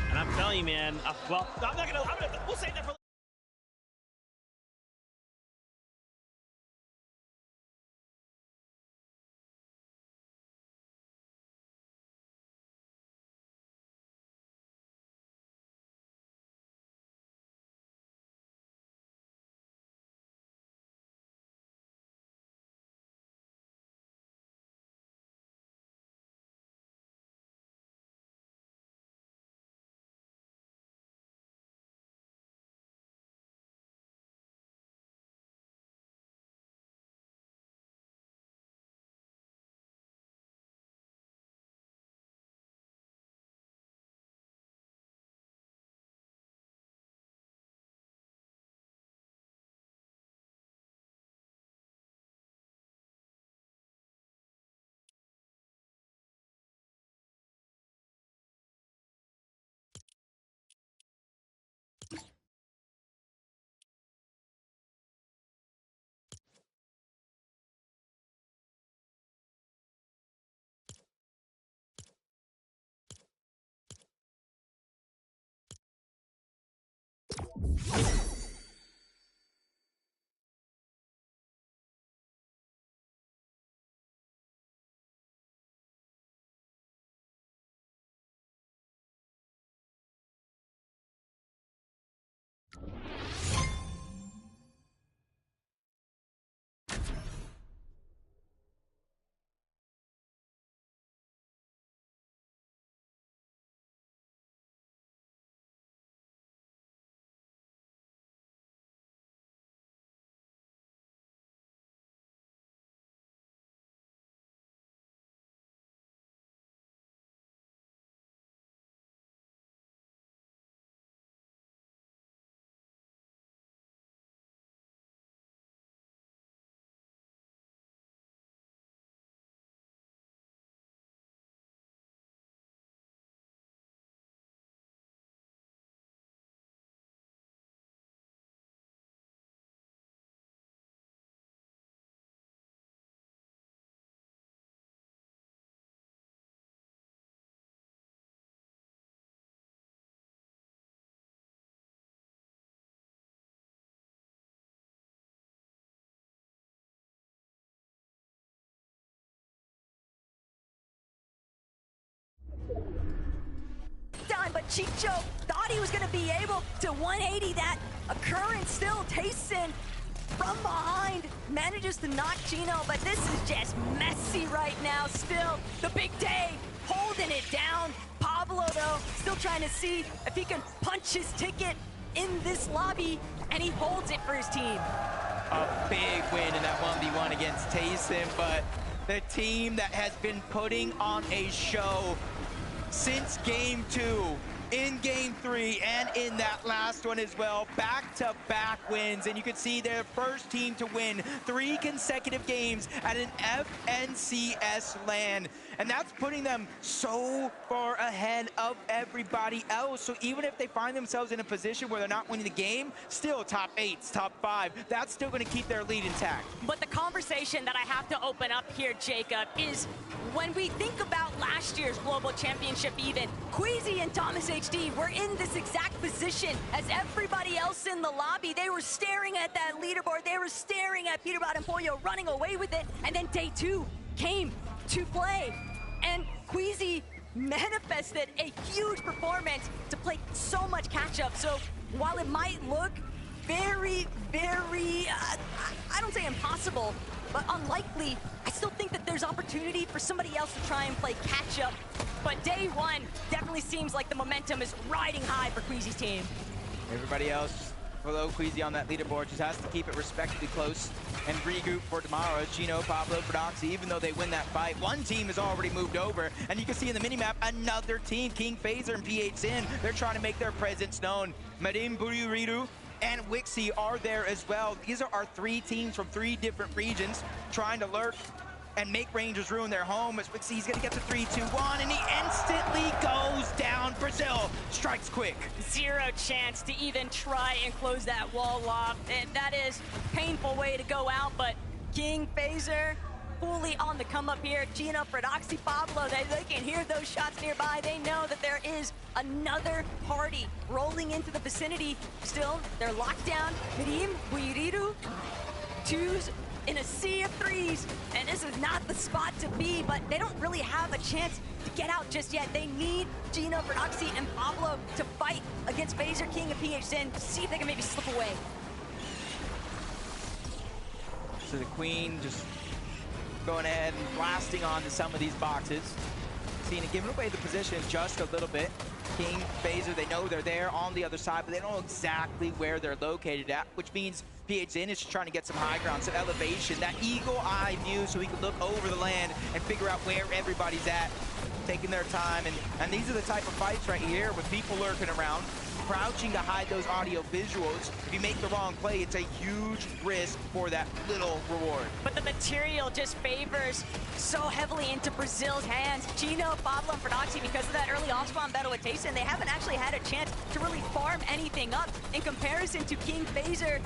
And I'm telling you, man, well, we'll save that for Chicho thought he was going to be able to 180 that occurrence. Still, Tayson from behind manages to knock Gino, but this is just messy right now. Still, the big day holding it down. Pablo, though, still trying to see if he can punch his ticket in this lobby, and he holds it for his team. A big win in that 1v1 against Tayson, but the team that has been putting on a show since game 2, in game 3, and in that last one as well, back-to-back wins, and you can see their first team to win 3 consecutive games at an FNCS LAN, and that's putting them so far ahead of everybody else. So even if they find themselves in a position where they're not winning the game, still top 8, top 5, that's still going to keep their lead intact. But the conversation that I have to open up here, Jacob, is when we think about last year's Global Championship even, Queasy and Thomas HD were in this exact position as everybody else in the lobby. They were staring at that leaderboard. They were staring at Peterbot and Pollo running away with it. And then day 2 came to play. And Queasy manifested a huge performance to play so much catch-up. So while it might look very, I don't say impossible, but unlikely, I still think that there's opportunity for somebody else to try and play catch-up. But day 1 definitely seems like the momentum is riding high for Queasy's team. Everybody else below Queasy on that leaderboard just has to keep it respectably close and regroup for tomorrow. Gino, Pablo, Prodoxy, even though they win that fight, one team has already moved over, and you can see in the minimap another team, King Phaser and PH-Sin, they're trying to make their presence known. Madim Buriuriru and Wixie are there as well. These are our 3 teams from 3 different regions trying to lurk and make Rangers ruin their home. As Wixie's gonna get to 3-2-1, and he instantly goes down. Brazil strikes quick. 0 chance to even try and close that wall off. And that is a painful way to go out, but King Phaser fully on the come up here. Gino, Prodoxy, Pablo, they can hear those shots nearby. They know that there is another party rolling into the vicinity. Still, they're locked down. Mirim, Buiriru, 2s in a sea of 3s, and this is not the spot to be, but they don't really have a chance to get out just yet. They need Gino, Prodoxy, and Pablo to fight against Phaser, King, and PH-Sin to see if they can maybe slip away. So the Queen just going ahead and blasting onto some of these boxes. Seeing it, giving away the position just a little bit. King, Phaser, they know they're there on the other side, but they don't know exactly where they're located at, which means PH-Sin is just trying to get some high ground, some elevation, that eagle eye view so he can look over the land and figure out where everybody's at, taking their time. And these are the type of fights right here with people lurking around, crouching to hide those audio visuals. If you make the wrong play, it's a huge risk for that little reward. But the material just favors so heavily into Brazil's hands. Gino, Pablo, and Prodoxy, because of that early off-spawn battle with Tayson, they haven't actually had a chance to really farm anything up in comparison to King Phaser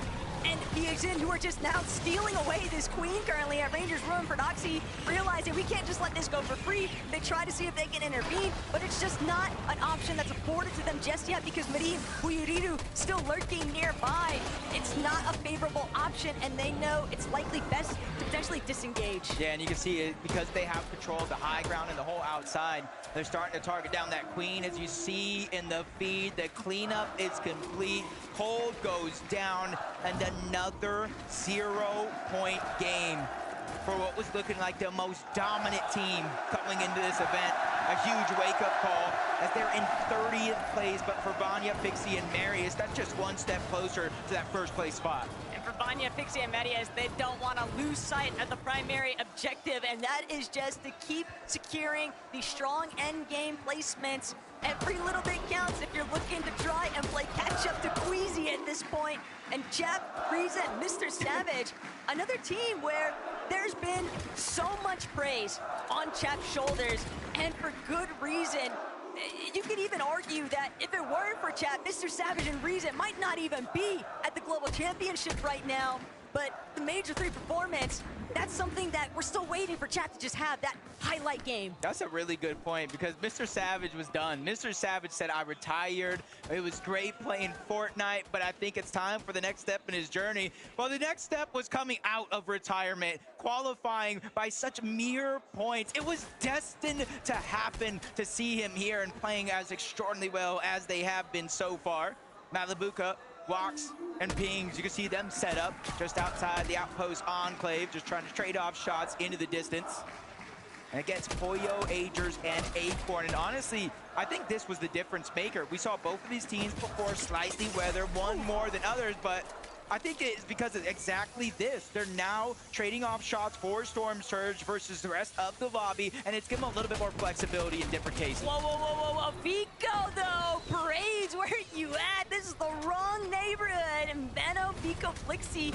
and PH-Sin, who are just now stealing away this Queen currently at Rangers Ruin. Prodoxy realizing we can't just let this go for free. They try to see if they can intervene, but it's just not an option that's afforded to them just yet because Marim Buyuriru still lurking nearby. It's not a favorable option, and they know it's likely best to potentially disengage. Yeah, and you can see it because they have control of the high ground and the whole outside. They're starting to target down that Queen. As you see in the feed, the cleanup is complete. Cold goes down, and another 0-point game for what was looking like the most dominant team coming into this event. A huge wake-up call as they're in 30th place, but for Vanya, Pixie, and Marius, that's just one step closer to that first place spot. And for Vanya, Pixie, and Marius, they don't want to lose sight of the primary objective, and that is just to keep securing the strong end game placements. Every little bit counts if you're looking to try and play catch-up to Queasy at this point. And Jeff, Frieza, and Mr. Savage, another team where there's been so much praise on Chap's shoulders, and for good reason. You could even argue that if it weren't for Chap, Mr. Savage and Reason might not even be at the Global Championship right now. But the Major 3 performance that's something that we're still waiting for chat to just have, that highlight game. That's a really good point because Mr. Savage was done. Mr. Savage said, I retired. It was great playing Fortnite, but I think it's time for the next step in his journey. Well, the next step was coming out of retirement, qualifying by such mere points. It was destined to happen to see him here and playing as extraordinarily well as they have been so far. Malibuka walks and pings. You can see them set up just outside the Outpost Enclave, just trying to trade off shots into the distance. And against Poyo, Agers, and Acorn. And honestly, I think this was the difference maker. We saw both of these teams before slightly weather, one more than others, but I think it's because of exactly this. They're now trading off shots for Storm Surge versus the rest of the lobby, and it's given them a little bit more flexibility in different cases. Whoa, whoa, whoa, whoa, whoa. Vico, though. Parades, where are you at? This is the wrong neighborhood. And Benno, Vico, Flixie,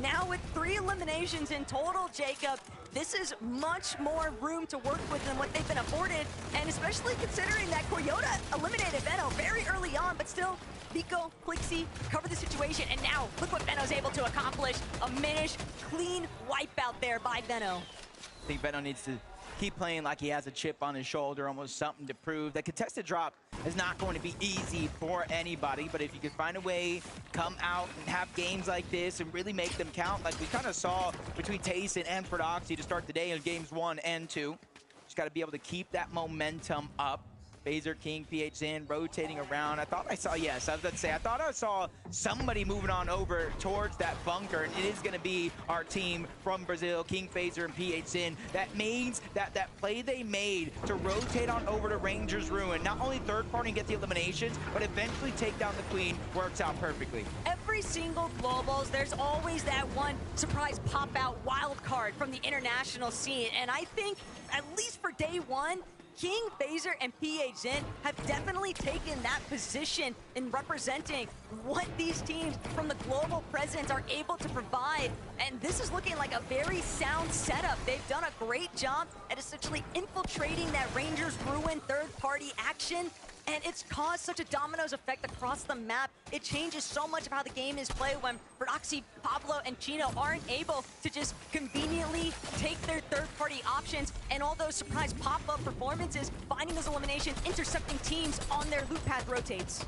now with 3 eliminations in total, Jacob. This is much more room to work with than what they've been afforded, and especially considering that Koyota eliminated Benno very early on, but still, Vico, Flixie cover the situation, and now look what Benno's able to accomplish. A Minish clean wipeout there by Benno. I think Benno needs to keep playing like he has a chip on his shoulder, almost something to prove. The contested drop is not going to be easy for anybody, but if you can find a way, come out and have games like this and really make them count, like we kind of saw between Tayson and Prodoxy to start the day in games 1 and 2. Just got to be able to keep that momentum up. Phaser, King, PH in, rotating around. I thought I saw, yes, I was about to say, I thought I saw somebody moving on over towards that bunker, and it is going to be our team from Brazil, King, Phaser, and PH in. That means that play they made to rotate on over to Ranger's Ruin, not only third party and get the eliminations, but eventually take down the Queen, works out perfectly. Every single Globals, there's always that one surprise pop-out wild card from the international scene, and I think, at least for day 1, King, Phaser, and PHN have definitely taken that position in representing what these teams from the global presence are able to provide. And this is looking like a very sound setup. They've done a great job at essentially infiltrating that Rangers Ruin third-party action. And it's caused such a dominoes effect across the map. It changes so much of how the game is played when Prodoxy, Pablo, and Chino aren't able to just conveniently take their third-party options and all those surprise pop-up performances, finding those eliminations, intercepting teams on their loop path rotates.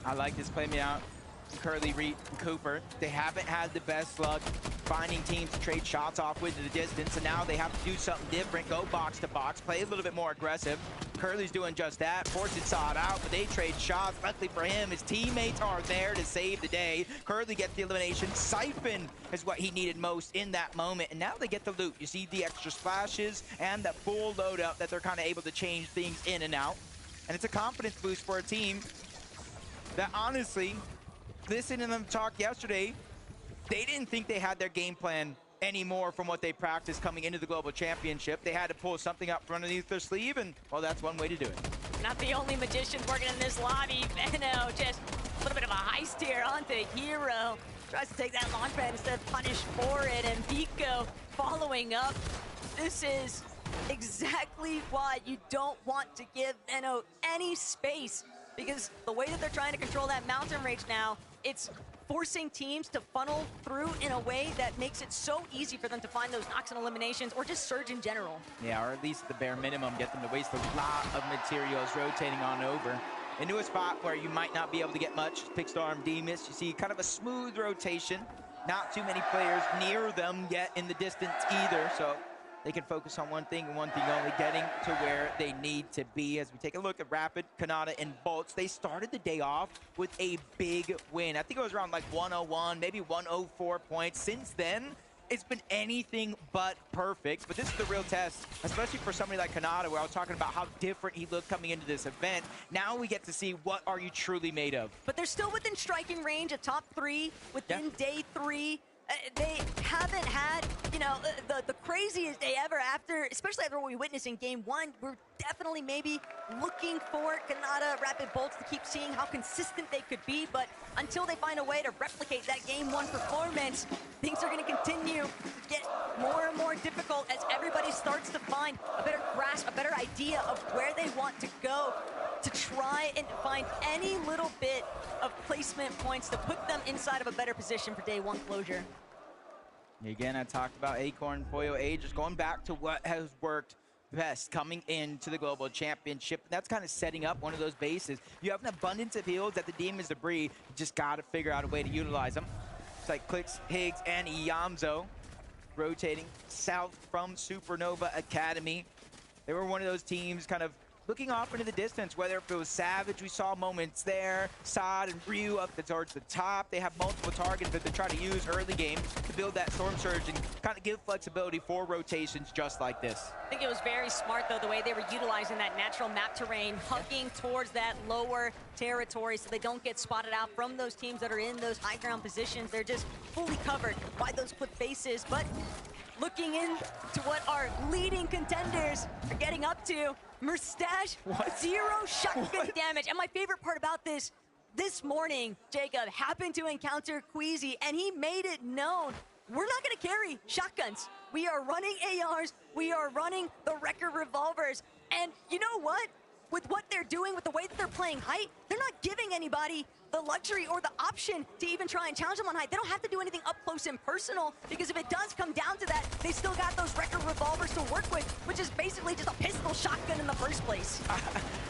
I like this play me out. Curly, Reed, and Cooper, they haven't had the best luck finding teams to trade shots off with in the distance, and now they have to do something different, go box to box, play a little bit more aggressive. Curly's doing just that. Fortune saw it out, but they trade shots. Luckily for him, his teammates are there to save the day. Curly gets the elimination. Siphon is what he needed most in that moment, and now they get the loot. You see the extra splashes and that full load up that they're kind of able to change things in and out. And it's a confidence boost for a team that honestly, listening to them talk yesterday, they didn't think they had their game plan anymore from what they practiced coming into the Global Championship. They had to pull something up from underneath their sleeve, and, well, that's one way to do it. Not the only magician working in this lobby. Benno just a little bit of a heist here onto Hero. Tries to take that launch pad instead of punish for it, and Vico following up. This is exactly why you don't want to give Benno any space, because the way that they're trying to control that mountain range now, it's forcing teams to funnel through in a way that makes it so easy for them to find those knocks and eliminations, or just surge in general. Yeah, or at least at the bare minimum, get them to waste a lot of materials rotating on over into a spot where you might not be able to get much. Pickstorm, Demus, you see kind of a smooth rotation. Not too many players near them yet in the distance either, so they can focus on one thing and one thing only, getting to where they need to be. As we take a look at Rapid, Kanata, and Bolts, they started the day off with a big win. I think it was around like 101, maybe 104 points. Since then, it's been anything but perfect. But this is the real test, especially for somebody like Kanata, where I was talking about how different he looked coming into this event. Now we get to see what are you truly made of. But they're still within striking range, a top 3 within day 3. They haven't had, you know, the craziest day ever after, especially after what we witnessed in game 1. We're definitely maybe looking for Kanata, Rapid Bolts to keep seeing how consistent they could be, but until they find a way to replicate that game 1 performance, things are going to continue to get more and more difficult as everybody starts to find a better grasp, a better idea of where they want to go to try and find any little bit of placement points to put them inside of a better position for day 1 closure. Again, I talked about Acorn, Poyo A, just going back to what has worked best coming into the Global Championship. That's kind of setting up one of those bases. You have an abundance of heals at the Demon's Debris. You just got to figure out a way to utilize them. It's like Clicks, Higgs, and Iamzo rotating south from Supernova Academy. They were one of those teams kind of looking off into the distance, whether if it was Savage, we saw moments there, Saad and Ryu up towards the top. They have multiple targets that they try to use early game to build that Storm Surge and kind of give flexibility for rotations just like this. I think it was very smart, though, the way they were utilizing that natural map terrain, hugging towards that lower territory so they don't get spotted out from those teams that are in those high ground positions. They're just fully covered by those cliff bases. But looking into what our leading contenders are getting up to, Mustache, 0 shotgun damage. And my favorite part about this morning, Jacob happened to encounter Queasy, and he made it known, we're not going to carry shotguns. We are running ARs. We are running the record revolvers. And you know what? With what they're doing, with the way that they're playing height, they're not giving anybody the luxury or the option to even try and challenge them on height. They don't have to do anything up close and personal, because if it does come down to that, they still got those record revolvers to work with, which is basically just a pistol shotgun in the first place.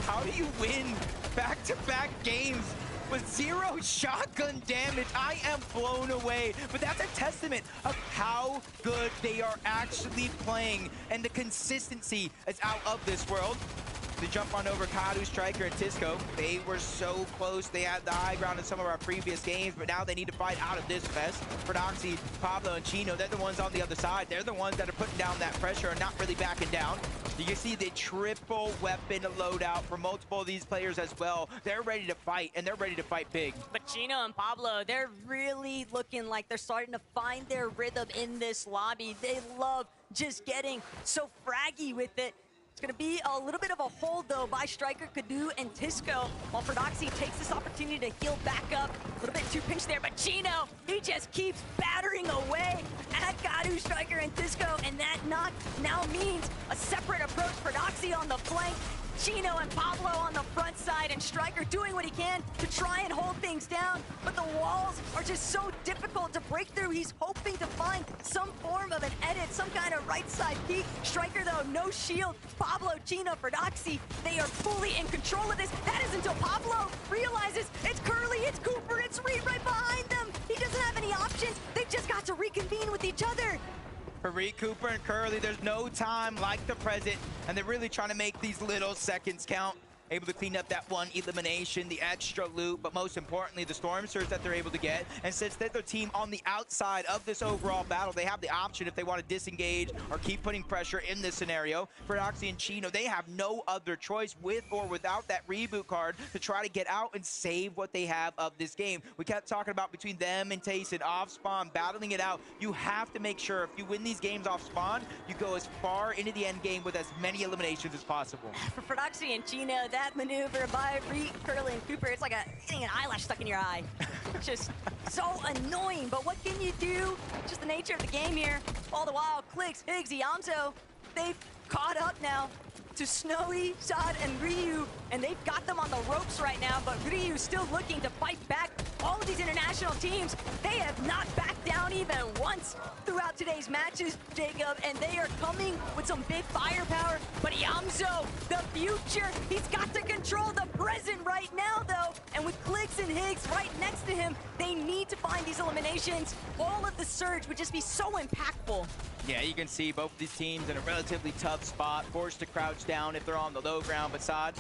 How do you win back-to-back games with 0 shotgun damage? I am blown away. But that's a testament of how good they are actually playing, and the consistency is out of this world. To jump on over Kadu, Striker, and Tisco. They were so close. They had the high ground in some of our previous games, but now they need to fight out of this fest. For Doxy, Pablo, and Chino, they're the ones on the other side. They're the ones that are putting down that pressure and not really backing down. You can see the triple weapon loadout for multiple of these players as well. They're ready to fight, and they're ready to fight big. But Chino and Pablo, they're really looking like they're starting to find their rhythm in this lobby. They love just getting so fraggy with it. It's going to be a little bit of a hold, though, by Striker, Kadu, and Tisco, while Prodoxy takes this opportunity to heal back up. A little bit too pinched there, but Chino, he just keeps battering away at Kadu, Striker, and Tisco, and that knock now means a separate approach. Prodoxy on the flank, Chino and Pablo on the front side, and Striker doing what he can to try and hold things down, but the walls are just so difficult to break through. He's hoping to find some form of an edit, some kind of right side peek. Striker, though, no shield. Pablo, Chino, Prodoxy, they are fully in control of this. That is until Pablo realizes it's Curly, it's Cooper, it's Reed right behind them. He doesn't have any options. They've just got to reconvene with each other. For Reed, Cooper, and Curly, there's no time like the present, and they're really trying to make these little seconds count. Able to clean up that one elimination, the extra loot, but most importantly, the Storm Surge that they're able to get. And since they're the team on the outside of this overall battle, they have the option if they want to disengage or keep putting pressure in this scenario. For Doxy and Chino, they have no other choice with or without that reboot card to try to get out and save what they have of this game. We kept talking about between them and Tayson off spawn, battling it out. You have to make sure if you win these games off spawn, you go as far into the end game with as many eliminations as possible. For Prodoxy and Chino, that maneuver by Reed, Curly, and Cooper, it's like getting an eyelash stuck in your eye. Just so annoying, but what can you do? Just the nature of the game here. All the while, Clicks, Higgs, Iamzo, they've caught up now to Snowy, Saad, and Ryu, and they've got them on the ropes right now, but Ryu's still looking to fight back. All of these international teams, they have not backed down even once throughout today's matches, Jacob, and they are coming with some big firepower. But Iamzo, the future, he's got to control the present right now, though, and with Clicks and Higgs right next to him, they need to find these eliminations. All of the surge would just be so impactful. Yeah, you can see both of these teams in a relatively tough spot, forced to crouch down if they're on the low ground. But Saad,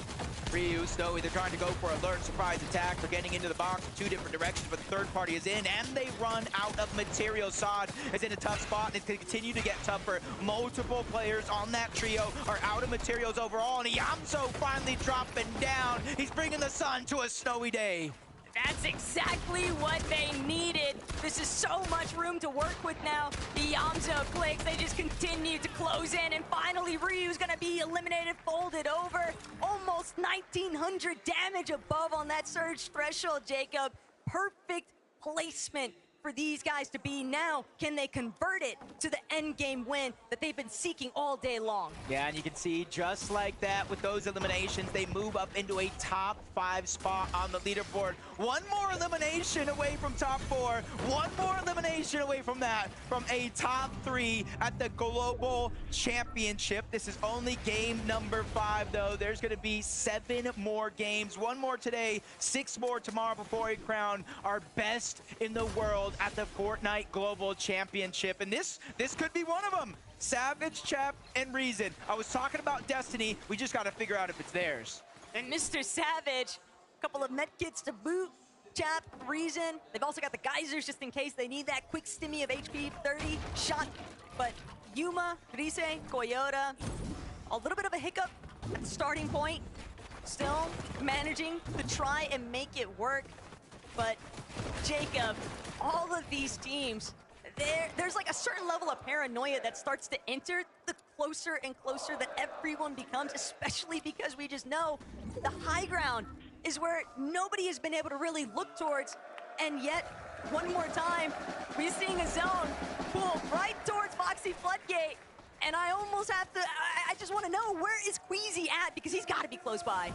Ryu, Snowy, they're trying to go for a lurch surprise attack. They're getting into the box in 2 different directions, but the third party is in, and they run out of materials. Saad is in a tough spot, and it's going to continue to get tougher. Multiple players on that trio are out of materials overall, and Iamzo finally dropping down. He's bringing the sun to a snowy day. That's exactly what they needed. This is so much room to work with now. The Iamzo Clicks, they just continue to close in, and finally Ryu's gonna be eliminated, folded over. Almost 1900 damage above on that surge threshold, Jacob. Perfect placement for these guys to be now. Can they convert it to the end game win that they've been seeking all day long? Yeah, and you can see just like that with those eliminations, they move up into a top 5 spot on the leaderboard. One more elimination away from top 4. One more elimination away from that, from a top 3 at the Global Championship. This is only game number 5, though. There's going to be 7 more games. 1 more today, 6 more tomorrow before we crown our best in the world at the Fortnite Global Championship. And this could be one of them. Savage, Chap, and Reason. I was talking about Destiny. We just got to figure out if it's theirs. And Mr. Savage, a couple of med kits to boot. Chap, Reason. They've also got the geysers just in case they need that quick stimmy of HP 30 shot. But Yuma, Rise, Toyota, a little bit of a hiccup at the starting point. Still managing to try and make it work. But Jacob, all of these teams, there's like a certain level of paranoia that starts to enter the closer and closer that everyone becomes, especially because we just know the high ground is where nobody has been able to really look towards. And yet, one more time, we're seeing a zone pull right towards Foxy Floodgate. And I almost have to, I just want to know, where is Queasy at? Because he's got to be close by.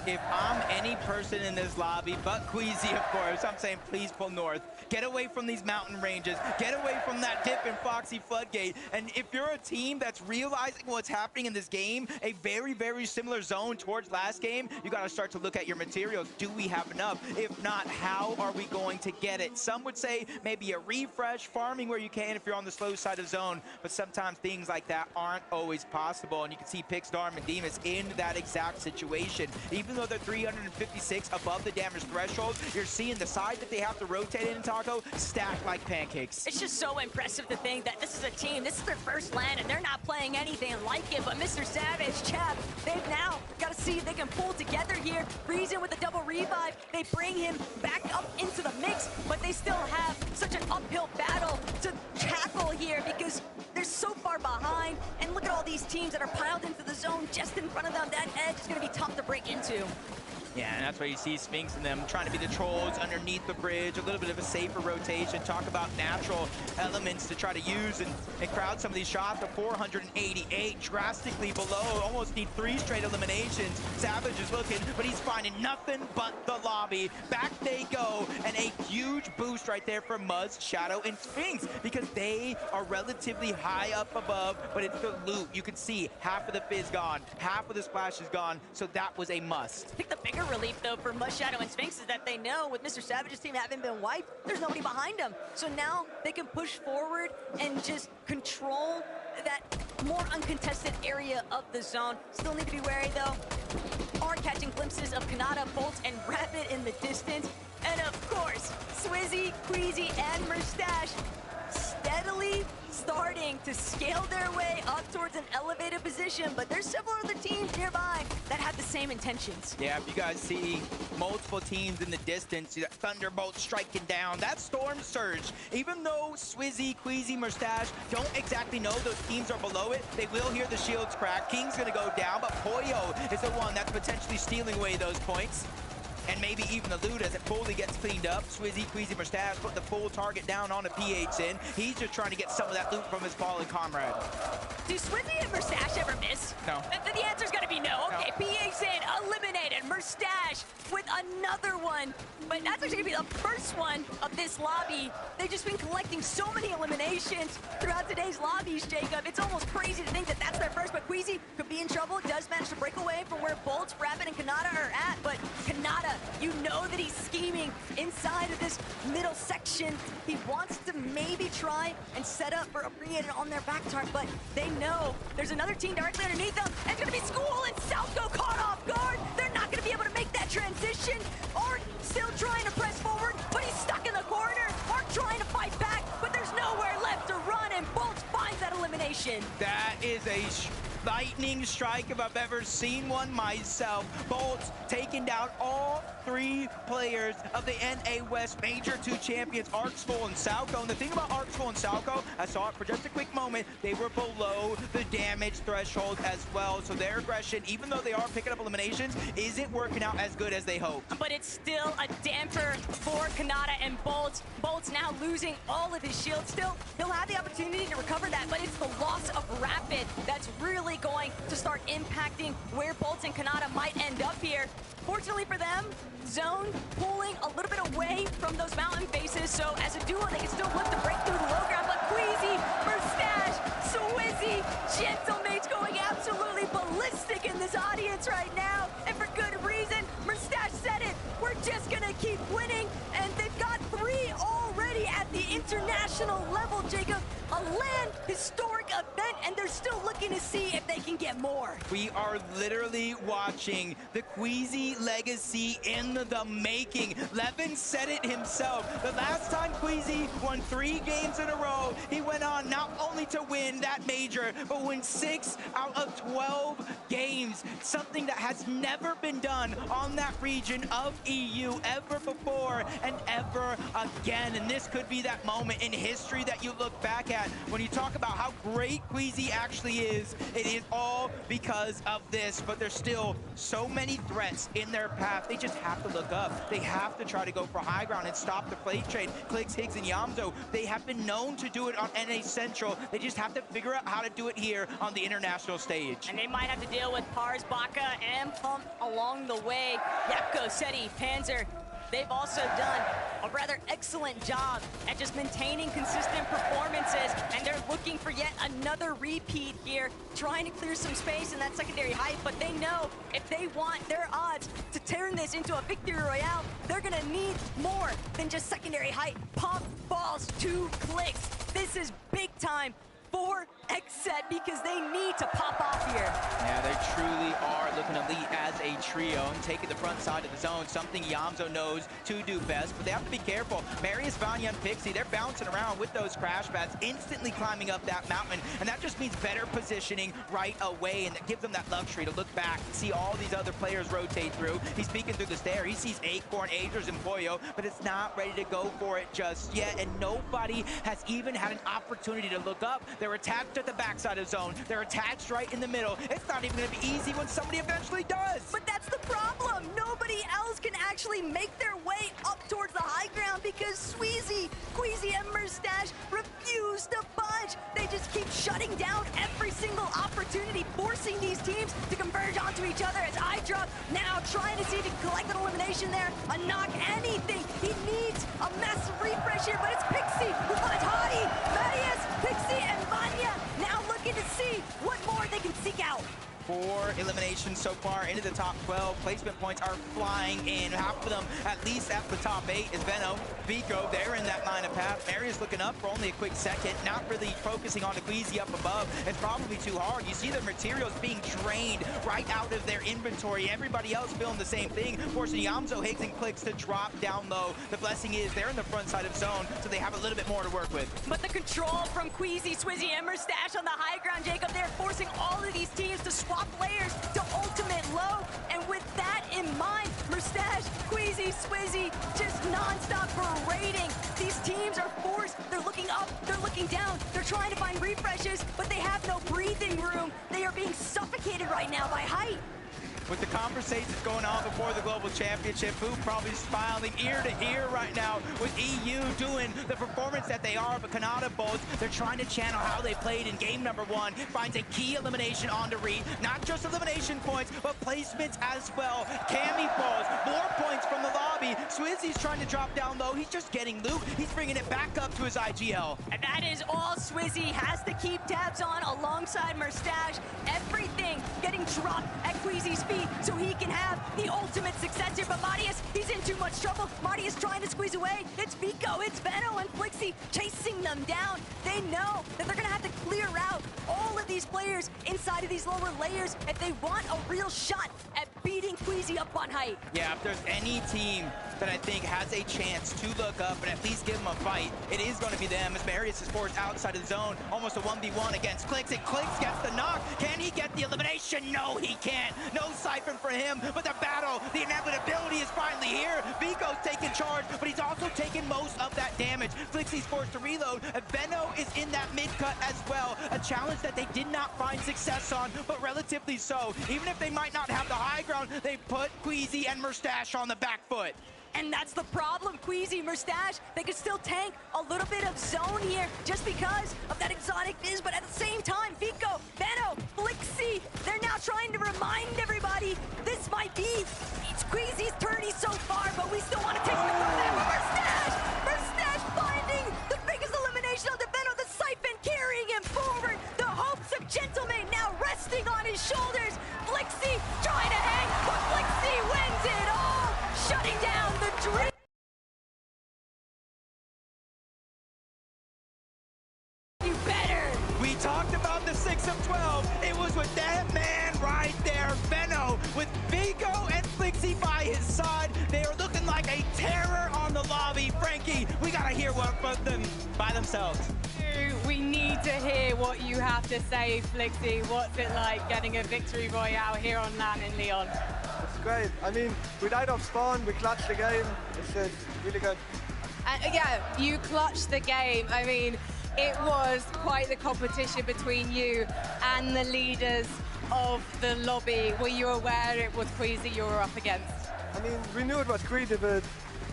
If I'm any person in this lobby, but Queasy, of course, I'm saying please pull north. Get away from these mountain ranges. Get away from that dip in Foxy Floodgate. And if you're a team that's realizing what's happening in this game, a very, very similar zone towards last game, you got to start to look at your materials. Do we have enough? If not, how are we going to get it? Some would say maybe a refresh, farming where you can if you're on the slow side of zone. But sometimes things like that aren't always possible. And you can see Pixdar and Demas in that exact situation. Even though they're 356 above the damage threshold, you're seeing the side that they have to rotate in, Taco, stacked like pancakes. It's just so impressive to think that this is a team, this is their first land, and they're not playing anything like it. But Mr. Savage, Chap, they've now got to see if they can pull together here. Reason with the double revive, they bring him back up into the mix, but they still have such an uphill battle to tackle here because they're so far behind. And look at all these teams that are piled into the zone just in front of them. That edge is going to be tough to break into. Yeah, and that's why you see Sphinx and them trying to be the trolls underneath the bridge, a little bit of a safer rotation, talk about natural elements to try to use and crowd some of these shots. To 488, drastically below, almost need 3 straight eliminations. Savage is looking, but he's finding nothing but the lobby. Back they go, and a huge boost right there for Muzz, Shadow, and Sphinx, because they are relatively high up above, but it's the loot. You can see half of the fizz gone, half of the splash is gone, so that was a must. I think the bigger relief, though, for Muzz, Shadow, and Sphinx is that they know with Mr. Savage's team having been wiped, there's nobody behind them. So now they can push forward and just control that more uncontested area of the zone. Still need to be wary, though. Are catching glimpses of Kanata, Bolt, and Rapid in the distance. And of course, Swizzy, Queasy, and Murstache steadily starting to scale their way up towards an elevated position, but there's several other teams nearby that have the same intentions. Yeah, if you guys see multiple teams in the distance, you got Thunderbolt striking down, that Storm Surge, even though Swizzy, Queasy, Murstache don't exactly know those teams are below it, they will hear the shields crack. King's gonna go down, but Poyo is the one that's potentially stealing away those points. And maybe even the loot as it fully gets cleaned up. Swizzy, Queasy, Murstache put the full target down on a PH in. He's just trying to get some of that loot from his fallen comrade. Do Swizzy and Murstache ever miss? No. The answer's gonna be no. Okay, no. PH in, eliminated. Murstache with another one. But that's actually gonna be the first one of this lobby. They've just been collecting so many eliminations throughout today's lobbies, Jacob. It's almost crazy to think that that's their first, but Queasy could be in trouble. Does manage to break away from where Bolt, Rapid, and Kanata are at, but Kanata, you know that he's scheming inside of this middle section. He wants to maybe try and set up for a pre-edit on their back target, but they know there's another team directly underneath them. And it's gonna be School and Southgo caught off guard. They're not gonna be able to make that transition. Art still trying to press forward, but he's stuck in the corner. Art trying to fight back, but there's nowhere left to run, and Bolt finds that elimination. That is a lightning strike if I've ever seen one myself. Bolts taking down all 3 players of the NA West Major 2 champions, Arxful and Salco. And the thing about Arxful and Salco, I saw it for just a quick moment, they were below the damage threshold as well. So their aggression, even though they are picking up eliminations, isn't working out as good as they hoped. But it's still a damper for Kanata and Bolts. Bolts now losing all of his shield. Still, he'll have the opportunity to recover that, but it's the loss of Rapid that's really going to start impacting where Bolts and Kanata might end up here. Fortunately for them, Zone pulling a little bit away from those mountain faces, so as a duo, they can still look to break through the low ground, but Queasy, Mustache, Swizzy, Gentlemate's going absolutely ballistic in this audience right now, and for good reason. Mustache said it, we're just gonna keep winning, and they've got 3 already at the international level, Jacob. A land historic event, and they're still looking to see if they can get more. We are literally watching the Queasy legacy in the making. Levin said it himself. The last time Queasy won 3 games in a row, he went on not only to win that major, but win 6 out of 12 games. Something that has never been done on that region of EU ever before and ever again. And this could be that moment in history that you look back at when you talk about how great Queasy actually is. It is all because of this, but there's still so many threats in their path. They just have to look up. They have to try to go for high ground and stop the plate trade. Clicks, Higgs, and Yamzo, they have been known to do it on NA Central. They just have to figure out how to do it here on the international stage. And they might have to deal with Pars, Baka, and Pump along the way. Yapko, Seti, Panzer, they've also done a rather excellent job at just maintaining consistent performances, and they're looking for yet another repeat here, trying to clear some space in that secondary height, but they know if they want their odds to turn this into a victory royale, they're gonna need more than just secondary height. Pump falls to Clicks. This is big time for Xset because they need to pop off here. Yeah, they truly are looking elite as a trio and taking the front side of the zone, something Yamzo knows to do best, but they have to be careful. Marius, Vanya, and Pixie, they're bouncing around with those crash pads, instantly climbing up that mountain, and that just means better positioning right away, and that gives them that luxury to look back and see all these other players rotate through. He's peeking through the stair. He sees Acorn, Aders, and Pollo, but it's not ready to go for it just yet, and nobody has even had an opportunity to look up. They're attached at the backside of zone. They're attached right in the middle. It's not even going to be easy when somebody eventually does. But that's the problem. Nobody else can actually make their way up towards the high ground because Sweezy, Queasy, and Mustache refuse to budge. They just keep shutting down every single opportunity, forcing these teams to converge onto each other as Hydra now trying to see if he can collect an elimination there, a knock, anything. He needs a massive refresh here, but it's Pixie who finds Hottie, Marius, Pixie, and Vanya now looking to see what more they can seek out. 4 eliminations so far into the top 12. Placement points are flying in. Half of them at least at the top 8 is Veno, Vico. They're in that line of path. Marius looking up for only a quick second, not really focusing on the Queasy up above. It's probably too hard. You see the materials being drained right out of their inventory. Everybody else feeling the same thing, forcing Yamzo, Higgs, and Clicks to drop down low. The blessing is they're in the front side of zone, so they have a little bit more to work with. But the control from Queasy, Swizzy, and Mustache on the high ground, Jacob, they're forcing all of these teams to swap players to ultimate low, and with that in mind, Mustache, Queasy, Swizzy, just non-stop berating. These teams are forced. They're looking up, they're looking down, they're trying to find refreshes, but they have no breathing room. They are being suffocated right now by height. With the conversations going on before the Global Championship, Boo probably smiling ear to ear right now with EU doing the performance that they are, but Kanata Bolts, they're trying to channel how they played in game number 1, finds a key elimination on the Reed, not just elimination points, but placements as well. Cammy falls, more points from the lobby. Swizzy's trying to drop down low, he's just getting loot, he's bringing it back up to his IGL. And that is all Swizzy has to keep tabs on alongside Mustache. Everything getting dropped at Queasy's feet so he can have the ultimate success here. But Marius, he's in too much trouble. Marius trying to squeeze away. It's Vico, it's Veno, and Flixie chasing them down. They know that they're going to have to clear out all of these players inside of these lower layers if they want a real shot at beating Queasy up on height. Yeah, if there's any team that I think has a chance to look up and at least give them a fight, it is going to be them, as Marius is forced outside of the zone, almost a 1v1 against Clix, and Clix gets the knock. Can he get the elimination? No, he can't. No siphon for him, but the battle, the inevitability is finally here. Vico's taking charge, but he's also taking most of that damage. Flixie's forced to reload, and Benno is in that mid-cut as well, a challenge that they did not find success on, but relatively so. Even if they might not have the high ground, they put Queasy and Mustache on the back foot. And that's the problem, Queasy, Mustache. They could still tank a little bit of zone here just because of that exotic Fizz, but at the same time, Vico, Benno, Flixie, they're now trying to remind everybody this might be it's Queasy's 30 so far, but we still want to take the Mustache! Mustache finding the biggest elimination of the Benno, the Siphon carrying him forward. The hopes of Gentleman now resting on his shoulders. Flixie trying to hang, but Flixie wins it all, shutting down the dream. You better. We talked about the 6 of 12. It was with that man right there, Benno, with Vico and Flixie by his side. They are looking like a terror on the lobby. Frankie, we gotta hear one from them by themselves. We need to hear what you have to say, Flixie. What's it like getting a victory royale here on LAN in Lyon? It's great. I mean, we died off spawn, we clutched the game. It's really good. And yeah, you clutched the game. I mean, it was quite the competition between you and the leaders of the lobby. Were you aware it was Queasy you were up against? I mean, we knew it was Queasy, but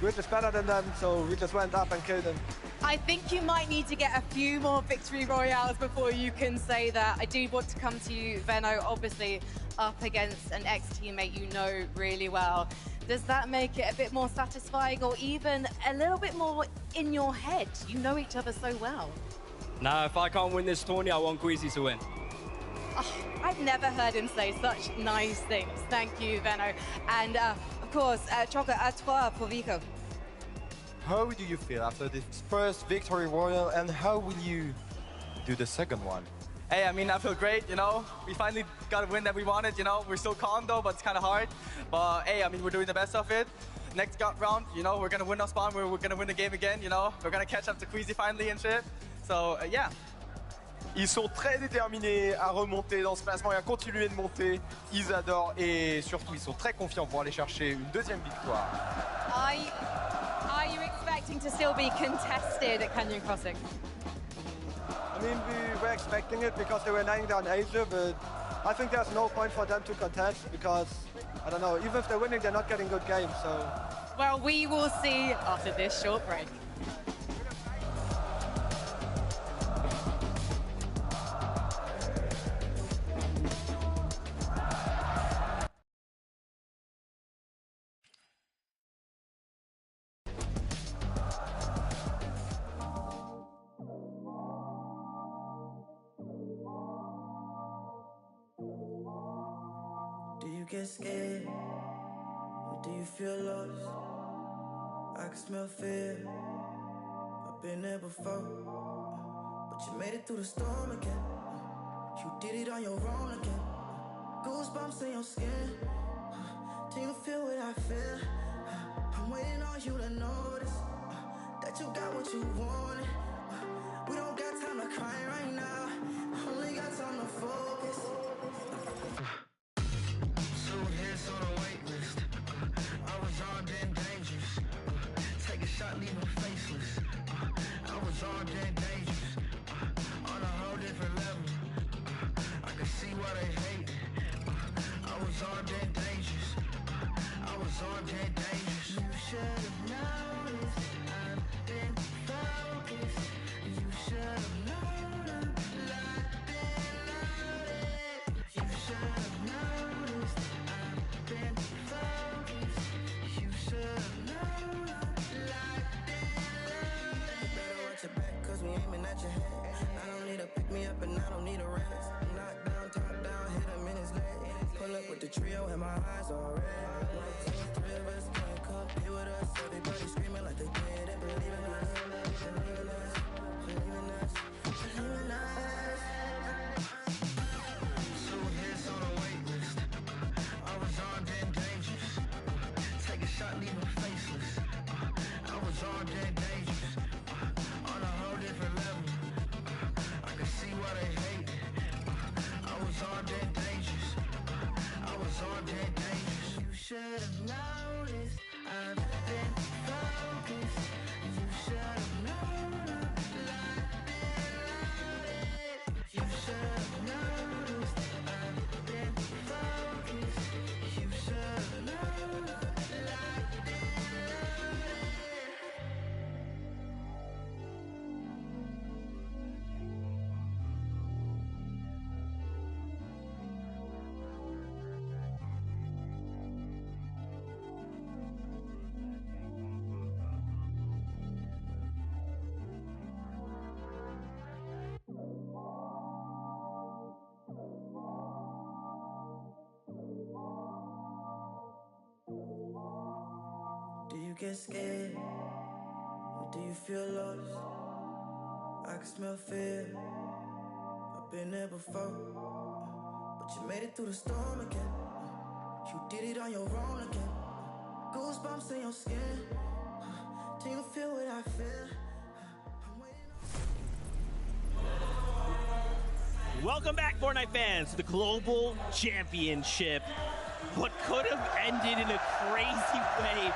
we're just better than them, so we just went up and killed them. I think you might need to get a few more victory royales before you can say that. I do want to come to you, Benno, obviously up against an ex-teammate you know really well. Does that make it a bit more satisfying or even a little bit more in your head? You know each other so well. Nah, if I can't win this tourney, I want Queasy to win. Oh, I've never heard him say such nice things. Thank you, Benno. And of course, Choca, à toi pour Vico. How do you feel after this first victory royale, and how will you do the second one? Hey, I mean, I feel great, you know. We finally got a win that we wanted, you know. We're still calm though, but it's kind of hard. But hey, I mean, we're doing the best of it. Next round, you know, we're gonna win our spawn. We're gonna win the game again, you know. We're gonna catch up to Queasy finally and shit. So yeah. Ils sont très déterminés à remonter dans ce classement et à continuer de monter. Ils adorent et surtout ils sont très confiants pour aller chercher une deuxième victoire. Are you expecting to still be contested at Canyon Crossing? I mean, we were expecting it because they were laying down Asia, but I think there's no point for them to contest because, I don't know, even if they're winning, they're not getting good games, so... Well, we will see after this short break. Do you get scared? Or do you feel lost? I can smell fear. I've been there before. But you made it through the storm again. You did it on your own again. Goosebumps in your skin. Do you feel what I feel? I'm waiting on you to notice that you got what you wanted. We don't got time to cry right now. Only got time to focus. Hits on a wait list. I was armed and dangerous. Take a shot, leave them faceless. I was armed and dangerous. On a whole different level. I can see why they hate it. I was armed and dangerous. I was armed and dangerous. You should have noticed. I've been focused. You should have known I'm locked and loaded. You should have noticed. Been focused. You should have known I'm locked and loaded. Better watch your back, cause we aiming at your head. I don't need to pick me up and I don't need a rest. Knock down, top down, hit him in his leg. Pull up with the trio and my eyes all red. 1, 2, 3 of us can't compete with us. Everybody screaming like they did and believe in us. Believe in us, believe in us, believe in us. 2 hits on a wait list. I was armed and have noticed. I've been focused. You should have known a lot about it. You should have noticed. I've been focused. You should have known a lot about it. Do you get scared? Or do you feel lost? I can smell fear. I've been there before. But you made it through the storm again. You did it on your own again. Goosebumps in your skin. Do you feel what I feel? Welcome back, Fortnite fans, to the Global Championship. What could have ended in a crazy way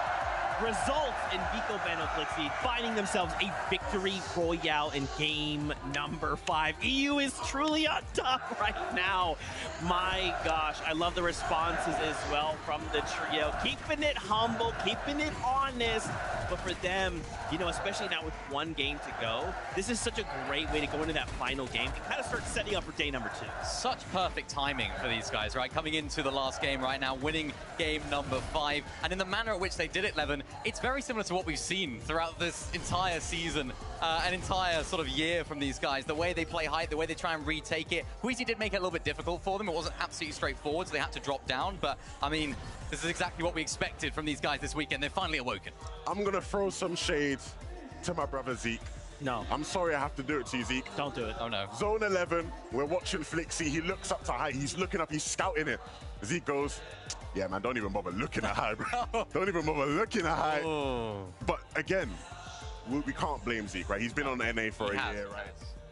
results in Vico Benoflixi finding themselves a victory royale in game number 5. EU is truly on top right now. My gosh, I love the responses as well from the trio. Keeping it humble, keeping it honest. But for them, you know, especially now with one game to go, this is such a great way to go into that final game and kind of start setting up for day number 2. Such perfect timing for these guys, right? Coming into the last game right now, winning game number 5. And in the manner at which they did it, Levin, it's very similar to what we've seen throughout this entire season, an entire sort of year from these guys. The way they play height, the way they try and retake it. Queasy did make it a little bit difficult for them. It wasn't absolutely straightforward, so they had to drop down. But, I mean, this is exactly what we expected from these guys this weekend. They're finally awoken. I'm going to throw some shade to my brother Zeke. No. I'm sorry I have to do it to you, Zeke. Don't do it. Oh, no. Zone 11, we're watching Flixi. He looks up to height. He's looking up. He's scouting it. Zeke goes, yeah, man, don't even bother looking at height, bro. Don't even bother looking at height. Oh. But again, we can't blame Zeke, right? He's been on NA for a year, right?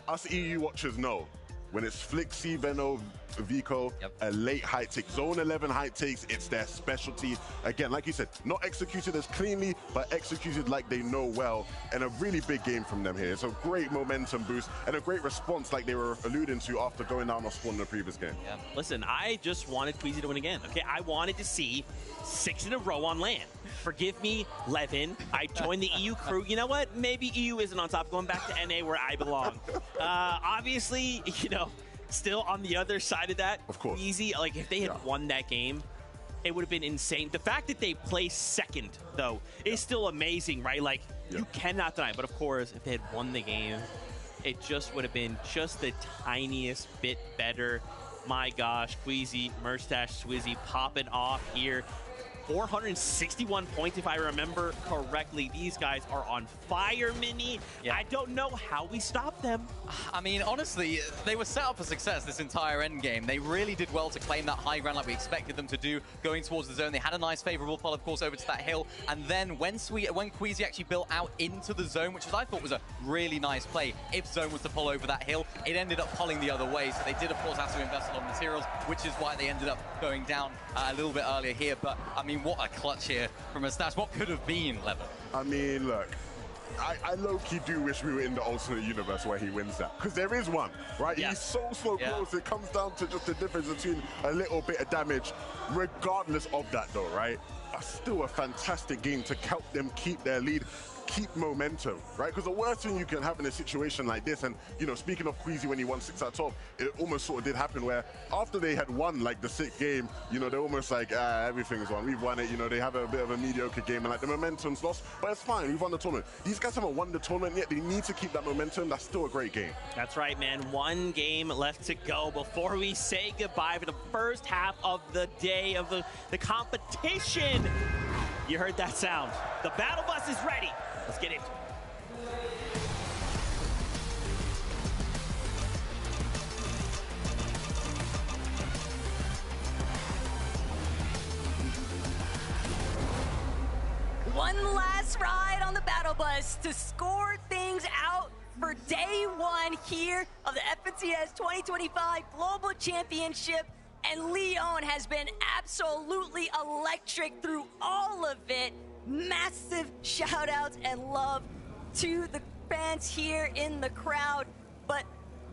Us EU watchers know when it's Flixi, Veno, Vico, a late height take. Zone 11 height takes, it's their specialty. Again, like you said, not executed as cleanly, but executed like they know well. And a really big game from them here. It's a great momentum boost and a great response like they were alluding to after going down on spawn in the previous game. Yeah. Listen, I just wanted Queasy to win again, okay? I wanted to see 6 in a row on land. Forgive me, Levin. I joined the EU crew. You know what? Maybe EU isn't on top. Going back to NA where I belong. Obviously, you know, still on the other side of that, of course. Easy. Like, if they had won that game, it would have been insane. The fact that they placed second, though, is still amazing, right? Like, you cannot deny. But, of course, if they had won the game, it just would have been just the tiniest bit better. My gosh, Queasy, Murstache, Swizzy popping off here. 461 points, if I remember correctly. These guys are on fire, Mini. I don't know how we stop them. I mean, honestly, they were set up for success this entire end game. They really did well to claim that high ground like we expected them to do, going towards the zone. They had a nice favorable pull, of course, over to that hill. And then when Queasy actually built out into the zone, which I thought was a really nice play, if zone was to pull over that hill, it ended up pulling the other way. So they did, of course, have to invest a lot of materials, which is why they ended up going down a little bit earlier here. But, I mean, what a clutch here from a Stash. What could have been, Levin? I mean, look, I low-key do wish we were in the alternate universe where he wins that. Because there is one, right? He's so close. It comes down to just the difference between a little bit of damage. Regardless of that, though, right? Still a fantastic game to help them keep their lead, keep momentum, right? Because the worst thing you can have in a situation like this, and, you know, speaking of Queasy when he won 6 out of 12, it almost sort of did happen where after they had won, like, the 6th game, you know, they're almost like, everything's won. We've won it, you know, they have a bit of a mediocre game, and, like, the momentum's lost, but it's fine. We've won the tournament. These guys haven't won the tournament yet. They need to keep that momentum. That's still a great game. That's right, man. One game left to go before we say goodbye for the first half of the day of the competition. You heard that sound. The battle bus is ready. Let's get into it. One last ride on the battle bus to score things out for day 1 here of the FNCS 2025 Global Championship. And Leon has been absolutely electric through all of it. Massive shout outs and love to the fans here in the crowd. But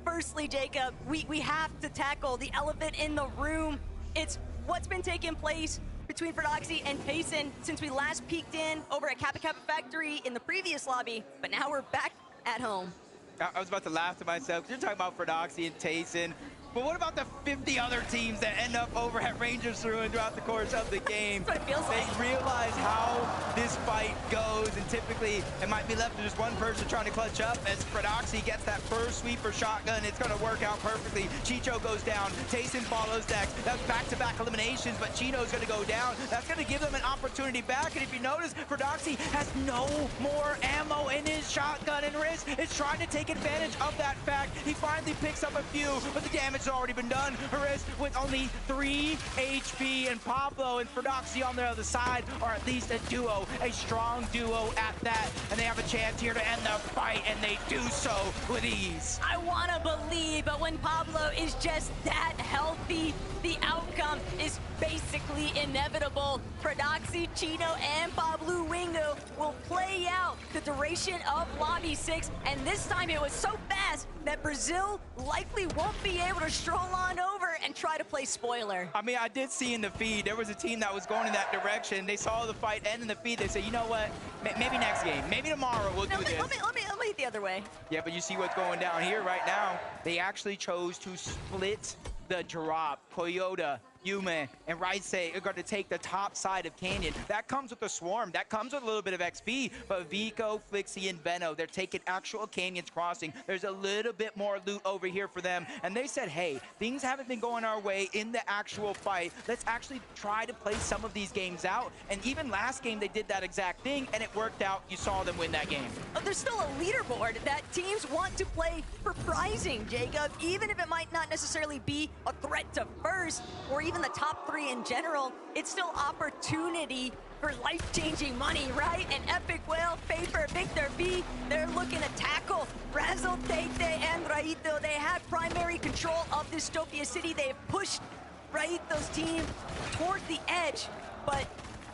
firstly, Jacob, we have to tackle the elephant in the room. It's what's been taking place between Ferdoxy and Tayson since we last peeked in over at Kappa Kappa Factory in the previous lobby, but now we're back at home. I was about to laugh to myself, because you're talking about Ferdoxy and Tayson. But what about the 50 other teams that end up over at Rangers Ruin throughout the course of the game? That's what it feels like. They realize how this fight goes, and typically it might be left to just one person trying to clutch up. As Ferdoxy gets that first sweeper shotgun, it's going to work out perfectly. Chicho goes down. Tayson follows next. That's back-to-back eliminations, but Chino's going to go down. That's going to give them an opportunity back. And if you notice, Ferdoxy has no more ammo in his shotgun, and Riz is trying to take advantage of that fact. He finally picks up a few, but the damage has already been done. Riz with only 3 HP, and Pablo and Ferdoxy on the other side are at least a duo, a strong duo at that, and they have a chance here to end the fight, and they do so with ease. I want to believe, but when Pablo is just that healthy, the outcome is basically inevitable. Ferdoxy, Chino, and Pablo Wingo will play out the duration of Lobby 6, and this time it was so fast that Brazil likely won't be able to stroll on over and try to play spoiler. I mean, I did see in the feed, there was a team that was going in that direction. They saw the fight end in the feed. They said, you know what, maybe next game, maybe tomorrow we'll do this. Let me hit the other way. Yeah, but you see what's going down here right now. They actually chose to split the drop. Toyota, Yume, and Raisei are going to take the top side of Canyon. That comes with the swarm. That comes with a little bit of XP. But Vico, Flixie, and Benno, they're taking actual Canyons crossing. There's a little bit more loot over here for them. And they said, hey, things haven't been going our way in the actual fight. Let's actually try to play some of these games out. And even last game, they did that exact thing, and it worked out. You saw them win that game. There's still a leaderboard that teams want to play for prizing, Jacob. Even if it might not necessarily be a threat to first, or even the top 3 in general, it's still opportunity for life-changing money, right? And Epic Whale, Paper, Victor V, they're looking to tackle Razzle, Tate, and Raito. They have primary control of Dystopia City. They have pushed Raito's team towards the edge, but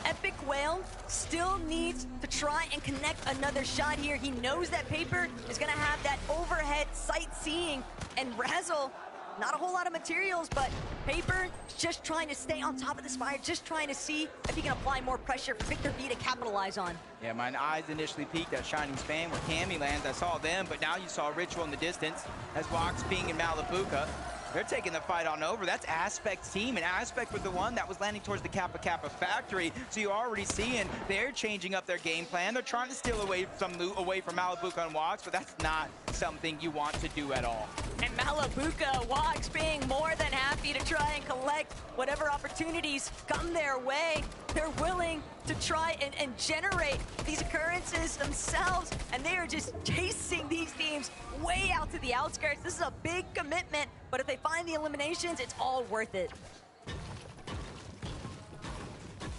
Epic Whale still needs to try and connect another shot here. He knows that Paper is gonna have that overhead sightseeing, and Razzle, not a whole lot of materials, but Paper just trying to stay on top of this fire, just trying to see if he can apply more pressure for Victor V to capitalize on. Yeah, my eyes initially peeked at Shining Span where Cammy lands. I saw them, but now you saw Ritual in the distance as Wax being in Malibuca. They're taking the fight on over. That's Aspect's team, and Aspect was the one that was landing towards the Kappa Kappa factory. So you're already seeing they're changing up their game plan. They're trying to steal away some loot away from Malibuca and Wax, but that's not something you want to do at all. And Malibuca, Wax being more than happy to try and collect whatever opportunities come their way. They're willing to try and generate these occurrences themselves, and they are just chasing these teams way out to the outskirts. This is a big commitment, but if they find the eliminations, it's all worth it.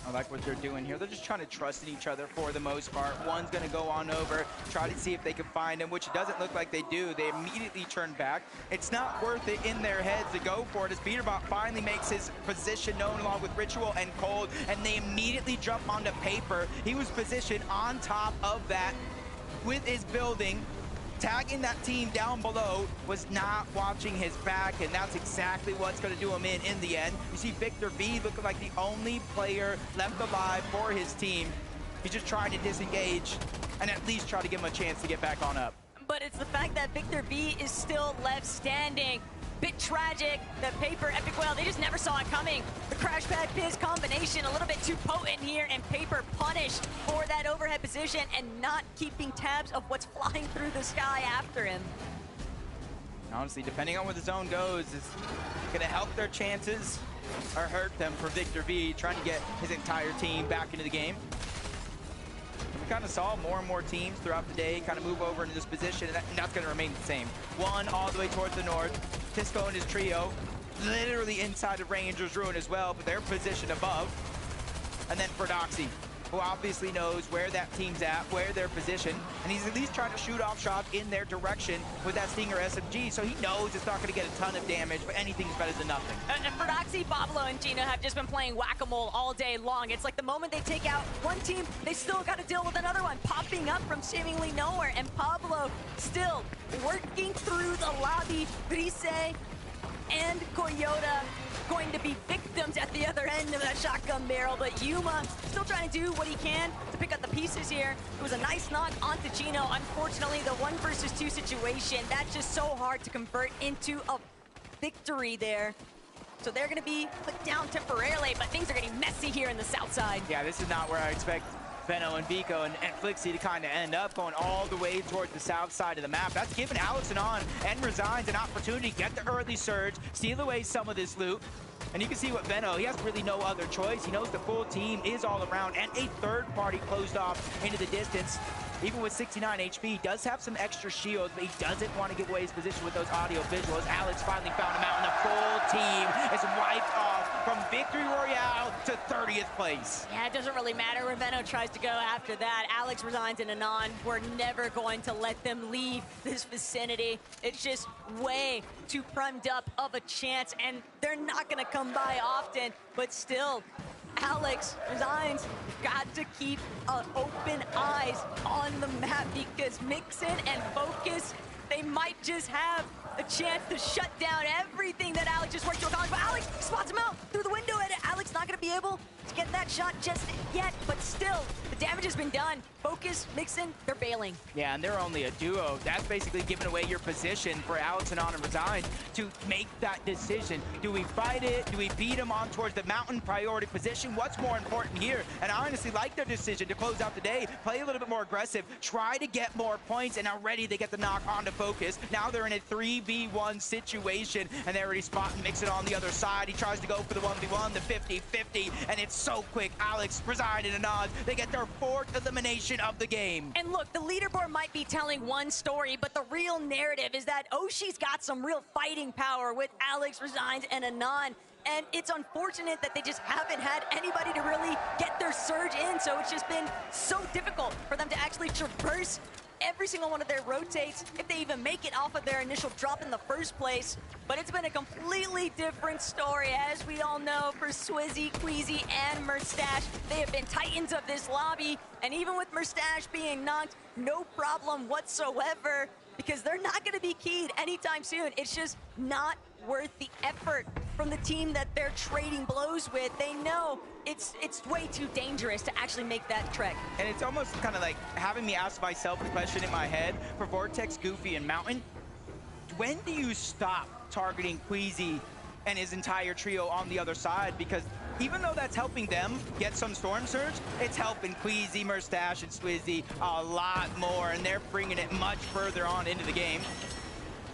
I like what they're doing here. They're just trying to trust in each other for the most part. One's going to go on over, try to see if they can find him, which it doesn't look like they do. They immediately turn back. It's not worth it in their heads to go for it as Peterbot finally makes his position known along with Ritual and Cold, and they immediately jump onto Paper. He was positioned on top of that with his building. Tagging that team down below, was not watching his back, and that's exactly what's going to do him in the end. You see Victor V looking like the only player left alive for his team. He's just trying to disengage and at least try to give him a chance to get back on up. But it's the fact that Victor V is still left standing. Bit tragic that Paper, Epic Whale, they just never saw it coming. The Crash Pad Fizz combination a little bit too potent here, and Paper punished for that overhead position and not keeping tabs of what's flying through the sky after him. Honestly, depending on where the zone goes, is going to help their chances or hurt them for Victor V, trying to get his entire team back into the game. We kind of saw more and more teams throughout the day kind of move over into this position, and that's going to remain the same. One all the way towards the north. Tisco and his trio, literally inside of Rangers Ruin as well, but they're positioned above. And then Ferdoxy who obviously knows where that team's at, where they're positioned, and he's at least trying to shoot off shots in their direction with that Stinger SMG, so he knows it's not going to get a ton of damage, but anything's better than nothing. And for Doxy, Pablo and Gino have just been playing whack-a-mole all day long. It's like the moment they take out one team, they still got to deal with another one popping up from seemingly nowhere, and Pablo still working through the lobby. Grise and Coyota going to be victims at the other end of that shotgun barrel, but Yuma still trying to do what he can to pick up the pieces here. It was a nice knock onto Gino. Unfortunately, the 1 versus 2 situation, that's just so hard to convert into a victory there. So they're going to be put down temporarily, but things are getting messy here in the south side. Yeah, this is not where I expect Benno and Vico and Flixie to kind of end up, going all the way towards the south side of the map. That's given Alex and Resigns an opportunity to get the early surge, steal away some of this loot. And you can see what Benno, he has really no other choice. He knows the full team is all around, and a third party closed off into the distance. Even with 69 HP, he does have some extra shields, but he doesn't want to give away his position with those audio visuals. Alex finally found him out, and the full team is wiped off from Victory Royale to 30th place. Yeah, it doesn't really matter where Benno tries to go after that. Alex Resigns and Anon, we're never going to let them leave this vicinity. It's just way too primed up of a chance, and they're not going to come by often, but still, Alex Resigns got to keep open eyes on the map, because Mixin and Focus, they might just have a chance to shut down everything that Alex just worked to accomplish. But Alex spots him out through the window, and Alex not going to be able to get that shot just yet, but still, the damage has been done. Focus, Mixin, they're bailing. Yeah, and they're only a duo. That's basically giving away your position for Alex and Resigns to make that decision. Do we fight it? Do we beat him on towards the mountain priority position? What's more important here? And I honestly like their decision to close out the day, play a little bit more aggressive, try to get more points, and already they get the knock onto Focus. Now they're in a 3v1 situation, and they're already spotting Mixin on the other side. He tries to go for the 1v1, the 50-50, and it's so quick. Alex, Resign, and Anand, they get their 4th elimination of the game. And look, the leaderboard might be telling one story, but the real narrative is that Oshi's got some real fighting power with Alex, Resigns, and Anon. And it's unfortunate that they just haven't had anybody to really get their surge in, so it's just been so difficult for them to actually traverse every single one of their rotates, if they even make it off of their initial drop in the first place. But it's been a completely different story, as we all know, for Swizzy, Queasy, and Merstache. They have been titans of this lobby, and even with Merstache being knocked, no problem whatsoever, because they're not going to be keyed anytime soon. It's just not worth the effort from the team that they're trading blows with. They know it's way too dangerous to actually make that trek. And it's almost kind of like having me ask myself the question in my head for Vortex, Goofy, and Mountain. When do you stop targeting Queasy and his entire trio on the other side? Because even though that's helping them get some Storm Surge, it's helping Queasy, Merstache, and Swizzy a lot more, and they're bringing it much further on into the game.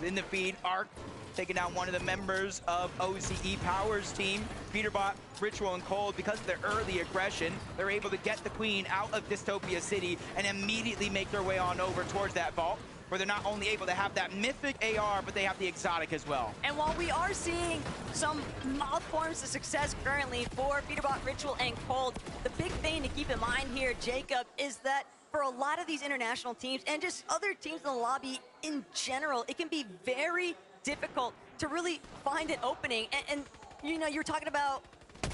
In the feed, Arc taking down one of the members of OCE Power's team, Peterbot, Ritual, and Cold. Because of their early aggression, they're able to get the Queen out of Dystopia City and immediately make their way on over towards that vault, where they're not only able to have that mythic AR, but they have the exotic as well. And while we are seeing some mild forms of success currently for Peterbot, Ritual, and Cold, the big thing to keep in mind here, Jacob, is that for a lot of these international teams and just other teams in the lobby in general, it can be very difficult to really find an opening. And you know, you're talking about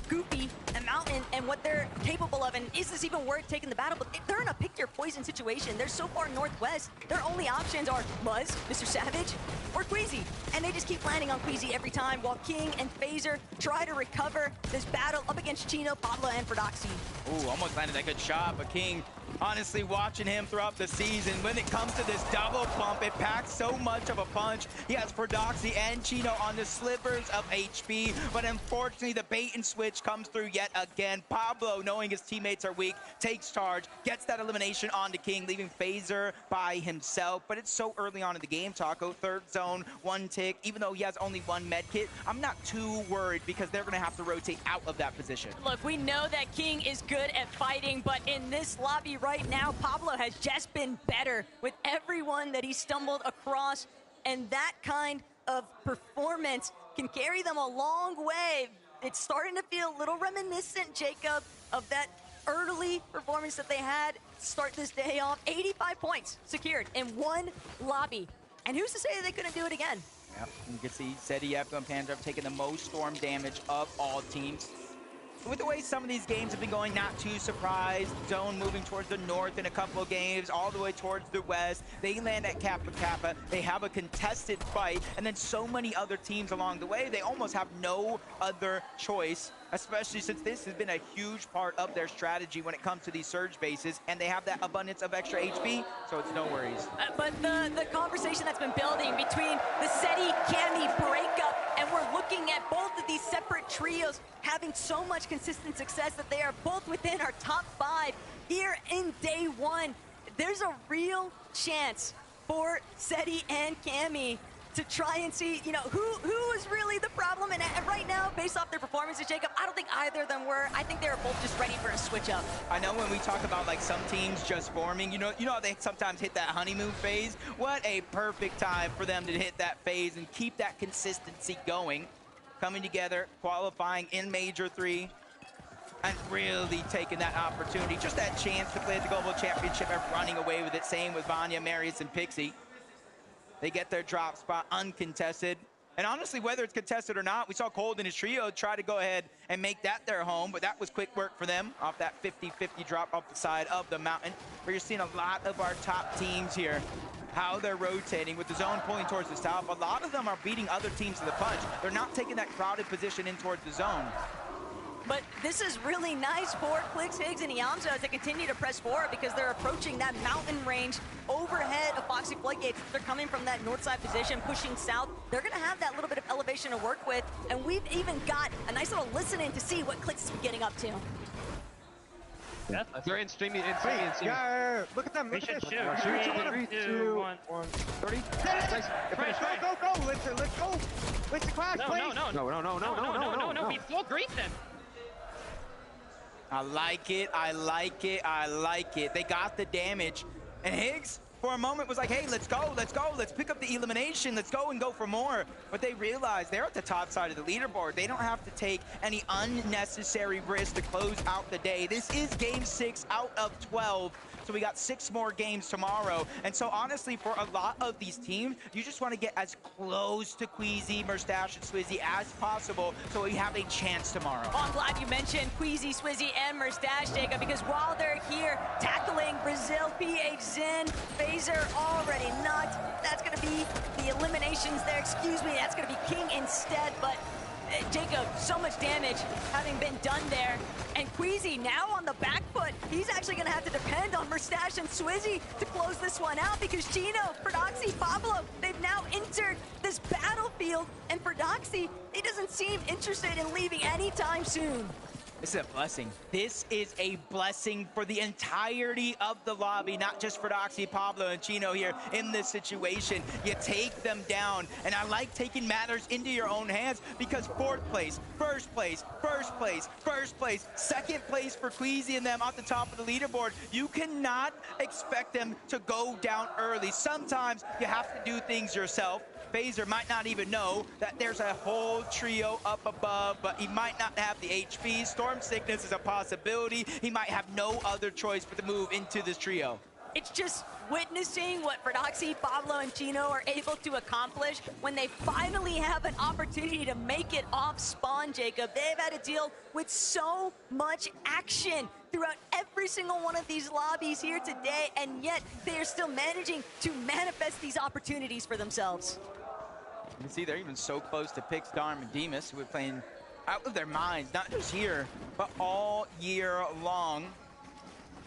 Goofy and Mountain and what they're capable of, and is this even worth taking the battle? But they're in a pick your poison situation. They're so far northwest, their only options are Muzz, Mr. Savage, or Queasy. And they just keep landing on Queasy every time, while King and Phaser try to recover this battle up against Chino, Pablo, and Prodoxy. Ooh, almost landed that good shot, but King, honestly, watching him throughout the season, when it comes to this double pump, it packs so much of a punch. He has Prodoxy and Chino on the slivers of HP, but unfortunately, the bait and switch comes through yet again. Pablo, knowing his teammates are weak, takes charge, gets that elimination onto King, leaving Phaser by himself. But it's so early on in the game, Taco. 3rd zone, 1 tick. Even though he has only 1 med kit, I'm not too worried, because they're going to have to rotate out of that position. Look, we know that King is good at fighting, but in this lobby right now, Pablo has just been better with everyone that he stumbled across, and that kind of performance can carry them a long way. It's starting to feel a little reminiscent, Jacob, of that early quality performance that they had to start this day off. 85 points secured in one lobby. And who's to say they couldn't do it again? Yep. You can see Zeddy, Epco, and Panzer have taken the most storm damage of all teams. With the way some of these games have been going, not too surprised. Zone moving towards the north in a couple of games, all the way towards the west. They land at Kappa Kappa. They have a contested fight, and then so many other teams along the way, they almost have no other choice, especially since this has been a huge part of their strategy when it comes to these surge bases, and they have that abundance of extra HP, so it's no worries. But the conversation that's been building between the SETI-Cammy breakup, and we're looking at both of these separate trios having so much consistent success that they are both within our top 5 here in day 1. There's a real chance for SETI and Cammy to try and see, you know, who is really the problem. And right now, based off their performances, Jacob, I don't think either of them were. I think they were both just ready for a switch up. I know when we talk about like some teams just forming, you know how they sometimes hit that honeymoon phase? What a perfect time for them to hit that phase and keep that consistency going. Coming together, qualifying in Major 3, and really taking that opportunity, just that chance to play at the Global Championship and running away with it. Same with Vanya, Marius, and Pixie. They get their drop spot uncontested. And honestly, whether it's contested or not, we saw Cold and his trio try to go ahead and make that their home, but that was quick work for them off that 50-50 drop off the side of the mountain, where you're seeing a lot of our top teams here, how they're rotating with the zone pulling towards the south. A lot of them are beating other teams to the punch. They're not taking that crowded position in towards the zone. But this is really nice for Clix, Higgs, and Iamzo as they continue to press forward because they're approaching that mountain range overhead of Foxy Floodgates. They're coming from that north side position, pushing south. They're going to have that little bit of elevation to work with, and we've even got a nice little listen-in to see what Clix is getting up to. Yeah, they're in streaming. Yeah, look at them. Look at this. Three, two, one. 30. Nice. Go. Let's go. Let's clash. No. We full grease them. I like it. They got the damage. And Higgs, for a moment, was like, hey, let's go. Let's pick up the elimination. Let's go and go for more. But they realized they're at the top side of the leaderboard. They don't have to take any unnecessary risk to close out the day. This is game 6 out of 12. So we got 6 more games tomorrow. And so honestly, for a lot of these teams, you just want to get as close to Queasy, Mustache, and Swizzy as possible so we have a chance tomorrow. Oh, I'm glad you mentioned Queasy, Swizzy, and Mustache, Jacob, because while they're here tackling Brazil, PH, Zen, Phaser already knocked. That's going to be the eliminations there. Excuse me, that's going to be King instead, but Jacob, so much damage having been done there. And Queasy now on the back foot. He's actually going to have to depend on Mustache and Swizzy to close this one out because Chino, Prodoxy, Pablo, they've now entered this battlefield. And Prodoxy, he doesn't seem interested in leaving anytime soon. This is a blessing. This is a blessing for the entirety of the lobby, not just for Doxy, Pablo, and Chino here in this situation. You take them down, and I like taking matters into your own hands because 4th place, 1st place, 1st place, 1st place, 2nd place for Queasy and them at the top of the leaderboard. You cannot expect them to go down early. Sometimes you have to do things yourself. Phaser might not even know that there's a whole trio up above, but he might not have the HP. Storm Sickness is a possibility. He might have no other choice but to move into this trio. It's just witnessing what Prodoxy, Pablo, and Chino are able to accomplish when they finally have an opportunity to make it off spawn, Jacob. They've had to deal with so much action throughout every single one of these lobbies here today, and yet they are still managing to manifest these opportunities for themselves. You can see they're even so close to Pix, Darm, and Demus, who are playing out of their minds, not just here, but all year long.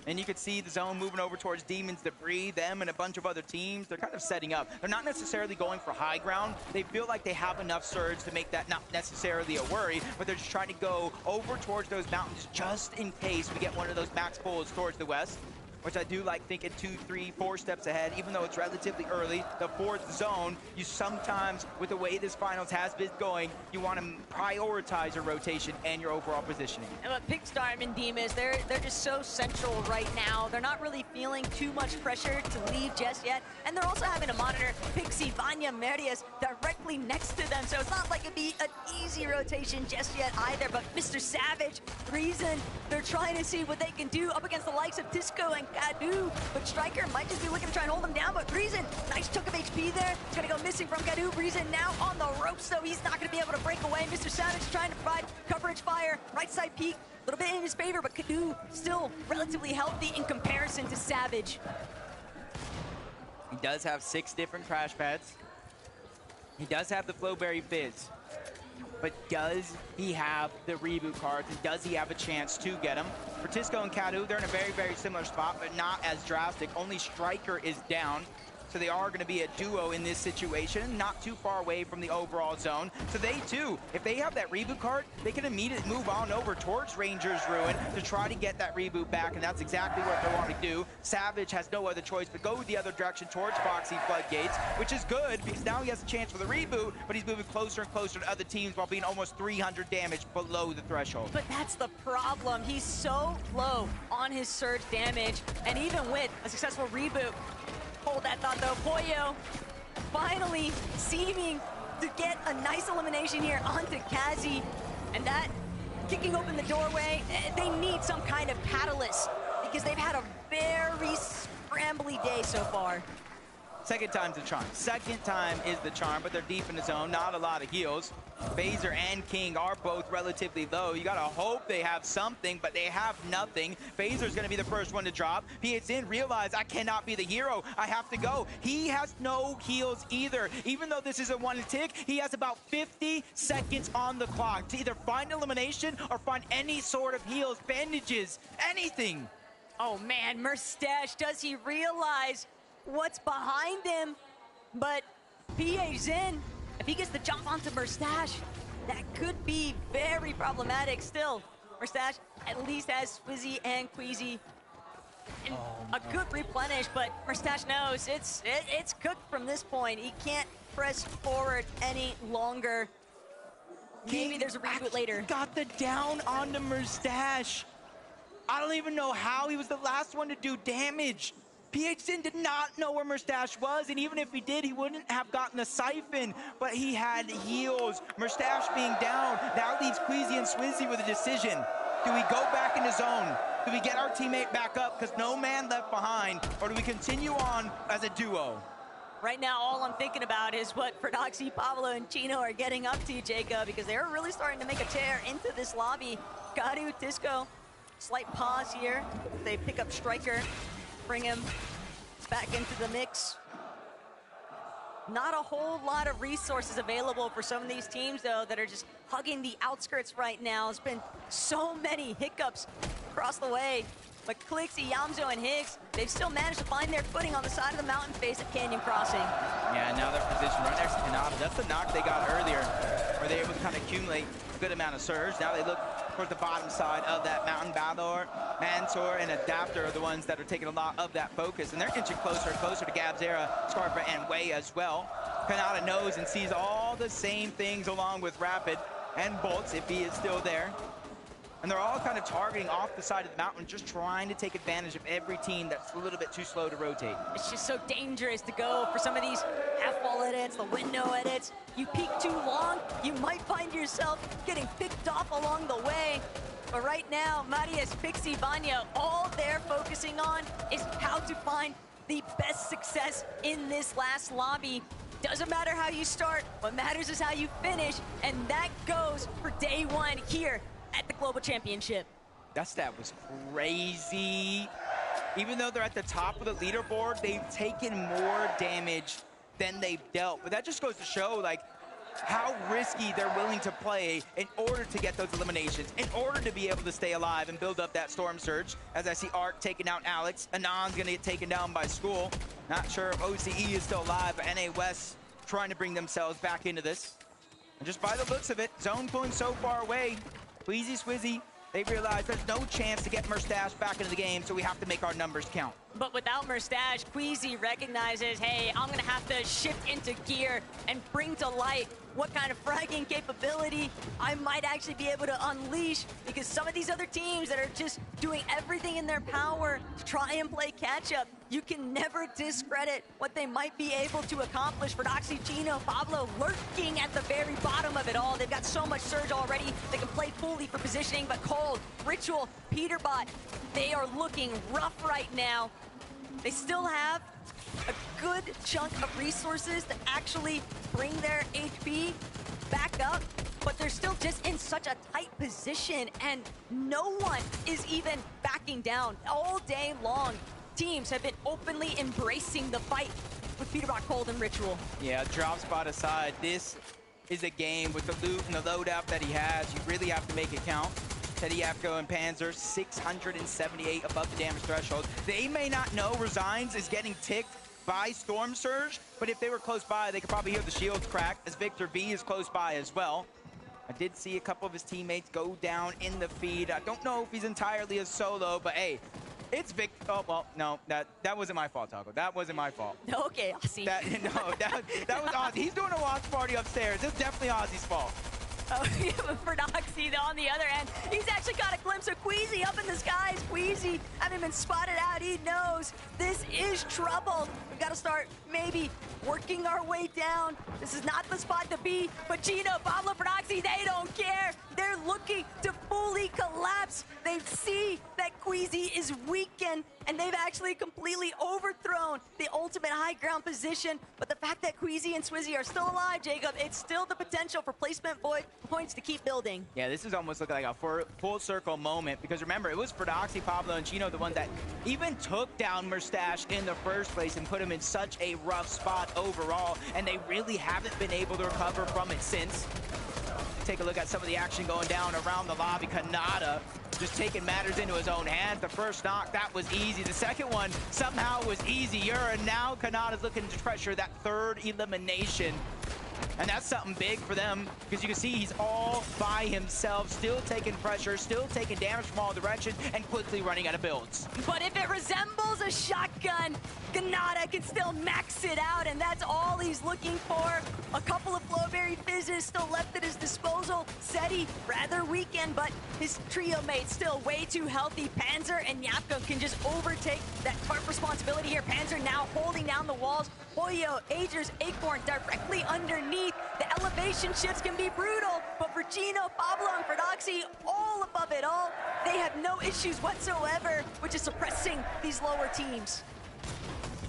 And you can see the zone moving over towards Demons Debris, them and a bunch of other teams. They're kind of setting up. They're not necessarily going for high ground. They feel like they have enough surge to make that not necessarily a worry, but they're just trying to go over towards those mountains just in case we get one of those max pulls towards the west. which I do like thinking 2, 3, 4 steps ahead, even though it's relatively early. The 4th zone, you sometimes, with the way this finals has been going, you want to prioritize your rotation and your overall positioning. And but Pigstar and Demas, they're just so central right now. They're not really feeling too much pressure to leave just yet. And they're also having to monitor Pixie, Vanya, Meridius directly next to them. So it's not like it'd be an easy rotation just yet either. But Mr. Savage, Reason, they're trying to see what they can do up against the likes of Disco and Kadu. But Striker might just be looking to try and hold them down. But Reason, nice chunk of HP there. It's going to go missing from Kadu. Reason now on the ropes, so he's not going to be able to break away. Mr. Savage trying to provide coverage fire. Right side peek, a little bit in his favor, but Kadu still relatively healthy in comparison to Savage. He does have 6 different crash pads. He does have the Flowberry Fizz. But does he have the reboot cards, and does he have a chance to get them? For Tisco and Kadu, they're in a very, very similar spot, but not as drastic. Only Striker is down. So they are going to be a duo in this situation, not too far away from the overall zone. So they too, if they have that reboot card, they can immediately move on over towards Ranger's Ruin to try to get that reboot back, and that's exactly what they want to do. Savage has no other choice but go the other direction towards Foxy Floodgates, which is good because now he has a chance for the reboot, but he's moving closer and closer to other teams while being almost 300 damage below the threshold. But that's the problem. He's so low on his surge damage, and even with a successful reboot, hold that thought though, Pollo finally seeming to get a nice elimination here onto Kazi, and that kicking open the doorway. They need some kind of catalyst because they've had a very scrambly day so far. Second time's the charm. Second time is the charm, but they're deep in the zone, not a lot of heals. Phaser and King are both relatively low. You gotta hope they have something, but they have nothing. Phaser's gonna be the first one to drop. PHN realize I cannot be the hero. I have to go. He has no heals either. Even though this is a one tick, he has about 50 seconds on the clock to either find elimination or find any sort of heals, bandages, anything. Oh man, Merstash, does he realize what's behind him? But PA Zen, if he gets the jump onto Merstash, that could be very problematic still. Merstash at least has Swizzy and Queasy and a good replenish, but Merstash knows it's cooked from this point. He can't press forward any longer. Maybe there's a reboot later. Got the down onto Merstash. I don't even know how he was the last one to do damage. PHN did not know where Merstash was, and even if he did, he wouldn't have gotten the siphon, but he had heals. Merstash being down, now leaves Queasy and Swizzy with a decision. Do we go back into zone? Do we get our teammate back up because no man left behind, or do we continue on as a duo? Right now, all I'm thinking about is what Ferdoxy, Pablo, and Chino are getting up to, Jacob, because they're really starting to make a tear into this lobby. Kadu, Tisco, slight pause here. They pick up Striker, bring him back into the mix. Not a whole lot of resources available for some of these teams, though, that are just hugging the outskirts right now. There's been so many hiccups across the way. But Clixie, Yamzo, and Higgs, they've still managed to find their footing on the side of the mountain face at Canyon Crossing. Yeah, now they're positioned right next to Kanata. That's the knock they got earlier, where they were able to kind of accumulate a good amount of surge. Now they look towards the bottom side of that mountain. Balor, Mantor, and Adapter are the ones that are taking a lot of that focus, and they're inching closer and closer to Gabzera, Scarpa, and Way as well. Kanata knows and sees all the same things along with Rapid and Bolts, if he is still there. And they're all kind of targeting off the side of the mountain, just trying to take advantage of every team that's a little bit too slow to rotate. It's just so dangerous to go for some of these half-wall edits, the window edits. You peek too long, you might find yourself getting picked off along the way. But right now, Marius, Pixie, Vanya, all they're focusing on is how to find the best success in this last lobby. Doesn't matter how you start, what matters is how you finish, and that goes for day one here at the Global Championship. That stat was crazy. Even though they're at the top of the leaderboard, they've taken more damage than they've dealt. But that just goes to show, like, how risky they're willing to play in order to get those eliminations, in order to be able to stay alive and build up that Storm Surge. As I see Arc taking out Alex, Anon's gonna get taken down by School. Not sure if OCE is still alive, but NA West trying to bring themselves back into this. And just by the looks of it, zone pulling so far away, Queasy, Swizzy, They realize there's no chance to get Merstash back into the game, so we have to make our numbers count. But without Merstash, Queasy recognizes, hey, I'm gonna have to shift into gear and bring to light what kind of fragging capability I might actually be able to unleash, because some of these other teams that are just doing everything in their power to try and play catch-up, you can never discredit what they might be able to accomplish. For Doxy, Gino, Pablo lurking at the very bottom of it all. They've got so much surge already. They can play fully for positioning, but Cold, Ritual, Peterbot, they are looking rough right now. They still have a good chunk of resources to actually bring their HP back up, but they're still just in such a tight position, and no one is even backing down. All day long, teams have been openly embracing the fight with Peterbot, Cold, and Ritual. Yeah, drop spot aside, this is a game with the loot and the loadout that he has. You really have to make it count. Teddy Yapko and Panzer, 678 above the damage threshold. They may not know Resigns is getting ticked by Storm Surge, but if they were close by, they could probably hear the shields crack, as Victor V is close by as well. I did see a couple of his teammates go down in the feed. I don't know if he's entirely a solo, but hey, it's Victor. Oh, well, no, that wasn't my fault, Taco. That wasn't my fault. Okay, Ozzy. That was Ozzy. He's doing a watch party upstairs. It's definitely Ozzy's fault. Oh, yeah, but for Doxy, though, on the other end, he's actually got a glimpse of Queasy up in the skies. Queasy, having been spotted out, he knows this is trouble. We've got to start maybe working our way down. This is not the spot to be, but Gino, Pablo, Doxy, they don't care. They're looking to fully collapse. They see that Queasy is weakened, and they've actually completely overthrown the ultimate high ground position. But the fact that Queasy and Swizzy are still alive, Jacob, it's still the potential for placement points to keep building. Yeah, this is almost looking like a full circle moment, because remember, it was Doxy, Pablo, and Gino the ones that even took down Merstash in the first place and put him in such a rough spot overall, and they really haven't been able to recover from it since. Take a look at some of the action going down around the lobby. Kanata just taking matters into his own hands. The first knock, that was easy. The second one somehow was easier, and now Kanata's looking to pressure that third elimination. And that's something big for them, because you can see he's all by himself, still taking pressure, still taking damage from all directions, and quickly running out of builds. But if it resembles a shotgun, Ganada can still max it out, and that's all he's looking for. A couple of Flowberry Fizzes still left at his disposal. Seti, rather weakened, but his trio mates still way too healthy. Panzer and Yapko can just overtake that tarp responsibility here. Panzer now holding down the walls. Hoyo, Agers, Acorn directly underneath. The elevation shifts can be brutal, but for Gino, Pablo, and for Doxy, all above it all, they have no issues whatsoever, which is suppressing these lower teams.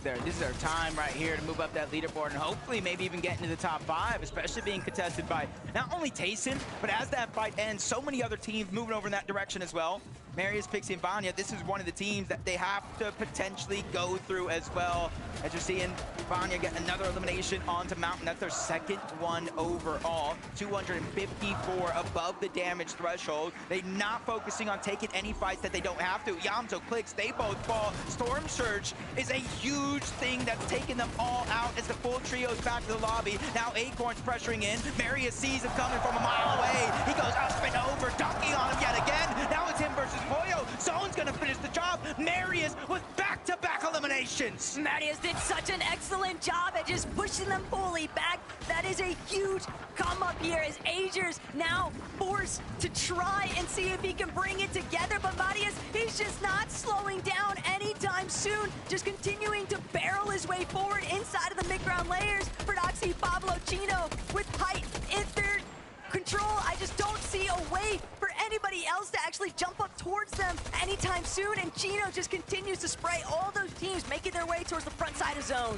This is their time right here to move up that leaderboard and hopefully maybe even get into the top 5, especially being contested by not only Tayson, but as that fight ends, so many other teams moving over in that direction as well. Marius, Pixie, and Vanya, this is one of the teams that they have to potentially go through as well. As you're seeing, Vanya get another elimination onto Mountain. That's their second one overall. 254 above the damage threshold. They're not focusing on taking any fights that they don't have to. Yamzo, Clicks, they both fall. Storm Surge is a huge thing that's taking them all out as the full trio's back to the lobby. Now Acorn's pressuring in. Marius sees him coming from a mile away. He goes up and over, dunking on him yet again. Now it's him versus Hoyo. Zone's gonna finish the job. Marius with back-to-back eliminations. Marius did such an excellent job at just pushing them fully back. That is a huge come up here as Agers now forced to try and see if he can bring it together. But Marius, he's just not slowing down anytime soon. Just continuing to barrel his way forward inside of the mid-ground layers. For Doxy, Pablo, Chino with height in their control. I just don't see a way for anybody else to actually jump up towards them anytime soon, and Chino just continues to spray all those teams making their way towards the front side of zone.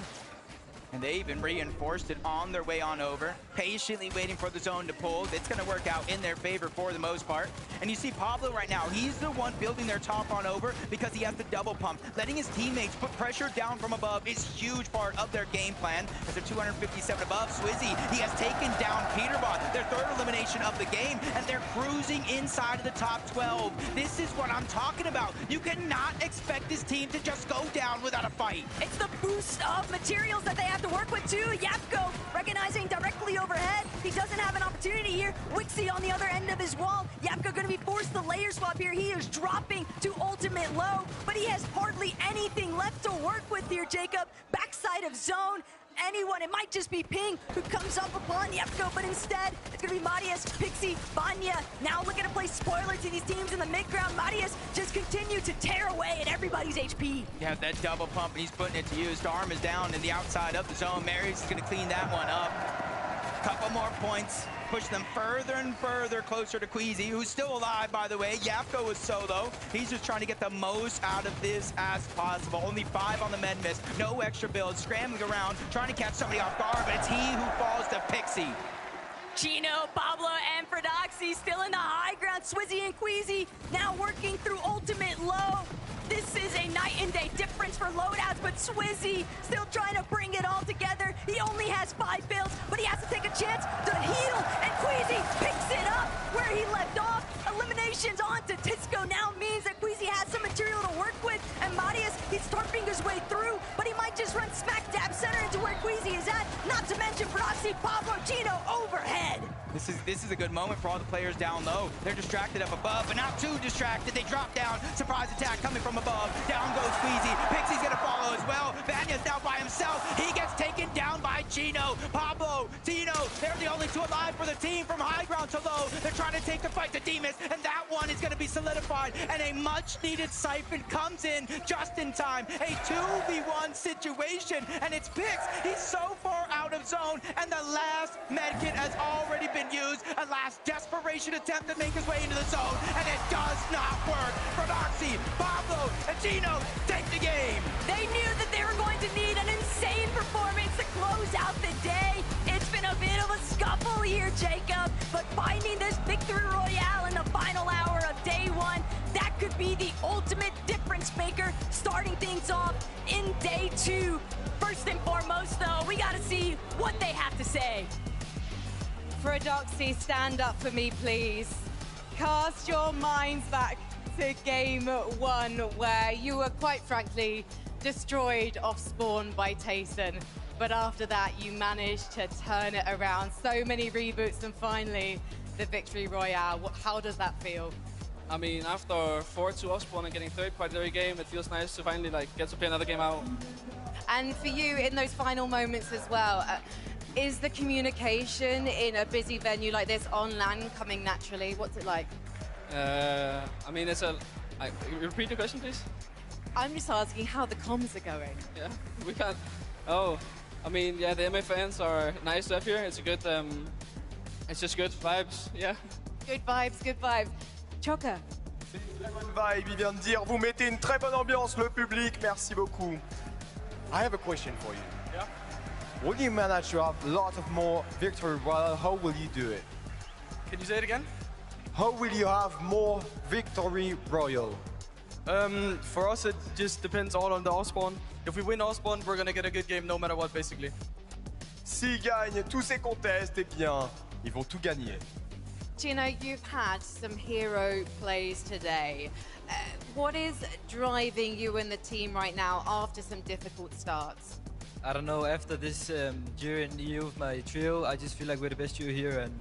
And they even reinforced it on their way on over, patiently waiting for the zone to pull. It's going to work out in their favor for the most part. And you see Pablo right now, he's the one building their top on over because he has the double pump. Letting his teammates put pressure down from above is a huge part of their game plan. As they're 257 above, Swizzy, he has taken down Peterbot, their third elimination of the game, and they're cruising inside of the top 12. This is what I'm talking about. You cannot expect this team to just go down without a fight. It's the boost of materials that they have to work with too. Yapko recognizing directly overhead He doesn't have an opportunity here. Wixie on the other end of his wall. Yapko going to be forced to layer swap here. He is dropping to ultimate low, but he has hardly anything left to work with here, Jacob. Backside of zone. Anyone, it might just be Ping who comes up upon Yapko, but instead it's gonna be Marius, Pixie, Vanya now looking to play spoiler to these teams in the mid-ground. Marius just continue to tear away at everybody's HP. You have that double pump and he's putting it to use. Darm is down in the outside of the zone. Marius is gonna clean that one up. Couple more points, push them further and further closer to Queasy, who's still alive, by the way. Yapko is solo. He's just trying to get the most out of this as possible. Only 5 on the med miss, no extra builds, scrambling around, trying to catch somebody off guard, but it's he who falls to Pixie. Chino, Pablo, and Fredoxy still in the high ground. Swizzy and Queasy now working through ultimate low. This is a night and day difference for loadouts, but Swizzy still trying to bring it all together. He only has 5 builds, but he has to take a chance to heal, and Queasy picks it up where he left off. Eliminations onto Tisco now means that Queasy has some material to work with, and Marius, he's tarping his way through, but he might just run smack dab center into where Queasy is at, not to mention Proxy, Pablo, Chino overhead. This is a good moment for all the players down low. They're distracted up above, but not too distracted. They drop down. Surprise attack coming from above. Down goes Queasy. Pixie's gonna follow as well. Vanya's now by himself. He gets taken down by Chino. Pablo, Tino, they're the only 2 alive for the team from high ground to low. They're trying to take the fight to Demas, and that one is gonna be solidified. And a much-needed siphon comes in just in time. A 2v1 situation, and it's Pix. He's so far out of zone, and the last medkit has already been used. A last desperation attempt to make his way into the zone, and it does not work. Fredoxy, Pablo, and Chino take the game. They knew that they were going to need an insane performance to close out the day. It's been a bit of a scuffle here, Jacob, but finding this victory royale in the final hour of day 1, that could be the ultimate difference maker, starting things off in day 2. First and foremost, though, we got to see what they have to say. Fredoxy, stand up for me, please. Cast your minds back to game 1, where you were quite frankly destroyed off spawn by Tayson. But after that, you managed to turn it around. So many reboots, and finally, the victory royale. How does that feel? I mean, after 4-2 off spawn and getting 3rd quite every game, it feels nice to finally get to play another game out. And for you, in those final moments as well, is the communication in a busy venue like this on LAN coming naturally? What's it like? I mean, repeat the question, please? I'm just asking how the comms are going. Yeah, we can't. Oh, I mean, yeah, the MA fans are nice to have here. It's a good, it's just good vibes, yeah. Good vibes, good vibes. Choka. C'est une très bonne vibe, il vient de dire. Vous mettez une très bonne ambiance, le public. Merci beaucoup. I have a question for you. Yeah. Will you manage to have a lot of more victory royale? How will you do it? Can you say it again? How will you have more victory royale? For us, it just depends all on the off-spawn. If we win off-spawn, we're gonna get a good game no matter what, basically. S'ils gagnent tous ces contests, eh bien, ils vont tout gagner. Gino, you've had some hero plays today. What is driving you and the team right now after some difficult starts? I don't know, after this year in EU with my trio, I just feel like we're the best trio here and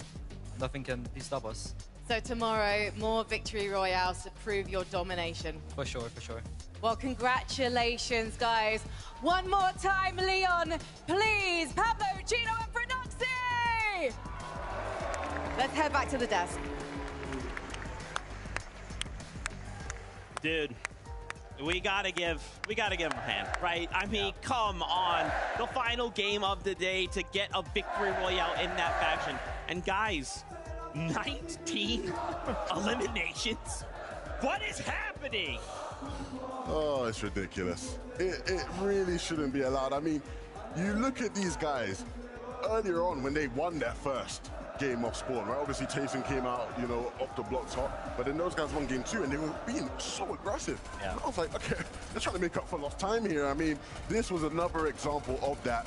nothing can stop us. So tomorrow, more victory royales to prove your domination. For sure, for sure. Well, congratulations, guys. One more time, Leon, please. Pablo, Chino, and Fredoxy! Let's head back to the desk. Dude, we gotta give him a hand, right? I mean, come on. The final game of the day to get a victory royale in that faction. And guys, 19 eliminations? What is happening? Oh, it's ridiculous. It really shouldn't be allowed. I mean, you look at these guys earlier on when they won their first game off spawn, right? Obviously, Tayson came out, you know, off the blocks hot, but then those guys won game 2 and they were being so aggressive. Yeah. And I was like, okay, they're trying to make up for lost time here. I mean, this was another example of that.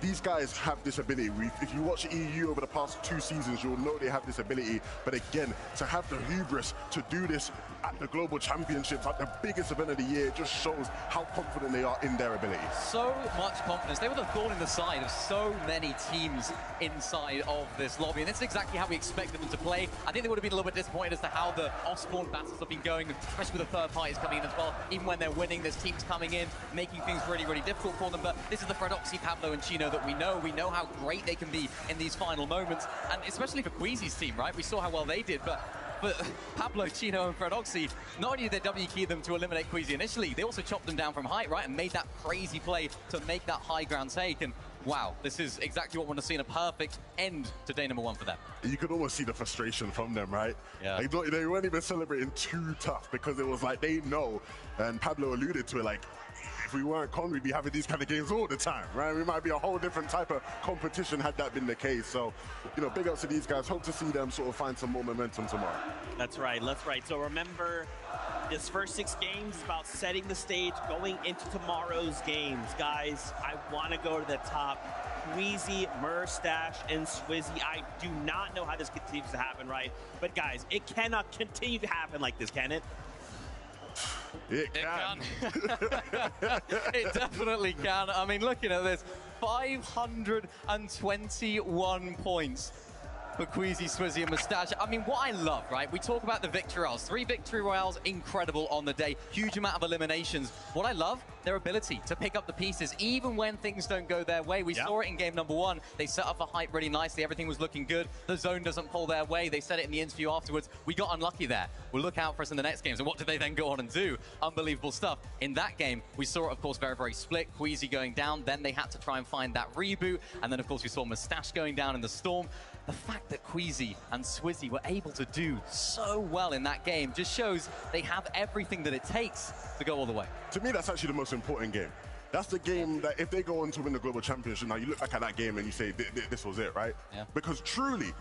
These guys have this ability. If you watch EU over the past 2 seasons, you'll know they have this ability. But again, to have the hubris to do this at the Global Championships, at the biggest event of the year. It just shows how confident they are in their abilities. So much confidence. They were the thorn in the side of so many teams inside of this lobby, and that's exactly how we expected them to play. I think they would have been a little bit disappointed as to how the Osborne battles have been going, especially with the third parties coming in as well. Even when they're winning, there's teams coming in, making things really, really difficult for them. But this is the Fredoxy, Pablo, and Chino that we know. We know how great they can be in these final moments, and especially for Queasy's team, right? We saw how well they did, but Pablo, Chino, and Fredoxy, not only did they W-key them to eliminate Queasy initially, they also chopped them down from height, right, and made that crazy play to make that high ground take. And wow, this is exactly what we want to see in a perfect end to day number 1 for them. You could almost see the frustration from them, right? Yeah. Like, they weren't even celebrating too tough because it was like they know, and Pablo alluded to it, like, if we weren't Con, we'd be having these kind of games all the time, right? We might be a whole different type of competition had that been the case. So, you know, big ups to these guys. Hope to see them sort of find some more momentum tomorrow. That's right. So remember, this first 6 games is about setting the stage going into tomorrow's games. Guys, I want to go to the top. Queasy, Murstache, and Swizzy. I do not know how this continues to happen, right? But guys, it cannot continue to happen like this, can it? It can. It definitely can. I mean, looking at this, 521 points for Queasy, Swizzy, and Moustache. I mean, what I love, right? We talk about the victory royales. 3 victory royales, incredible on the day. Huge amount of eliminations. What I love, their ability to pick up the pieces, even when things don't go their way. We saw it in game number 1. They set up a hype really nicely. Everything was looking good. The zone doesn't pull their way. They said it in the interview afterwards. We got unlucky there. We'll look out for us in the next games. And what did they then go on and do? Unbelievable stuff. In that game, we saw it, of course, very, very split. Queasy going down. Then they had to try and find that reboot. And then, of course, we saw Moustache going down in the storm. The fact that Queasy and Swizzy were able to do so well in that game just shows they have everything that it takes to go all the way. To me, that's actually the most important game. That's the game that if they go on to win the Global Championship, now you look back at that game and you say, this was it, right? Yeah. Because truly,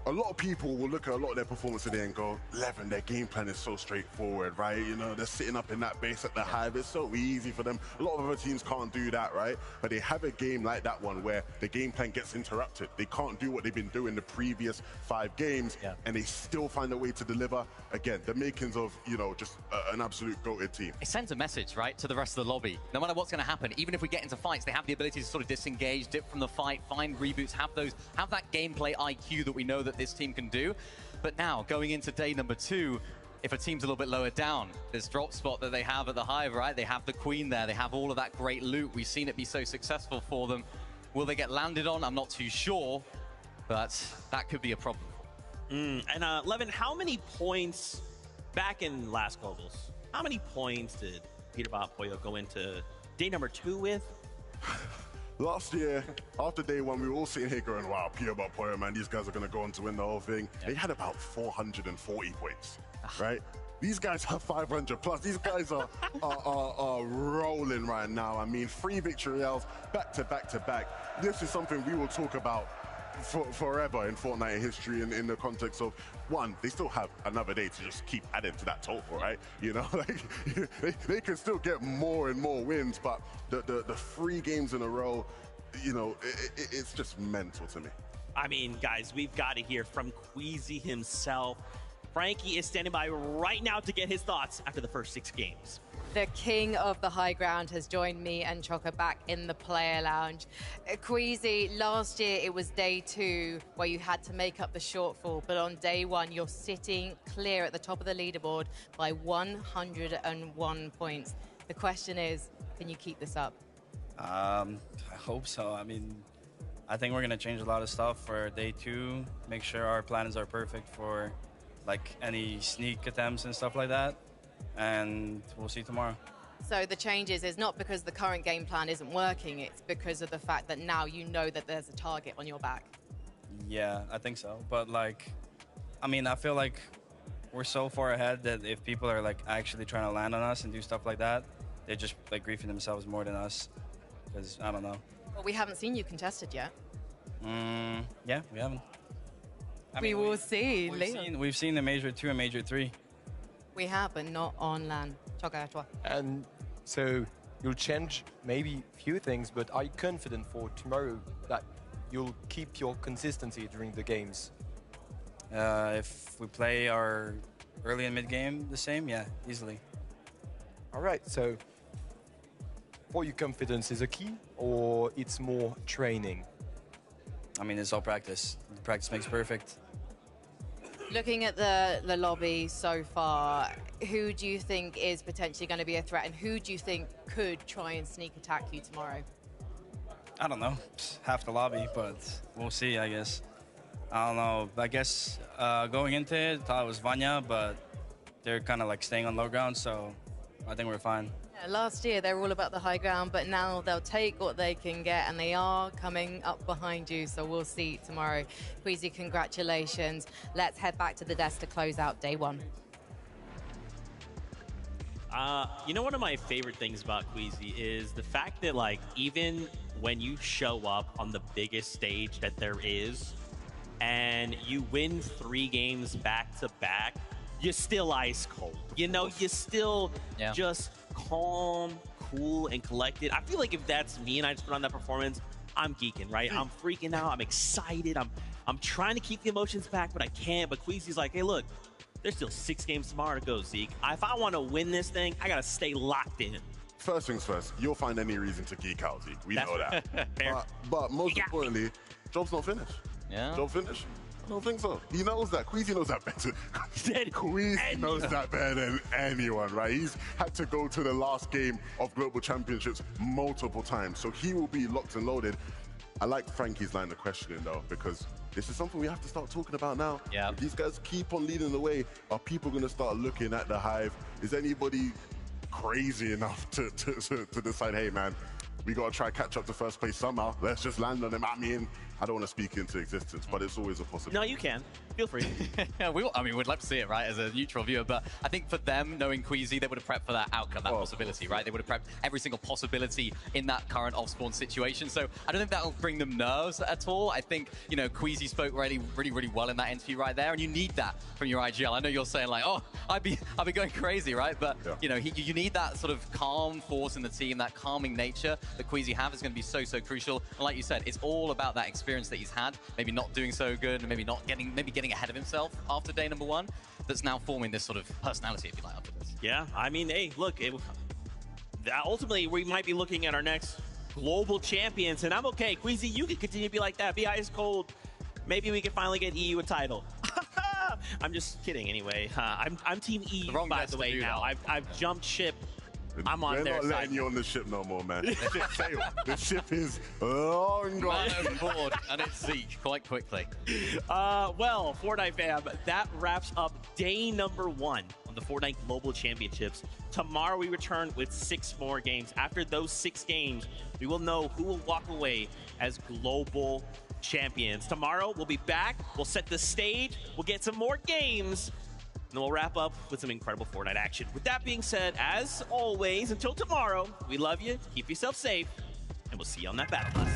a lot of people will look at a lot of their performance today and go, Levin, their game plan is so straightforward, right? You know, they're sitting up in that base at the hive. It's so easy for them. A lot of other teams can't do that, right? But they have a game like that one where the game plan gets interrupted. They can't do what they've been doing the previous 5 games, and they still find a way to deliver. Again, the makings of, you know, just an absolute goated team. It sends a message, right, to the rest of the lobby. No matter what's going to happen, even if we get into fights, they have the ability to sort of disengage, dip from the fight, find reboots, have that gameplay IQ that we know that this team can do. But now, going into day number 2, if a team's a little bit lower down, this drop spot that they have at the Hive, right? They have the Queen there. They have all of that great loot. We've seen it be so successful for them. Will they get landed on? I'm not too sure, but that could be a problem. And Levin, how many points back in last Globals? How many points did Peter Bob Pollo go into day number 2 with? Last year, after day 1, we were all sitting here going, wow, Peter Bob Pollo, man, these guys are going to go on to win the whole thing. They had about 440 points, right? These guys have 500 plus. These guys are rolling right now. I mean, 3 victory royales back to back to back. This is something we will talk about forever in Fortnite history, in the context of, 1, they still have another day to just keep adding to that total, right? You know, like, they can still get more and more wins, but the 3 games in a row, you know, it's just mental to me. I mean, guys, we've got to hear from Queasy himself. Frankie is standing by right now to get his thoughts after the first 6 games. The king of the high ground has joined me and Chocker back in the player lounge. Queasy, last year it was day 2 where you had to make up the shortfall, but on day 1 you're sitting clear at the top of the leaderboard by 101 points. The question is, can you keep this up? I hope so. I mean, I think we're going to change a lot of stuff for day 2, make sure our plans are perfect for like any sneak attempts and stuff like that. And we'll see tomorrow. So the changes is not because the current game plan isn't working, it's because of the fact that now you know that there's a target on your back. Yeah, I think so. But like, I mean, I feel like we're so far ahead that if people are like actually trying to land on us and do stuff like that, they're just like griefing themselves more than us. Because I don't know. Well, we haven't seen you contested yet. Yeah, we haven't. We will see. We've seen the Major 2 and Major 3. We have, but not on LAN. Chocker à toi. And so you'll change maybe few things, but I'm confident for tomorrow that you'll keep your consistency during the games. If we play our early and mid game the same, yeah, easily. All right, so for you, confidence is a key, or it's more training? I mean, it's all practice. Practice makes perfect. Looking at the lobby so far, who do you think is potentially going to be a threat, and who do you think could try and sneak attack you tomorrow? I don't know, half the lobby, but we'll see, I guess. I don't know. I guess going into it, thought it was Vanya, but they're kind of like staying on low ground, so I think we're fine. Yeah, last year they were all about the high ground, but now they'll take what they can get, and they are coming up behind you, so we'll see tomorrow. Queasy, congratulations. Let's head back to the desk to close out day one. You know, one of my favorite things about Queasy is the fact that, like, even when you show up on the biggest stage that there is, and you win 3 games back to back, you're still ice cold. You know, you're still just calm, cool, and collected. I feel like if that's me and I just put on that performance, I'm geeking, right? I'm freaking out. I'm excited. I'm trying to keep the emotions back, but I can't. But Queasy's like, hey, look, there's still 6 games tomorrow to go, Zeke. If I want to win this thing, I got to stay locked in. First things first, you'll find any reason to geek out, Zeke. We know that. But most importantly, job's not finished. Yeah. Job finished? I don't think so. He knows that. Queasy knows that better. Queasy knows that better than anyone, right? He's had to go to the last game of Global Championships multiple times, so he will be locked and loaded. I like Frankie's line of questioning, though, because this is something we have to start talking about now. Yeah. If these guys keep on leading the way, are people going to start looking at the Hive? Is anybody crazy enough to decide, hey, man, we got to try catch up to first place somehow. Let's just land on them. I mean, I don't want to speak into existence, but it's always a possibility. No, you can. Feel free. I mean, we'd love to see it, right, as a neutral viewer, but I think for them, knowing Queasy, they would have prepped for that outcome, that possibility, right? They would have prepped every single possibility in that current off-spawn situation. So I don't think that'll bring them nerves at all. I think, you know, Queasy spoke really well in that interview right there, and you need that from your IGL. I know you're saying, like, oh, I'd be going crazy, right? But, you know, you need that sort of calm force in the team, that calming nature that Queasy have is going to be so crucial. And like you said, it's all about that experience that he's had, maybe not doing so good, and maybe getting ahead of himself after day number 1, that's now forming this sort of personality, if you like, after this. Yeah, I mean, hey, look, ultimately we might be looking at our next global champions, and I'm okay. Queasy, you can continue to be like that, be ice cold. Maybe we can finally get EU a title. I'm just kidding anyway. I'm Team EU, by the way, now. I've jumped ship. I'm on their side. We're not letting you on the ship no more, man. The ship sailed. The ship is long gone. Man overboard, and it's Zeke quite quickly. Well, Fortnite fam, that wraps up day number 1 on the Fortnite Global Championships. Tomorrow we return with 6 more games. After those 6 games, we will know who will walk away as global champions. Tomorrow we'll be back. We'll set the stage. We'll get some more games. And we'll wrap up with some incredible Fortnite action. With that being said, as always, until tomorrow, we love you, keep yourself safe, and we'll see you on that battle bus.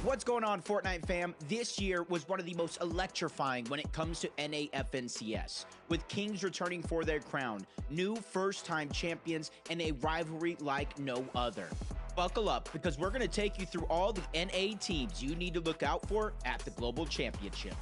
What's going on, Fortnite fam? This year was one of the most electrifying when it comes to NA FNCS, with Kings returning for their crown, new first-time champions, and a rivalry like no other. Buckle up, because we're going to take you through all the NA teams you need to look out for at the Global Championship.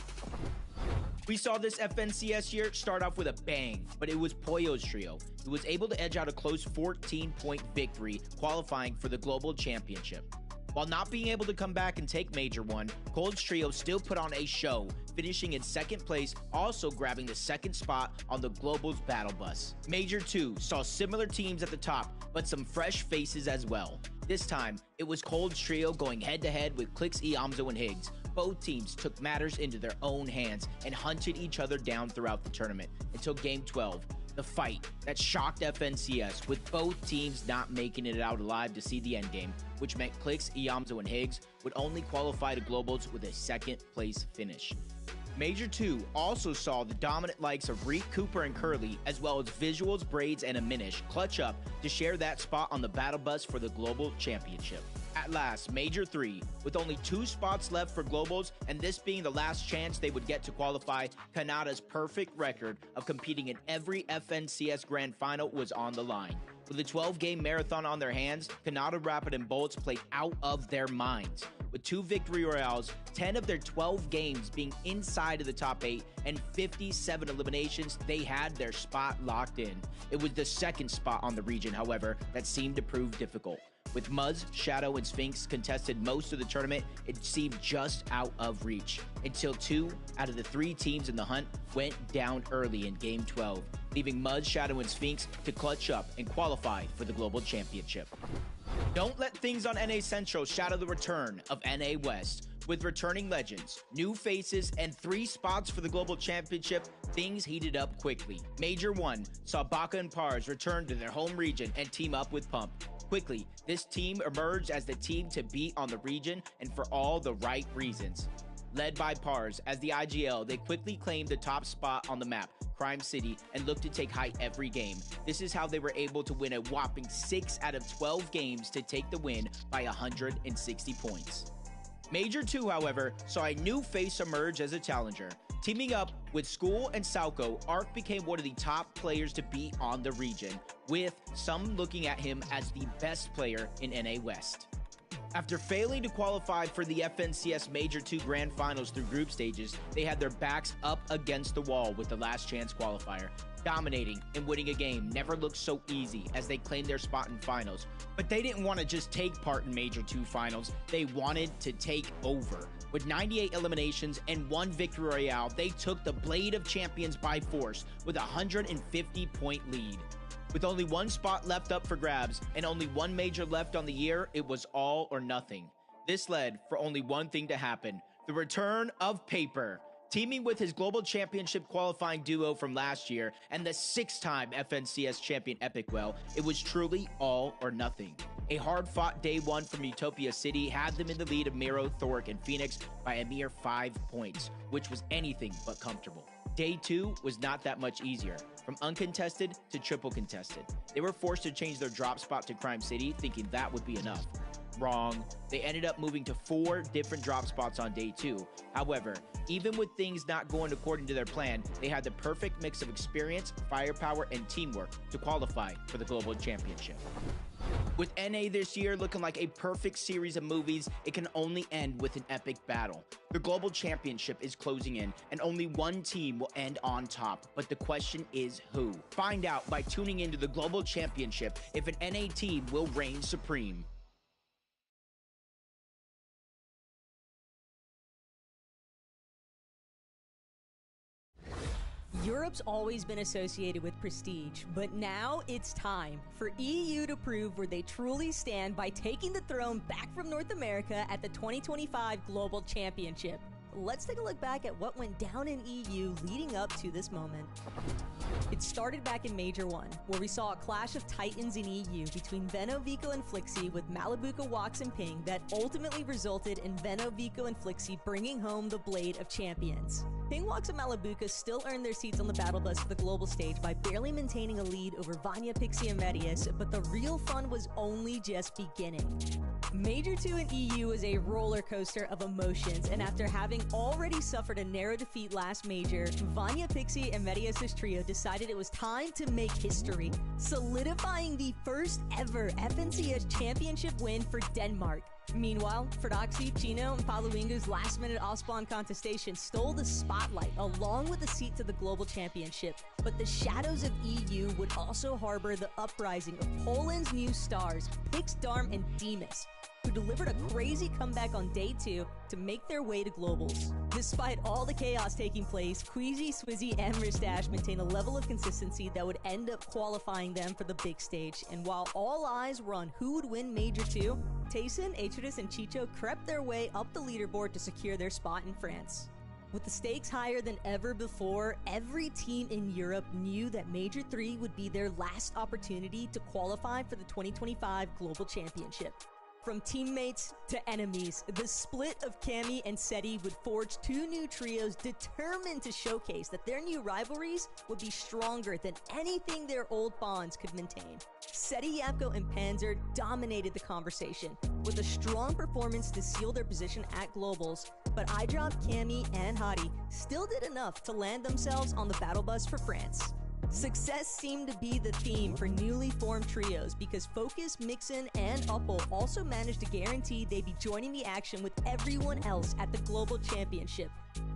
We saw this FNCS year start off with a bang, but it was Poyo's trio who was able to edge out a close 14-point victory, qualifying for the Global Championship. While not being able to come back and take Major 1, Cold's trio still put on a show, finishing in second place, also grabbing the second spot on the Global's Battle Bus. Major 2 saw similar teams at the top, but some fresh faces as well. This time, it was Cold's trio going head-to-head with Clix, Iamzo, and Higgs. Both teams took matters into their own hands and hunted each other down throughout the tournament until Game 12. The fight that shocked FNCS, with both teams not making it out alive to see the endgame, which meant Clix, Iamzo, and Higgs would only qualify to Globals with a second place finish. Major 2 also saw the dominant likes of Reek, Cooper, and Curly, as well as Visuals, Braids, and Aminish clutch up to share that spot on the Battle Bus for the Global Championship. At last, Major 3, with only 2 spots left for Globals, and this being the last chance they would get to qualify, Kanada's perfect record of competing in every FNCS Grand Final was on the line. With a 12-game marathon on their hands, Kanada Rapid and Bolts played out of their minds. With 2 victory royales, 10 of their 12 games being inside of the top 8, and 57 eliminations, they had their spot locked in. It was the second spot on the region, however, that seemed to prove difficult. With Muzz, Shadow, and Sphinx contested most of the tournament, it seemed just out of reach, until 2 out of the 3 teams in the hunt went down early in Game 12, leaving Muzz, Shadow, and Sphinx to clutch up and qualify for the Global Championship. Don't let things on NA Central shadow the return of NA West. With returning legends, new faces, and 3 spots for the Global Championship, things heated up quickly. Major 1 saw Baka and Pars return to their home region and team up with Pump. Quickly, this team emerged as the team to beat on the region, and for all the right reasons. Led by Pars as the IGL, they quickly claimed the top spot on the map, Crime City, and looked to take height every game. This is how they were able to win a whopping 6 out of 12 games to take the win by 160 points. Major 2, however, saw a new face emerge as a challenger. Teaming up with School and Salco, Arc became one of the top players to beat on the region, with some looking at him as the best player in NA West. After failing to qualify for the FNCS Major 2 Grand Finals through group stages, they had their backs up against the wall with the last chance qualifier. Dominating and winning a game never looked so easy as they claimed their spot in finals. But they didn't want to just take part in Major 2 finals, they wanted to take over. With 98 eliminations and 1 victory royale, they took the Blade of Champions by force with a 150-point lead. With only 1 spot left up for grabs and only 1 major left on the year, it was all or nothing. This led for only one thing to happen: the return of Paper. Teaming with his Global Championship qualifying duo from last year and the 6-time FNCS champion Epicwell, it was truly all or nothing. A hard-fought day 1 from Utopia City had them in the lead of Miro, Thoric, and Phoenix by a mere 5 points, which was anything but comfortable. Day 2 was not that much easier. From uncontested to triple contested, they were forced to change their drop spot to Crime City, thinking that would be enough. Wrong. They ended up moving to 4 different drop spots on day 2. However, even with things not going according to their plan, they had the perfect mix of experience, firepower, and teamwork to qualify for the Global Championship. With NA this year looking like a perfect series of movies, it can only end with an epic battle. The Global Championship is closing in, and only one team will end on top. But the question is who? Find out by tuning into the Global Championship if an NA team will reign supreme. Europe's always been associated with prestige, but now it's time for EU to prove where they truly stand by taking the throne back from North America at the 2025 Global Championship. Let's take a look back at what went down in EU leading up to this moment. It started back in Major 1, where we saw a clash of titans in EU between Veno, Vico, and Flixi with Malabuka, Wax, and Ping that ultimately resulted in Veno, Vico, and Flixi bringing home the Blade of Champions. Ping, Wax, and Malabuka still earned their seats on the battle bus for the global stage by barely maintaining a lead over Vanya, Pixie, and Medius, but the real fun was only just beginning. Major 2 in EU is a roller coaster of emotions, and after having already suffered a narrow defeat last Major, Vanya, Pixie, and Medius' trio decided it was time to make history, solidifying the first ever FNCS championship win for Denmark. Meanwhile, Ferdoxy, Chino, and Paluingu's last-minute off-spawn contestation stole the spotlight along with the seat to the Global Championship. But the shadows of EU would also harbor the uprising of Poland's new stars, Pix, Darm, and Demas, who delivered a crazy comeback on day 2 to make their way to Globals. Despite all the chaos taking place, Queasy, Swizzy, and Mustache maintained a level of consistency that would end up qualifying them for the big stage. And while all eyes were on who would win Major 2, Tayson, Atreus, and Chicho crept their way up the leaderboard to secure their spot in France. With the stakes higher than ever before, every team in Europe knew that Major 3 would be their last opportunity to qualify for the 2025 Global Championship. From teammates to enemies, the split of Cammy and Seti would forge 2 new trios determined to showcase that their new rivalries would be stronger than anything their old bonds could maintain. Seti, Yapko, and Panzer dominated the conversation with a strong performance to seal their position at Globals, but iDrop, Cammy, and Hadi still did enough to land themselves on the battle bus for France. Success seemed to be the theme for newly formed trios because Focus, Mixin, and Uppel also managed to guarantee they'd be joining the action with everyone else at the Global Championship.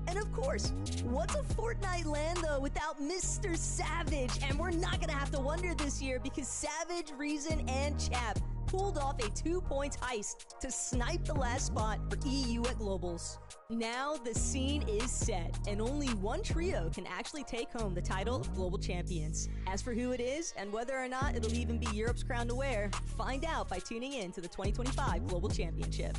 And of course, what's a Fortnite LAN though without Mr. Savage? And we're not gonna have to wonder this year because Savage, Reason, and Chap pulled off a 2-point heist to snipe the last spot for EU at Globals. Now the scene is set, and only one trio can actually take home the title of Global Champions. As for who it is, and whether or not it'll even be Europe's crown to wear, find out by tuning in to the 2025 Global Championship.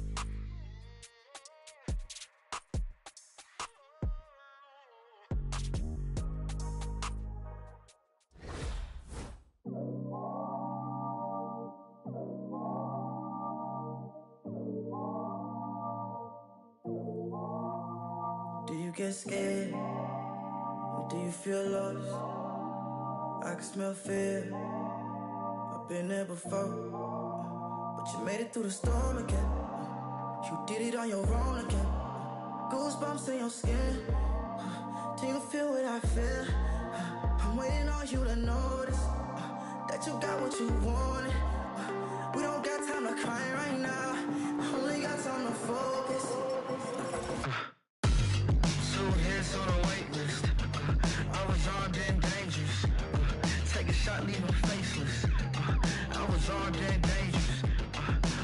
Do you get scared? Or do you feel lost? I can smell fear. I've been there before. But you made it through the storm again. You did it on your own again. Goosebumps in your skin. Do you feel what I feel? I'm waiting on you to notice that you got what you wanted. We don't got time to cry right now. Only got time to focus. On a wait list, I was armed and dangerous. Take a shot, leave them faceless. I was armed and dangerous.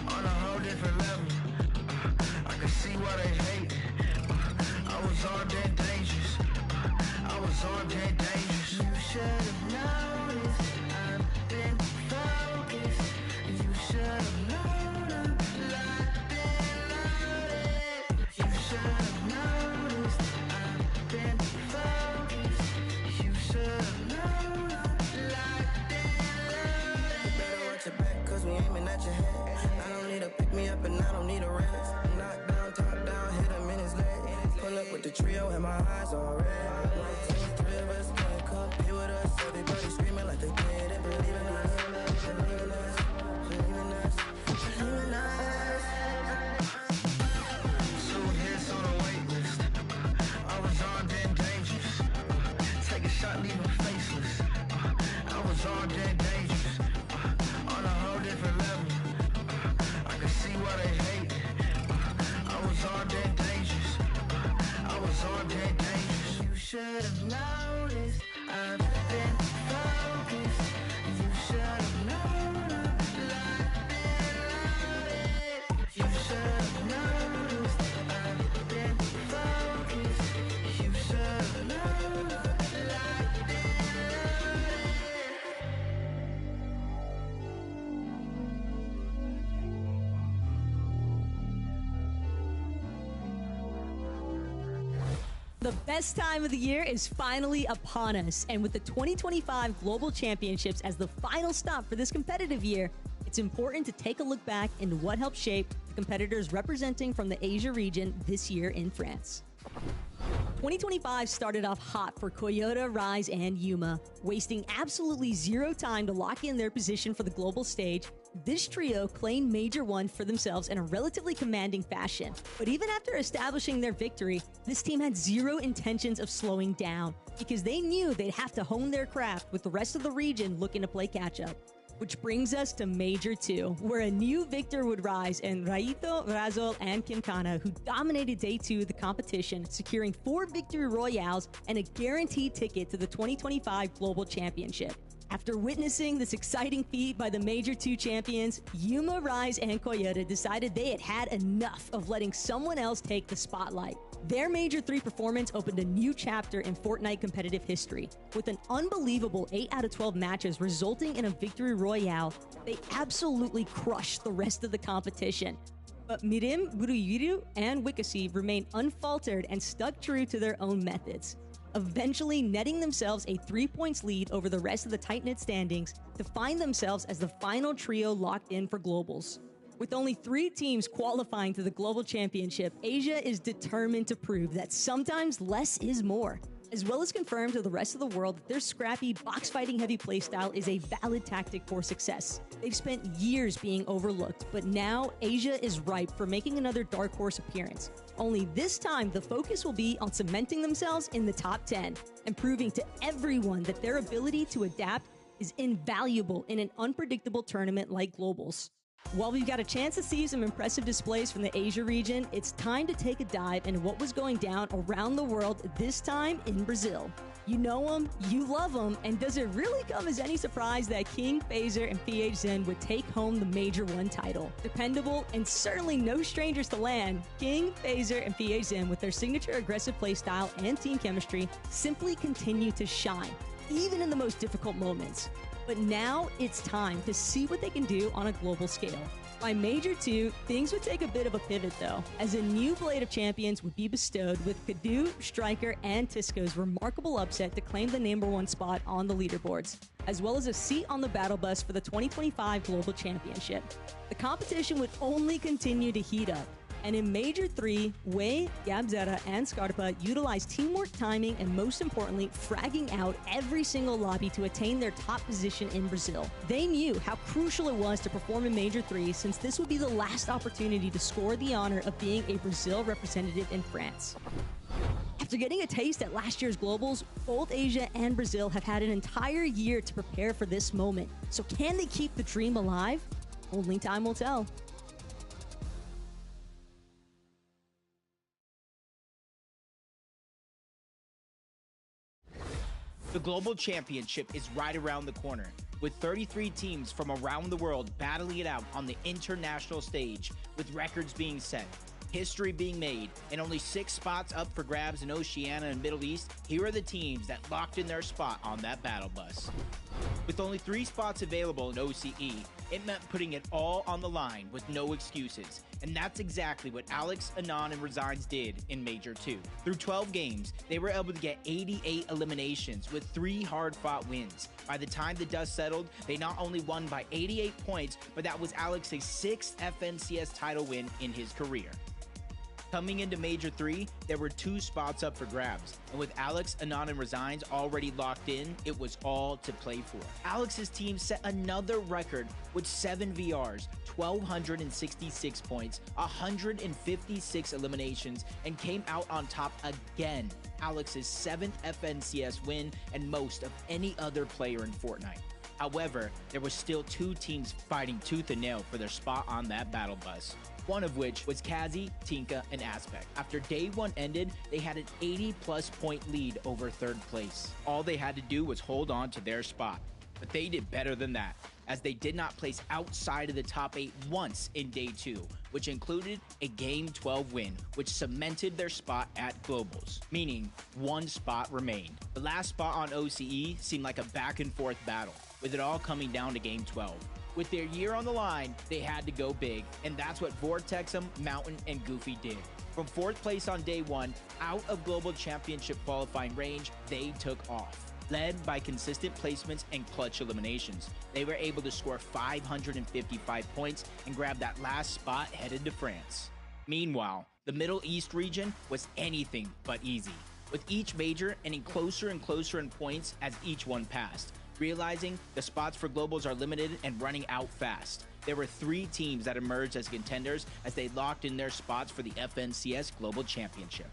On a whole different level. I can see why they hate. I was armed and dangerous. I was armed and dangerous. You should have noticed. I've been focused. You should have known I'm locked and loaded. You should have noticed. Been focused, you should have known I'm locked and loaded. You better watch your back, cause we aiming at your head. I don't need to pick me up and I don't need a rest. Knock down, top down, hit him in his leg. Pull up with the trio and my eyes all red. 1, 2, 3 of us can't compete with us. Everybody screaming like they did and believe in us. Believe in us, believe in us, believe in us. So here's on the wait list. I was armed and dangerous. Take a shot, leave them faceless. I was armed and dangerous. On a whole different level. The best time of the year is finally upon us, and with the 2025 Global Championships as the final stop for this competitive year, it's important to take a look back into what helped shape the competitors representing from the Asia region this year in France. 2025 started off hot for Koyota, Rise, and Yuma. Wasting absolutely zero time to lock in their position for the global stage, this trio claimed Major 1 for themselves in a relatively commanding fashion. But even after establishing their victory, this team had zero intentions of slowing down, because they knew they'd have to hone their craft with the rest of the region looking to play catch-up. Which brings us to Major 2, where a new victor would rise in Raito, Razol, and Kimkana, who dominated Day 2 of the competition, securing 4 victory royales and a guaranteed ticket to the 2025 Global Championship. After witnessing this exciting feat by the Major 2 champions, Yuma, Rise, and Koyota decided they had had enough of letting someone else take the spotlight. Their Major 3 performance opened a new chapter in Fortnite competitive history. With an unbelievable 8 out of 12 matches resulting in a victory royale, they absolutely crushed the rest of the competition. But Mirim, Buruyuru, and Wikasi remained unfaltered and stuck true to their own methods, eventually netting themselves a 3 points lead over the rest of the tight-knit standings to find themselves as the final trio locked in for Globals. With only 3 teams qualifying to the Global Championship, Asia is determined to prove that sometimes less is more, as well as confirm to the rest of the world that their scrappy, box-fighting heavy playstyle is a valid tactic for success. They've spent years being overlooked, but now Asia is ripe for making another Dark Horse appearance. Only this time, the focus will be on cementing themselves in the top 10 and proving to everyone that their ability to adapt is invaluable in an unpredictable tournament like Globals. While we've got a chance to see some impressive displays from the Asia region, it's time to take a dive into what was going down around the world, this time in Brazil. You know them, you love them, and does it really come as any surprise that King, Phaser, and PHZen would take home the Major 1 title? Dependable and certainly no strangers to land, King, Phaser, and PHZen with their signature aggressive playstyle and team chemistry simply continue to shine, even in the most difficult moments. But now it's time to see what they can do on a global scale. By Major 2, things would take a bit of a pivot though, as a new Blade of Champions would be bestowed with Kadu, Striker, and Tisco's remarkable upset to claim the #1 spot on the leaderboards, as well as a seat on the battle bus for the 2025 Global Championship. The competition would only continue to heat up, and in Major 3, Wei, Gabzera, and Scarpa utilized teamwork, timing, and most importantly, fragging out every single lobby to attain their top position in Brazil. They knew how crucial it was to perform in Major 3, since this would be the last opportunity to score the honor of being a Brazil representative in France. After getting a taste at last year's Globals, both Asia and Brazil have had an entire year to prepare for this moment. So can they keep the dream alive? Only time will tell. The Global Championship is right around the corner, with 33 teams from around the world battling it out on the international stage, with records being set, history being made, and only 6 spots up for grabs in Oceania and Middle East. Here are the teams that locked in their spot on that battle bus. With only 3 spots available in OCE, it meant putting it all on the line with no excuses. And that's exactly what Alex, Anon, and Resigns did in Major 2. Through 12 games, they were able to get 88 eliminations with 3 hard-fought wins. By the time the dust settled, they not only won by 88 points, but that was Alex's 6th FNCS title win in his career. Coming into Major 3, there were 2 spots up for grabs, and with Alex, Anon, and Resigns already locked in, it was all to play for. Alex's team set another record with 7 VRs, 1,266 points, 156 eliminations, and came out on top again. Alex's 7th FNCS win and most of any other player in Fortnite. However, there were still 2 teams fighting tooth and nail for their spot on that battle bus. One of which was Kazi, Tinka, and Aspect. After day 1 ended, they had an 80+ point lead over 3rd place. All they had to do was hold on to their spot. But they did better than that, as they did not place outside of the top 8 once in day 2, which included a Game 12 win, which cemented their spot at Globals, meaning 1 spot remained. The last spot on OCE seemed like a back and forth battle, with it all coming down to Game 12. With their year on the line, they had to go big, and that's what Vortexum, Mountain, and Goofy did. From 4th place on day 1, out of Global Championship qualifying range, they took off. Led by consistent placements and clutch eliminations, they were able to score 555 points and grab that last spot headed to France. Meanwhile, the Middle East region was anything but easy, with each major ending closer and closer in points as each one passed. Realizing the spots for globals are limited and running out fast, there were 3 teams that emerged as contenders as they locked in their spots for the FNCS Global Championship.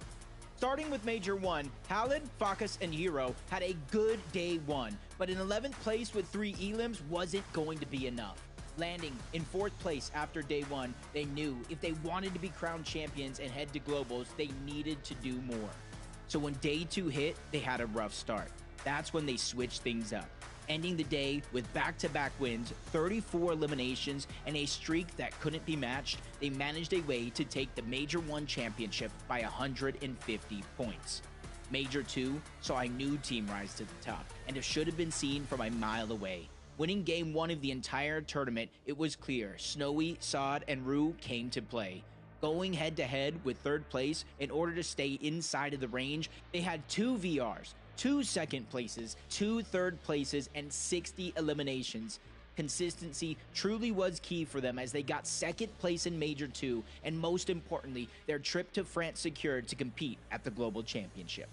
Starting with Major 1, Halid, Fakus, and Hero had a good day 1, but in 11th place with 3 elims wasn't going to be enough. Landing in 4th place after day 1, they knew if they wanted to be crowned champions and head to globals, they needed to do more. So when day 2 hit, they had a rough start. That's when they switched things up, ending the day with back-to-back wins, 34 eliminations, and a streak that couldn't be matched. They managed a way to take the Major 1 championship by 150 points. Major 2 saw a new team rise to the top, and it should have been seen from a mile away. Winning game 1 of the entire tournament, it was clear Snowy, Sod, and Rue came to play. Going head-to-head with 3rd place in order to stay inside of the range, they had 2 VRs, 2 2nd places, 2 3rd places, and 60 eliminations. Consistency truly was key for them as they got 2nd place in Major 2, and most importantly, their trip to France secured to compete at the Global Championship.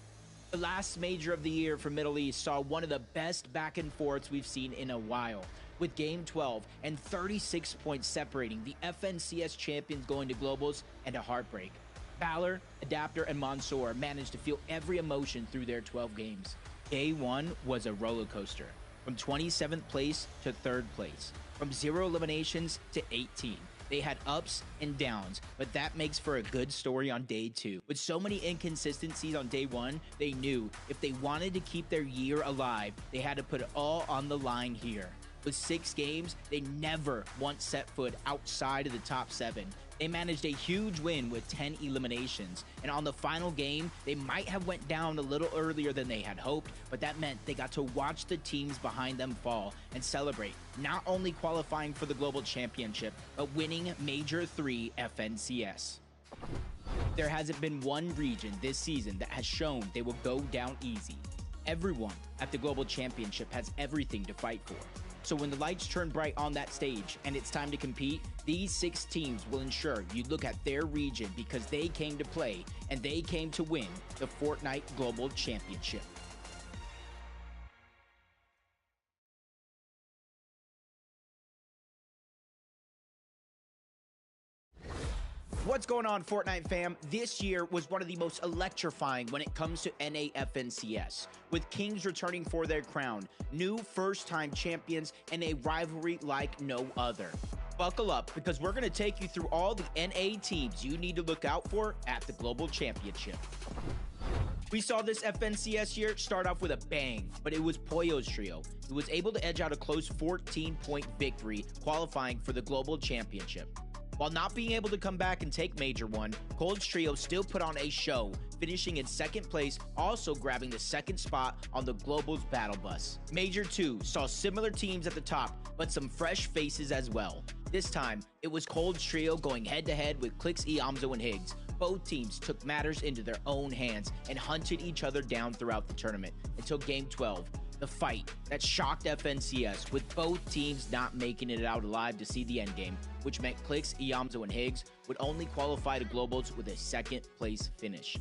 The last major of the year for Middle East saw one of the best back and forths we've seen in a while, with Game 12 and 36 points separating the FNCS champions going to globals and a heartbreak. Valor, Adapter, and Mansoor managed to feel every emotion through their 12 games. Day 1 was a roller coaster, from 27th place to 3rd place, from 0 eliminations to 18. They had ups and downs, but that makes for a good story on day 2. With so many inconsistencies on day 1, they knew if they wanted to keep their year alive, they had to put it all on the line here. With 6 games, they never once set foot outside of the top 7. They managed a huge win with 10 eliminations, and on the final game, they might have went down a little earlier than they had hoped, but that meant they got to watch the teams behind them fall and celebrate, not only qualifying for the Global Championship, but winning Major 3 FNCS. There hasn't been one region this season that has shown they will go down easy. Everyone at the Global Championship has everything to fight for. So when the lights turn bright on that stage and it's time to compete, these 6 teams will ensure you look at their region because they came to play and they came to win the Fortnite Global Championship. What's going on, Fortnite fam? This year was one of the most electrifying when it comes to NAFNCS, with Kings returning for their crown, new first-time champions, and a rivalry like no other. Buckle up, because we're going to take you through all the NA teams you need to look out for at the Global Championship. We saw this FNCS year start off with a bang, but it was Poyo's trio who was able to edge out a close 14-point victory, qualifying for the Global Championship. While not being able to come back and take Major 1, Cold's trio still put on a show, finishing in 2nd place, also grabbing the 2nd spot on the Global's Battle Bus. Major 2 saw similar teams at the top, but some fresh faces as well. This time, it was Cold's trio going head-to-head with Clix, Iamzo, and Higgs. Both teams took matters into their own hands and hunted each other down throughout the tournament until Game 12. The fight that shocked FNCS, with both teams not making it out alive to see the endgame, which meant Clix, Iamzo, and Higgs would only qualify to globals with a 2nd place finish.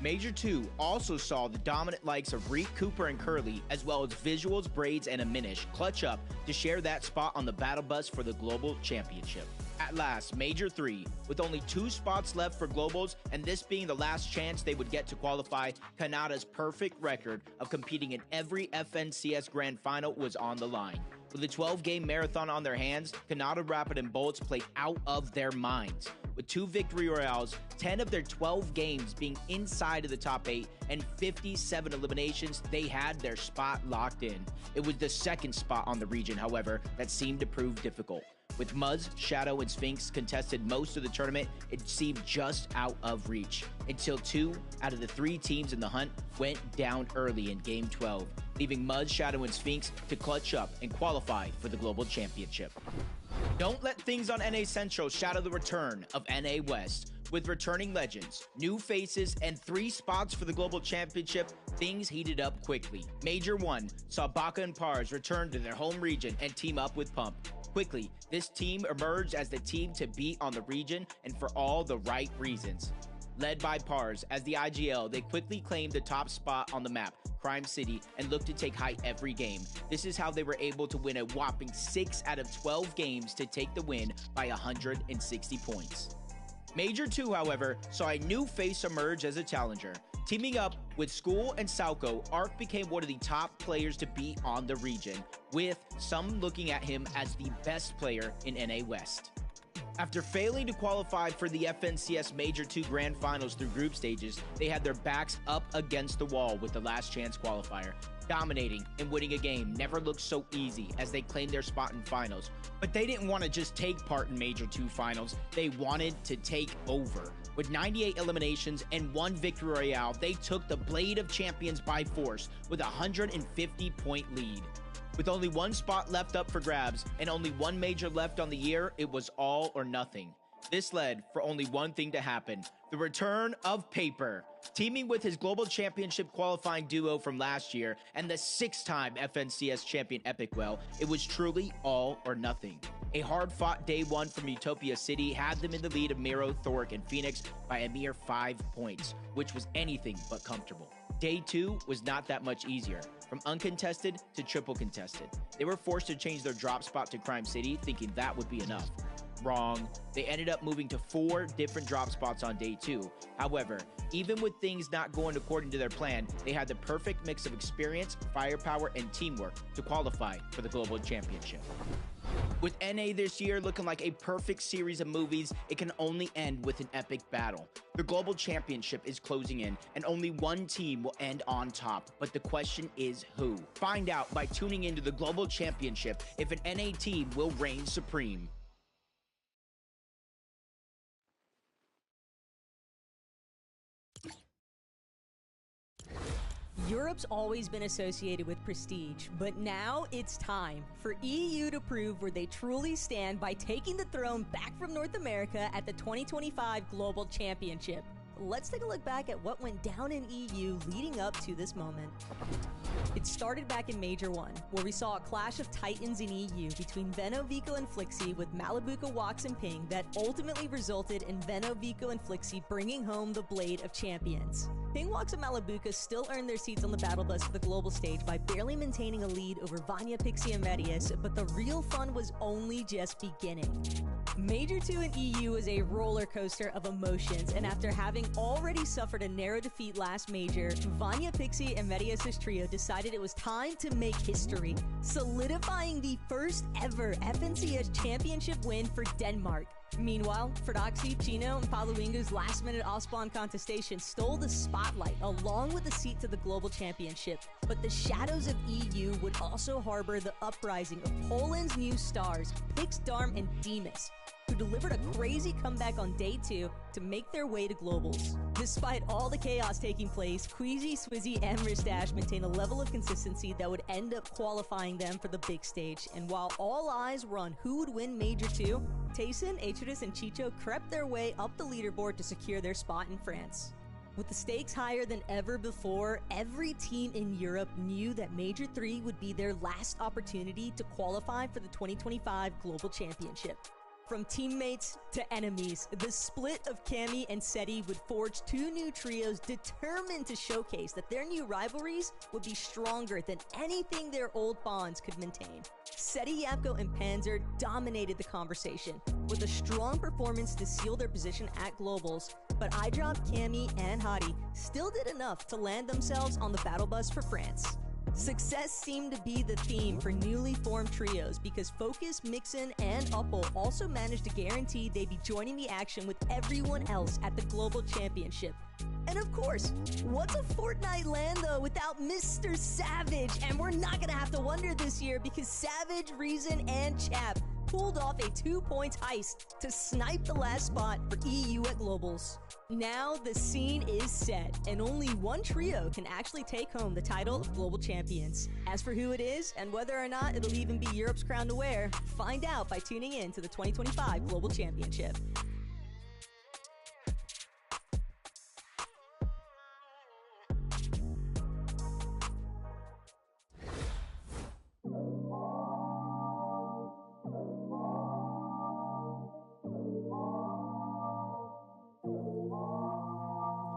Major 2 also saw the dominant likes of Reek, Cooper, and Curly, as well as Visuals, Braids, and Aminish clutch up to share that spot on the battle bus for the Global Championship. At last, Major 3, with only 2 spots left for globals, and this being the last chance they would get to qualify, Kanada's perfect record of competing in every FNCS Grand Final was on the line. With a 12-game marathon on their hands, Kanada Rapid and Bolts played out of their minds. With 2 victory royales, 10 of their 12 games being inside of the top 8, and 57 eliminations, they had their spot locked in. It was the 2nd spot on the region, however, that seemed to prove difficult. With Muzz, Shadow, and Sphinx contested most of the tournament, it seemed just out of reach, until 2 out of the 3 teams in the hunt went down early in Game 12, leaving Muzz, Shadow, and Sphinx to clutch up and qualify for the Global Championship. Don't let things on NA Central shadow the return of NA West. With returning legends, new faces, and 3 spots for the Global Championship, things heated up quickly. Major 1 saw Baka and Pars return to their home region and team up with Pump. Quickly, this team emerged as the team to beat on the region, and for all the right reasons. Led by Pars as the IGL, they quickly claimed the top spot on the map, Crime City, and looked to take height every game. This is how they were able to win a whopping 6 out of 12 games to take the win by 160 points. Major 2, however, saw a new face emerge as a challenger. Teaming up with School and Sauko, Arc became one of the top players to beat on the region, with some looking at him as the best player in NA West. After failing to qualify for the FNCS Major 2 Grand Finals through group stages, they had their backs up against the wall with the last chance qualifier. Dominating and winning a game never looked so easy as they claimed their spot in finals. But they didn't want to just take part in Major 2 finals, they wanted to take over. With 98 eliminations and 1 victory royale, they took the Blade of Champions by force with a 150-point lead. With only 1 spot left up for grabs and only 1 major left on the year, it was all or nothing. This led for only one thing to happen: the return of Paper. Teaming with his Global Championship qualifying duo from last year and the 6-time FNCS champion Epicwell, it was truly all or nothing. A hard-fought day 1 from Utopia City had them in the lead of Miro, Thoric, and Phoenix by a mere 5 points, which was anything but comfortable. Day 2 was not that much easier. From uncontested to triple contested, they were forced to change their drop spot to Crime City, thinking that would be enough. Wrong. They ended up moving to 4 different drop spots on day 2. However, even with things not going according to their plan, they had the perfect mix of experience, firepower, and teamwork to qualify for the Global Championship. With NA this year looking like a perfect series of movies, it can only end with an epic battle. The Global Championship is closing in, and only one team will end on top. But the question is who? Find out by tuning into the Global Championship if an NA team will reign supreme. Europe's always been associated with prestige, but now it's time for EU to prove where they truly stand by taking the throne back from North America at the 2025 Global Championship. Let's take a look back at what went down in EU leading up to this moment. It started back in Major 1, where we saw a clash of titans in EU between Veno, Vico, and Flixie with Malabuka, Wax, and Ping that ultimately resulted in Veno, Vico, and Flixie bringing home the Blade of Champions. Ping, Wax, and Malabuka still earned their seats on the battle bus for the global stage by barely maintaining a lead over Vanya, Pixie, and Medius, but the real fun was only just beginning. Major 2 in EU is a roller coaster of emotions, and after having already suffered a narrow defeat last major, Vanya, Pixie, and Medius' trio decided it was time to make history, solidifying the first ever FNCS championship win for Denmark. Meanwhile, Ferdoxy, Chino, and Paluingu's last-minute off-spawn contestation stole the spotlight along with the seat to the Global Championship. But the shadows of EU would also harbor the uprising of Poland's new stars, Pix, Darm, and Demas, who delivered a crazy comeback on day 2 to make their way to Globals. Despite all the chaos taking place, Queasy, Swizzy, and Ristache maintained a level of consistency that would end up qualifying them for the big stage. And while all eyes were on who would win Major 2, Tayson, Atreus, and Chicho crept their way up the leaderboard to secure their spot in France. With the stakes higher than ever before, every team in Europe knew that Major 3 would be their last opportunity to qualify for the 2025 Global Championship. From teammates to enemies, the split of Cammy and Seti would forge 2 new trios determined to showcase that their new rivalries would be stronger than anything their old bonds could maintain. Seti, Yapko, and Panzer dominated the conversation with a strong performance to seal their position at Globals, but iDrop, Cammy, and Hottie still did enough to land themselves on the battle bus for France. Success seemed to be the theme for newly formed trios because Focus, Mixon, and Uppel also managed to guarantee they'd be joining the action with everyone else at the Global Championship. And of course, what's a Fortnite LAN though without Mr. Savage? And we're not gonna have to wonder this year because Savage, Reason, and Chap pulled off a 2-point heist to snipe the last spot for EU at Globals. Now the scene is set, and only one trio can actually take home the title of Global Champions. As for who it is, and whether or not it'll even be Europe's crown to wear, find out by tuning in to the 2025 Global Championship.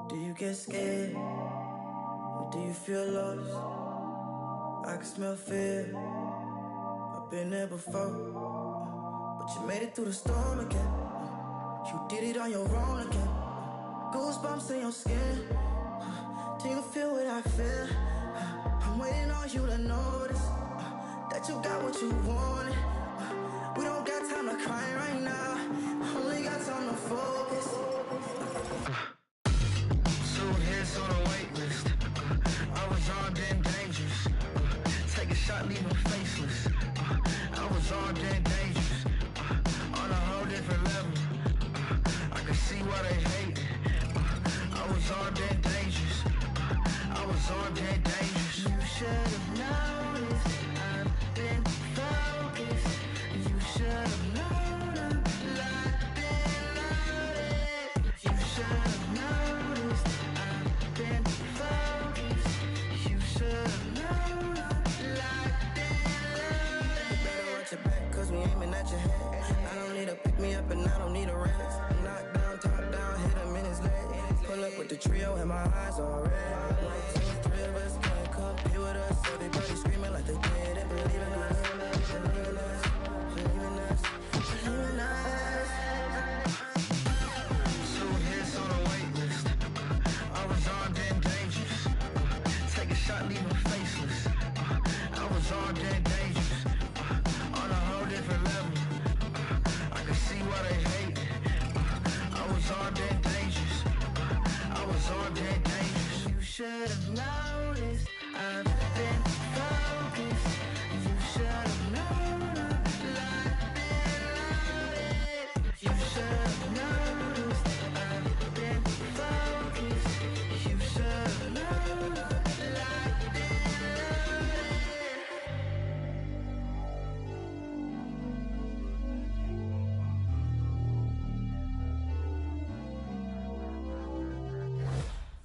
Do you get scared? Or do you feel lost? I can smell fear. I've been there before. But you made it through the storm again. You did it on your own again. Goosebumps in your skin. Do you feel what I feel? I'm waiting on you to notice that you got what you wanted. We don't got time to cry right now. Only got time to focus. On a wait list, I was armed and dangerous. Take a shot, leave them faceless. I was armed and dangerous. On a whole different level. I can see why they hate it. I was armed and dangerous. I was armed and dangerous. You should have noticed. I've been focused. You should have known I'm locked and loaded. You should have noticed. Been focused. You should have known I'm locked and loaded. Better watch your back, cause we aiming at your head. I don't need to pick me up and I don't need a rest. Knock down, top down, hit him in his leg. Pull up with the trio and my eyes all red. 1, 2, 3 of us can't compete with us. Everybody screaming like they did and believe in us. Believe in us, believe in us, believe in us. 2 hits on a wait list. I was armed and dangerous. Take a shot, leave them faceless. I was armed and dangerous. On a whole different level. I can see why they hate it. I was armed and dangerous. I was armed and dangerous. You should have noticed. I've been focused. You should have known I'm locked and loaded. You should have noticed. I've been focused. You should have known I'm locked and loaded.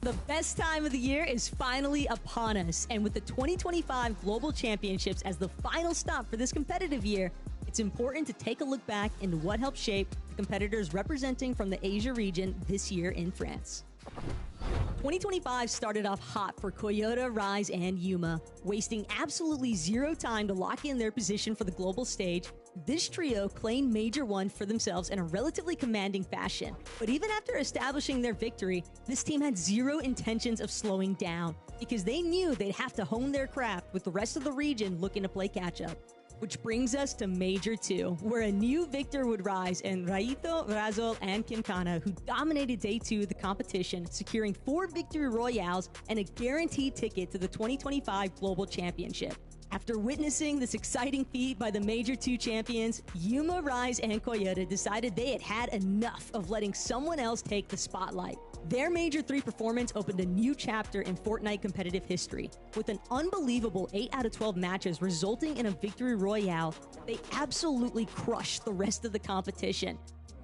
The best time of the year is finally upon us, and with the 2025 Global Championships as the final stop for this competitive year, it's important to take a look back into what helped shape the competitors representing from the Asia region this year in France. 2025 started off hot for Koyota, Rise, and Yuma. Wasting absolutely zero time to lock in their position for the global stage, this trio claimed Major 1 for themselves in a relatively commanding fashion. But even after establishing their victory, this team had zero intentions of slowing down, because they knew they'd have to hone their craft with the rest of the region looking to play catch-up. Which brings us to Major 2, where a new victor would rise in Raito, Razol, and Kinkana, who dominated Day 2 of the competition, securing 4 victory royales and a guaranteed ticket to the 2025 Global Championship. After witnessing this exciting feat by the Major 2 champions, Yuma, Rise, and Koyota decided they had had enough of letting someone else take the spotlight. Their Major 3 performance opened a new chapter in Fortnite competitive history. With an unbelievable 8 out of 12 matches resulting in a victory royale, they absolutely crushed the rest of the competition.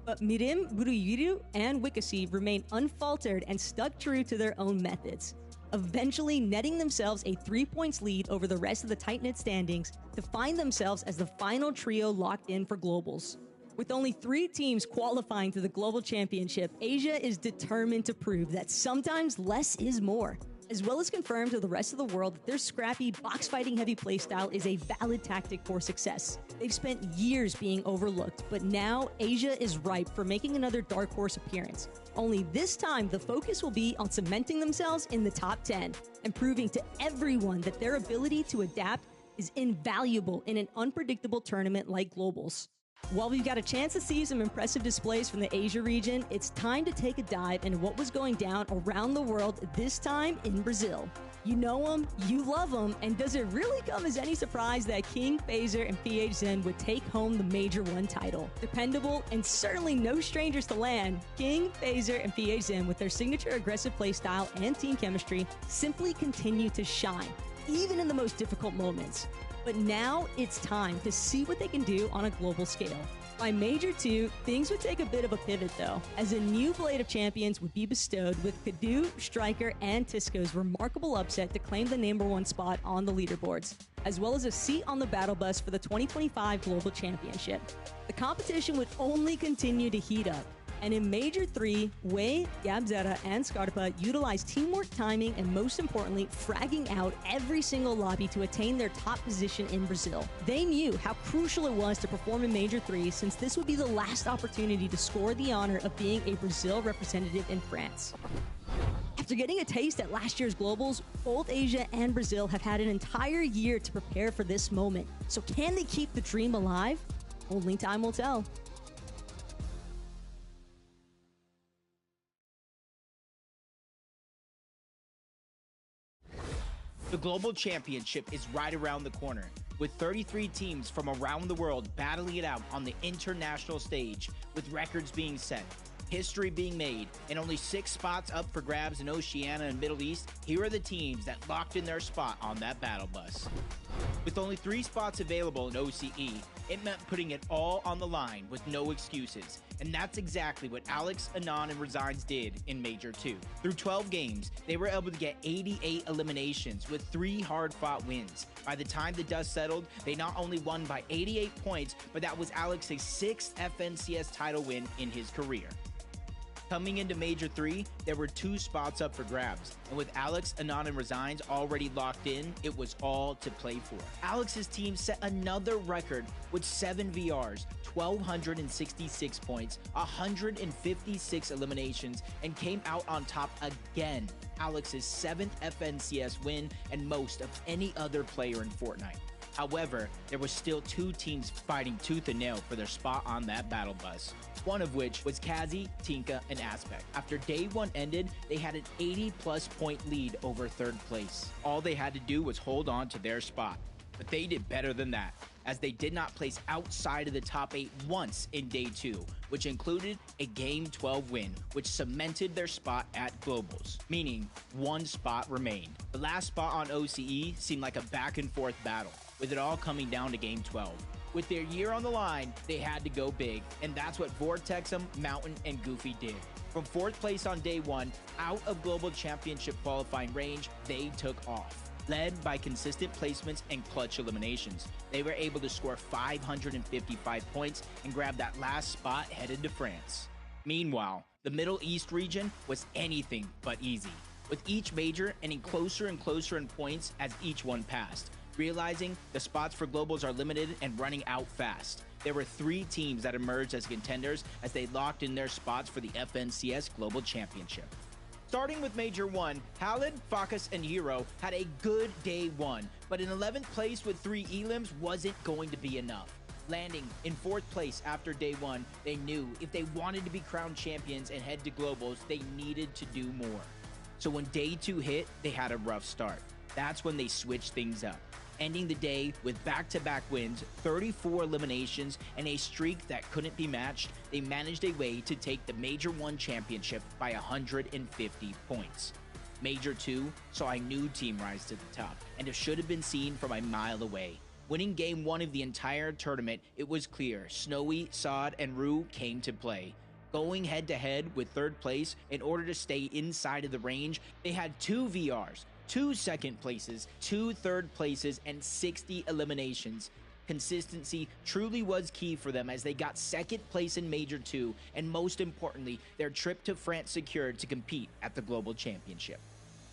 But Mirim, Buruyuru, and Wikasi remained unfaltered and stuck true to their own methods, eventually netting themselves a 3-point lead over the rest of the tight-knit standings to find themselves as the final trio locked in for Globals. With only 3 teams qualifying to the Global Championship, Asia is determined to prove that sometimes less is more, as well as confirm to the rest of the world that their scrappy, box-fighting heavy playstyle is a valid tactic for success. They've spent years being overlooked, but now Asia is ripe for making another Dark Horse appearance. Only this time, the focus will be on cementing themselves in the top 10 and proving to everyone that their ability to adapt is invaluable in an unpredictable tournament like Globals. While we've got a chance to see some impressive displays from the Asia region, it's time to take a dive into what was going down around the world, this time in Brazil. You know them, you love them, and does it really come as any surprise that King, Phaser, and PHZen would take home the Major 1 title? Dependable and certainly no strangers to land, King, Phaser, and PHZen with their signature aggressive playstyle and team chemistry simply continue to shine, even in the most difficult moments. But now it's time to see what they can do on a global scale. By Major 2, things would take a bit of a pivot though, as a new Blade of Champions would be bestowed with Kadu, Striker, and Tisco's remarkable upset to claim the #1 spot on the leaderboards, as well as a seat on the battle bus for the 2025 Global Championship. The competition would only continue to heat up, and in Major 3, Wei, Gabzera, and Scarpa utilized teamwork, timing, and most importantly, fragging out every single lobby to attain their top position in Brazil. They knew how crucial it was to perform in Major 3 since this would be the last opportunity to score the honor of being a Brazil representative in France. After getting a taste at last year's Globals, both Asia and Brazil have had an entire year to prepare for this moment. So can they keep the dream alive? Only time will tell. The Global Championship is right around the corner, with 33 teams from around the world battling it out on the international stage, with records being set, history being made, and only 6 spots up for grabs in Oceania and Middle East. Here are the teams that locked in their spot on that battle bus. With only 3 spots available in OCE, it meant putting it all on the line with no excuses. And that's exactly what Alex, Anon, and Resigns did in Major 2. Through 12 games, they were able to get 88 eliminations with 3 hard-fought wins. By the time the dust settled, they not only won by 88 points, but that was Alex's 6th FNCS title win in his career. Coming into Major 3, there were 2 spots up for grabs, and with Alex, Anon, and Resigns already locked in, it was all to play for. Alex's team set another record with 7 VRs, 1,266 points, 156 eliminations, and came out on top again. Alex's 7th FNCS win and most of any other player in Fortnite. However, there were still 2 teams fighting tooth and nail for their spot on that battle bus. One of which was Kazi, Tinka, and Aspect. After day 1 ended, they had an 80+ point lead over 3rd place. All they had to do was hold on to their spot. But they did better than that, as they did not place outside of the top 8 once in day 2, which included a Game 12 win, which cemented their spot at Globals, meaning 1 spot remained. The last spot on OCE seemed like a back and forth battle, with it all coming down to Game 12. With their year on the line, they had to go big, and that's what Vortexum, Mountain, and Goofy did. From 4th place on day 1, out of Global Championship qualifying range, they took off. Led by consistent placements and clutch eliminations, they were able to score 555 points and grab that last spot headed to France. Meanwhile, the Middle East region was anything but easy, with each major ending closer and closer in points as each one passed. Realizing the spots for Globals are limited and running out fast, there were 3 teams that emerged as contenders as they locked in their spots for the FNCS Global Championship. Starting with Major 1, Halid, Fakus, and Hero had a good day 1, but in 11th place with 3 elims wasn't going to be enough. Landing in 4th place after day 1, they knew if they wanted to be crowned champions and head to Globals, they needed to do more. So when day 2 hit, they had a rough start. That's when they switched things up, ending the day with back-to-back wins, 34 eliminations, and a streak that couldn't be matched. They managed a way to take the Major 1 championship by 150 points. Major 2 saw a new team rise to the top, and it should have been seen from a mile away. Winning Game 1 of the entire tournament, it was clear Snowy, Sod, and Rue came to play. Going head-to-head with 3rd place, in order to stay inside of the range, they had 2 VRs, 2 2nd places, 2 3rd places, and 60 eliminations. Consistency truly was key for them as they got 2nd place in Major 2, and most importantly, their trip to France secured to compete at the Global Championship.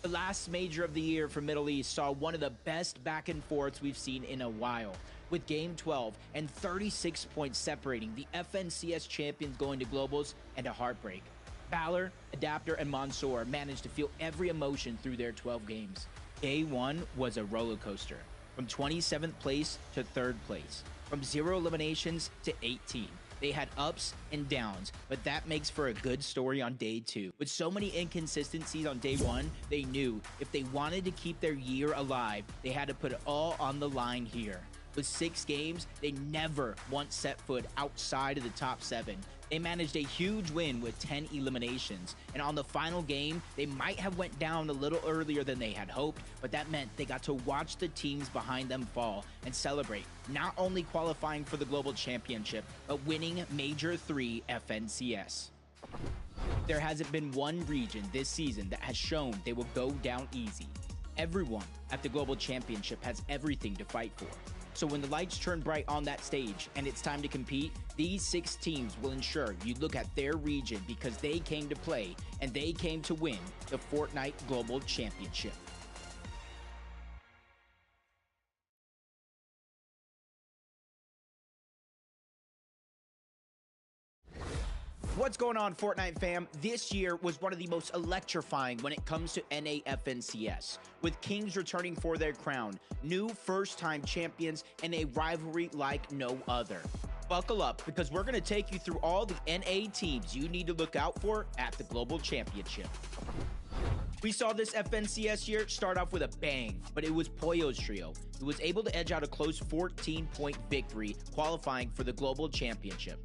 The last major of the year for Middle East saw one of the best back and forths we've seen in a while, with Game 12 and 36 points separating the FNCS champions going to Globals and a heartbreak. Valor, Adapter, and Mansoor managed to feel every emotion through their 12 games. Day 1 was a roller coaster, from 27th place to 3rd place. from 0 eliminations to 18. They had ups and downs, but that makes for a good story on day 2. With so many inconsistencies on day 1, they knew if they wanted to keep their year alive, they had to put it all on the line here. With 6 games, they never once set foot outside of the top 7. They managed a huge win with 10 eliminations, and on the final game, they might have went down a little earlier than they had hoped, but that meant they got to watch the teams behind them fall and celebrate, not only qualifying for the Global Championship, but winning Major 3 FNCS. There hasn't been one region this season that has shown they will go down easy. Everyone at the Global Championship has everything to fight for. So when the lights turn bright on that stage and it's time to compete, these 6 teams will ensure you look at their region because they came to play and they came to win the Fortnite Global Championship. What's going on, Fortnite fam? This year was one of the most electrifying when it comes to NA FNCS, with Kings returning for their crown, new first-time champions, and a rivalry like no other. Buckle up, because we're going to take you through all the NA teams you need to look out for at the Global Championship. We saw this FNCS year start off with a bang, but it was Poyo's trio who was able to edge out a close 14-point victory, qualifying for the Global Championship.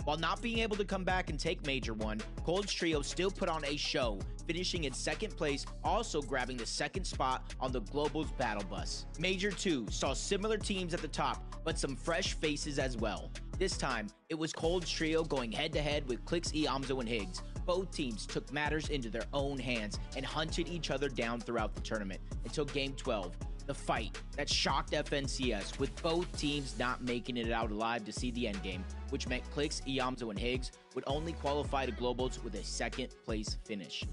While not being able to come back and take Major 1, Cold's trio still put on a show, finishing in 2nd place, also grabbing the 2nd spot on the Global's Battle Bus. Major 2 saw similar teams at the top, but some fresh faces as well. This time, it was Cold's trio going head-to-head with Clix, Iamzo, and Higgs. Both teams took matters into their own hands and hunted each other down throughout the tournament until Game 12. The fight that shocked FNCS, with both teams not making it out alive to see the endgame, which meant Clix, Iamzo, and Higgs would only qualify to Globals with a 2nd place finish.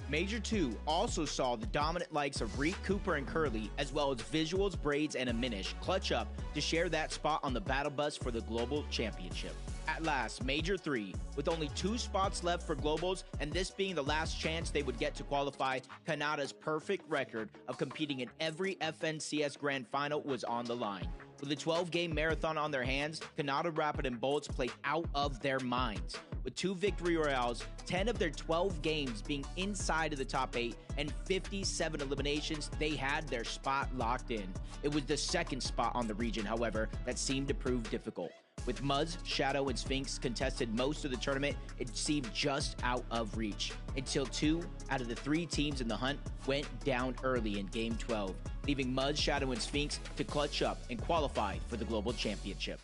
Major 2 also saw the dominant likes of Reek, Cooper, and Curly, as well as Visuals, Braids, and Aminish clutch up to share that spot on the Battle Bus for the Global Championship. At last, Major 3, with only 2 spots left for Globals, and this being the last chance they would get to qualify, Kanada's perfect record of competing in every FNCS Grand Final was on the line. With a 12-game marathon on their hands, Kanada Rapid and Bolts played out of their minds. With 2 victory royales, 10 of their 12 games being inside of the top 8, and 57 eliminations, they had their spot locked in. It was the 2nd spot on the region, however, that seemed to prove difficult. With Muzz, Shadow, and Sphinx contested most of the tournament, it seemed just out of reach, until 2 out of the 3 teams in the hunt went down early in Game 12, leaving Muzz, Shadow, and Sphinx to clutch up and qualify for the Global Championship.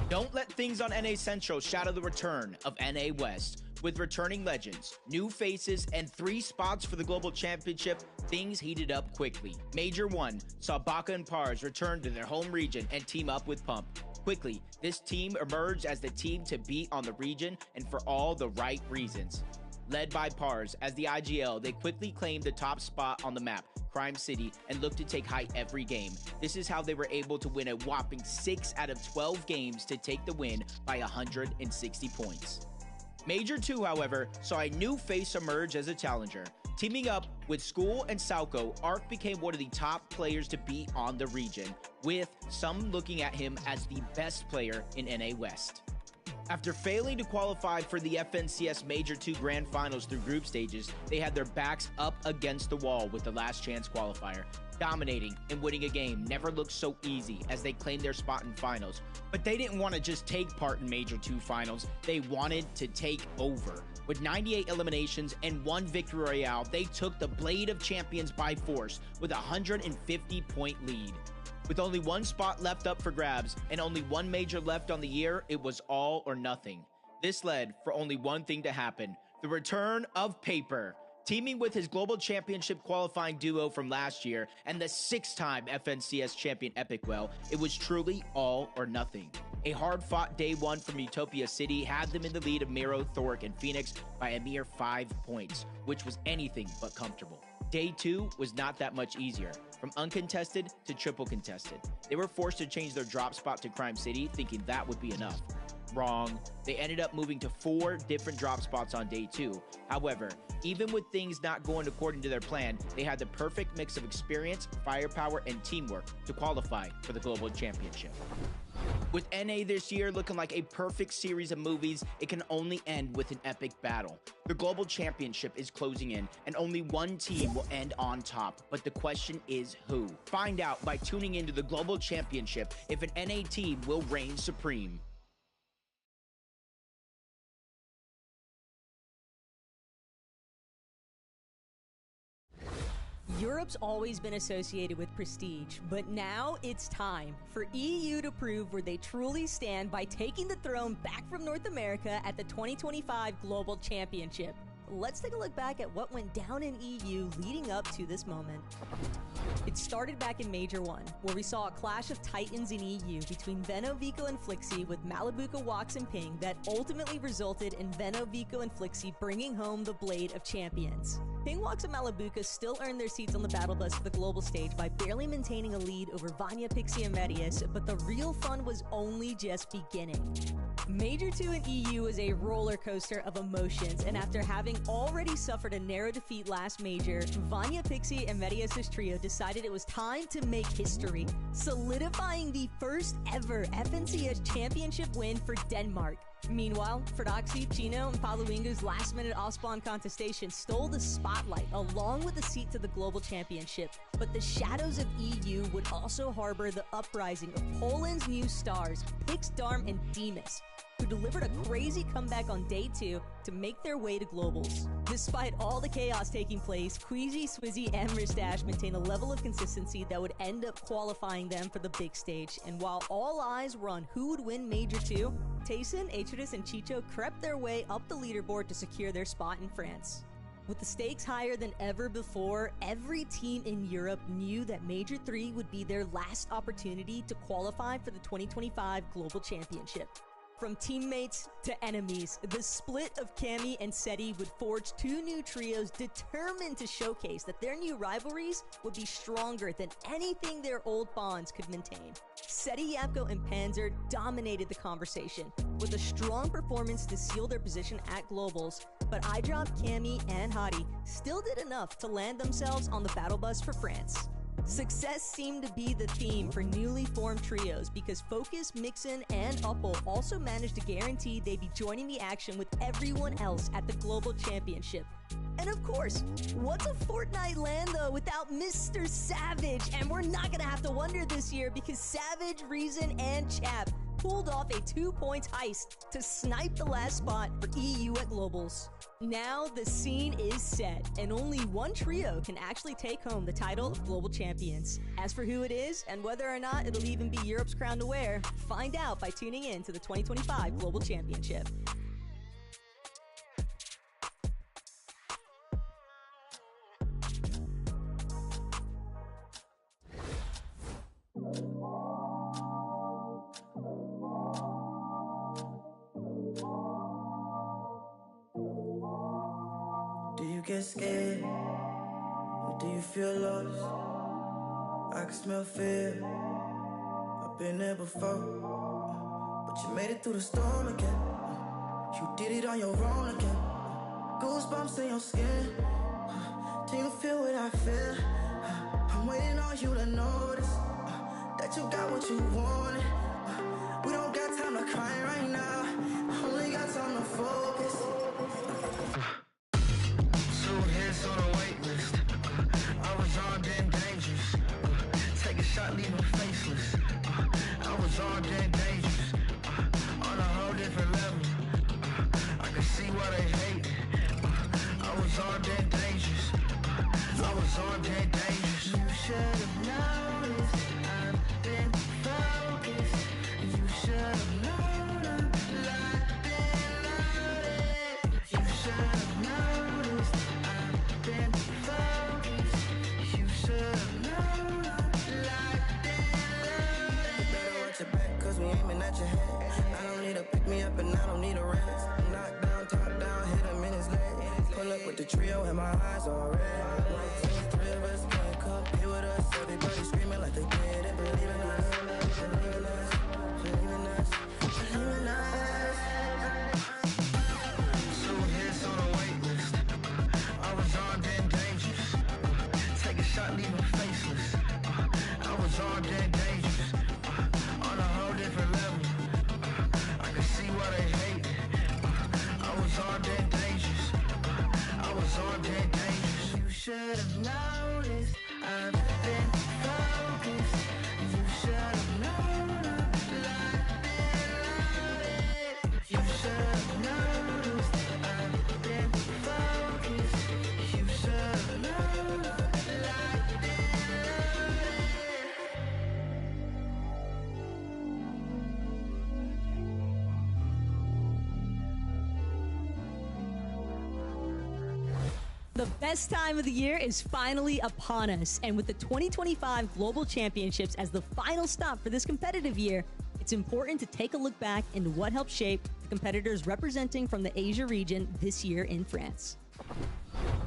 Don't let things on NA Central shadow the return of NA West. With returning legends, new faces, and 3 spots for the Global Championship, things heated up quickly. Major 1 saw Baka and Pars return to their home region and team up with Pump. Quickly, this team emerged as the team to beat on the region, and for all the right reasons. Led by Pars as the IGL, they quickly claimed the top spot on the map, Crime City, and looked to take height every game. This is how they were able to win a whopping 6 out of 12 games to take the win by 160 points. Major 2, however, saw a new face emerge as a challenger. Teaming up with School and Sauco, Arc became one of the top players to beat on the region, with some looking at him as the best player in NA West. After failing to qualify for the FNCS Major 2 Grand Finals through group stages, they had their backs up against the wall with the last chance qualifier. Dominating and winning a game never looked so easy as they claimed their spot in finals. But they didn't want to just take part in Major 2 finals, they wanted to take over. With 98 eliminations and 1 victory royale, they took the Blade of Champions by force with a 150-point lead. With only 1 spot left up for grabs and only 1 major left on the year, it was all or nothing. This led for only one thing to happen: the return of Paper. Teaming with his Global Championship qualifying duo from last year and the 6-time FNCS champion Epicwell, it was truly all or nothing. A hard-fought day 1 from Utopia City had them in the lead of Miro, Thoric, and Phoenix by a mere 5 points, which was anything but comfortable. Day 2 was not that much easier. From uncontested to triple contested, they were forced to change their drop spot to Crime City, thinking that would be enough. Wrong. They ended up moving to 4 different drop spots on day 2. However, even with things not going according to their plan, they had the perfect mix of experience, firepower, and teamwork to qualify for the Global Championship. With NA this year looking like a perfect series of movies, it can only end with an epic battle. The Global Championship is closing in, and only one team will end on top. But the question is who? Find out by tuning into the Global Championship if an NA team will reign supreme. Europe's always been associated with prestige, but now it's time for EU to prove where they truly stand by taking the throne back from North America at the 2025 Global Championship. Let's take a look back at what went down in EU leading up to this moment. It started back in Major 1, where we saw a clash of titans in EU between Veno, Vico, and Flixie with Malabuka, Wax, and Ping that ultimately resulted in Veno, Vico, and Flixie bringing home the Blade of Champions. Ping, Wax, and Malabuka still earned their seats on the battle bus for the global stage by barely maintaining a lead over Vanya, Pixie, and Medius, but the real fun was only just beginning. Major 2 in EU was a roller coaster of emotions, and after having already suffered a narrow defeat last Major, Vanya, Pixie, and Medius' trio decided it was time to make history, solidifying the first ever FNCS championship win for Denmark. Meanwhile, Fredoxy, Chino, and Paluingu's last-minute off-spawn contestation stole the spotlight along with a seat to the Global Championship. But the shadows of EU would also harbor the uprising of Poland's new stars, Pix, Darm, and Demas, who delivered a crazy comeback on day 2 to make their way to Globals. Despite all the chaos taking place, Queasy, Swizzy, and Mustache maintained a level of consistency that would end up qualifying them for the big stage. And while all eyes were on who would win Major 2, Tayson, Atreus, and Chicho crept their way up the leaderboard to secure their spot in France. With the stakes higher than ever before, every team in Europe knew that Major 3 would be their last opportunity to qualify for the 2025 Global Championship. From teammates to enemies, the split of Cammy and Seti would forge 2 new trios determined to showcase that their new rivalries would be stronger than anything their old bonds could maintain. Seti, Yapko, and Panzer dominated the conversation with a strong performance to seal their position at Globals, but iDrop, Cammy, and Hottie still did enough to land themselves on the battle bus for France. Success seemed to be the theme for newly formed trios because Focus, Mixin, and Upple also managed to guarantee they'd be joining the action with everyone else at the Global Championship. And of course, what's a Fortnite LAN though without Mr. Savage? And we're not gonna have to wonder this year because Savage, Reason, and Chap pulled off a 2-point heist to snipe the last spot for EU at Globals. Now the scene is set, and only one trio can actually take home the title of Global Champions. As for who it is, and whether or not it'll even be Europe's crown to wear, find out by tuning in to the 2025 Global Championship. Get scared, or do you feel lost? I can smell fear, I've been there before, but you made it through the storm again. You did it on your own again. Goosebumps in your skin. Do you feel what I feel? I'm waiting on you to notice that you got what you wanted. We don't got time to cry right now, only got time to focus. On a wait list, I was armed and dangerous. Take a shot, leave them faceless. I was armed and dangerous. On a whole different level. I can see why they hate. I was armed and dangerous. I was armed and dangerous. You should have noticed. I've been focused. You should have known I'm locked and loaded. You should have noticed. Been focused, you should have known. Locked and loaded. You better watch your back, cause we aiming at your head. I don't need to pick me up and I don't need a rest. Knock down, top down, hit him in his leg. Pull up with the trio and my eyes all red. 1, 2, 3 of us can't come here with us. Everybody screaming like they did and believe in us. Believe in us, believe in us, believe in us. The best time of the year is finally upon us, and with the 2025 Global Championships as the final stop for this competitive year, it's important to take a look back into what helped shape the competitors representing from the Asia region this year in France.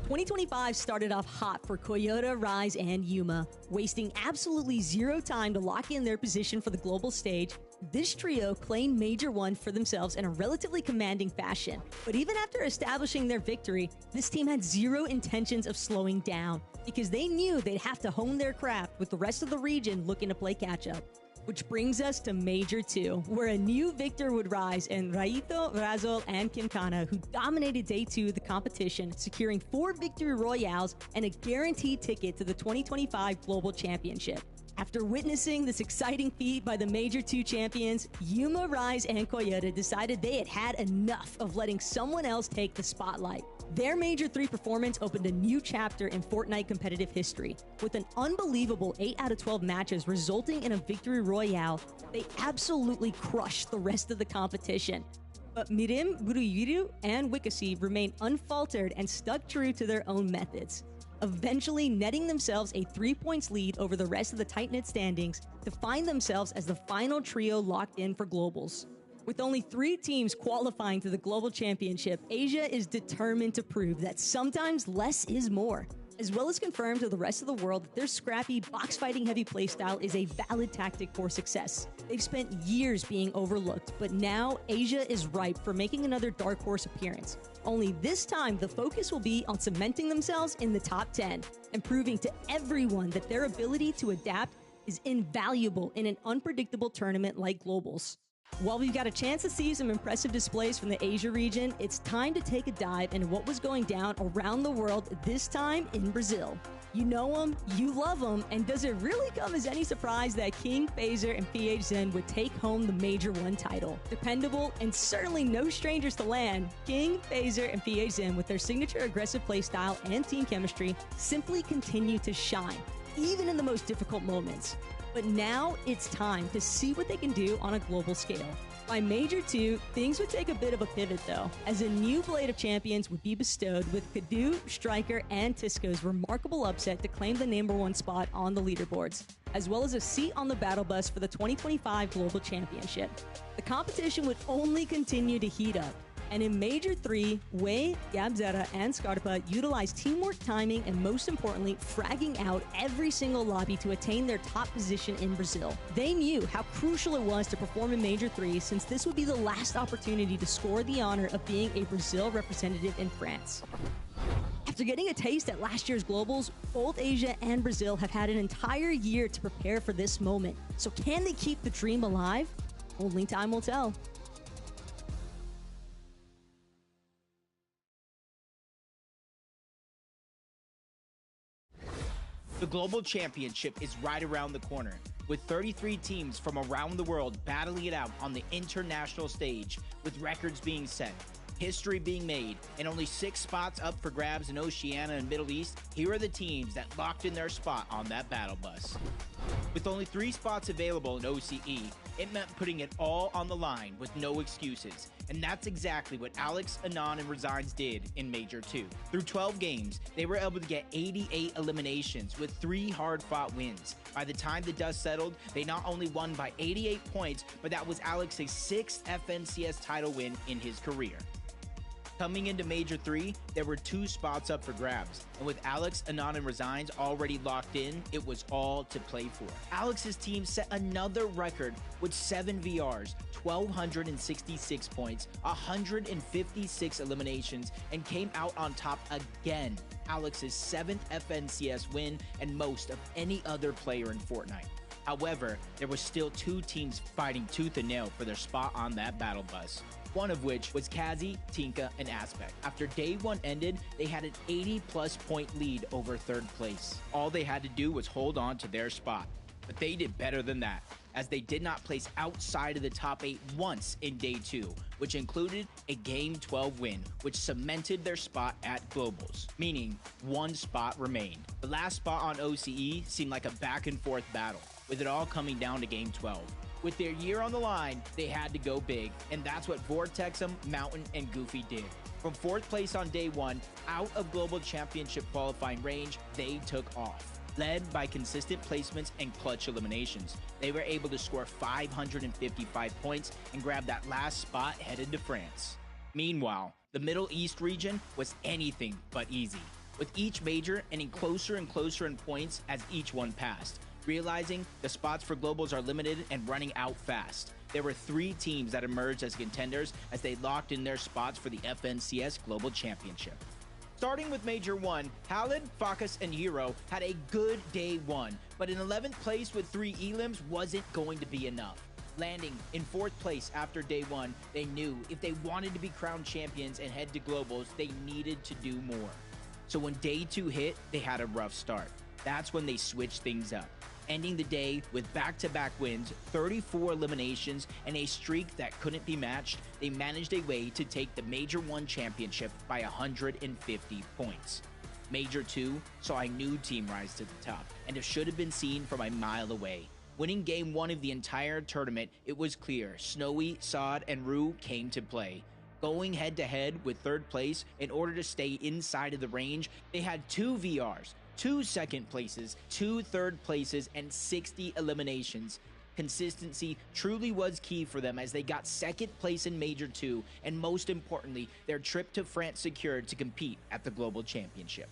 2025 started off hot for Koyota, Rise, and Yuma. Wasting absolutely zero time to lock in their position for the global stage, this trio claimed Major 1 for themselves in a relatively commanding fashion. But even after establishing their victory, this team had zero intentions of slowing down, because they knew they'd have to hone their craft with the rest of the region looking to play catch-up. Which brings us to Major 2, where a new victor would rise in Raito, Razol, and Quintana, who dominated Day 2 of the competition, securing 4 victory royales and a guaranteed ticket to the 2025 Global Championship. After witnessing this exciting feat by the Major 2 champions, Yuma, Rise, and Koyota decided they had had enough of letting someone else take the spotlight. Their Major 3 performance opened a new chapter in Fortnite competitive history. With an unbelievable 8 out of 12 matches resulting in a victory royale, they absolutely crushed the rest of the competition. But Mirim, Buruyuru, and Wikasi remained unfaltered and stuck true to their own methods, eventually netting themselves a 3 points lead over the rest of the tight-knit standings to find themselves as the final trio locked in for Globals. With only 3 teams qualifying to the Global Championship, Asia is determined to prove that sometimes less is more, as well as confirm to the rest of the world that their scrappy, box-fighting heavy playstyle is a valid tactic for success. They've spent years being overlooked, but now Asia is ripe for making another Dark Horse appearance. Only this time, the focus will be on cementing themselves in the top 10 and proving to everyone that their ability to adapt is invaluable in an unpredictable tournament like Globals. While we've got a chance to see some impressive displays from the Asia region, it's time to take a dive into what was going down around the world, this time in Brazil. You know them, you love them, and does it really come as any surprise that King, Phaser, and PH Zen would take home the Major 1 title? Dependable, and certainly no strangers to land, King, Phaser, and PH Zen, with their signature aggressive playstyle and team chemistry, simply continue to shine, even in the most difficult moments. But now it's time to see what they can do on a global scale. By Major 2, things would take a bit of a pivot though, as a new Blade of Champions would be bestowed with Kadu, Striker, and Tisco's remarkable upset to claim the #1 spot on the leaderboards, as well as a seat on the battle bus for the 2025 Global Championship. The competition would only continue to heat up, and in Major 3, Wei, Gabzera, and Scarpa utilized teamwork, timing, and most importantly, fragging out every single lobby to attain their top position in Brazil. They knew how crucial it was to perform in Major 3, since this would be the last opportunity to score the honor of being a Brazil representative in France. After getting a taste at last year's Globals, both Asia and Brazil have had an entire year to prepare for this moment. So can they keep the dream alive? Only time will tell. The Global Championship is right around the corner, with 33 teams from around the world battling it out on the international stage, with records being set, history being made, and only 6 spots up for grabs in Oceania and Middle East. Here are the teams that locked in their spot on that battle bus. With only 3 spots available in OCE, it meant putting it all on the line with no excuses. And that's exactly what Alex, Anon, and Resigns did in Major 2. Through 12 games, they were able to get 88 eliminations with 3 hard-fought wins. By the time the dust settled, they not only won by 88 points, but that was Alex's 6th FNCS title win in his career. Coming into Major 3, there were 2 spots up for grabs, and with Alex, Anon, and Resigns already locked in, it was all to play for. Alex's team set another record with 7 VRs, 1,266 points, 156 eliminations, and came out on top again. Alex's 7th FNCS win and most of any other player in Fortnite. However, there were still 2 teams fighting tooth and nail for their spot on that battle bus. One of which was Kazi, Tinka, and Aspect. After day 1 ended, they had an 80+ point lead over 3rd place. All they had to do was hold on to their spot. But they did better than that, as they did not place outside of the top 8 once in day 2, which included a Game 12 win, which cemented their spot at Globals, meaning 1 spot remained. The last spot on OCE seemed like a back and forth battle, with it all coming down to Game 12. With their year on the line, they had to go big, and that's what Vortexum, Mountain, and Goofy did. From 4th place on day 1, out of Global Championship qualifying range, they took off. Led by consistent placements and clutch eliminations, they were able to score 555 points and grab that last spot headed to France. Meanwhile, the Middle East region was anything but easy, with each major ending closer and closer in points as each one passed. Realizing the spots for globals are limited and running out fast, there were 3 teams that emerged as contenders as they locked in their spots for the FNCS Global Championship. Starting with Major 1, Halid, Fakus, and Hero had a good day 1, but in 11th place with 3 elims wasn't going to be enough. Landing in 4th place after day 1, they knew if they wanted to be crowned champions and head to globals, they needed to do more. So when day 2 hit, they had a rough start. That's when they switched things up, ending the day with back-to-back wins, 34 eliminations, and a streak that couldn't be matched. They managed a way to take the Major 1 championship by 150 points. Major 2 saw a new team rise to the top, and it should have been seen from a mile away. Winning game 1 of the entire tournament, it was clear Snowy, Sod, and Rue came to play. Going head-to-head with 3rd place in order to stay inside of the range, they had 2 VRs, 2 2nd places, 2 3rd places, and 60 eliminations. Consistency truly was key for them as they got 2nd place in Major 2, and most importantly, their trip to France secured to compete at the Global Championship.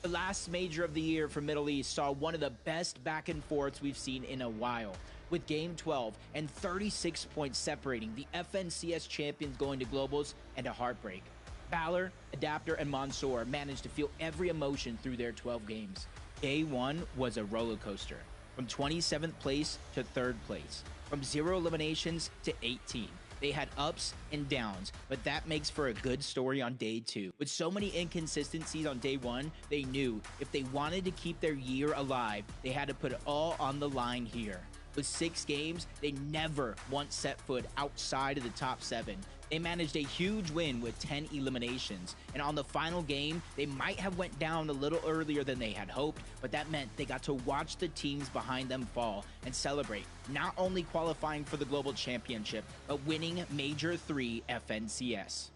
The last major of the year for Middle East saw one of the best back and forths we've seen in a while, with Game 12 and 36 points separating the FNCS champions going to globals and a heartbreak. Valor, Adapter, and Mansoor managed to feel every emotion through their 12 games. Day 1 was a roller coaster, from 27th place to 3rd place, from 0 eliminations to 18. They had ups and downs, but that makes for a good story on day 2. With so many inconsistencies on day 1, they knew if they wanted to keep their year alive, they had to put it all on the line here. With 6 games, they never once set foot outside of the top 7. They managed a huge win with 10 eliminations, and on the final game, they might have went down a little earlier than they had hoped, but that meant they got to watch the teams behind them fall and celebrate, not only qualifying for the Global Championship, but winning Major 3 FNCS.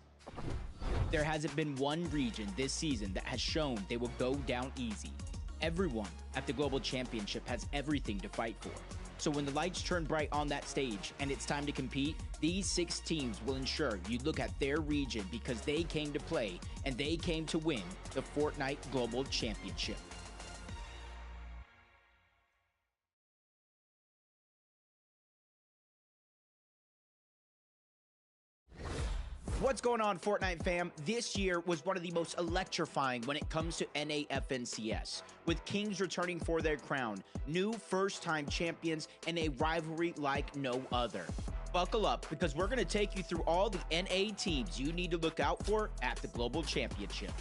There hasn't been one region this season that has shown they will go down easy. Everyone at the Global Championship has everything to fight for. So when the lights turn bright on that stage and it's time to compete, these 6 teams will ensure you look at their region because they came to play and they came to win the Fortnite Global Championship. What's going on, Fortnite fam? This year was one of the most electrifying when it comes to NAFNCS, with Kings returning for their crown, new first-time champions, and a rivalry like no other. Buckle up, because we're going to take you through all the NA teams you need to look out for at the Global Championship.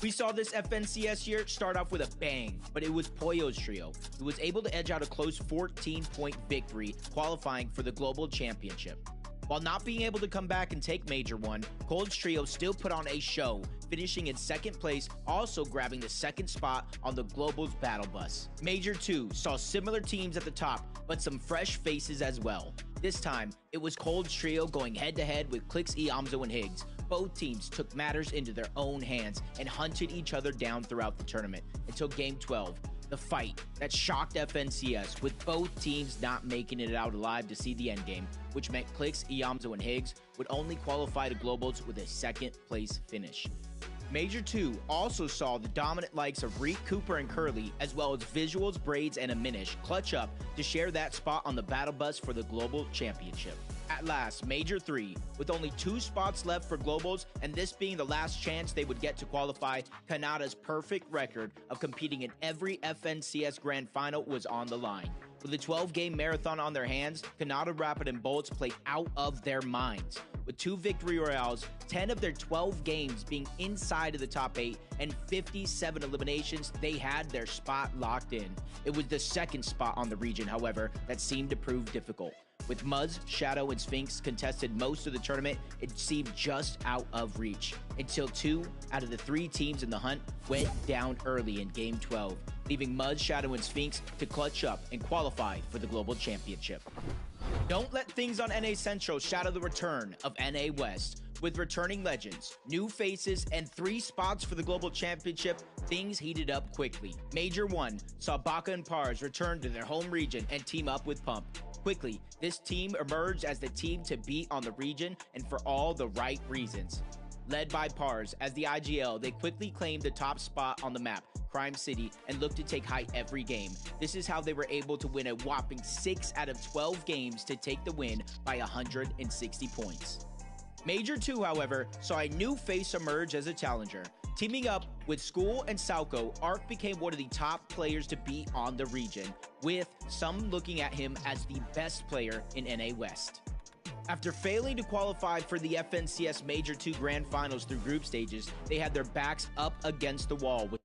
We saw this FNCS year start off with a bang, but it was Poyo's trio who was able to edge out a close 14-point victory, qualifying for the Global Championship. While not being able to come back and take Major 1, Cold's trio still put on a show, finishing in 2nd place, also grabbing the 2nd spot on the Global's Battle Bus. Major 2 saw similar teams at the top, but some fresh faces as well. This time, it was Cold's trio going head-to-head with Clix, Iamzo, and Higgs. Both teams took matters into their own hands and hunted each other down throughout the tournament until Game 12. The fight that shocked FNCS, with both teams not making it out alive to see the endgame, which meant Clix, Iamzo, and Higgs would only qualify to globals with a 2nd place finish. Major 2 also saw the dominant likes of Reek, Cooper, and Curly, as well as Visuals, Braids, and Aminish clutch up to share that spot on the Battle Bus for the Global Championship. At last, Major 3, with only 2 spots left for globals, and this being the last chance they would get to qualify, Kanada's perfect record of competing in every FNCS Grand Final was on the line. With a 12-game marathon on their hands, Kanada Rapid and Bolts played out of their minds. With 2 victory royales, 10 of their 12 games being inside of the top 8, and 57 eliminations, they had their spot locked in. It was the 2nd spot on the region, however, that seemed to prove difficult. With Muzz, Shadow, and Sphinx contested most of the tournament, it seemed just out of reach, until 2 out of the 3 teams in the hunt went down early in Game 12. leaving Mud, Shadow, and Sphinx to clutch up and qualify for the Global Championship. Don't let things on NA Central shadow the return of NA West. With returning legends, new faces, and 3 spots for the Global Championship, things heated up quickly. Major 1 saw Baka and Pars return to their home region and team up with Pump. Quickly, this team emerged as the team to beat on the region and for all the right reasons. Led by Pars, as the IGL, they quickly claimed the top spot on the map, Crime City, and looked to take height every game. This is how they were able to win a whopping 6 out of 12 games to take the win by 160 points. Major 2, however, saw a new face emerge as a challenger. Teaming up with School and Sauco, Arc became one of the top players to beat on the region, with some looking at him as the best player in NA West. After failing to qualify for the FNCS Major 2 Grand Finals through group stages, they had their backs up against the wall with